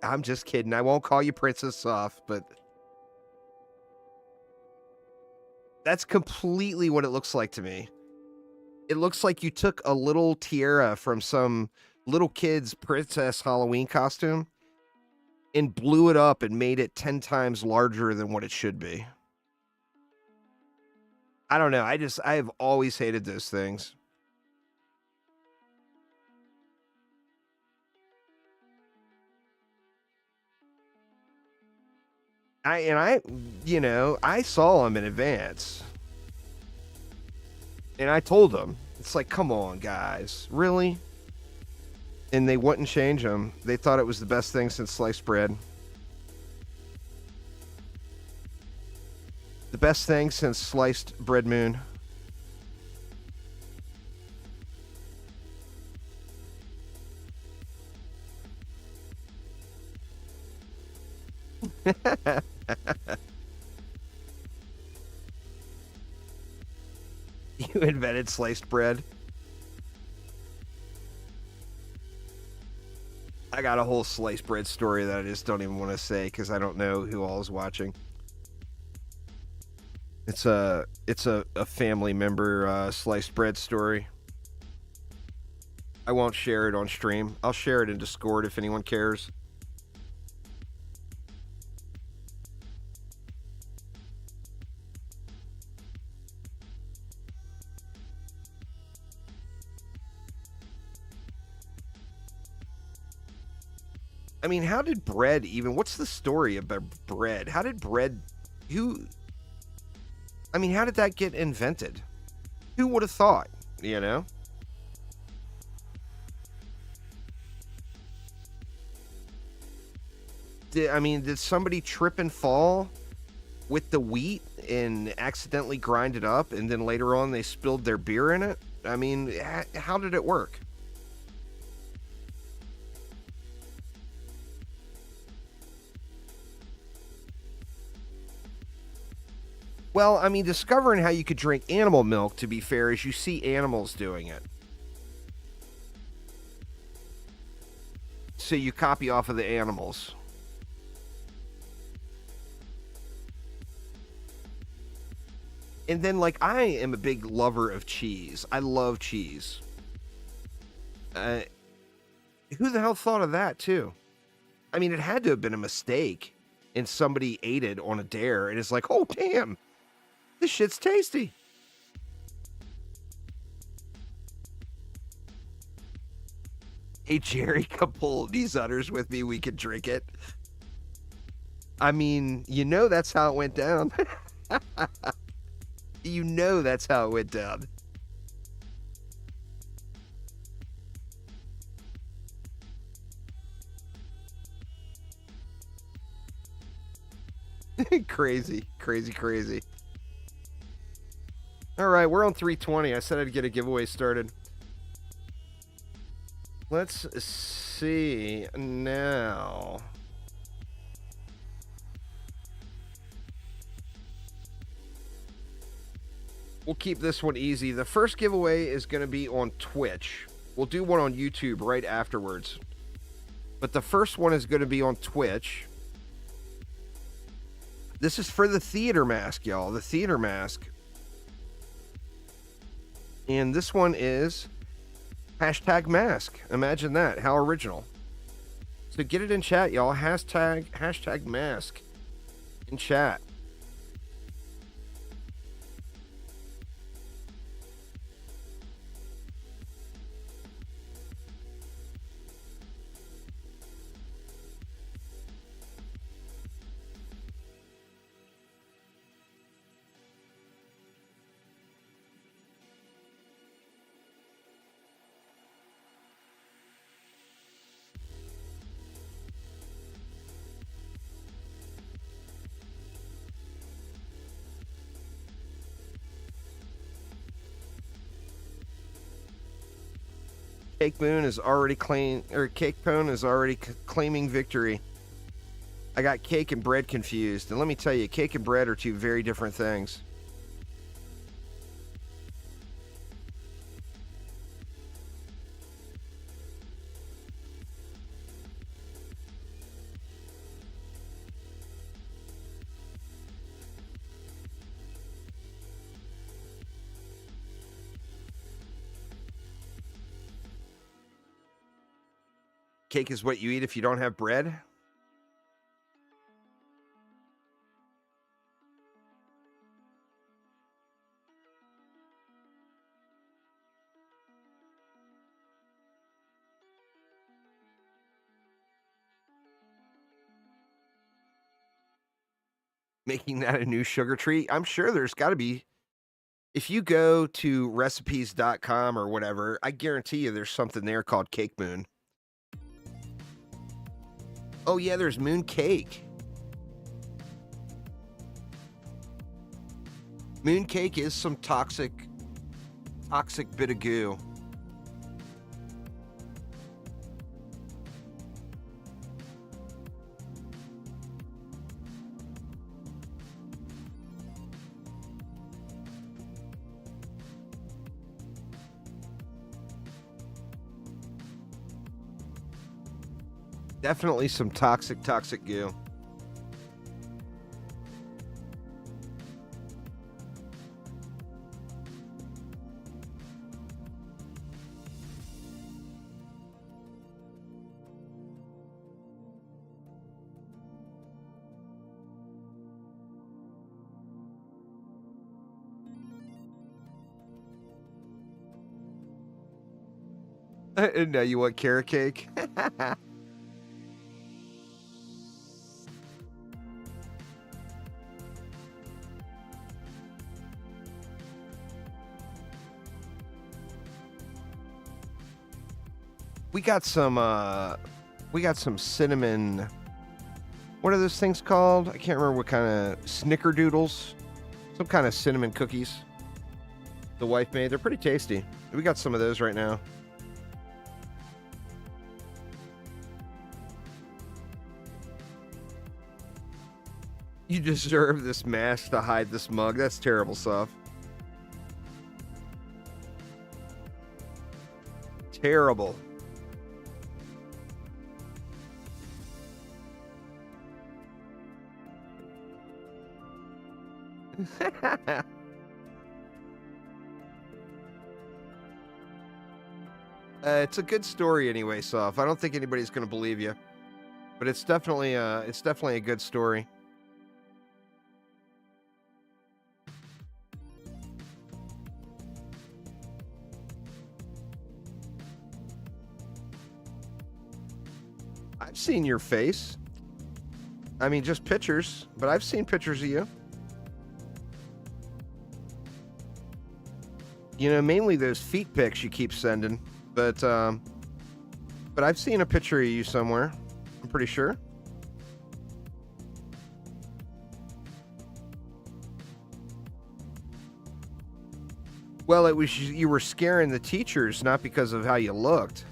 I'm just kidding. I won't call you Princess Soph, but that's completely what it looks like to me. It looks like you took a little tiara from some little kid's princess Halloween costume and blew it up and made it 10 times larger than what it should be. I don't know. I have always hated those things. I saw him in advance. And I told them, it's like, come on, guys, really? And they wouldn't change them. They thought it was the best thing since sliced bread. The best thing since sliced bread moon. You invented sliced bread. I got a whole sliced bread story that I just don't even want to say because I don't know who all is watching. It's a family member sliced bread story. I won't share it on stream. I'll share it in Discord if anyone cares. I mean, how did bread even... What's the story about bread? How did bread... I mean, how did that get invented? Who would have thought, you know? Did somebody trip and fall with the wheat and accidentally grind it up and then later on they spilled their beer in it? I mean, how did it work? Well, I mean, discovering how you could drink animal milk, to be fair, is you see animals doing it. So you copy off of the animals. And then, like, I am a big lover of cheese. I love cheese. Who the hell thought of that, too? I mean, it had to have been a mistake, and somebody ate it on a dare, and it's like, oh, damn, this shit's tasty. Hey, Jerry, come pull these udders with me. We can drink it. I mean, you know that's how it went down. You know that's how it went down. Crazy, crazy, crazy. All right, we're on 320. I said I'd get a giveaway started. Let's see now. We'll keep this one easy. The first giveaway is going to be on Twitch. We'll do one on YouTube right afterwards. But the first one is going to be on Twitch. This is for the theater mask, y'all. The theater mask. And this one is hashtag mask. Imagine that. How original. So get it in chat, y'all. Hashtag mask in chat. Cake Moon is already Cake Pone is already claiming victory. I got cake and bread confused, and let me tell you, cake and bread are two very different things. Cake is what you eat if you don't have bread? Making that a new sugar treat? I'm sure there's got to be. If you go to recipes.com or whatever, I guarantee you there's something there called Cake Moon. Oh yeah, there's moon cake. Moon cake is some toxic bit of goo. Definitely some toxic goo. Now you want carrot cake? We got some cinnamon. What are those things called? I can't remember what kind of snickerdoodles. Some kind of cinnamon cookies the wife made. They're pretty tasty. We got some of those right now. You deserve this mask to hide this mug. That's terrible stuff. Terrible. It's a good story anyway, Soph. I don't think anybody's going to believe you, but it's definitely a good story. I've seen your face. I mean, just pictures, but I've seen pictures of you. You know, mainly those feet pics you keep sending, but I've seen a picture of you somewhere. I'm pretty sure. Well, it was you were scaring the teachers, not because of how you looked.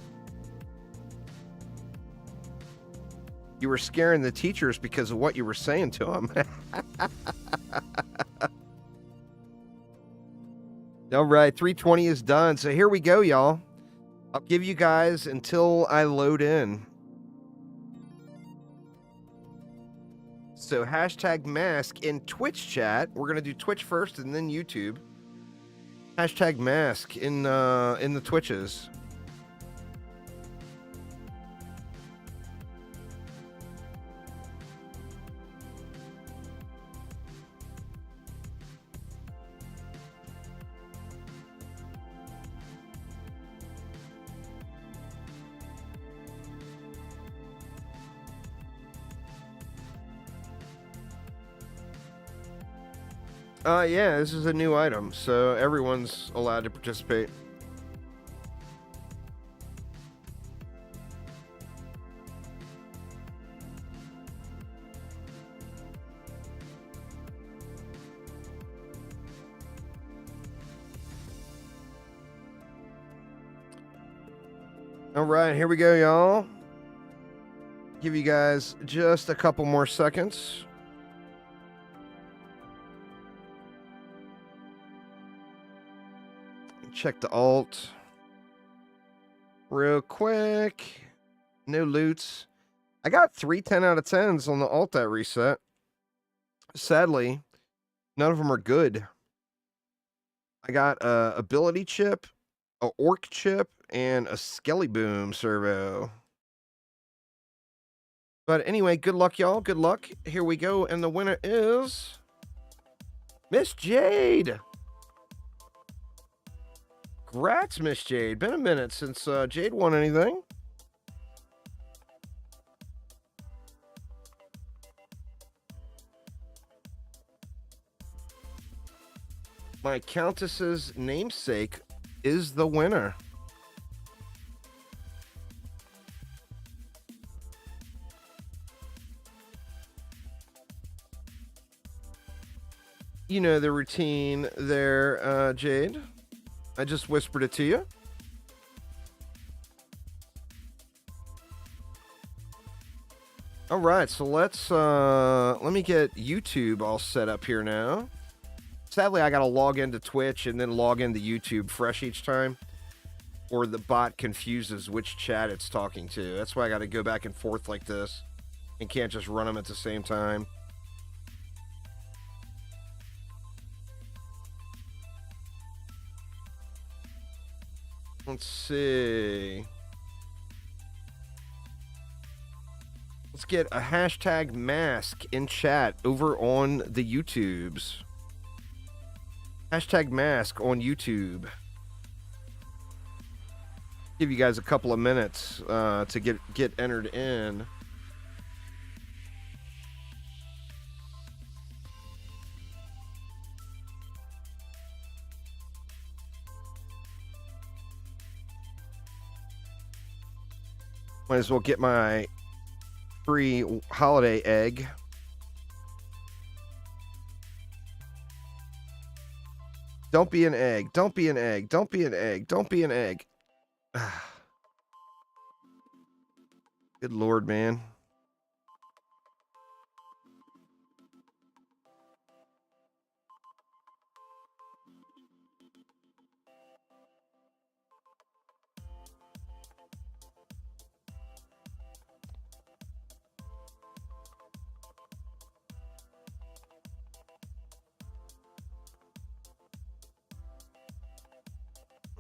You were scaring the teachers because of what you were saying to them. All right, 320 is done. So here we go, y'all. I'll give you guys until I load in. So hashtag mask in Twitch chat. We're going to do Twitch first and then YouTube. Hashtag mask in the Twitches. Yeah, this is a new item, so everyone's allowed to participate. All right, here we go, y'all. Give you guys just a couple more seconds. Check the alt real quick. No loots. I got 3 10 out of 10s on the alt that reset. Sadly, none of them are good. I got a ability chip, a orc chip, and a skelly boom servo. But anyway, good luck, y'all. Good luck. Here we go. And the winner is Miss Jade. Congrats, Miss Jade. Been a minute since Jade won anything. My Countess's namesake is the winner. You know the routine there, Jade. I just whispered it to you. All right, so let me get YouTube all set up here now. Sadly, I got to log into Twitch and then log into YouTube fresh each time, or the bot confuses which chat it's talking to. That's why I got to go back and forth like this and can't just run them at the same time. Let's see. Let's get a hashtag mask in chat over on the YouTubes. Hashtag mask on YouTube. Give you guys a couple of minutes to get entered in. Might as well get my free holiday egg. Don't be an egg. Don't be an egg. Don't be an egg. Don't be an egg. Good Lord, man.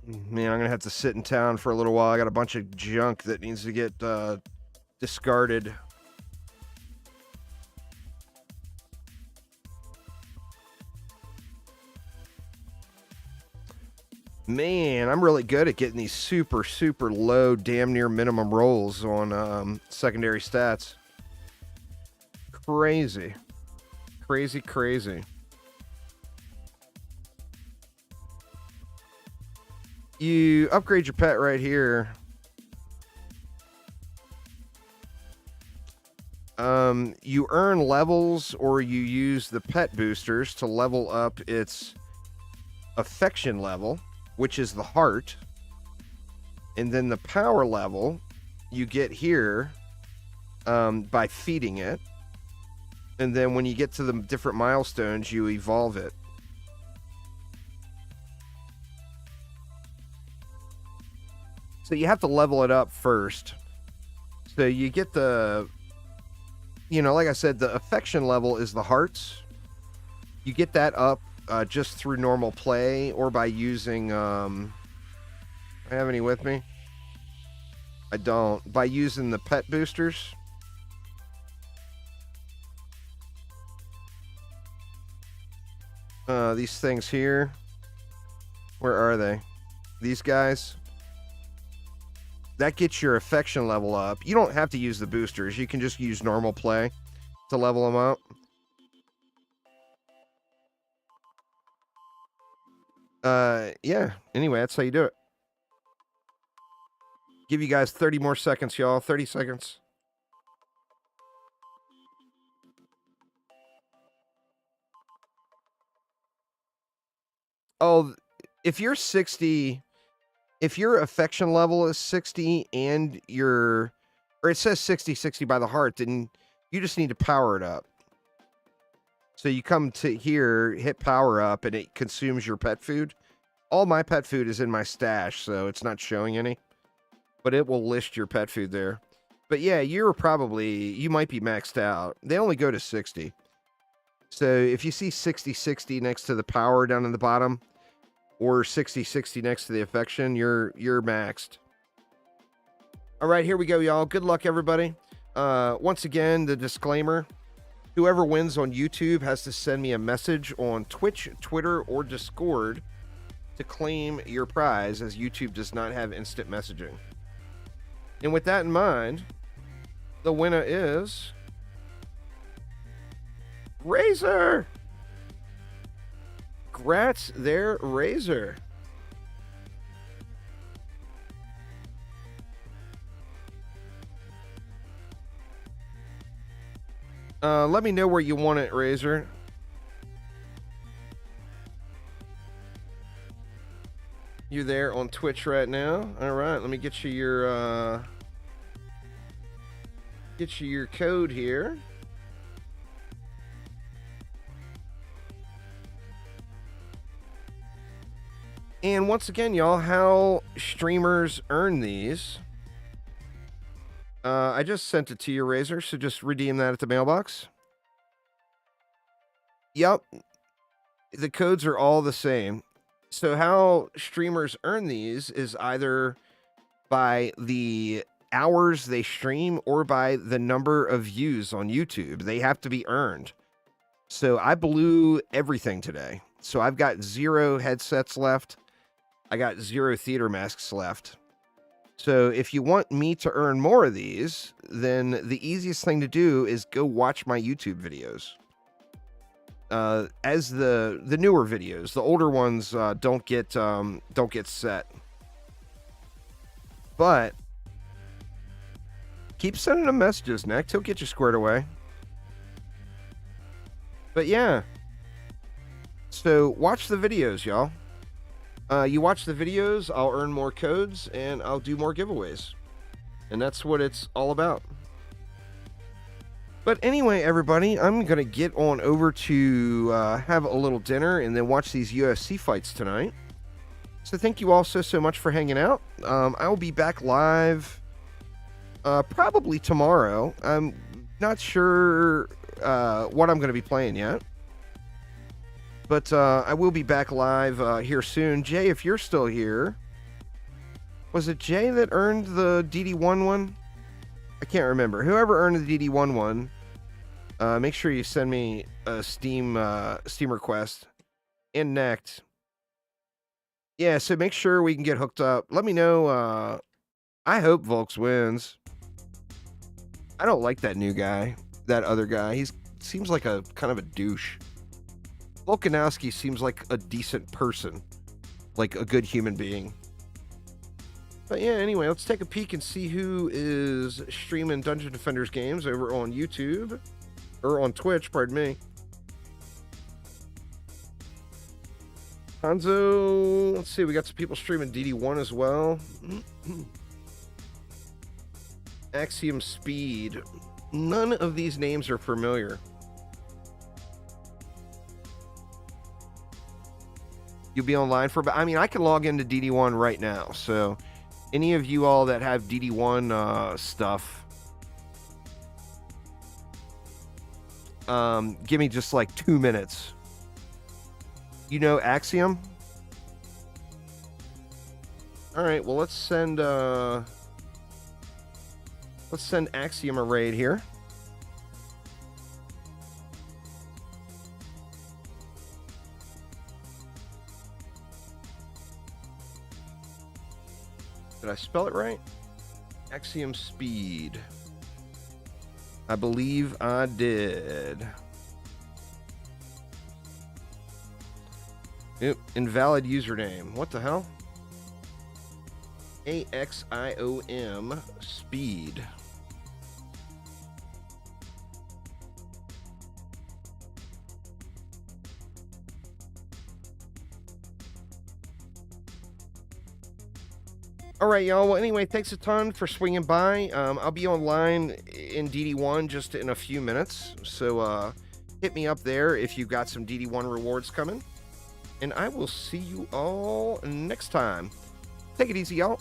Man, I'm going to have to sit in town for a little while. I got a bunch of junk that needs to get discarded. Man, I'm really good at getting these super, super low, damn near minimum rolls on secondary stats. Crazy. Crazy, crazy. You upgrade your pet right here. You earn levels, or you use the pet boosters to level up its affection level, which is the heart. And then the power level you get here by feeding it. And then when you get to the different milestones, you evolve it. So you have to level it up first. So you get the, you know, like I said, the affection level is the hearts. You get that up just through normal play or by using, I have any with me? I don't. By using the pet boosters. These things here. Where are they? These guys. That gets your affection level up. You don't have to use the boosters. You can just use normal play to level them up. Yeah. Anyway, that's how you do it. Give you guys 30 more seconds, y'all. 30 seconds. Oh, if you're 60... If your affection level is 60 and your, or it says 60 by the heart, then you just need to power it up. So you come to here, hit power up, and it consumes your pet food. All my pet food is in my stash, so it's not showing any. But it will list your pet food there. But yeah, you might be maxed out. They only go to 60. So if you see 60 next to the power down in the bottom, or 60 next to the affection, you're maxed. All right, here we go, y'all. Good luck, everybody. Once again, the disclaimer: whoever wins on YouTube has to send me a message on Twitch, Twitter, or Discord to claim your prize, as YouTube does not have instant messaging. And with that in mind, the winner is Razor. Congrats there, Razor. Let me know where you want it, Razor. You there on Twitch right now? All right, let me get you your code here. And once again, y'all, how streamers earn these. I just sent it to you, Razor, so just redeem that at the mailbox. Yep. The codes are all the same. So how streamers earn these is either by the hours they stream or by the number of views on YouTube. They have to be earned. So I blew everything today. So I've got 0 headsets left. I got 0 theater masks left. So if you want me to earn more of these, then the easiest thing to do is go watch my YouTube videos. As the newer videos, the older ones don't get set. But keep sending him messages, Next. He'll get you squared away. But yeah. So watch the videos, y'all. You watch the videos, I'll earn more codes, and I'll do more giveaways. And that's what it's all about. But anyway, everybody, I'm going to get on over to have a little dinner and then watch these UFC fights tonight. So thank you all so much for hanging out. I will be back live probably tomorrow. I'm not sure what I'm going to be playing yet. But I will be back live here soon. Jay, if you're still here, Was it Jay that earned the DD1 one? I can't remember. Whoever earned the DD1 one, make sure you send me a Steam request. And Necked. Yeah, so make sure we can get hooked up. Let me know. I hope Volks wins. I don't like that new guy. That other guy. He seems like a kind of a douche. Volkanowski seems like a decent person. Like a good human being. But yeah, anyway, let's take a peek and see who is streaming Dungeon Defenders games over on YouTube. Or on Twitch, pardon me. Hanzo, let's see, we got some people streaming DD1 as well. Axiom Speed. None of these names are familiar. You'll be online for, I mean, I can log into DD1 right now, so any of you all that have DD1 stuff, give me just like 2 minutes. You know Axiom? Alright, well let's send Axiom a raid here. Did I spell it right? Axiom Speed. I believe I did. Yep, invalid username. What the hell? AXIOM Speed. All right, y'all. Well, anyway, thanks a ton for swinging by. I'll be online in DD1 just in a few minutes. So hit me up there if you've got some DD1 rewards coming. And I will see you all next time. Take it easy, y'all.